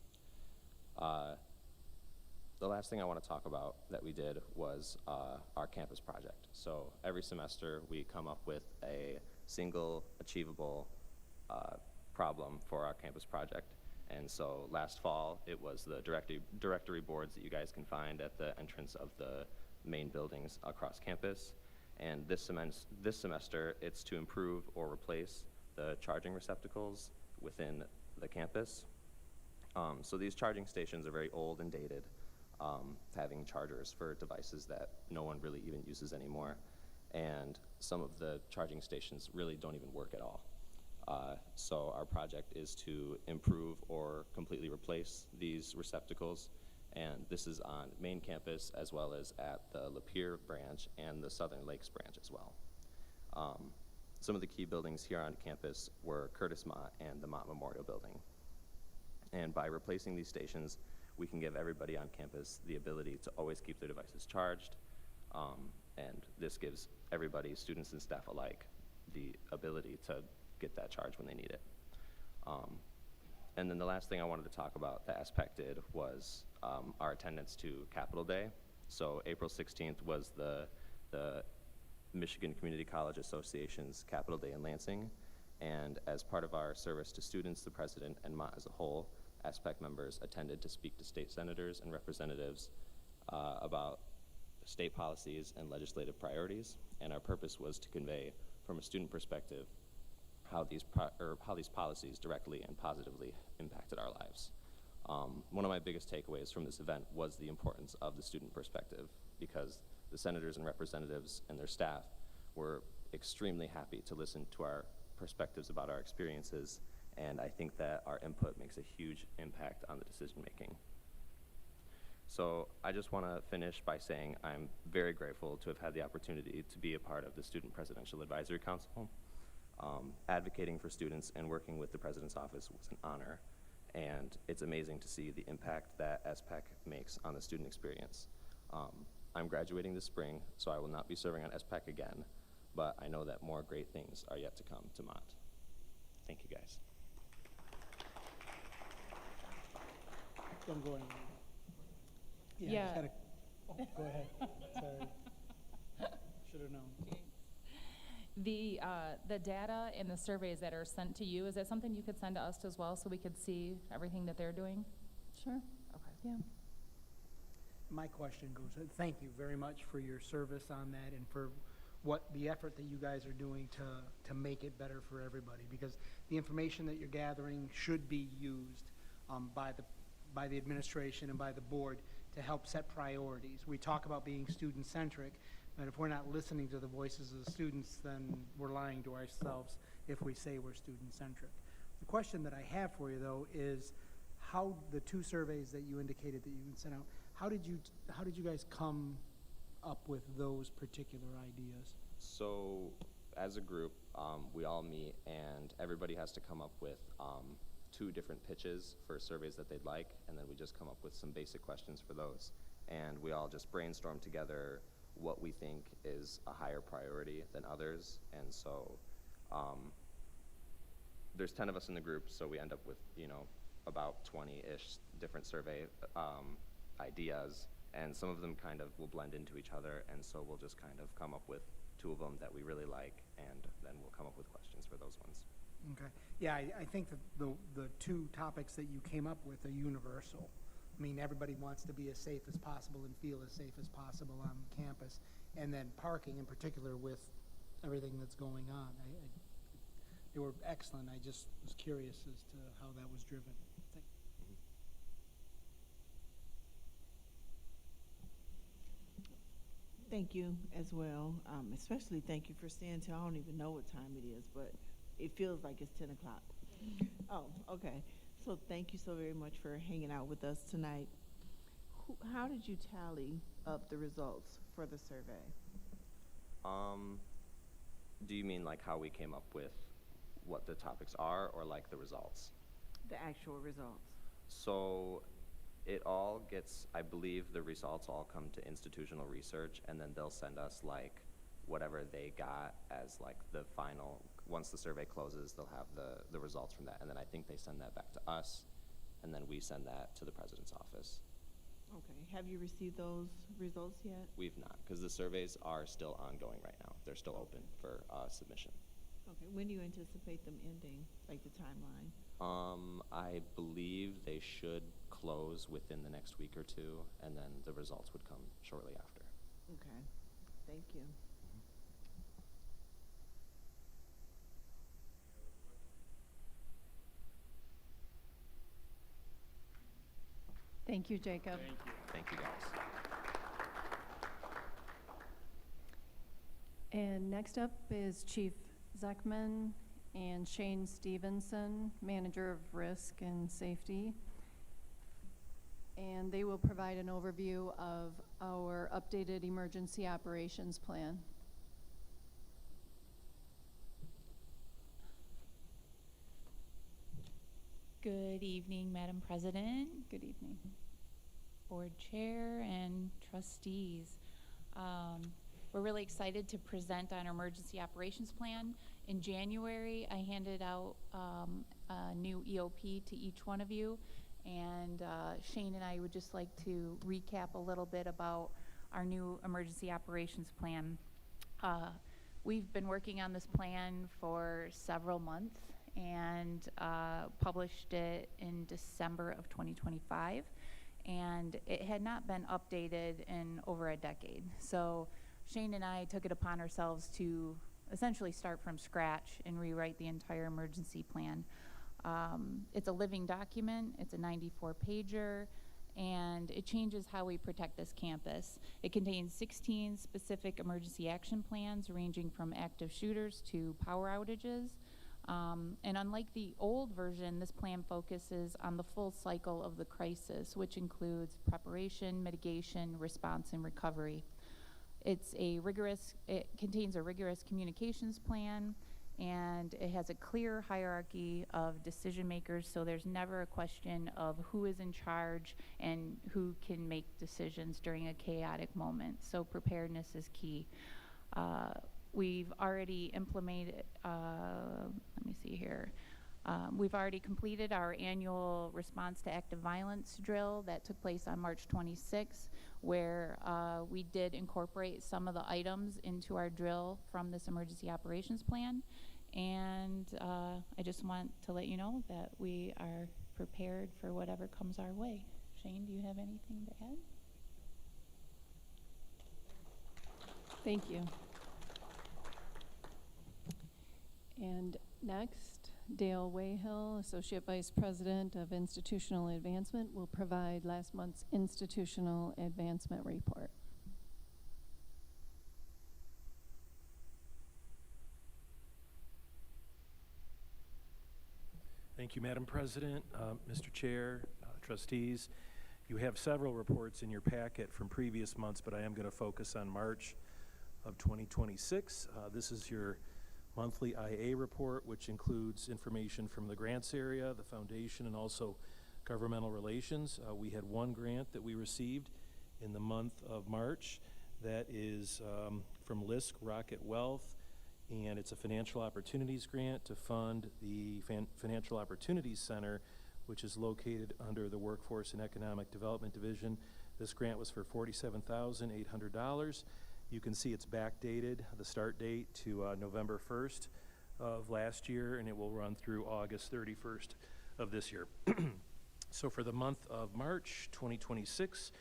S13: The last thing I want to talk about that we did was our campus project. So every semester we come up with a single achievable problem for our campus project. And so last fall it was the directory boards that you guys can find at the entrance of the main buildings across campus. And this semester it's to improve or replace the charging receptacles within the campus. So these charging stations are very old and dated, having chargers for devices that no one really even uses anymore. And some of the charging stations really don't even work at all. So our project is to improve or completely replace these receptacles. And this is on main campus as well as at the Lapeer branch and the Southern Lakes branch as well. Some of the key buildings here on campus were Curtis Mott and the Mott Memorial Building. And by replacing these stations, we can give everybody on campus the ability to always keep their devices charged. And this gives everybody, students and staff alike, the ability to get that charge when they need it. And then the last thing I wanted to talk about that SPAC did was our attendance to Capitol Day. So April 16th was the Michigan Community College Association's Capitol Day in Lansing. And as part of our service to students, the president, and Mott as a whole, SPAC members attended to speak to state senators and representatives about state policies and legislative priorities. And our purpose was to convey, from a student perspective, how these policies directly and positively impacted our lives. One of my biggest takeaways from this event was the importance of the student perspective, because the senators and representatives and their staff were extremely happy to listen to our perspectives about our experiences, and I think that our input makes a huge impact on the decision making. So I just want to finish by saying I'm very grateful to have had the opportunity to be a part of the Student Presidential Advisory Council. Advocating for students and working with the President's office was an honor, and it's amazing to see the impact that SPAC makes on the student experience. I'm graduating this spring, so I will not be serving on SPAC again, but I know that more great things are yet to come to Mott. Thank you, guys.
S15: Don't go anywhere. I
S11: Yeah.
S15: just had oh, go ahead. Sorry. Should have known.
S11: The data and the surveys that are sent to you, is that something you could send to us as well so we could see everything that they're doing?
S7: Sure.
S11: Okay.
S7: Yeah.
S15: My question goes, thank you very much for your service on that and for what the effort that you guys are doing to make it better for everybody, because the information that you're gathering should be used by the administration and by the board to help set priorities. We talk about being student-centric, but if we're not listening to the voices of the students, then we're lying to ourselves if we say we're student-centric. The question that I have for you, though, is how the 2 surveys that you indicated that you sent out, how did you guys come up with those particular ideas?
S13: So as a group, we all meet, and everybody has to come up with 2 different pitches for surveys that they'd like, and then we just come up with some basic questions for those. And we all just brainstorm together what we think is a higher priority than others. And so there's 10 of us in the group, so we end up with, you know, about 20-ish different survey ideas, and some of them kind of will blend into each other, and so we'll just kind of come up with 2 of them that we really like, and then we'll come up with questions for those ones.
S15: Okay. Yeah, I think that the 2 topics that you came up with are universal. I mean, everybody wants to be as safe as possible and feel as safe as possible on campus. And then parking in particular with everything that's going on. They were excellent. I just was curious as to how that was driven.
S4: Thank you as well. Especially thank you for staying till, I don't even know what time it is, but it feels like it's 10 o'clock. Oh, okay. So thank you so very much for hanging out with us tonight. How did you tally up the results for the survey?
S13: Do you mean like how we came up with what the topics are, or like the results?
S4: The actual results.
S13: So it all gets, I believe the results all come to institutional research, and then they'll send us like whatever they got as like the final. Once the survey closes, they'll have the results from that, and then I think they send that back to us, and then we send that to the president's office.
S4: Okay. Have you received those results yet?
S13: We've not, because the surveys are still ongoing right now. They're still open for submission.
S4: Okay. When do you anticipate them ending, like the timeline?
S13: I believe they should close within the next week or 2, and then the results would come shortly after.
S4: Okay. Thank you.
S7: Thank you, Jacob.
S1: Thank you.
S13: Thank you, guys.
S7: And next up is Chief Zeckman and Shane Stevenson, Manager of Risk and Safety. And they will provide an overview of our updated emergency operations plan.
S12: Good evening, Madam President,
S7: Good evening.
S12: Board Chair, and Trustees. We're really excited to present on our emergency operations plan. In January, I handed out a new EOP to each one of you, and Shane and I would just like to recap a little bit about our new emergency operations plan. We've been working on this plan for several months and published it in December of 2025, and it had not been updated in over a decade. So Shane and I took it upon ourselves to essentially start from scratch and rewrite the entire emergency plan. It's a living document, it's a 94-pager, and it changes how we protect this campus. It contains 16 specific emergency action plans ranging from active shooters to power outages. And unlike the old version, this plan focuses on the full cycle of the crisis, which includes preparation, mitigation, response, and recovery. It contains a rigorous communications plan, and it has a clear hierarchy of decision makers, so there's never a question of who is in charge and who can make decisions during a chaotic moment. So preparedness is key. We've already implemented, let me see here. We've already completed our annual response to active violence drill that took place on March 26th, where we did incorporate some of the items into our drill from this emergency operations plan. And I just want to let you know that we are prepared for whatever comes our way. Shane, do you have anything to add?
S7: Thank you. And next, Dale Wayhill, Associate Vice President of Institutional Advancement, will provide last month's institutional advancement report.
S22: Thank you, Madam President, Mr. Chair, Trustees. You have several reports in your packet from previous months, but I am going to focus on March of 2026. This is your monthly IA report, which includes information from the grants area, the foundation, and also governmental relations. We had one grant that we received in the month of March that is from LISC Rocket Wealth, and it's a financial opportunities grant to fund the Financial Opportunities Center, which is located under the Workforce and Economic Development Division. This grant was for $47,800. You can see it's backdated, the start date to November 1st of last year, and it will run through August 31st of this year. So for the month of March 2026,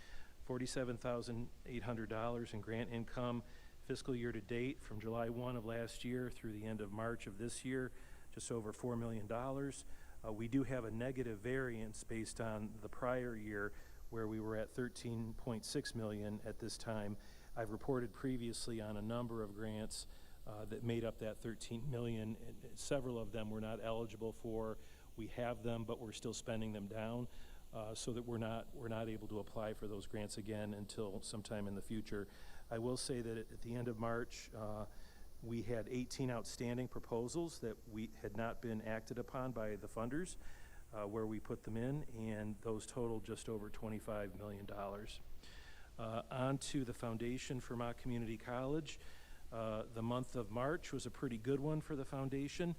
S22: $47,800 in grant income. Fiscal year to date, from July 1 of last year through the end of March of this year, just over $4 million. We do have a negative variance based on the prior year, where we were at $13.6 million at this time. I've reported previously on a number of grants that made up that $13 million. And several of them we're not eligible for. We have them, but we're still spending them down, so that we're not able to apply for those grants again until sometime in the future. I will say that at the end of March, we had 18 outstanding proposals that we had not been acted upon by the funders, where we put them in, and those totaled just over $25 million. On to the foundation for Mott Community College. The month of March was a pretty good one for the foundation.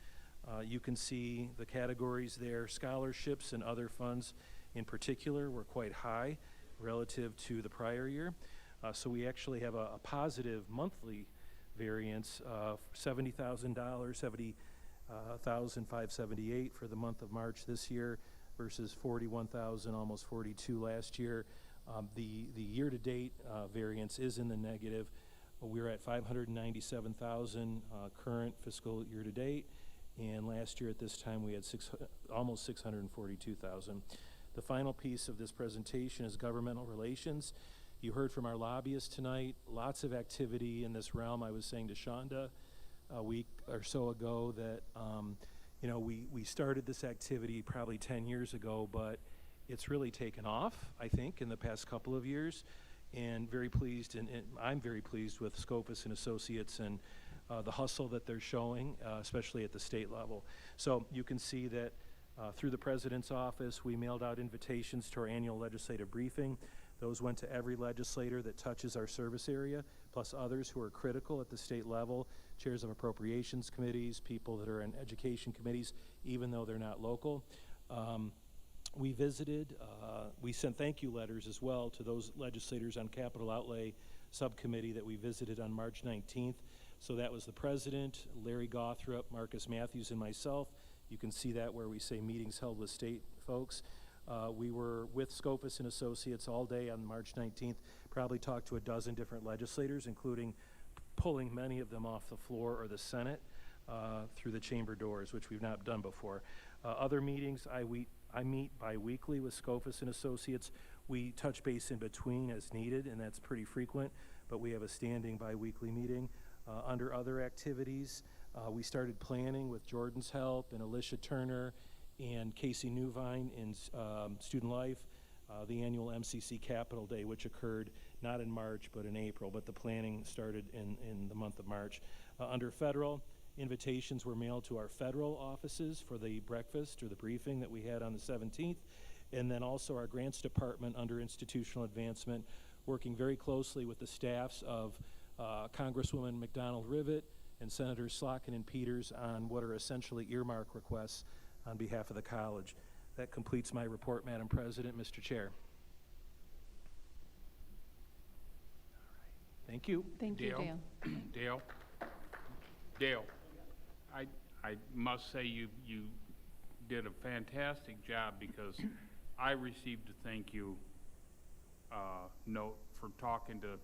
S22: You can see the categories there. Scholarships and other funds in particular were quite high relative to the prior year. So we actually have a positive monthly variance of $70,000, $70,578 for the month of March this year versus $41,000, almost $42,000 last year. The year-to-date variance is in the negative. We're at $597,000 current fiscal year-to-date, and last year at this time we had almost $642,000. The final piece of this presentation is governmental relations. You heard from our lobbyists tonight, lots of activity in this realm. I was saying to Shonda a week or so ago that we started this activity probably 10 years ago, but it's really taken off, I think, in the past couple of years, and very pleased, and I'm very pleased with Scopus and Associates and the hustle that they're showing, especially at the state level. So you can see that through the President's office, we mailed out invitations to our annual legislative briefing. Those went to every legislator that touches our service area, plus others who are critical at the state level, chairs of appropriations committees, people that are in education committees, even though they're not local. We visited, we sent thank you letters as well to those legislators on capital outlay subcommittee that we visited on March 19th. So that was the President, Larry Gothrop, Marcus Matthews, and myself. You can see that where we say meetings held with state folks. We were with Scopus and Associates all day on March 19th, probably talked to a dozen different legislators, including pulling many of them off the floor or the Senate through the chamber doors, which we've not done before. Other meetings, I meet bi-weekly with Scopus and Associates. We touch base in between as needed, and that's pretty frequent, but we have a standing bi-weekly meeting. Under other activities, we started planning with Jordan's help and Alicia Turner and Casey Newvine in Student Life, the annual MCC Capital Day, which occurred not in March but in April, but the planning started in the month of March. Under federal, invitations were mailed to our federal offices for the breakfast or the briefing that we had on the 17th, and then also our grants department under institutional advancement, working very closely with the staffs of Congresswoman McDonald-Rivet and Senators Slotkin and Peters on what are essentially earmark requests on behalf of the college. That completes my report, Madam President, Mr. Chair. All right. Thank you.
S7: Thank you, Dale.
S2: Dale, I must say you did a fantastic job, because I received a thank you note for talking to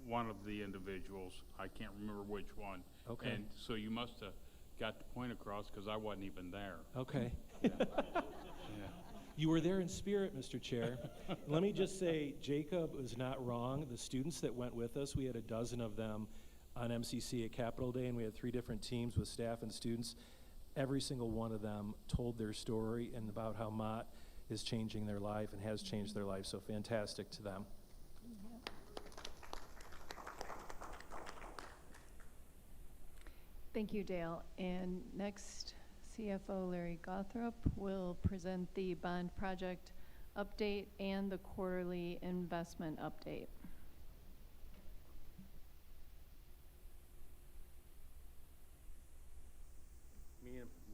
S2: one of the individuals. I can't remember which one.
S22: Okay.
S2: And so you must have got the point across, because I wasn't even there.
S22: Okay.
S2: Yeah.
S22: You were there in spirit, Mr. Chair. Let me just say, Jacob was not wrong. The students that went with us, we had a dozen of them on MCC at Capitol Day, and we had 3 different teams with staff and students. Every single one of them told their story and about how Mott is changing their life and has changed their life, so fantastic to them.
S7: Thank you, Dale. And next, CFO Larry Gothrop will present the bond project update and the quarterly investment update.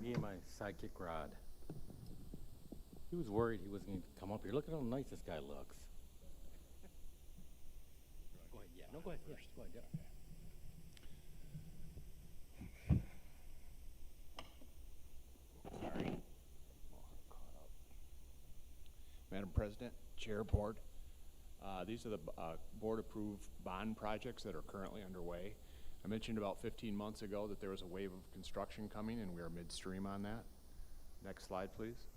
S10: Me and my sidekick Rod. He was worried he wasn't going to come up here. Look at how nice this guy looks. Go ahead, yeah. No, go ahead. Yeah, go ahead, yeah.
S8: Madam President, Chair, Board, these are the board-approved bond projects that are currently underway. I mentioned about 15 months ago that there was a wave of construction coming, and we are midstream on that. Next slide, please.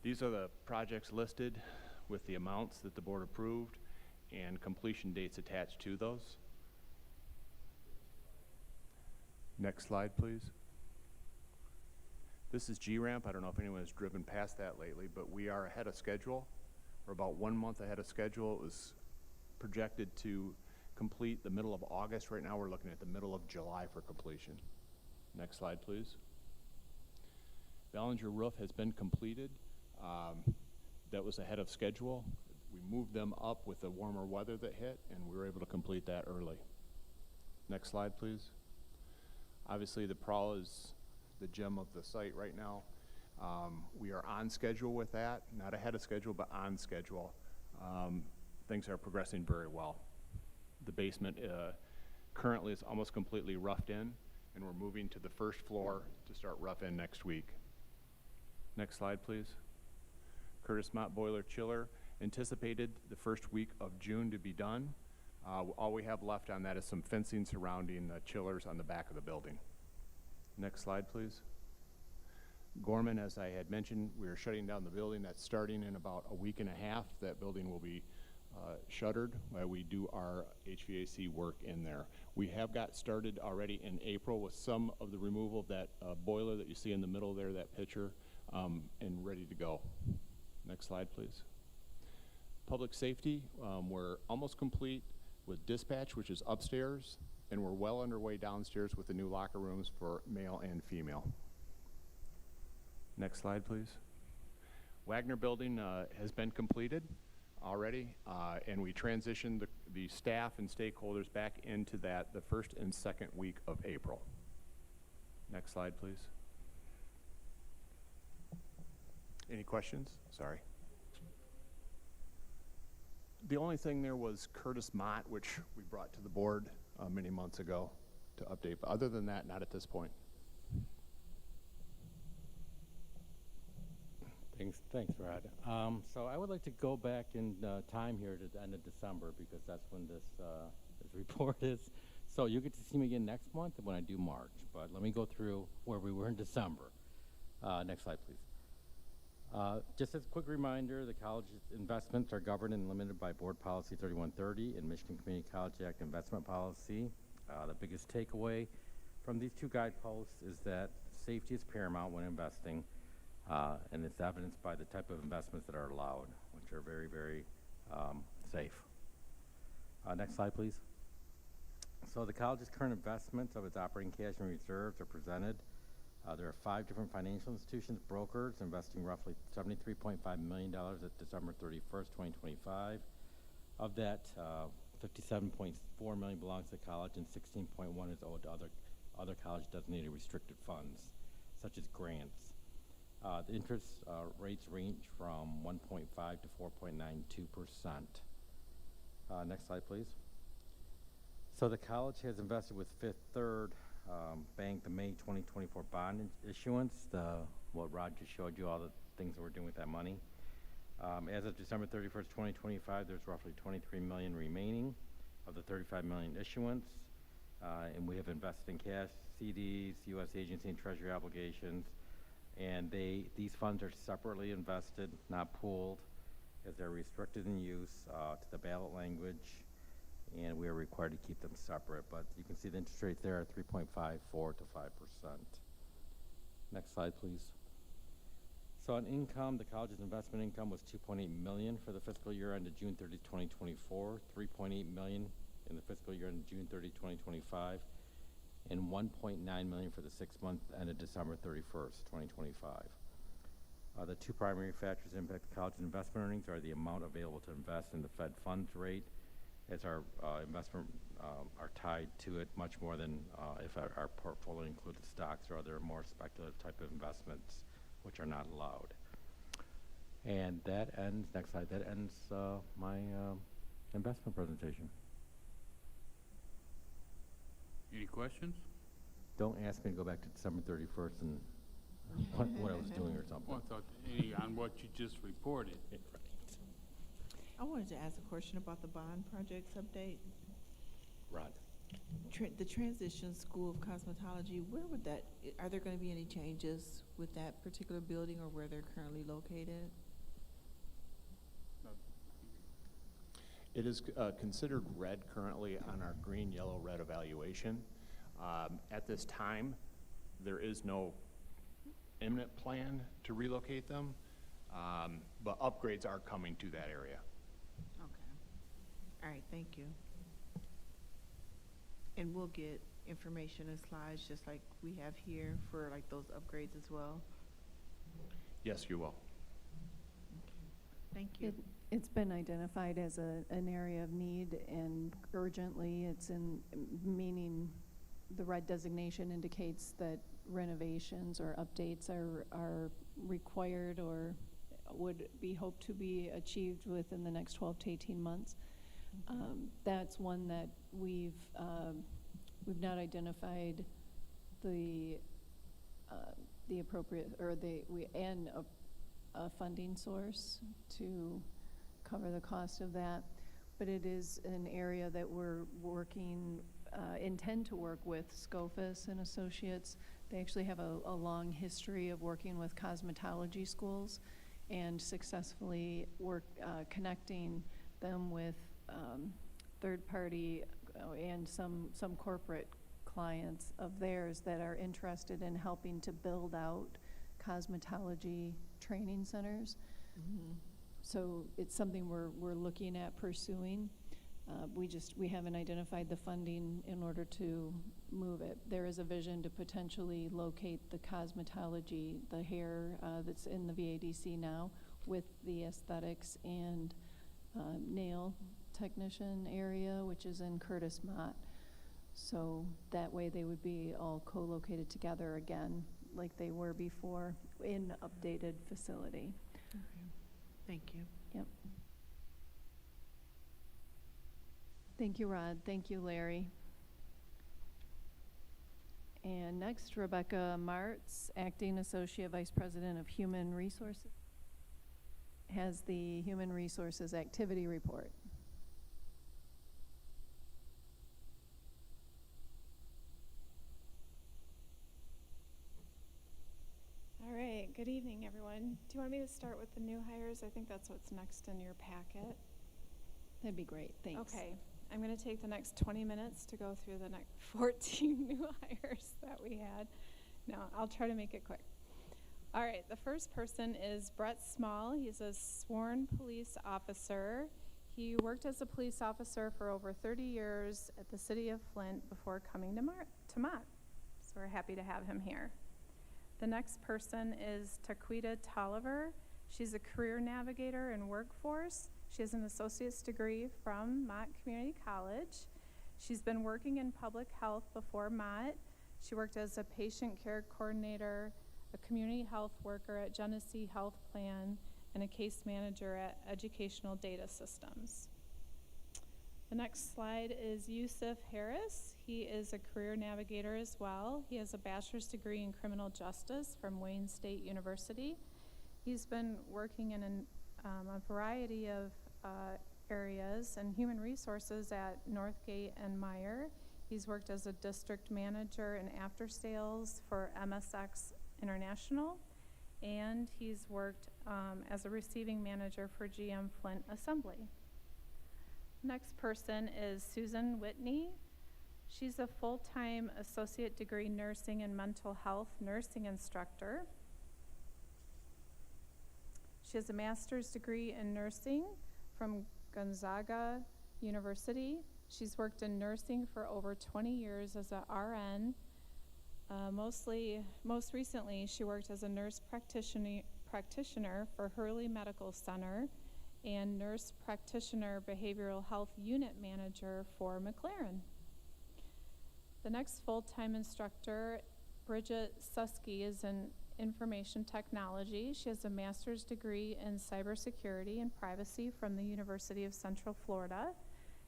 S8: These are the projects listed with the amounts that the board approved and completion dates attached to those. Next slide, please. This is G-Ramp. I don't know if anyone has driven past that lately, but we are ahead of schedule. We're about 1 month ahead of schedule. It was projected to complete the middle of August. Right now we're looking at the middle of July for completion. Next slide, please. Ballinger roof has been completed. That was ahead of schedule. We moved them up with the warmer weather that hit, and we were able to complete that early. Next slide, please. Obviously, the prowl is the gem of the site right now. We are on schedule with that, not ahead of schedule, but on schedule. Things are progressing very well. The basement currently is almost completely roughed in, and we're moving to the first floor to start rough in next week. Next slide, please. Curtis Mott Boiler Chiller, anticipated the first week of June to be done. All we have left on that is some fencing surrounding the chillers on the back of the building. Next slide, please. Gorman, as I had mentioned, we are shutting down the building. That's starting in about a week and a half. That building will be shuttered while we do our HVAC work in there. We have got started already in April with some of the removal of that boiler that you see in the middle there, that picture, and ready to go. Next slide, please. Public safety, we're almost complete with dispatch, which is upstairs, and we're well underway downstairs with the new locker rooms for male and female. Next slide, please. Wagner building has been completed already, and we transitioned the staff and stakeholders back into that the first and second week of April. Next slide, please. Any questions? Sorry. The only thing there was Curtis Mott, which we brought to the board many months ago to update. But other than that, not at this point.
S10: Thanks, Rod. So I would like to go back in time here to the end of December because that's when this report is. So you get to see me again next month when I do March. But let me go through where we were in December. Next slide, please. Just as a quick reminder, the college's investments are governed and limited by Board Policy 3130 and Michigan Community College Act investment policy. The biggest takeaway from these two guideposts is that safety is paramount when investing, and it's evidenced by the type of investments that are allowed, which are very, very safe. Next slide, please. So the college's current investments of its operating cash and reserves are presented. There are 5 different financial institutions, brokers, investing roughly $73.5 million at December 31st, 2025. Of that, $57.4 million belongs to the college and $16.1 is owed to other college-designated restricted funds, such as grants. The interest rates range from 1.5 to 4.92%. Next slide, please. So the college has invested with Fifth Third Bank, the May 2024 bond issuance, what Rod just showed you, all the things that we're doing with that money. As of December 31st, 2025, there's roughly $23 million remaining of the $35 million issuance, and we have invested in cash, CDs, U.S. agency and treasury obligations, and these funds are separately invested, not pooled, as they're restricted in use to the ballot language, and we are required to keep them separate. But you can see the interest rates there are 3.54 to 5%. Next slide, please. So on income, the college's investment income was $2.8 million for the fiscal year ended June 30, 2024, $3.8 million in the fiscal year ended June 30, 2025. and $1.9 million for the 6 months ended December 31st, 2025. The two primary factors that impact the college's investment earnings are the amount available to invest in the Fed funds rate, as our investment are tied to it much more than if our portfolio included stocks or other more speculative type of investments, which are not allowed. And that ends, next slide, that ends my investment presentation.
S2: Any questions?
S10: Don't ask me to go back to December 31st and what I was doing or something.
S2: Well, I thought on what you just reported.
S4: I wanted to ask a question about the bond projects update.
S10: Rod.
S4: The Transition School of Cosmetology, where would that, are there going to be any changes with that particular building or where they're currently located?
S18: It is considered red currently on our green, yellow, red evaluation. At this time, there is no imminent plan to relocate them, but upgrades are coming to that area.
S4: Okay. All right, thank you. And we'll get information and slides just like we have here for like those upgrades as well?
S18: Yes, you will.
S4: Thank you.
S7: It's been identified as an area of need and urgently. It's in, meaning the red designation indicates that renovations or updates are required or would be hoped to be achieved within the next 12 to 18 months. That's one that we've not identified the appropriate, or a funding source to cover the cost of that. But it is an area that we're intend to work with Scofus and Associates. They actually have a long history of working with cosmetology schools and successfully connecting them with third-party and some corporate clients of theirs that are interested in helping to build out cosmetology training centers.
S4: Mm-hmm.
S7: So it's something we're looking at pursuing. We haven't identified the funding in order to move it. There is a vision to potentially locate the cosmetology, the hair that's in the VADC now, with the aesthetics and nail technician area, which is in Curtis Mott. So that way they would be all co-located together again, like they were before, in updated facility.
S4: Okay. Thank you.
S7: Yep. Thank you, Rod. Thank you, Larry. And next, Rebecca Martz, Acting Associate Vice President of Human Resources, has the Human Resources Activity Report.
S20: All right, good evening, everyone. Do you want me to start with the new hires? I think that's what's next in your packet.
S7: That'd be great, thanks.
S20: Okay, I'm going to take the next 20 minutes to go through the next 14 new hires that we had. No, I'll try to make it quick. All right, the first person is Brett Small. He's a sworn police officer. He worked as a police officer for over 30 years at the city of Flint before coming to Mott. So we're happy to have him here. The next person is Taquita Tolliver. She's a career navigator in workforce. She has an associate's degree from Mott Community College. She's been working in public health before Mott. She worked as a patient care coordinator, a community health worker at Genesee Health Plan, and a case manager at Educational Data Systems. The next slide is Yusuf Harris. He is a career navigator as well. He has a bachelor's degree in criminal justice from Wayne State University. He's been working in a variety of areas and human resources at Northgate and Meyer. He's worked as a district manager in after sales for MSX International, and he's worked as a receiving manager for GM Flint Assembly. Next person is Susan Whitney. She's a full-time associate degree nursing and mental health nursing instructor. She has a master's degree in nursing from Gonzaga University. She's worked in nursing for over 20 years as a RN. Most recently, she worked as a nurse practitioner for Hurley Medical Center and nurse practitioner behavioral health unit manager for McLaren. The next full-time instructor, Bridget Susky, is in information technology. She has a master's degree in cybersecurity and privacy from the University of Central Florida.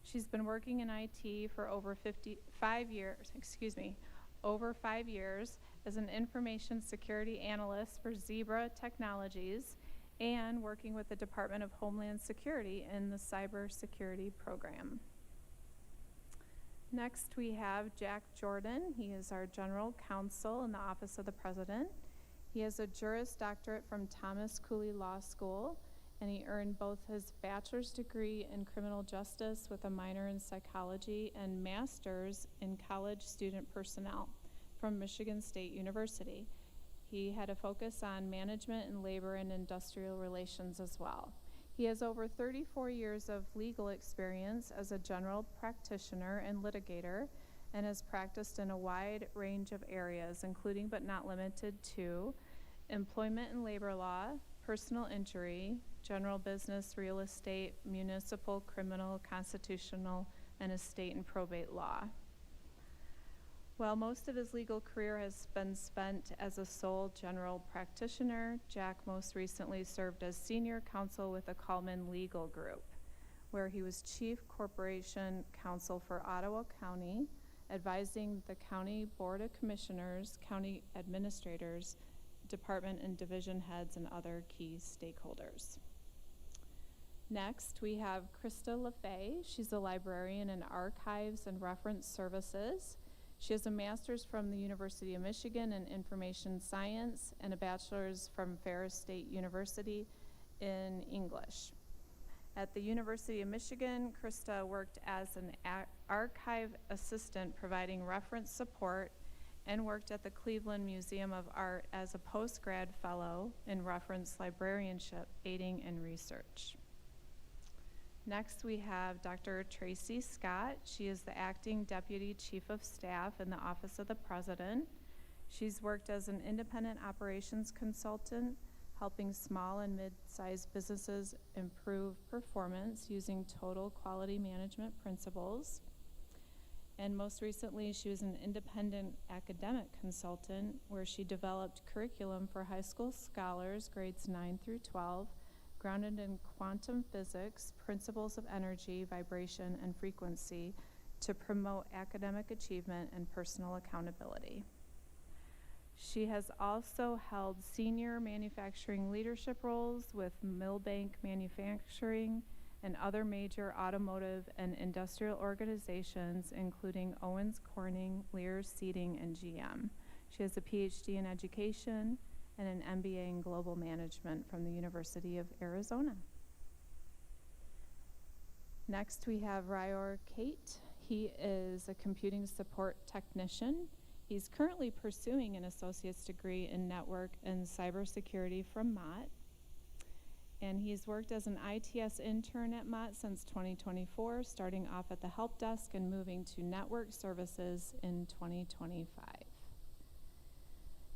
S20: She's been working in IT for over 5 years as an information security analyst for Zebra Technologies and working with the Department of Homeland Security in the cybersecurity program. Next, we have Jack Jordan. He is our general counsel in the Office of the President. He has a Juris Doctorate from Thomas Cooley Law School, and he earned both his bachelor's degree in criminal justice with a minor in psychology and master's in college student personnel from Michigan State University. He had a focus on management and labor and industrial relations as well. He has over 34 years of legal experience as a general practitioner and litigator, and has practiced in a wide range of areas, including but not limited to employment and labor law, personal injury, general business, real estate, municipal, criminal, constitutional, and estate and probate law. While most of his legal career has been spent as a sole general practitioner, Jack most recently served as senior counsel with the Coleman Legal Group, where he was chief corporation counsel for Ottawa County, advising the County Board of Commissioners, county administrators, department and division heads, and other key stakeholders. Next, we have Krista LaFay. She's a librarian in archives and reference services. She has a master's from the University of Michigan in information science and a bachelor's from Ferris State University in English. At the University of Michigan, Krista worked as an archive assistant providing reference support and worked at the Cleveland Museum of Art as a postgrad fellow in reference librarianship, aiding in research. Next, we have Dr. Tracy Scott. She is the acting deputy chief of staff in the Office of the President. She's worked as an independent operations consultant, helping small and mid-sized businesses improve performance using total quality management principles. And most recently, she was an independent academic consultant where she developed curriculum for high school scholars, grades 9 through 12, grounded in quantum physics, principles of energy, vibration, and frequency to promote academic achievement and personal accountability. She has also held senior manufacturing leadership roles with Millbank Manufacturing and other major automotive and industrial organizations, including Owens Corning, Lear Seating, and GM. She has a PhD in education and an MBA in global management from the University of Arizona. Next, we have Ryor Kate. He is a computing support technician. He's currently pursuing an associate's degree in network and cybersecurity from Mott. And he's worked as an ITS intern at Mott since 2024, starting off at the help desk and moving to network services in 2025.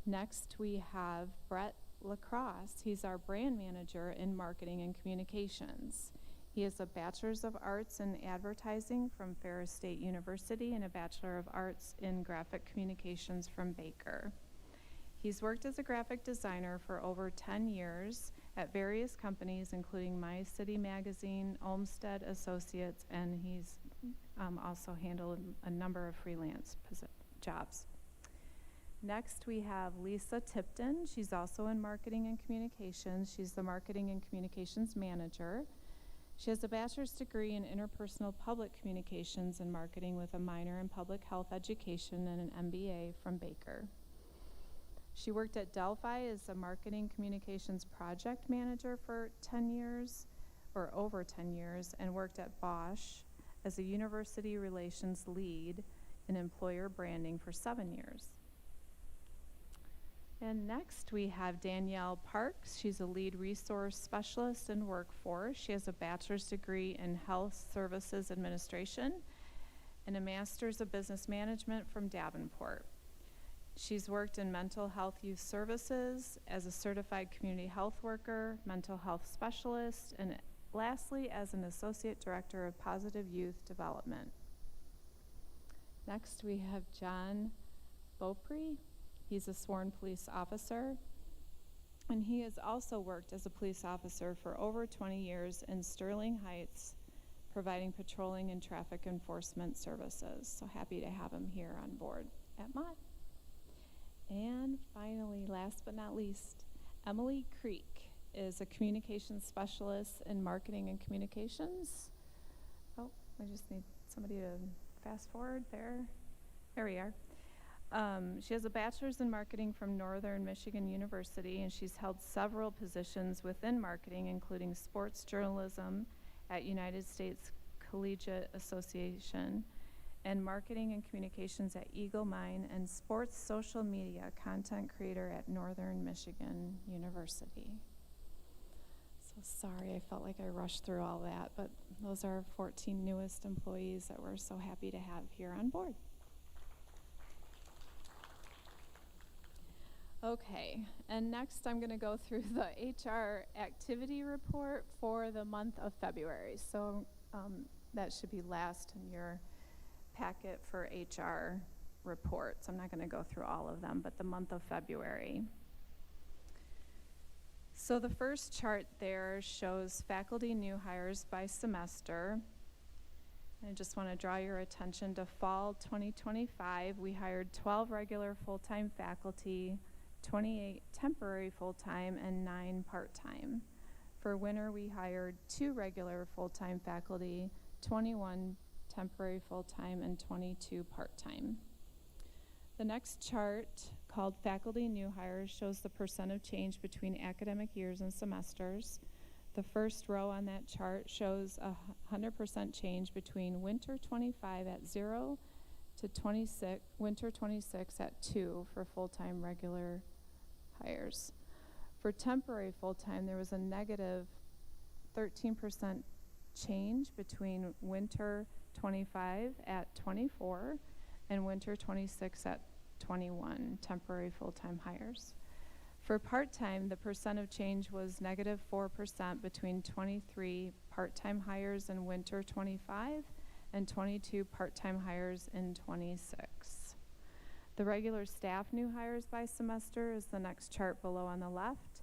S20: Next, we have Brett LaCrosse. He's our brand manager in marketing and communications. He has a Bachelor's of Arts in Advertising from Ferris State University and a Bachelor of Arts in Graphic Communications from Baker. He's worked as a graphic designer for over 10 years at various companies, including My City Magazine, Olmsted Associates, and he's also handled a number of freelance jobs. Next, we have Lisa Tipton. She's also in marketing and communications. She's the marketing and communications manager. She has a bachelor's degree in interpersonal public communications and marketing with a minor in public health education and an MBA from Baker. She worked at Delphi as a marketing communications project manager for 10 years, or over 10 years, and worked at Bosch as a university relations lead in employer branding for 7 years. And next we have Danielle Parks. She's a lead resource specialist in workforce. She has a bachelor's degree in health services administration and a Master's of Business Management from Davenport. She's worked in mental health youth services as a certified community health worker, mental health specialist, and lastly, as an associate director of positive youth development. Next, we have John Beaupre. He's a sworn police officer, and he has also worked as a police officer for over 20 years in Sterling Heights, providing patrolling and traffic enforcement services. So happy to have him here on board at Mott. And finally, last but not least, Emily Creek is a communications specialist in marketing and communications. Oh, I just need somebody to fast forward there. There we are. She has a bachelor's in marketing from Northern Michigan University, and she's held several positions within marketing, including sports journalism at United States Collegiate Association, and marketing and communications at Eagle Mine, and sports social media content creator at Northern Michigan University. So sorry, I felt like I rushed through all that, but those are our 14 newest employees that we're so happy to have here on board. Okay, and next I'm going to go through the HR activity report for the month of February. So that should be last in your packet for HR reports. I'm not going to go through all of them, but the month of February. So the first chart there shows faculty new hires by semester. I just want to draw your attention to fall 2025. We hired 12 regular full-time faculty, 28 temporary full-time, and 9 part-time. For winter, we hired 2 regular full-time faculty, 21 temporary full-time, and 22 part-time. The next chart, called Faculty New Hires, shows the percent of change between academic years and semesters. The first row on that chart shows 100% change between winter 25 at 0 to winter 26 at 2 for full-time regular hires. For temporary full-time, there was a negative 13% change between winter 25 at 24 and winter 26 at 21 temporary full-time hires. For part-time, the percent of change was negative 4% between 23 part-time hires in winter 25 and 22 part-time hires in 26. The regular staff new hires by semester is the next chart below on the left,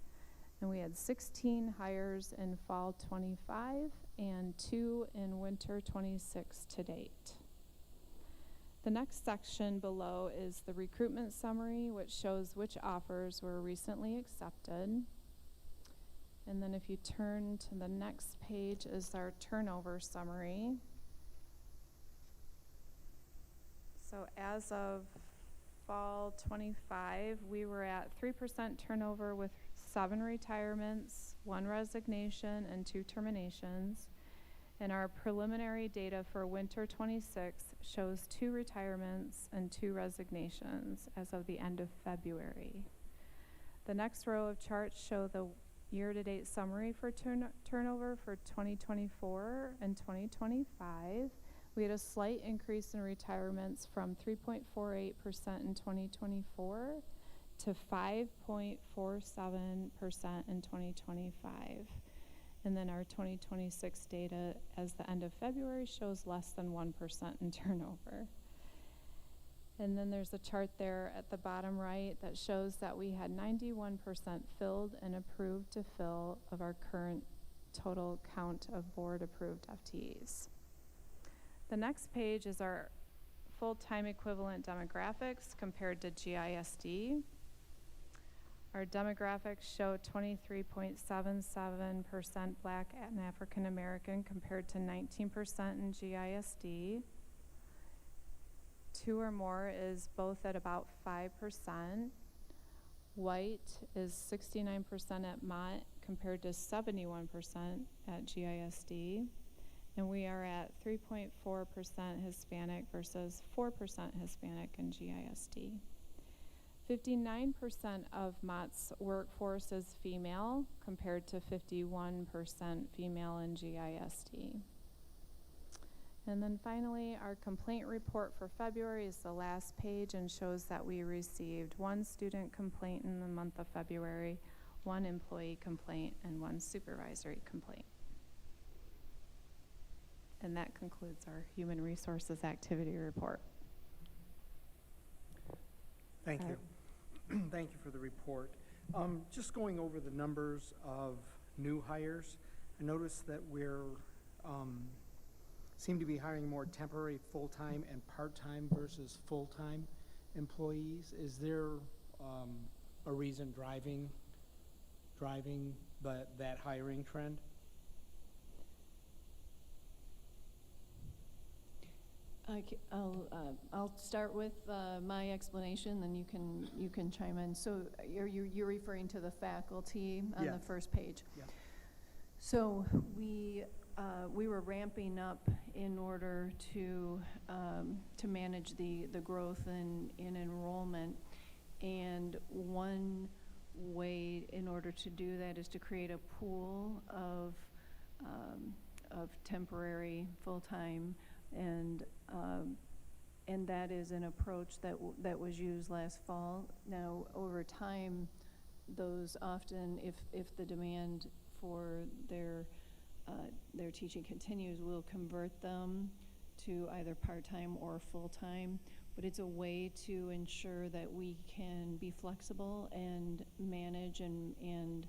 S20: and we had 16 hires in fall 25 and 2 in winter 26 to date. The next section below is the recruitment summary, which shows which offers were recently accepted. And then if you turn to the next page is our turnover summary. So as of fall 25, we were at 3% turnover with 7 retirements, 1 resignation, and 2 terminations. And our preliminary data for winter 26 shows 2 retirements and 2 resignations as of the end of February. The next row of charts show the year-to-date summary for turnover for 2024 and 2025. We had a slight increase in retirements from 3.48% in 2024 to 5.47% in 2025. And then our 2026 data as the end of February shows less than 1% in turnover. And then there's a chart there at the bottom right that shows that we had 91% filled and approved to fill of our current total count of board-approved FTEs. The next page is our full-time equivalent demographics compared to GISD. Our demographics show 23.77% Black and African American compared to 19% in GISD. 2 or more is both at about 5%. White is 69% at Mott compared to 71% at GISD. And we are at 3.4% Hispanic versus 4% Hispanic in GISD. 59% of Mott's workforce is female compared to 51% female in GISD. And then finally, our complaint report for February is the last page and shows that we received 1 student complaint in the month of February, 1 employee complaint, and 1 supervisory complaint. And that concludes our human resources activity report.
S15: Thank you. Thank you for the report. Just going over the numbers of new hires, I noticed that we're seem to be hiring more temporary, full-time, and part-time versus full-time employees. Is there a reason driving that hiring trend?
S7: I'll start with my explanation, then you can chime in. So you're referring to the faculty on the
S15: Yes.
S7: first page.
S15: Yeah.
S7: So we were ramping up in order to manage the growth in enrollment, and one way in order to do that is to create a pool of temporary, full-time, and that is an approach that was used last fall. Now, over time, those often, if the demand for their teaching continues, we'll convert them to either part-time or full-time. But it's a way to ensure that we can be flexible and manage and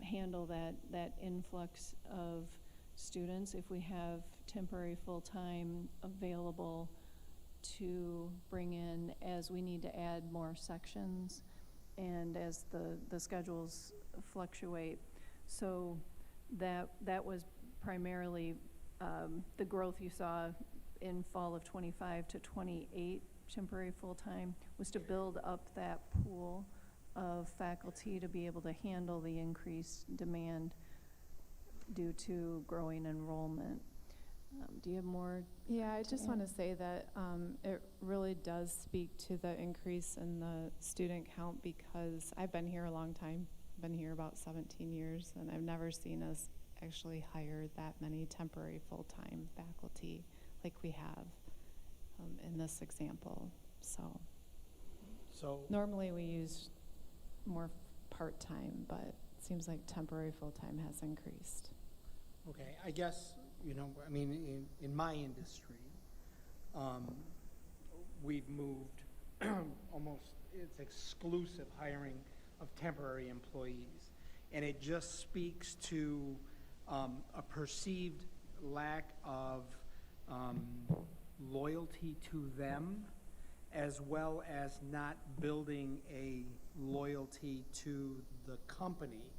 S7: handle that influx of students if we have temporary full-time available to bring in as we need to add more sections and as the schedules fluctuate. So that was primarily the growth you saw in fall of 25 to 28 temporary full-time was to build up that pool of faculty to be able to handle the increased demand due to growing enrollment. Do you have more?
S20: Yeah, I just want to say that it really does speak to the increase in the student count because I've been here a long time. I've been here about 17 years, and I've never seen us actually hire that many temporary full-time faculty like we have in this example. So normally we use more part-time, but it seems like temporary full-time has increased.
S15: Okay, I guess, I mean, in my industry, we've moved almost, it's exclusive hiring of temporary employees. And it just speaks to a perceived lack of loyalty to them, as well as not building a loyalty to the company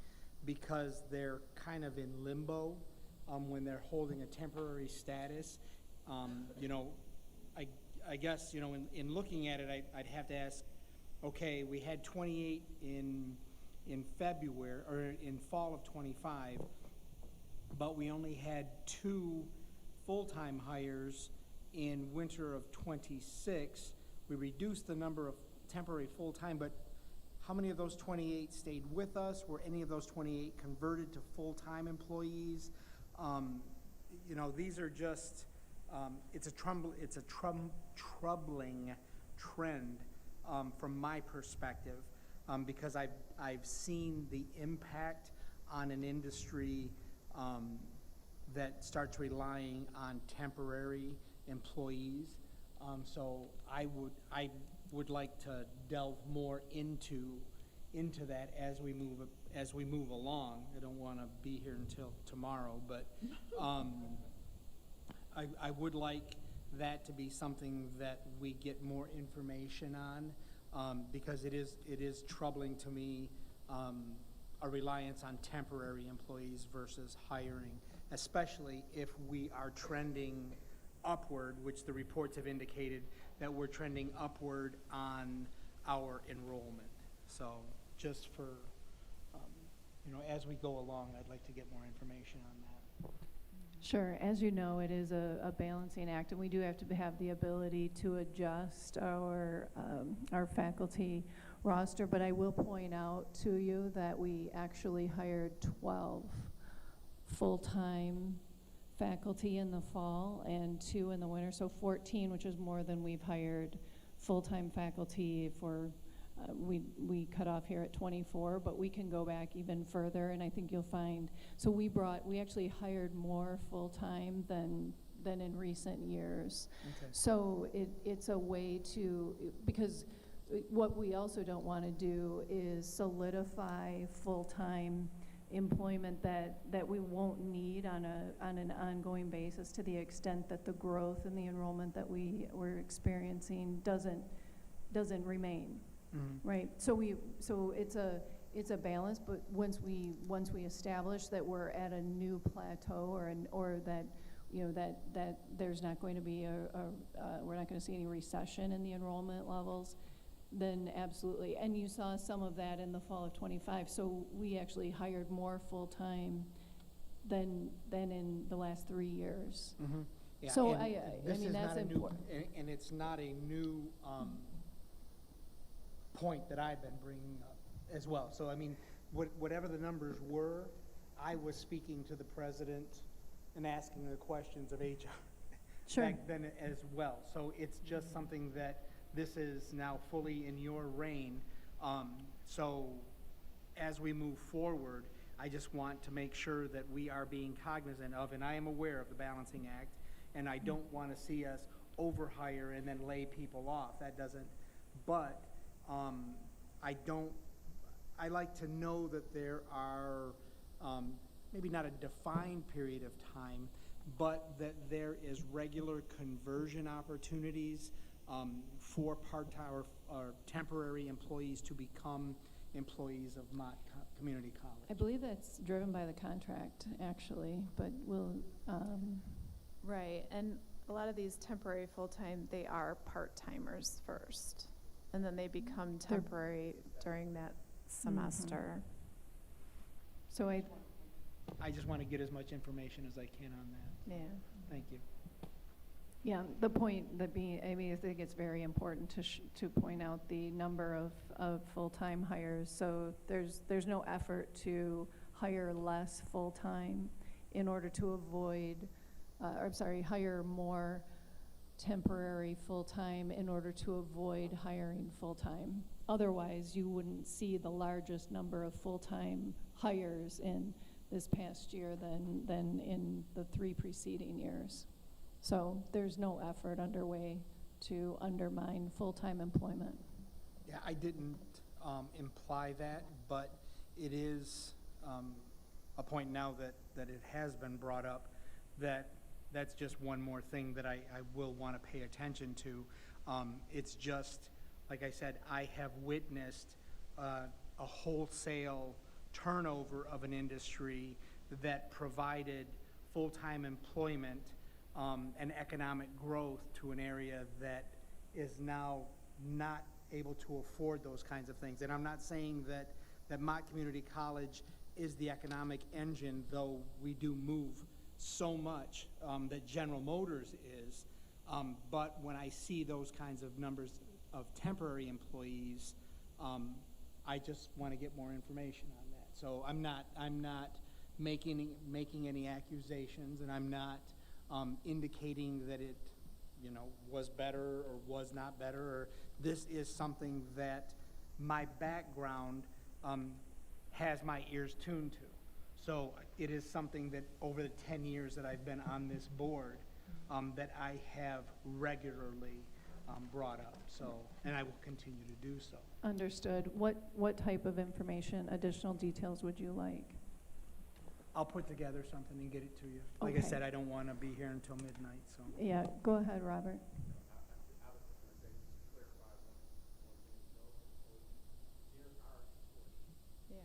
S15: because they're kind of in limbo when they're holding a temporary status. I guess, in looking at it, I'd have to ask, okay, we had 28 in February, or in fall of 25, but we only had 2 full-time hires in winter of 26. We reduced the number of temporary full-time, but how many of those 28 stayed with us? Were any of those 28 converted to full-time employees? These are just, it's a troubling trend from my perspective, because I've seen the impact on an industry that starts relying on temporary employees. So I would like to delve more into that as we move along. I don't want to be here until tomorrow, but I would like that to be something that we get more information on, because it is troubling to me, a reliance on temporary employees versus hiring, especially if we are trending upward, which the reports have indicated that we're trending upward on our enrollment. So just for, as we go along, I'd like to get more information on that.
S7: Sure. As you know, it is a balancing act, and we do have to have the ability to adjust our faculty roster. But I will point out to you that we actually hired 12 full-time faculty in the fall and 2 in the winter, so 14, which is more than we've hired full-time faculty for. We cut off here at 24, but we can go back even further, and I think you'll find, so we actually hired more full-time than in recent years.
S15: Okay.
S7: So it's a way to, because what we also don't want to do is solidify full-time employment that we won't need on an ongoing basis, to the extent that the growth in the enrollment that we're experiencing doesn't remain.
S15: Mm-hmm.
S7: Right, so it's a balance, but once we establish that we're at a new plateau, or that, you know, that there's not going to be we're not going to see any recession in the enrollment levels, then absolutely. And you saw some of that in the fall of 25. So we actually hired more full-time than in the last 3 years.
S15: Mm-hmm. Yeah,
S7: So
S15: and
S7: I
S15: this
S7: mean,
S15: is
S7: that's
S15: not a new-
S7: important.
S15: And it's not a new point that I've been bringing up as well. So I mean, whatever the numbers were, I was speaking to the president and asking the questions of HR
S7: Sure.
S15: back then as well. So it's just something that this is now fully in your reign. So as we move forward, I just want to make sure that we are being cognizant of, and I am aware of the Balancing Act, and I don't want to see us overhire and then lay people off. That doesn't, but I like to know that there are, maybe not a defined period of time, but that there is regular conversion opportunities for part-time or temporary employees to become employees of Mott Community College.
S7: I believe that's driven by the contract, actually, but we'll,
S20: Right, and a lot of these temporary full-time, they are part-timers first, and then they become temporary during that semester.
S7: so
S15: I just want to get as much information as I can on that.
S20: Yeah.
S15: Thank you.
S7: yeah, the point that being, I mean, I think it's very important to point out the number of full-time hires. So there's no effort to hire less full-time in order to avoid, hire more temporary full-time in order to avoid hiring full-time. Otherwise, you wouldn't see the largest number of full-time hires in this past year than in the 3 preceding years. So there's no effort underway to undermine full-time employment.
S15: Yeah, I didn't imply that, but it is a point now that it has been brought up, that's just one more thing that I will want to pay attention to. It's just, like I said, I have witnessed a wholesale turnover of an industry that provided full-time employment and economic growth to an area that is now not able to afford those kinds of things. And I'm not saying that Mott Community College is the economic engine, though we do move so much that General Motors is. But when I see those kinds of numbers of temporary employees, I just want to get more information on that. So I'm not making any accusations, and I'm not indicating that it, was better or was not better. Or this is something that my background has my ears tuned to. So it is something that over the 10 years that I've been on this board, that I have regularly brought up. So, and I will continue to do so.
S7: Understood. What type of information, additional details would you like?
S15: I'll put together something and get it to you. Like I
S7: Okay.
S15: said, I don't want to be here until midnight, so.
S7: Yeah, go ahead, Robert.
S20: Yeah.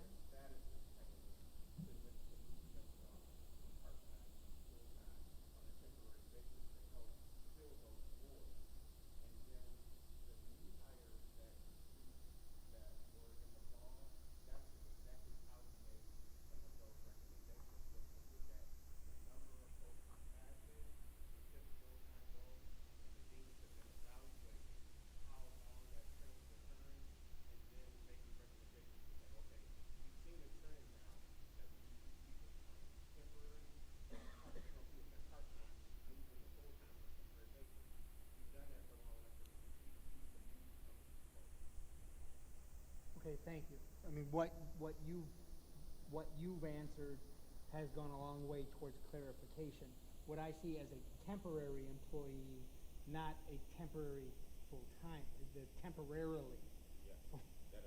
S15: thank you. I mean, what you've answered has gone a long way towards clarification. What I see as a temporary employee, not a temporary full-time, the temporarily.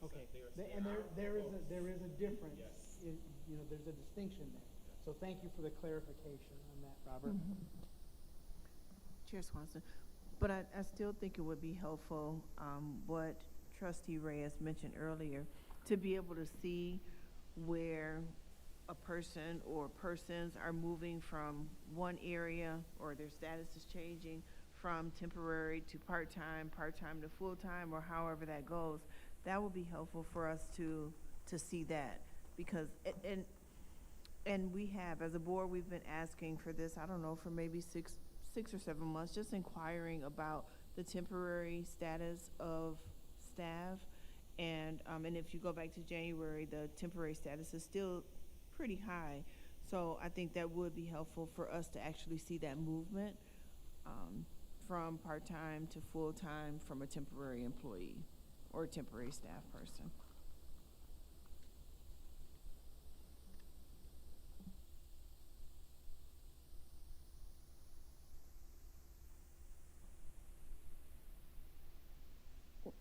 S15: Okay, and there is a difference. You know, there's a distinction there. So thank you for the clarification on that, Robert.
S4: Chair Swanson, but I still think it would be helpful, what Trustee Reyes mentioned earlier, to be able to see where a person or persons are moving from one area, or their status is changing from temporary to part-time, part-time to full-time, or however that goes. That would be helpful for us to see that, because, and we have, as a board, we've been asking for this, I don't know, for maybe six or 7 months, just inquiring about the temporary status of staff. And if you go back to January, the temporary status is still pretty high. So I think that would be helpful for us to actually see that movement from part-time to full-time from a temporary employee or a temporary staff person.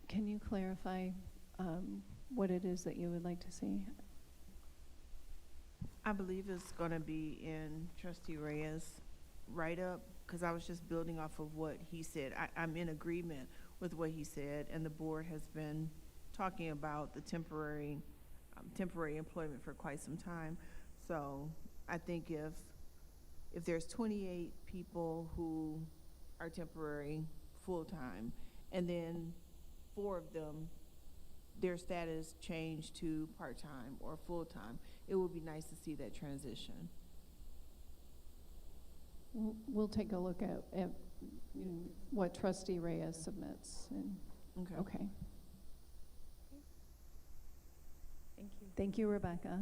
S7: Can you clarify what it is that you would like to see?
S4: I believe it's going to be in Trustee Reyes' write-up, because I was just building off of what he said. I'm in agreement with what he said, and the board has been talking about the temporary employment for quite some time. So I think if there's 28 people who are temporary full-time, and then 4 of them, their status changed to part-time or full-time, it would be nice to see that transition.
S7: We'll take a look at you know, what Trustee Reyes submits. And, okay.
S12: Thank you.
S7: Thank you, Rebecca.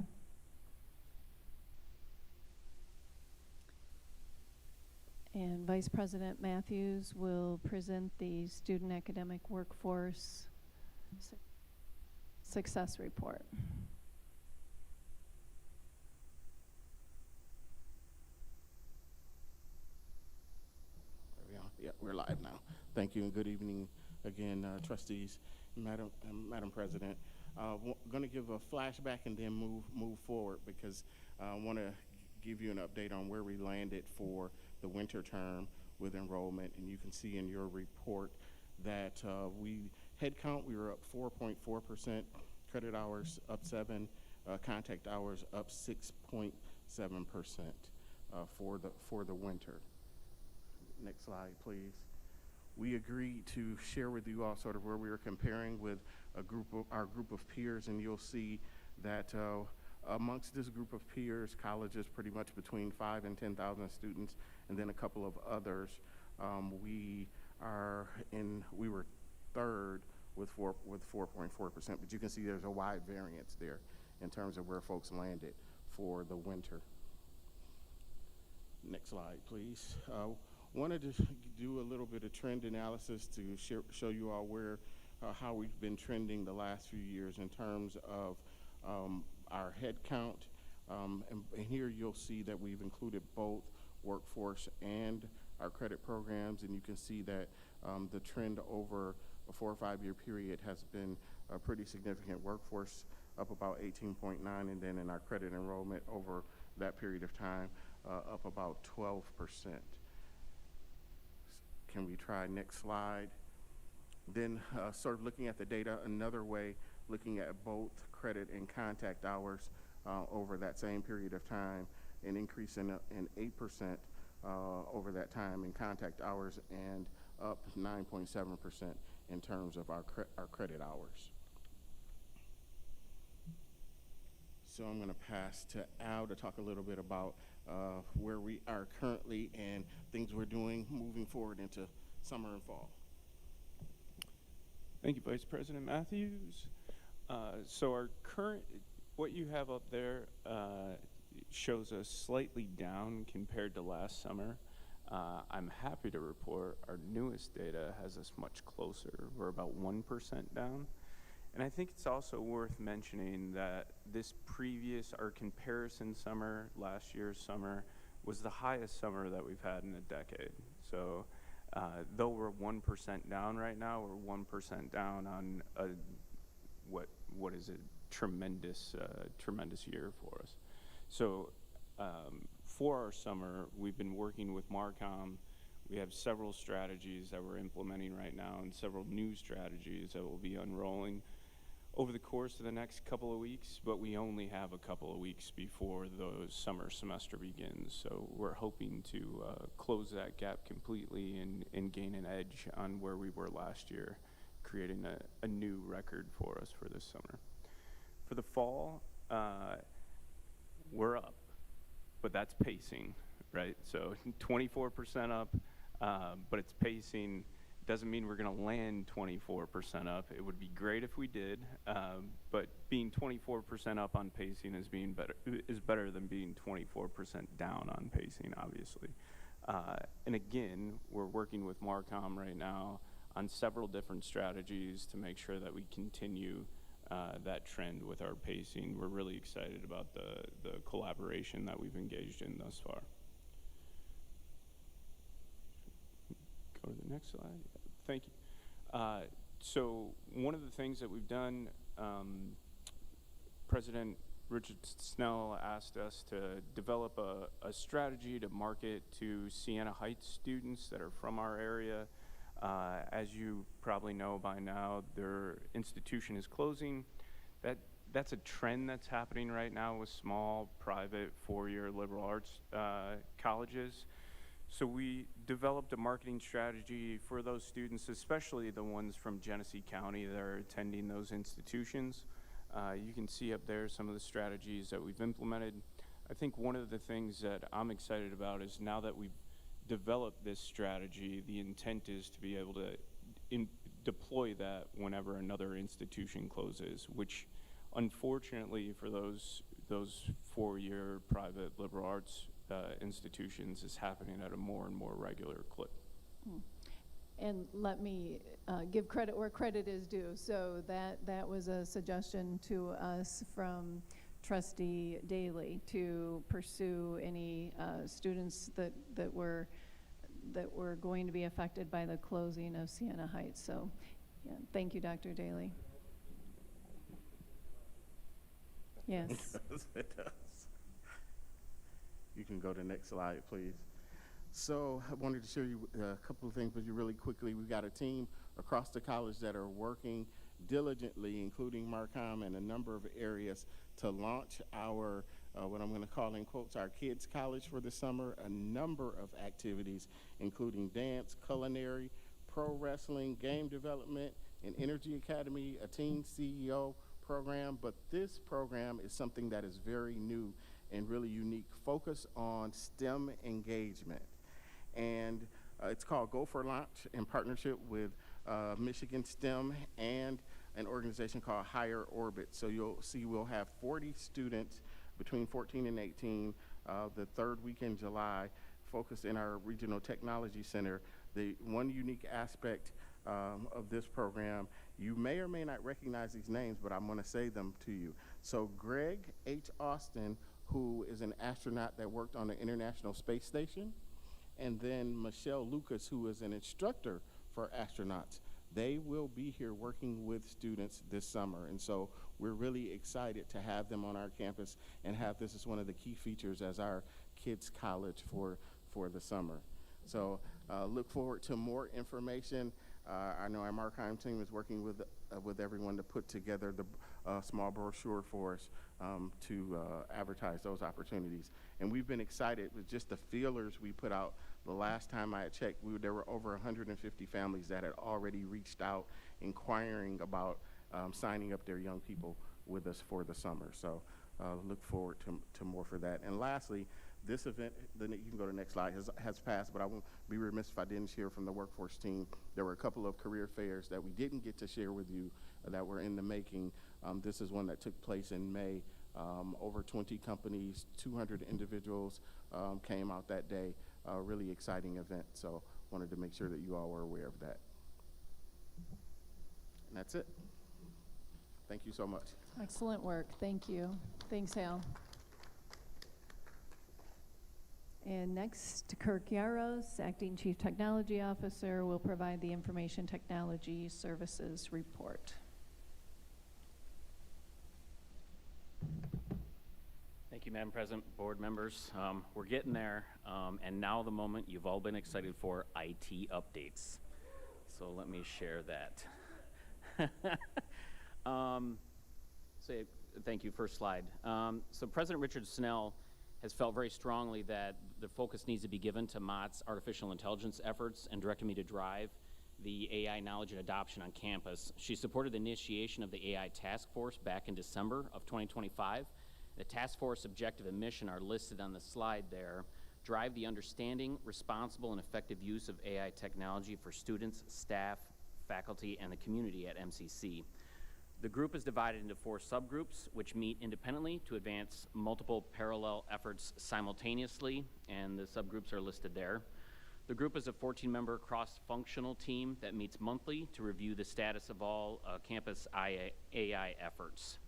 S7: And Vice President Matthews will present the Student Academic Workforce Success Report.
S3: There we are. Yeah, we're live now. Thank you and good evening again, trustees, Madam President. Going to give a flashback and then move forward, because I want to give you an update on where we landed for the winter term with enrollment. And you can see in your report that head count, we were up 4.4%, credit hours up 7, contact hours up 6.7% for the winter. Next slide, please. We agreed to share with you all sort of where we were comparing with our group of peers, and you'll see that amongst this group of peers, colleges pretty much between 5,000 and 10,000 students, and then a couple of others, we were third with 4.4%, but you can see there's a wide variance there in terms of where folks landed for the winter. Next slide, please. Wanted to do a little bit of trend analysis to show you all how we've been trending the last few years in terms of our head count. And here you'll see that we've included both workforce and our credit programs, and you can see that the trend over a 4 or 5 year period has been a pretty significant. Workforce up about 18.9, and then in our credit enrollment over that period of time up about 12%. Can we try next slide? Then sort of looking at the data another way, looking at both credit and contact hours over that same period of time, an increase in 8% over that time in contact hours, and up 9.7% in terms of our credit hours. So I'm going to pass to Al to talk a little bit about where we are currently and things we're doing moving forward into summer and fall.
S21: Thank you, Vice President Matthews. So our current, what you have up there shows us slightly down compared to last summer. I'm happy to report our newest data has us much closer. We're about 1% down. And I think it's also worth mentioning that our comparison summer, last year's summer, was the highest summer that we've had in a decade. So though we're 1% down right now, we're 1% down on what is a tremendous year for us. So for our summer, we've been working with Marcom. We have several strategies that we're implementing right now and several new strategies that will be unrolling over the course of the next couple of weeks, but we only have a couple of weeks before the summer semester begins. So we're hoping to close that gap completely and gain an edge on where we were last year, creating a new record for us for this summer. For the fall, we're up, but that's pacing, right? So 24% up, but it's pacing. Doesn't mean we're going to land 24% up. It would be great if we did, but being 24% up on pacing is better than being 24% down on pacing, obviously. And again, we're working with Marcom right now on several different strategies to make sure that we continue that trend with our pacing. We're really excited about the collaboration that we've engaged in thus far. Go to the next slide. Thank you. So one of the things that we've done, President Richard Snell asked us to develop a strategy to market to Siena Heights students that are from our area. As you probably know by now, their institution is closing. That's a trend that's happening right now with small, private, four-year liberal arts colleges. So we developed a marketing strategy for those students, especially the ones from Genesee County that are attending those institutions. You can see up there some of the strategies that we've implemented. I think one of the things that I'm excited about is now that we've developed this strategy, the intent is to be able to deploy that whenever another institution closes, which unfortunately for those four-year private liberal arts institutions is happening at a more and more regular clip.
S7: And let me give credit where credit is due. So that was a suggestion to us from Trustee Daly to pursue any students that were going to be affected by the closing of Siena Heights. So yeah, thank you, Dr. Daly. Yes.
S3: It does. You can go to the next slide, please. So I wanted to show you a couple of things with you really quickly. We've got a team across the college that are working diligently, including Marcom and a number of areas, to launch our, what I'm going to call in quotes, our kids' college for the summer. A number of activities, including dance, culinary, pro wrestling, game development, an energy academy, a teen CEO program. But this program is something that is very new and really unique, focus on STEM engagement. And it's called Go for Launch in partnership with Michigan STEM and an organization called Higher Orbit. So you'll see we'll have 40 students between 14 and 18 the third week in July, focused in our Regional Technology Center. The one unique aspect of this program, you may or may not recognize these names, but I'm going to say them to you. So Greg H. Austin, who is an astronaut that worked on the International Space Station, and then Michelle Lucas, who is an instructor for astronauts. They will be here working with students this summer, and so we're really excited to have them on our campus and have this as one of the key features as our kids' college for the summer. So look forward to more information. I know our Marcom team is working with everyone to put together the small brochure for us to advertise those opportunities. And we've been excited with just the feelers we put out. The last time I had checked, there were over 150 families that had already reached out inquiring about signing up their young people with us for the summer. So look forward to more for that. And lastly, this event, you can go to the next slide, has passed, but I won't be remiss if I didn't share from the workforce team. There were a couple of career fairs that we didn't get to share with you that were in the making. This is one that took place in May. Over 20 companies, 200 individuals came out that day. Really exciting event, so wanted to make sure that you all were aware of that. And that's it. Thank you so much.
S7: Excellent work, thank you. Thanks, Al. And next, Kirk Yaros, Acting Chief Technology Officer, will provide the Information Technology Services Report.
S17: Thank you, Madam President, board members. We're getting there, and now the moment you've all been excited for, IT updates. So let me share that. Thank you, first slide. So President Richard Snell has felt very strongly that the focus needs to be given to Mott's artificial intelligence efforts and directed me to drive the AI knowledge and adoption on campus. She supported the initiation of the AI task force back in December of 2025. The task force objective and mission are listed on the slide there. Drive the understanding, responsible, and effective use of AI technology for students, staff, faculty, and the community at MCC. The group is divided into 4 subgroups, which meet independently to advance multiple parallel efforts simultaneously, and the subgroups are listed there. The group is a 14-member cross-functional team that meets monthly to review the status of all campus AI efforts.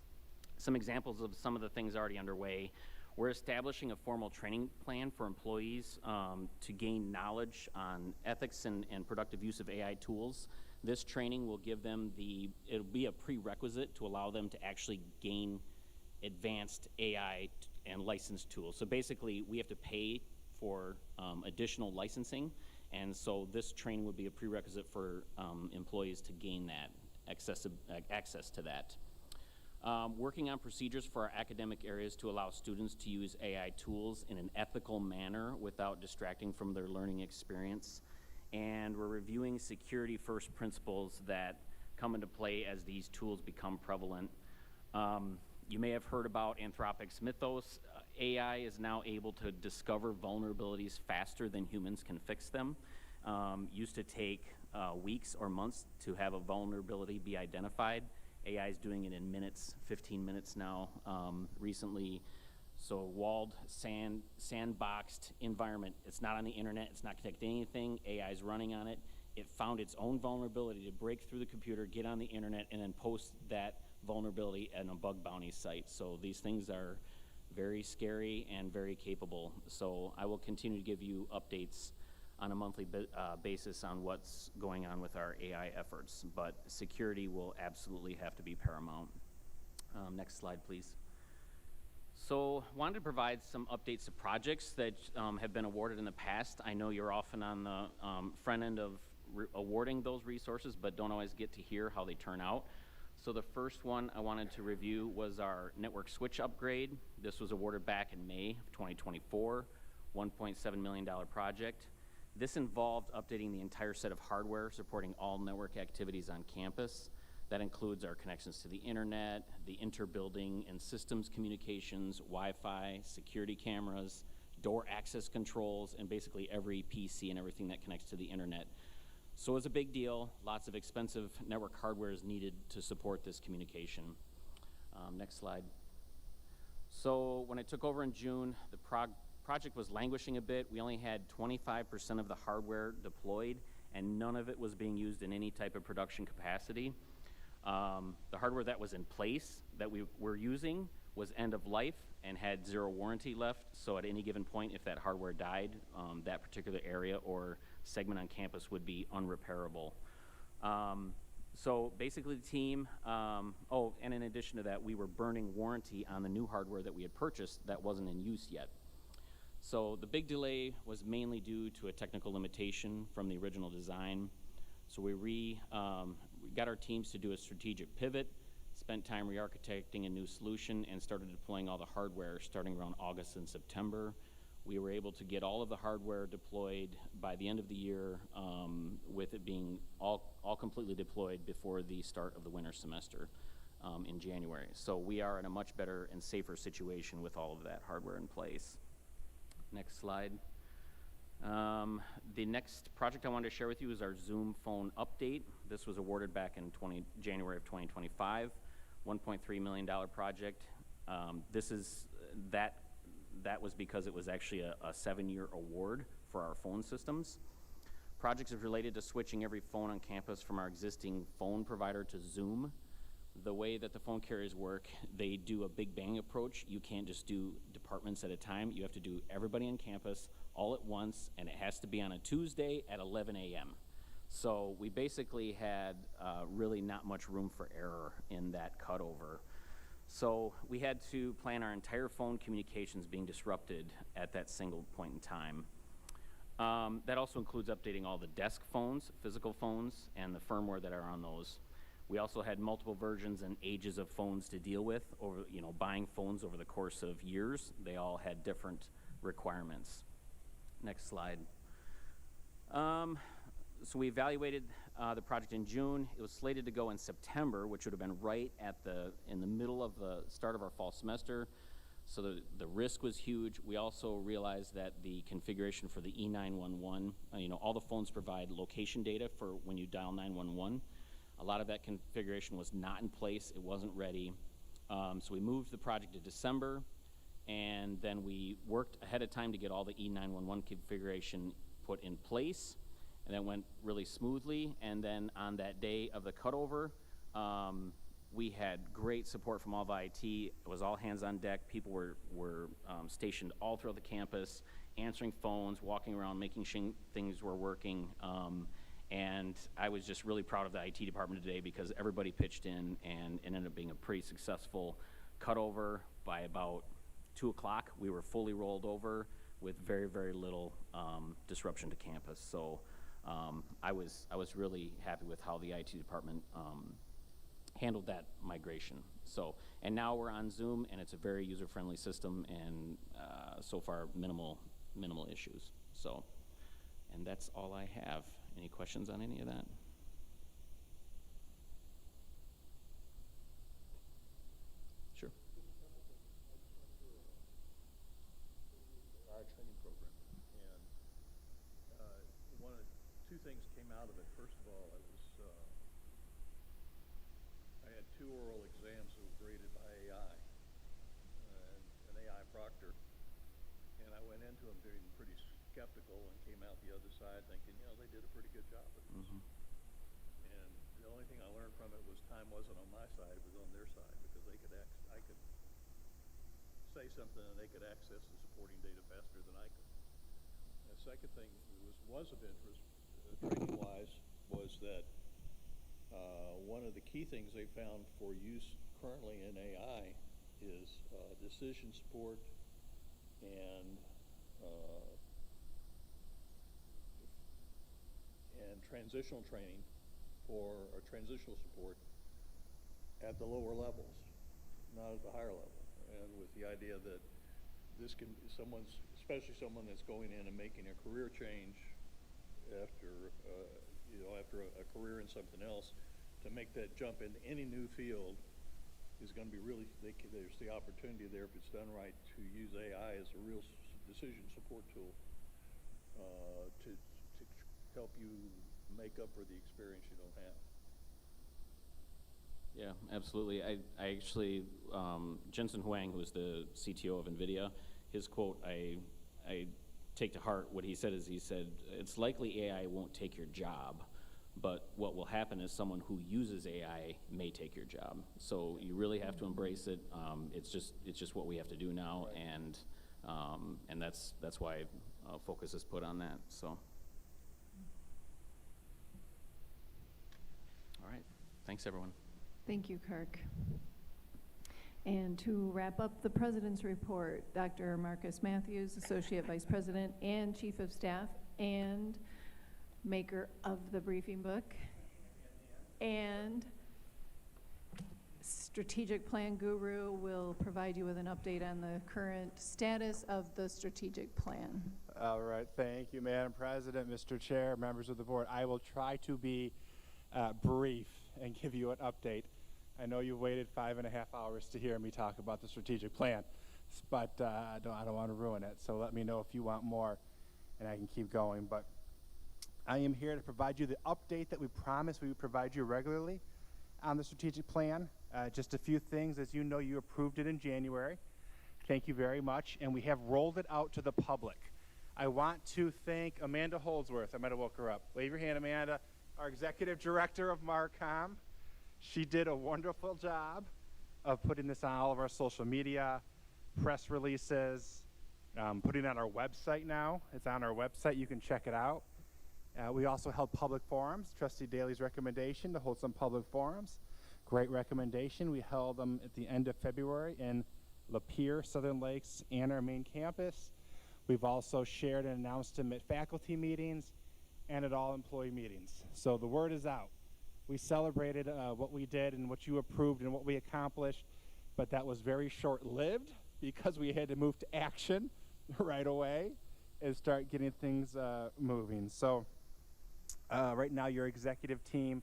S17: Some examples of some of the things already underway: we're establishing a formal training plan for employees to gain knowledge on ethics and productive use of AI tools. This training will give them it'll be a prerequisite to allow them to actually gain advanced AI and licensed tools. So basically, we have to pay for additional licensing, and so this training would be a prerequisite for employees to gain that access to that. Working on procedures for our academic areas to allow students to use AI tools in an ethical manner without distracting from their learning experience. And we're reviewing security first principles that come into play as these tools become prevalent. You may have heard about Anthropic's mythos. AI is now able to discover vulnerabilities faster than humans can fix them. Used to take weeks or months to have a vulnerability be identified. AI is doing it in minutes, 15 minutes now, recently. So walled, sandboxed environment. It's not on the internet, it's not connected to anything. AI is running on it. It found its own vulnerability to break through the computer, get on the internet, and then post that vulnerability in a bug bounty site. So these things are very scary and very capable. So I will continue to give you updates on a monthly basis on what's going on with our AI efforts, but security will absolutely have to be paramount. Next slide, please. So wanted to provide some updates to projects that have been awarded in the past. I know you're often on the front end of awarding those resources, but don't always get to hear how they turn out. So the first one I wanted to review was our network switch upgrade. This was awarded back in May of 2024, $1.7 million project. This involved updating the entire set of hardware supporting all network activities on campus. That includes our connections to the internet, the inter-building and systems communications, Wi-Fi, security cameras, door access controls, and basically every PC and everything that connects to the internet. So it's a big deal. Lots of expensive network hardware is needed to support this communication. Next slide. So when I took over in June, the project was languishing a bit. We only had 25% of the hardware deployed, and none of it was being used in any type of production capacity. The hardware that was in place that we were using was end of life and had 0 warranty left. So at any given point, if that hardware died, that particular area or segment on campus would be unrepairable. So basically the team, and in addition to that, we were burning warranty on the new hardware that we had purchased that wasn't in use yet. So the big delay was mainly due to a technical limitation from the original design. So we got our teams to do a strategic pivot, spent time re-architecting a new solution, and started deploying all the hardware starting around August and September. We were able to get all of the hardware deployed by the end of the year, with it being all completely deployed before the start of the winter semester in January. So we are in a much better and safer situation with all of that hardware in place. Next slide. The next project I wanted to share with you is our Zoom phone update. This was awarded back in January of 2025, $1.3 million project. That was because it was actually a 7-year award for our phone systems. Projects is related to switching every phone on campus from our existing phone provider to Zoom. The way that the phone carriers work, they do a big bang approach. You can't just do departments at a time. You have to do everybody on campus all at once, and it has to be on a Tuesday at 11 a.m. So we basically had really not much room for error in that cutover. So we had to plan our entire phone communications being disrupted at that single point in time. That also includes updating all the desk phones, physical phones, and the firmware that are on those. We also had multiple versions and ages of phones to deal with over, buying phones over the course of years. They all had different requirements. Next slide. So we evaluated the project in June. It was slated to go in September, which would have been right in the middle of the start of our fall semester. So the risk was huge. We also realized that the configuration for the E911, all the phones provide location data for when you dial 911. A lot of that configuration was not in place. It wasn't ready. So we moved the project to December, and then we worked ahead of time to get all the E911 configuration put in place, and that went really smoothly. And then on that day of the cutover, we had great support from all of IT. It was all hands on deck. People were stationed all throughout the campus, answering phones, walking around, making sure things were working. And I was just really proud of the IT department today because everybody pitched in, and it ended up being a pretty successful cutover. By about 2 o'clock, we were fully rolled over with very, very little disruption to campus. So I was really happy with how the IT department handled that migration. So, and now we're on Zoom, and it's a very user-friendly system, and so far minimal issues. So, and that's all I have. Any questions on any of that? Sure.
S6: Our training program, and two things came out of it. First of all, I had 2 oral exams that were graded by AI, an AI proctor, and I went into them being pretty skeptical and came out the other side thinking, they did a pretty good job with this. And the only thing I learned from it was time wasn't on my side, it was on their side, because I could say something and they could access the supporting data faster than I could. The second thing was of interest, training-wise, was that one of the key things they found for use currently in AI is decision support and transitional training or transitional support at the lower levels, not at the higher level. And with the idea that this can, especially someone that's going in and making a career change after a career in something else, to make that jump into any new field is going to be really, there's the opportunity there, if it's done right, to use AI as a real decision support tool to help you make up for the experience you don't have.
S17: Yeah, absolutely. I actually, Jensen Huang, who is the CTO of NVIDIA, his quote, I take to heart. What he said is, he said, it's likely AI won't take your job, but what will happen is someone who uses AI may take your job. So you really have to embrace it. It's just what we have to do now, right. And that's why focus is put on that. So, all right, thanks everyone.
S7: Thank you, Kirk. And to wrap up the President's report, Dr. Marcus Matthews, Associate Vice President and Chief of Staff and maker of the briefing book, and strategic plan guru will provide you with an update on the current status of the strategic plan.
S16: All right, thank you, Madam President, Mr. Chair, members of the board. I will try to be brief and give you an update. I know you've waited 5.5 hours to hear me talk about the strategic plan, but I don't want to ruin it. So let me know if you want more, and I can keep going. But I am here to provide you the update that we promised we would provide you regularly on the strategic plan. Just a few things. As you know, you approved it in January. Thank you very much. And we have rolled it out to the public. I want to thank Amanda Holdsworth. I might have woke her up. Wave your hand, Amanda, our Executive Director of MARCOM. She did a wonderful job of putting this on all of our social media, press releases, putting it on our website now. It's on our website. You can check it out. We also held public forums. Trustee Daly's recommendation to hold some public forums. Great recommendation. We held them at the end of February in Lapeer, Southern Lakes, and our main campus. We've also shared and announced them at faculty meetings and at all employee meetings. So the word is out. We celebrated what we did and what you approved and what we accomplished, but that was very short-lived because we had to move to action right away and start getting things moving. So right now your executive team,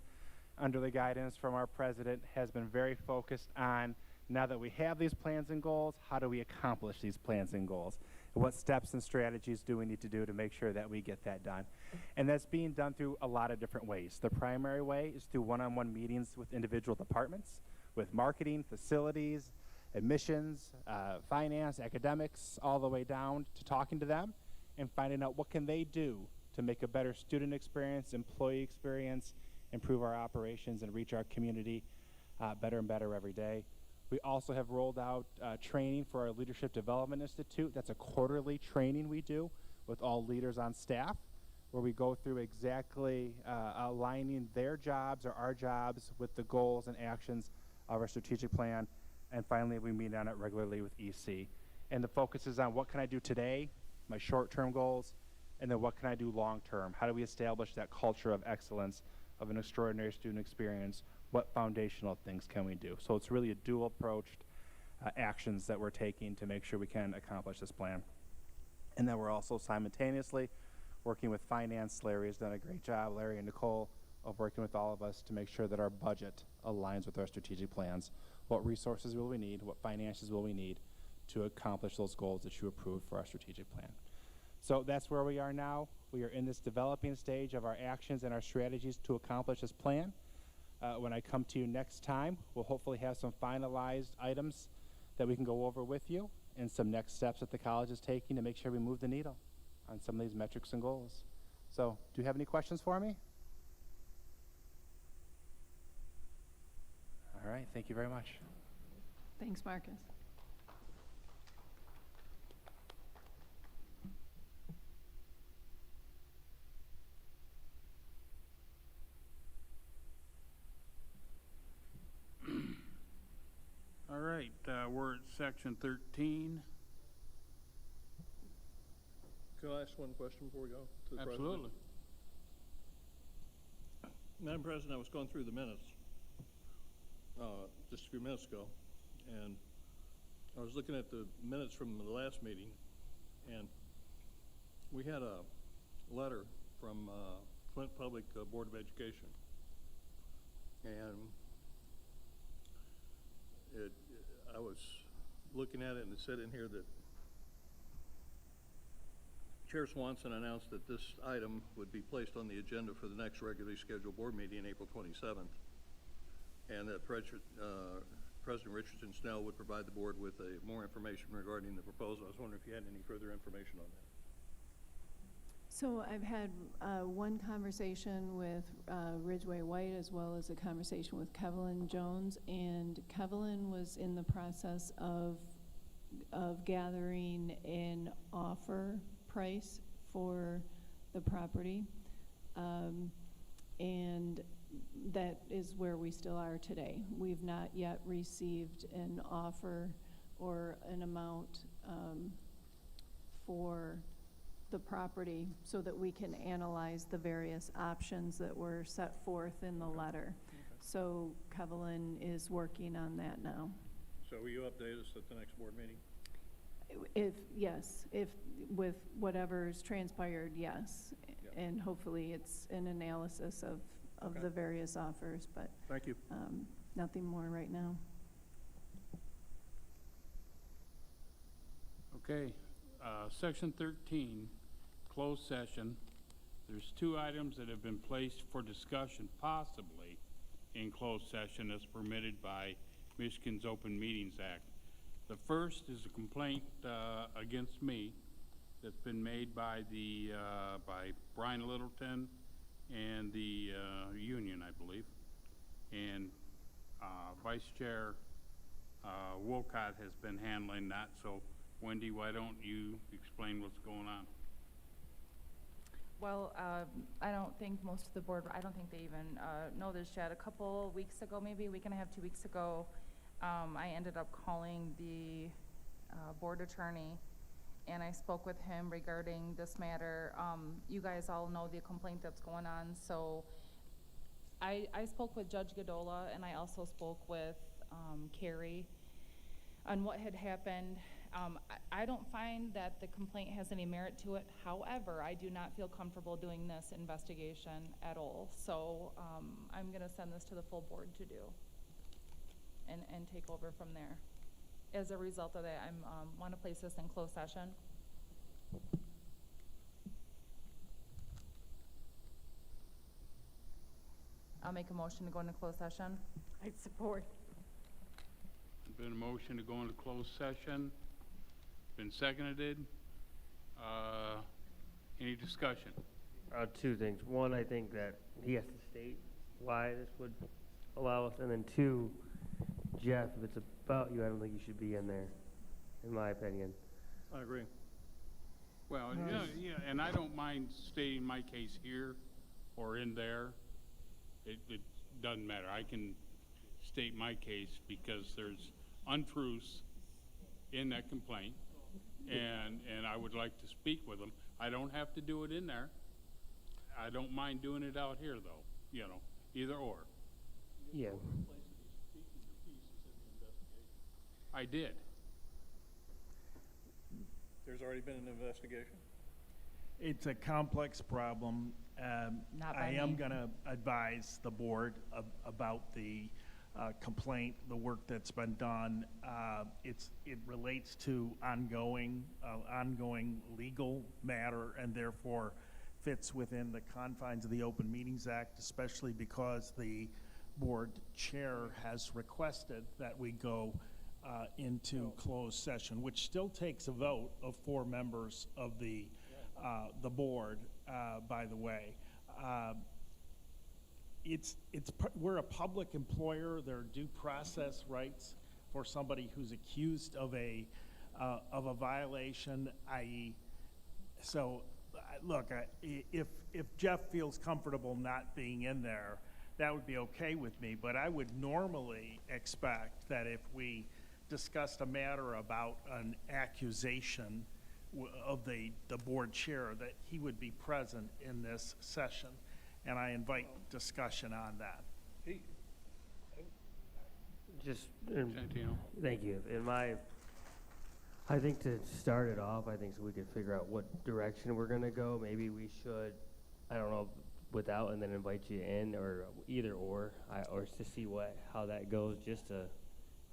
S16: under the guidance from our president, has been very focused on, now that we have these plans and goals, how do we accomplish these plans and goals? And what steps and strategies do we need to do to make sure that we get that done? And that's being done through a lot of different ways. The primary way is through one-on-one meetings with individual departments, with marketing, facilities, admissions, finance, academics, all the way down to talking to them and finding out what can they do to make a better student experience, employee experience, improve our operations, and reach our community better and better every day. We also have rolled out training for our Leadership Development Institute. That's a quarterly training we do with all leaders on staff, where we go through exactly aligning their jobs or our jobs with the goals and actions of our strategic plan. And finally, we meet on it regularly with EC. And the focus is on what can I do today, my short-term goals, and then what can I do long-term? How do we establish that culture of excellence, of an extraordinary student experience? What foundational things can we do? So it's really a dual-approached actions that we're taking to make sure we can accomplish this plan. And then we're also simultaneously working with finance. Larry has done a great job, Larry and Nicole, of working with all of us to make sure that our budget aligns with our strategic plans. What resources will we need? What finances will we need to accomplish those goals that you approved for our strategic plan? So that's where we are now. We are in this developing stage of our actions and our strategies to accomplish this plan. When I come to you next time, we'll hopefully have some finalized items that we can go over with you and some next steps that the college is taking to make sure we move the needle on some of these metrics and goals. So do you have any questions for me? All right, thank you very much.
S7: Thanks, Marcus.
S2: All right, we're at section 13.
S6: Can I ask one question before we go to the president?
S2: Absolutely.
S6: Madam President, I was going through the minutes just a few minutes ago, and I was looking at the minutes from the last meeting, and we had a letter from Flint Public Board of Education, and I was looking at it, and it said in here that Chair Swanson announced that this item would be placed on the agenda for the next regularly scheduled board meeting, April 27th, and that President Richardson Snell would provide the board with more information regarding the proposal. I was wondering if you had any further information on that.
S7: So I've had one conversation with Ridgeway White as well as a conversation with Kevlin Jones, and Kevlin was in the process of gathering an offer price for the property, and that is where we still are today. We've not yet received an offer or an amount for the property so that we can analyze the various options that were set forth in the letter. So Kevlin is working on that now.
S6: So will you update us at the next board meeting?
S7: If with whatever's transpired, yes. And hopefully it's an analysis of the various offers, but
S6: thank you.
S7: Nothing more right now.
S2: Okay, section 13, closed session. There's two items that have been placed for discussion, possibly in closed session as permitted by Michigan's Open Meetings Act. The first is a complaint against me that's been made by by Brian Littleton and the union, I believe. And Vice Chair Wolcott has been handling that, so Wendy, why don't you explain what's going on?
S11: Well, I don't think most of the board, I don't think they even know this yet. A couple weeks ago, maybe a week and a half, 2 weeks ago, I ended up calling the board attorney, and I spoke with him regarding this matter. You guys all know the complaint that's going on, so I spoke with Judge Godola, and I also spoke with Carrie on what had happened. I don't find that the complaint has any merit to it. However, I do not feel comfortable doing this investigation at all. So I'm going to send this to the full board to do and take over from there. As a result of that, I want to place this in closed session. I'll make a motion to go into closed session.
S14: I support.
S2: Been a motion to go into closed session. Been seconded. Any discussion?
S5: Two things. One, I think that he has to state why this would allow us, and then two, Jeff, if it's about you, I don't think you should be in there, in my opinion.
S6: I agree.
S2: Well, yeah, and I don't mind stating my case here or in there. It doesn't matter. I can state my case because there's untruths in that complaint, and I would like to speak with them. I don't have to do it in there. I don't mind doing it out here, though, you know, either or.
S5: Yeah.
S2: I did.
S6: There's already been an investigation?
S1: It's a complex problem.
S11: Not by
S1: I am
S11: me.
S1: going to advise the board about the complaint, the work that's been done. It relates to ongoing legal matter, and therefore fits within the confines of the Open Meetings Act, especially because the board chair has requested that we go into closed session, which still takes a vote of 4 members of the board, by the way. We're a public employer. There are due process rights for somebody who's accused of a violation, i.e. So, look, if Jeff feels comfortable not being in there, that would be okay with me, but I would normally expect that if we discussed a matter about an accusation of the board chair, that he would be present in this session, and I invite discussion on that.
S5: Just,
S2: Santino.
S5: thank you. I think to start it off, I think so we could figure out what direction we're gonna go. Maybe we should, I don't know, without, and then invite you in, or either or to see how that goes, just to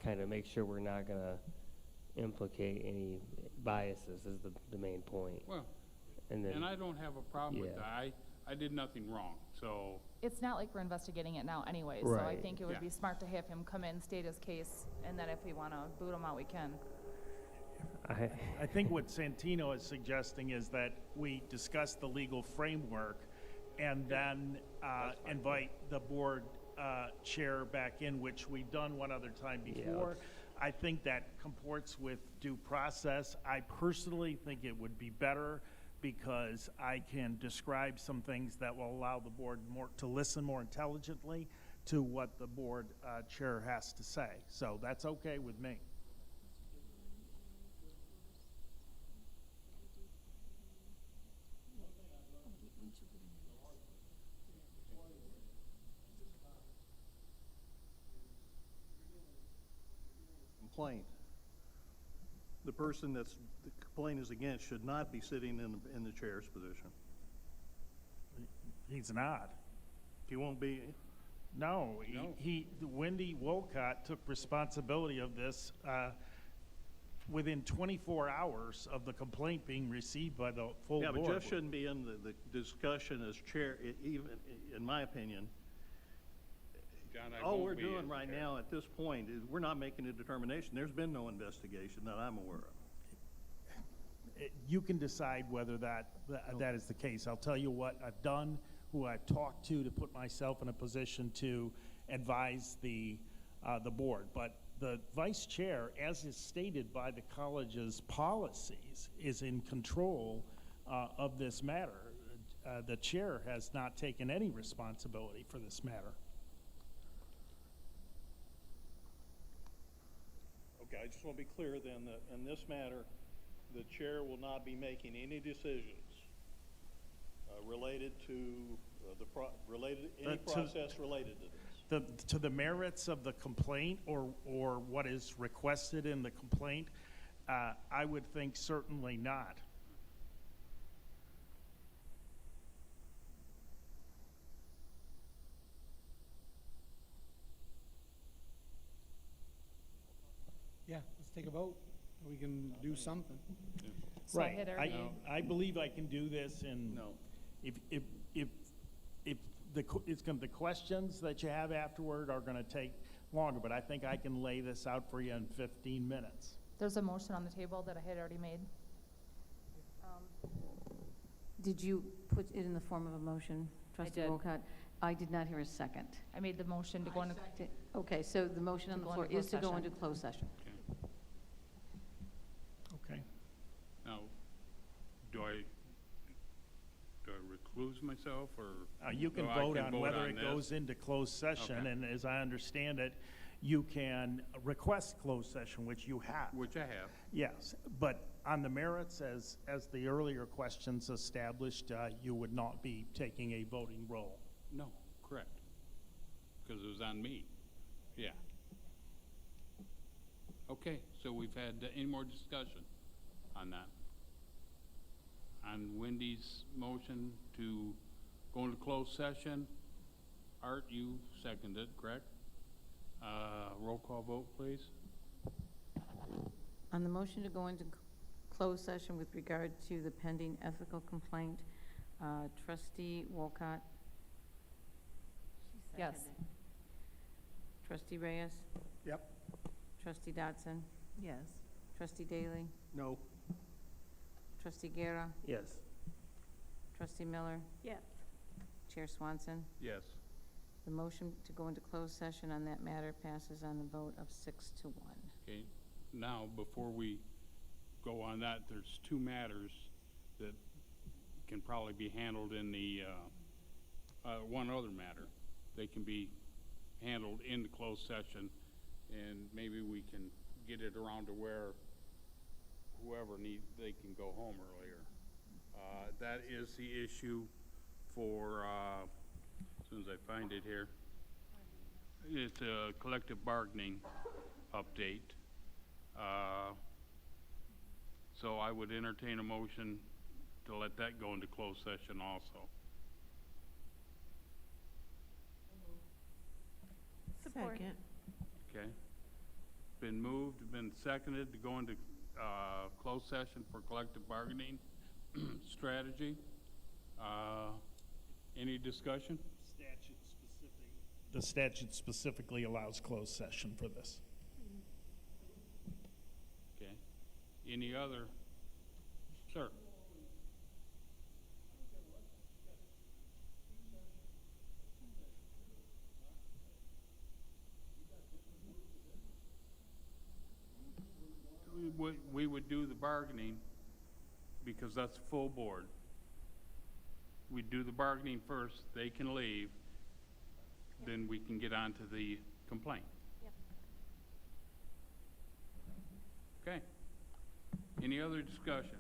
S5: kind of make sure we're not gonna implicate any biases is the main point.
S2: Well,
S5: and
S2: I don't have a problem with that. I did nothing wrong, so.
S11: It's not like we're investigating it now anyway, so I
S5: Right.
S11: think it would be smart to have him come in, state his case, and then if we want to boot him out, we can.
S1: I think what Santino is suggesting is that we discuss the legal framework and then invite the board chair back in, which we've done one other time before. I think that comports with due process. I personally think it would be better because I can describe some things that will allow the board to listen more intelligently to what the board chair has to say. So that's okay with me.
S6: Complaint. The person the complaint is against should not be sitting in the chair's position.
S1: He's not.
S6: He won't be.
S1: No, Wendy Wolcott took responsibility of this within 24 hours of the complaint being received by the full board.
S6: Yeah, but Jeff shouldn't be in the discussion as chair, even in my opinion.
S2: John,
S6: All we're doing right now at this point is we're not making a determination. There's been no investigation that I'm aware of.
S1: You can decide whether that is the case. I'll tell you what I've done, who I've talked to put myself in a position to advise the the board. But the vice chair, as is stated by the college's policies, is in control of this matter. The chair has not taken any responsibility for this matter.
S6: Okay, I just want to be clear then that in this matter, the chair will not be making any decisions related to any process related to this.
S1: To the merits of the complaint or what is requested in the complaint, I would think certainly not.
S15: Yeah, let's take a vote. We can do something.
S11: So I
S1: Right.
S11: had already-
S1: I believe I can do this in.
S6: No.
S1: If the questions that you have afterward are gonna take longer, but I think I can lay this out for you in 15 minutes.
S11: There's a motion on the table that I had already made.
S9: Did you put it in the form of a motion, Trustee
S11: did.
S9: Wolcott? I did not hear a second.
S11: I made the motion to go into,
S9: Okay, so the motion on
S11: To
S9: the
S11: go
S9: floor
S11: into
S9: is to
S11: closed
S9: go
S11: session.
S9: into closed session.
S1: Okay.
S2: Now, do I recluse myself, or?
S1: You can
S2: I
S1: vote
S2: can
S1: on whether
S2: on
S1: it
S2: this?
S1: goes into closed session,
S2: Okay.
S1: and as I understand it, you can request closed session, which you have.
S2: Which I have.
S1: Yes, but on the merits, as the earlier questions established, you would not be taking a voting role.
S2: No, correct. Because it was on me. Yeah. Okay, so we've had any more discussion on that? On Wendy's motion to go into closed session, Art, you seconded, correct? Roll call vote, please.
S9: On the motion to go into closed session with regard to the pending ethical complaint, Trustee Wolcott?
S11: yes.
S9: Trustee Reyes?
S15: Yep.
S9: Trustee Dotson?
S4: Yes.
S9: Trustee Daly?
S6: No.
S9: Trustee Guerra?
S5: Yes.
S9: Trustee Miller?
S14: Yes.
S9: Chair Swanson?
S2: Yes.
S9: The motion to go into closed session on that matter passes on the vote of 6-1.
S2: Okay, now, before we go on that, there's two matters that can probably be handled in the, one other matter. They can be handled in the closed session, and maybe we can get it around to where whoever they can go home earlier. That is the issue for, as soon as I find it here, it's a collective bargaining update. So I would entertain a motion to let that go into closed session also.
S14: Support.
S4: Second.
S2: Okay? Been moved, been seconded to go into closed session for collective bargaining strategy. Any discussion?
S1: The statute specifically allows closed session for this.
S2: Okay. Any other? Sir? We would do the bargaining because that's full board. We do the bargaining first, they can leave, then we can get on to the complaint.
S11: Yep.
S2: Okay. Any other discussion?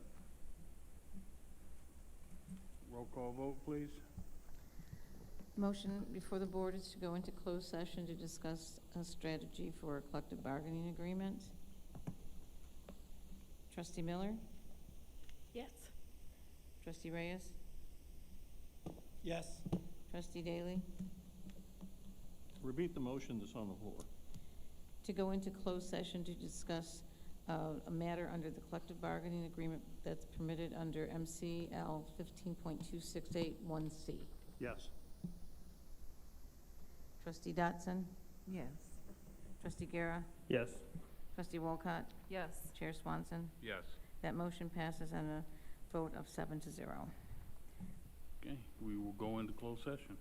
S2: Roll call vote, please.
S9: Motion before the board is to go into closed session to discuss a strategy for a collective bargaining agreement. Trustee Miller?
S14: Yes.
S9: Trustee Reyes?
S15: Yes.
S9: Trustee Daly?
S6: Repeat the motion that's on the floor.
S9: To go into closed session to discuss a matter under the collective bargaining agreement that's permitted under MCL 15.2681C.
S6: Yes.
S9: Trustee Dotson?
S4: Yes.
S9: Trustee Guerra?
S5: Yes.
S9: Trustee Wolcott?
S11: Yes.
S9: Chair Swanson?
S2: Yes.
S9: That motion passes on a vote of 7-0.
S2: Okay, we will go into closed session.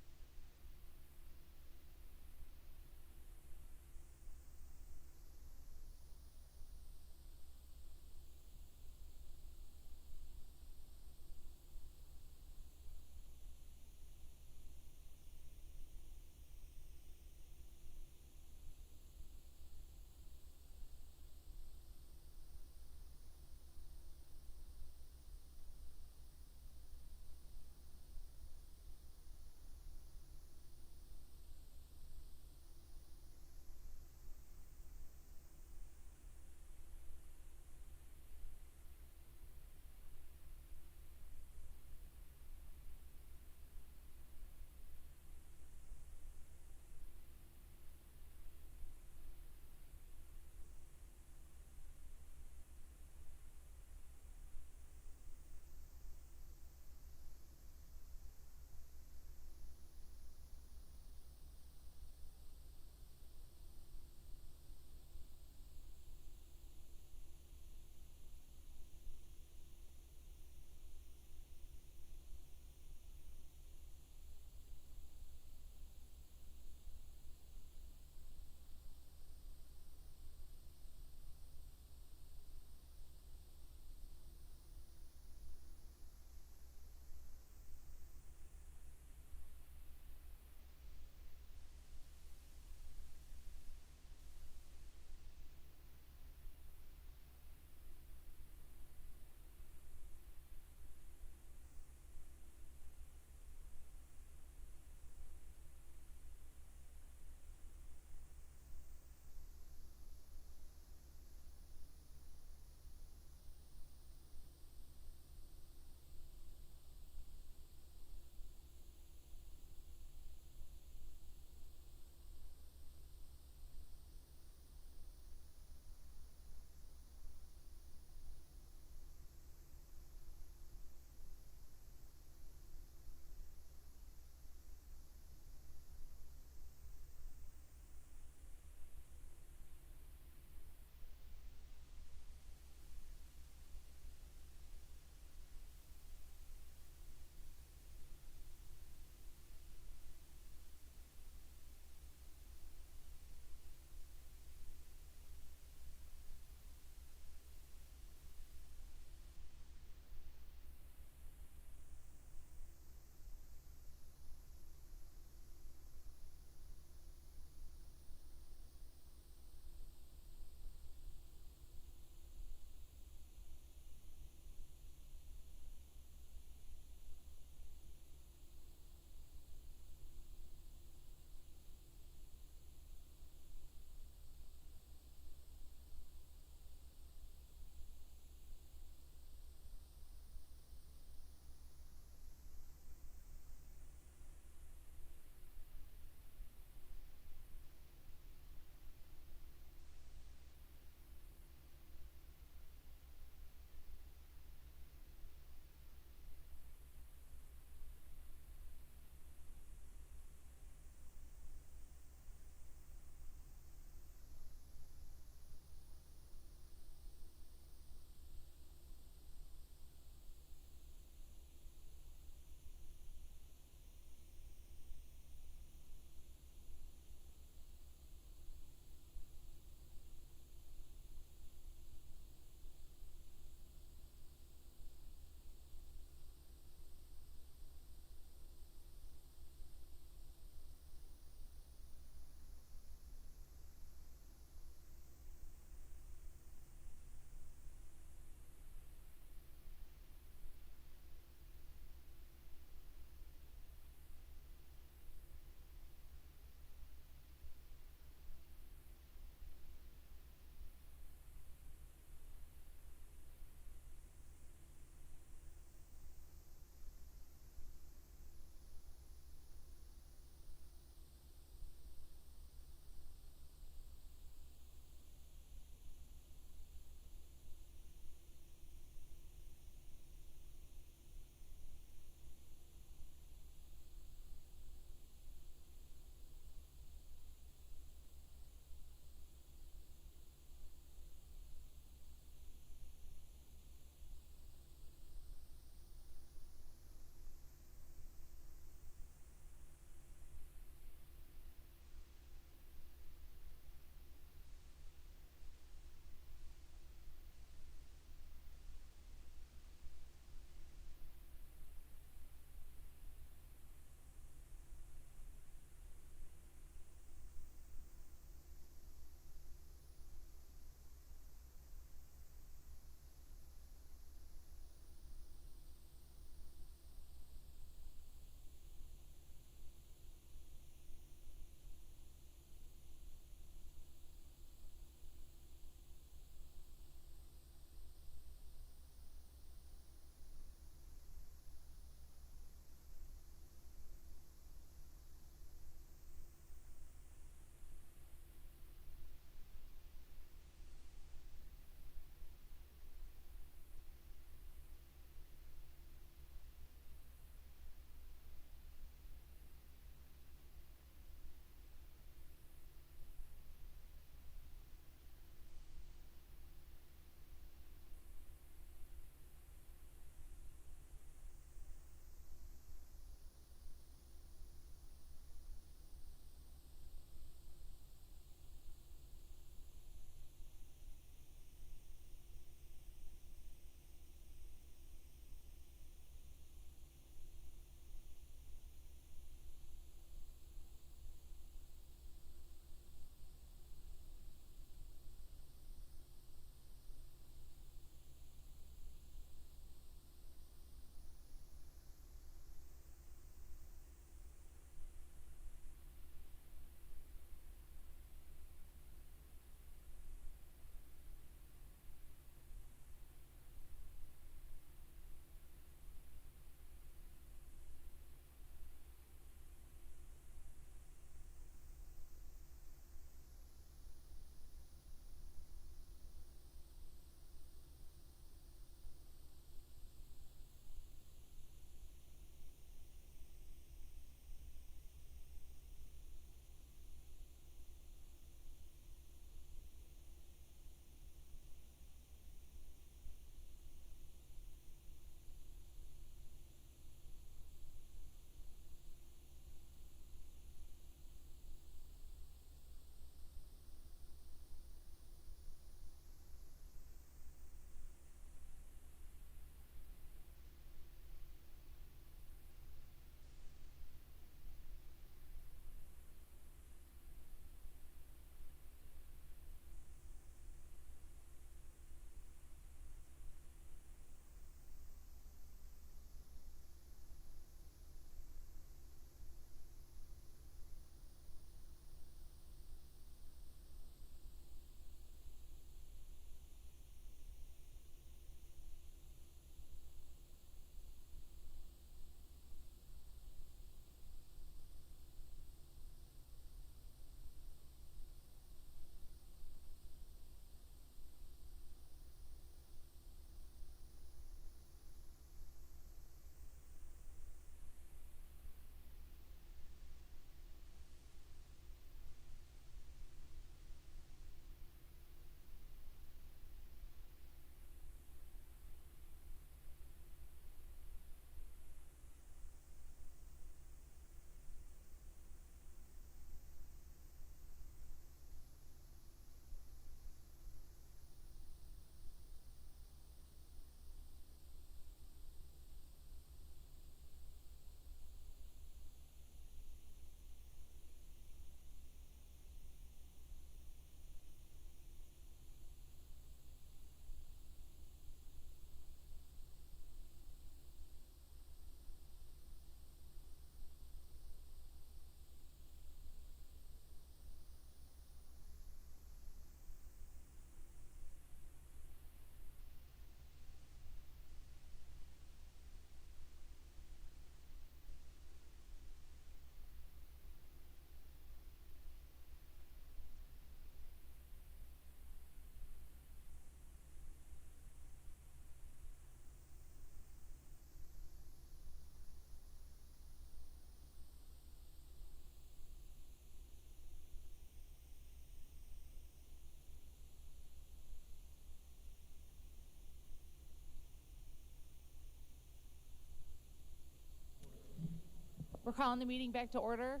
S11: calling the meeting back to order.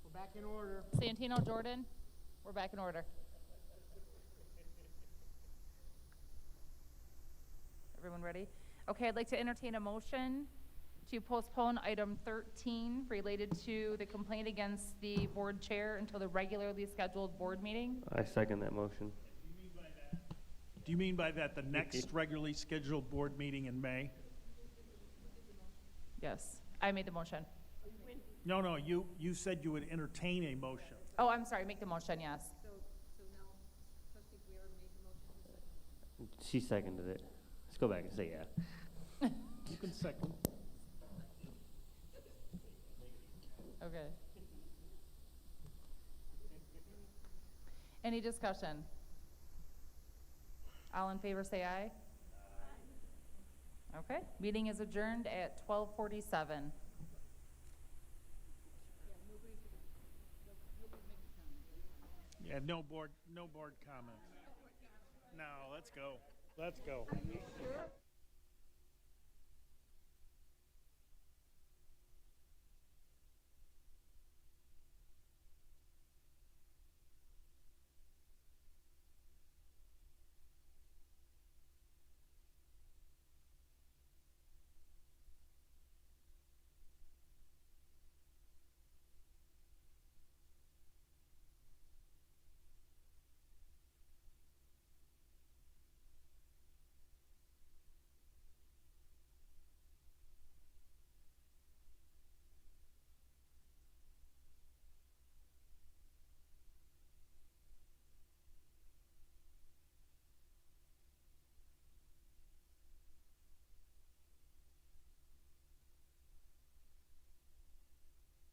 S15: We're back in order.
S11: Santino, Jordan, we're back in order. Everyone ready? Okay, I'd like to entertain a motion to postpone item 13 related to the complaint against the board chair until the regularly scheduled board meeting.
S5: I second that motion.
S1: Do you mean by that the next regularly scheduled board meeting in May?
S11: Yes, I made the motion.
S1: No, you said you would entertain a motion.
S11: Oh, I'm sorry, make the motion, yes.
S5: She seconded it. Let's go back and say yeah.
S1: You can second.
S11: Okay. Any discussion? All in favor say aye. Okay, meeting is adjourned at 12:47.
S1: Yeah, no board comments. No, let's go. Let's go.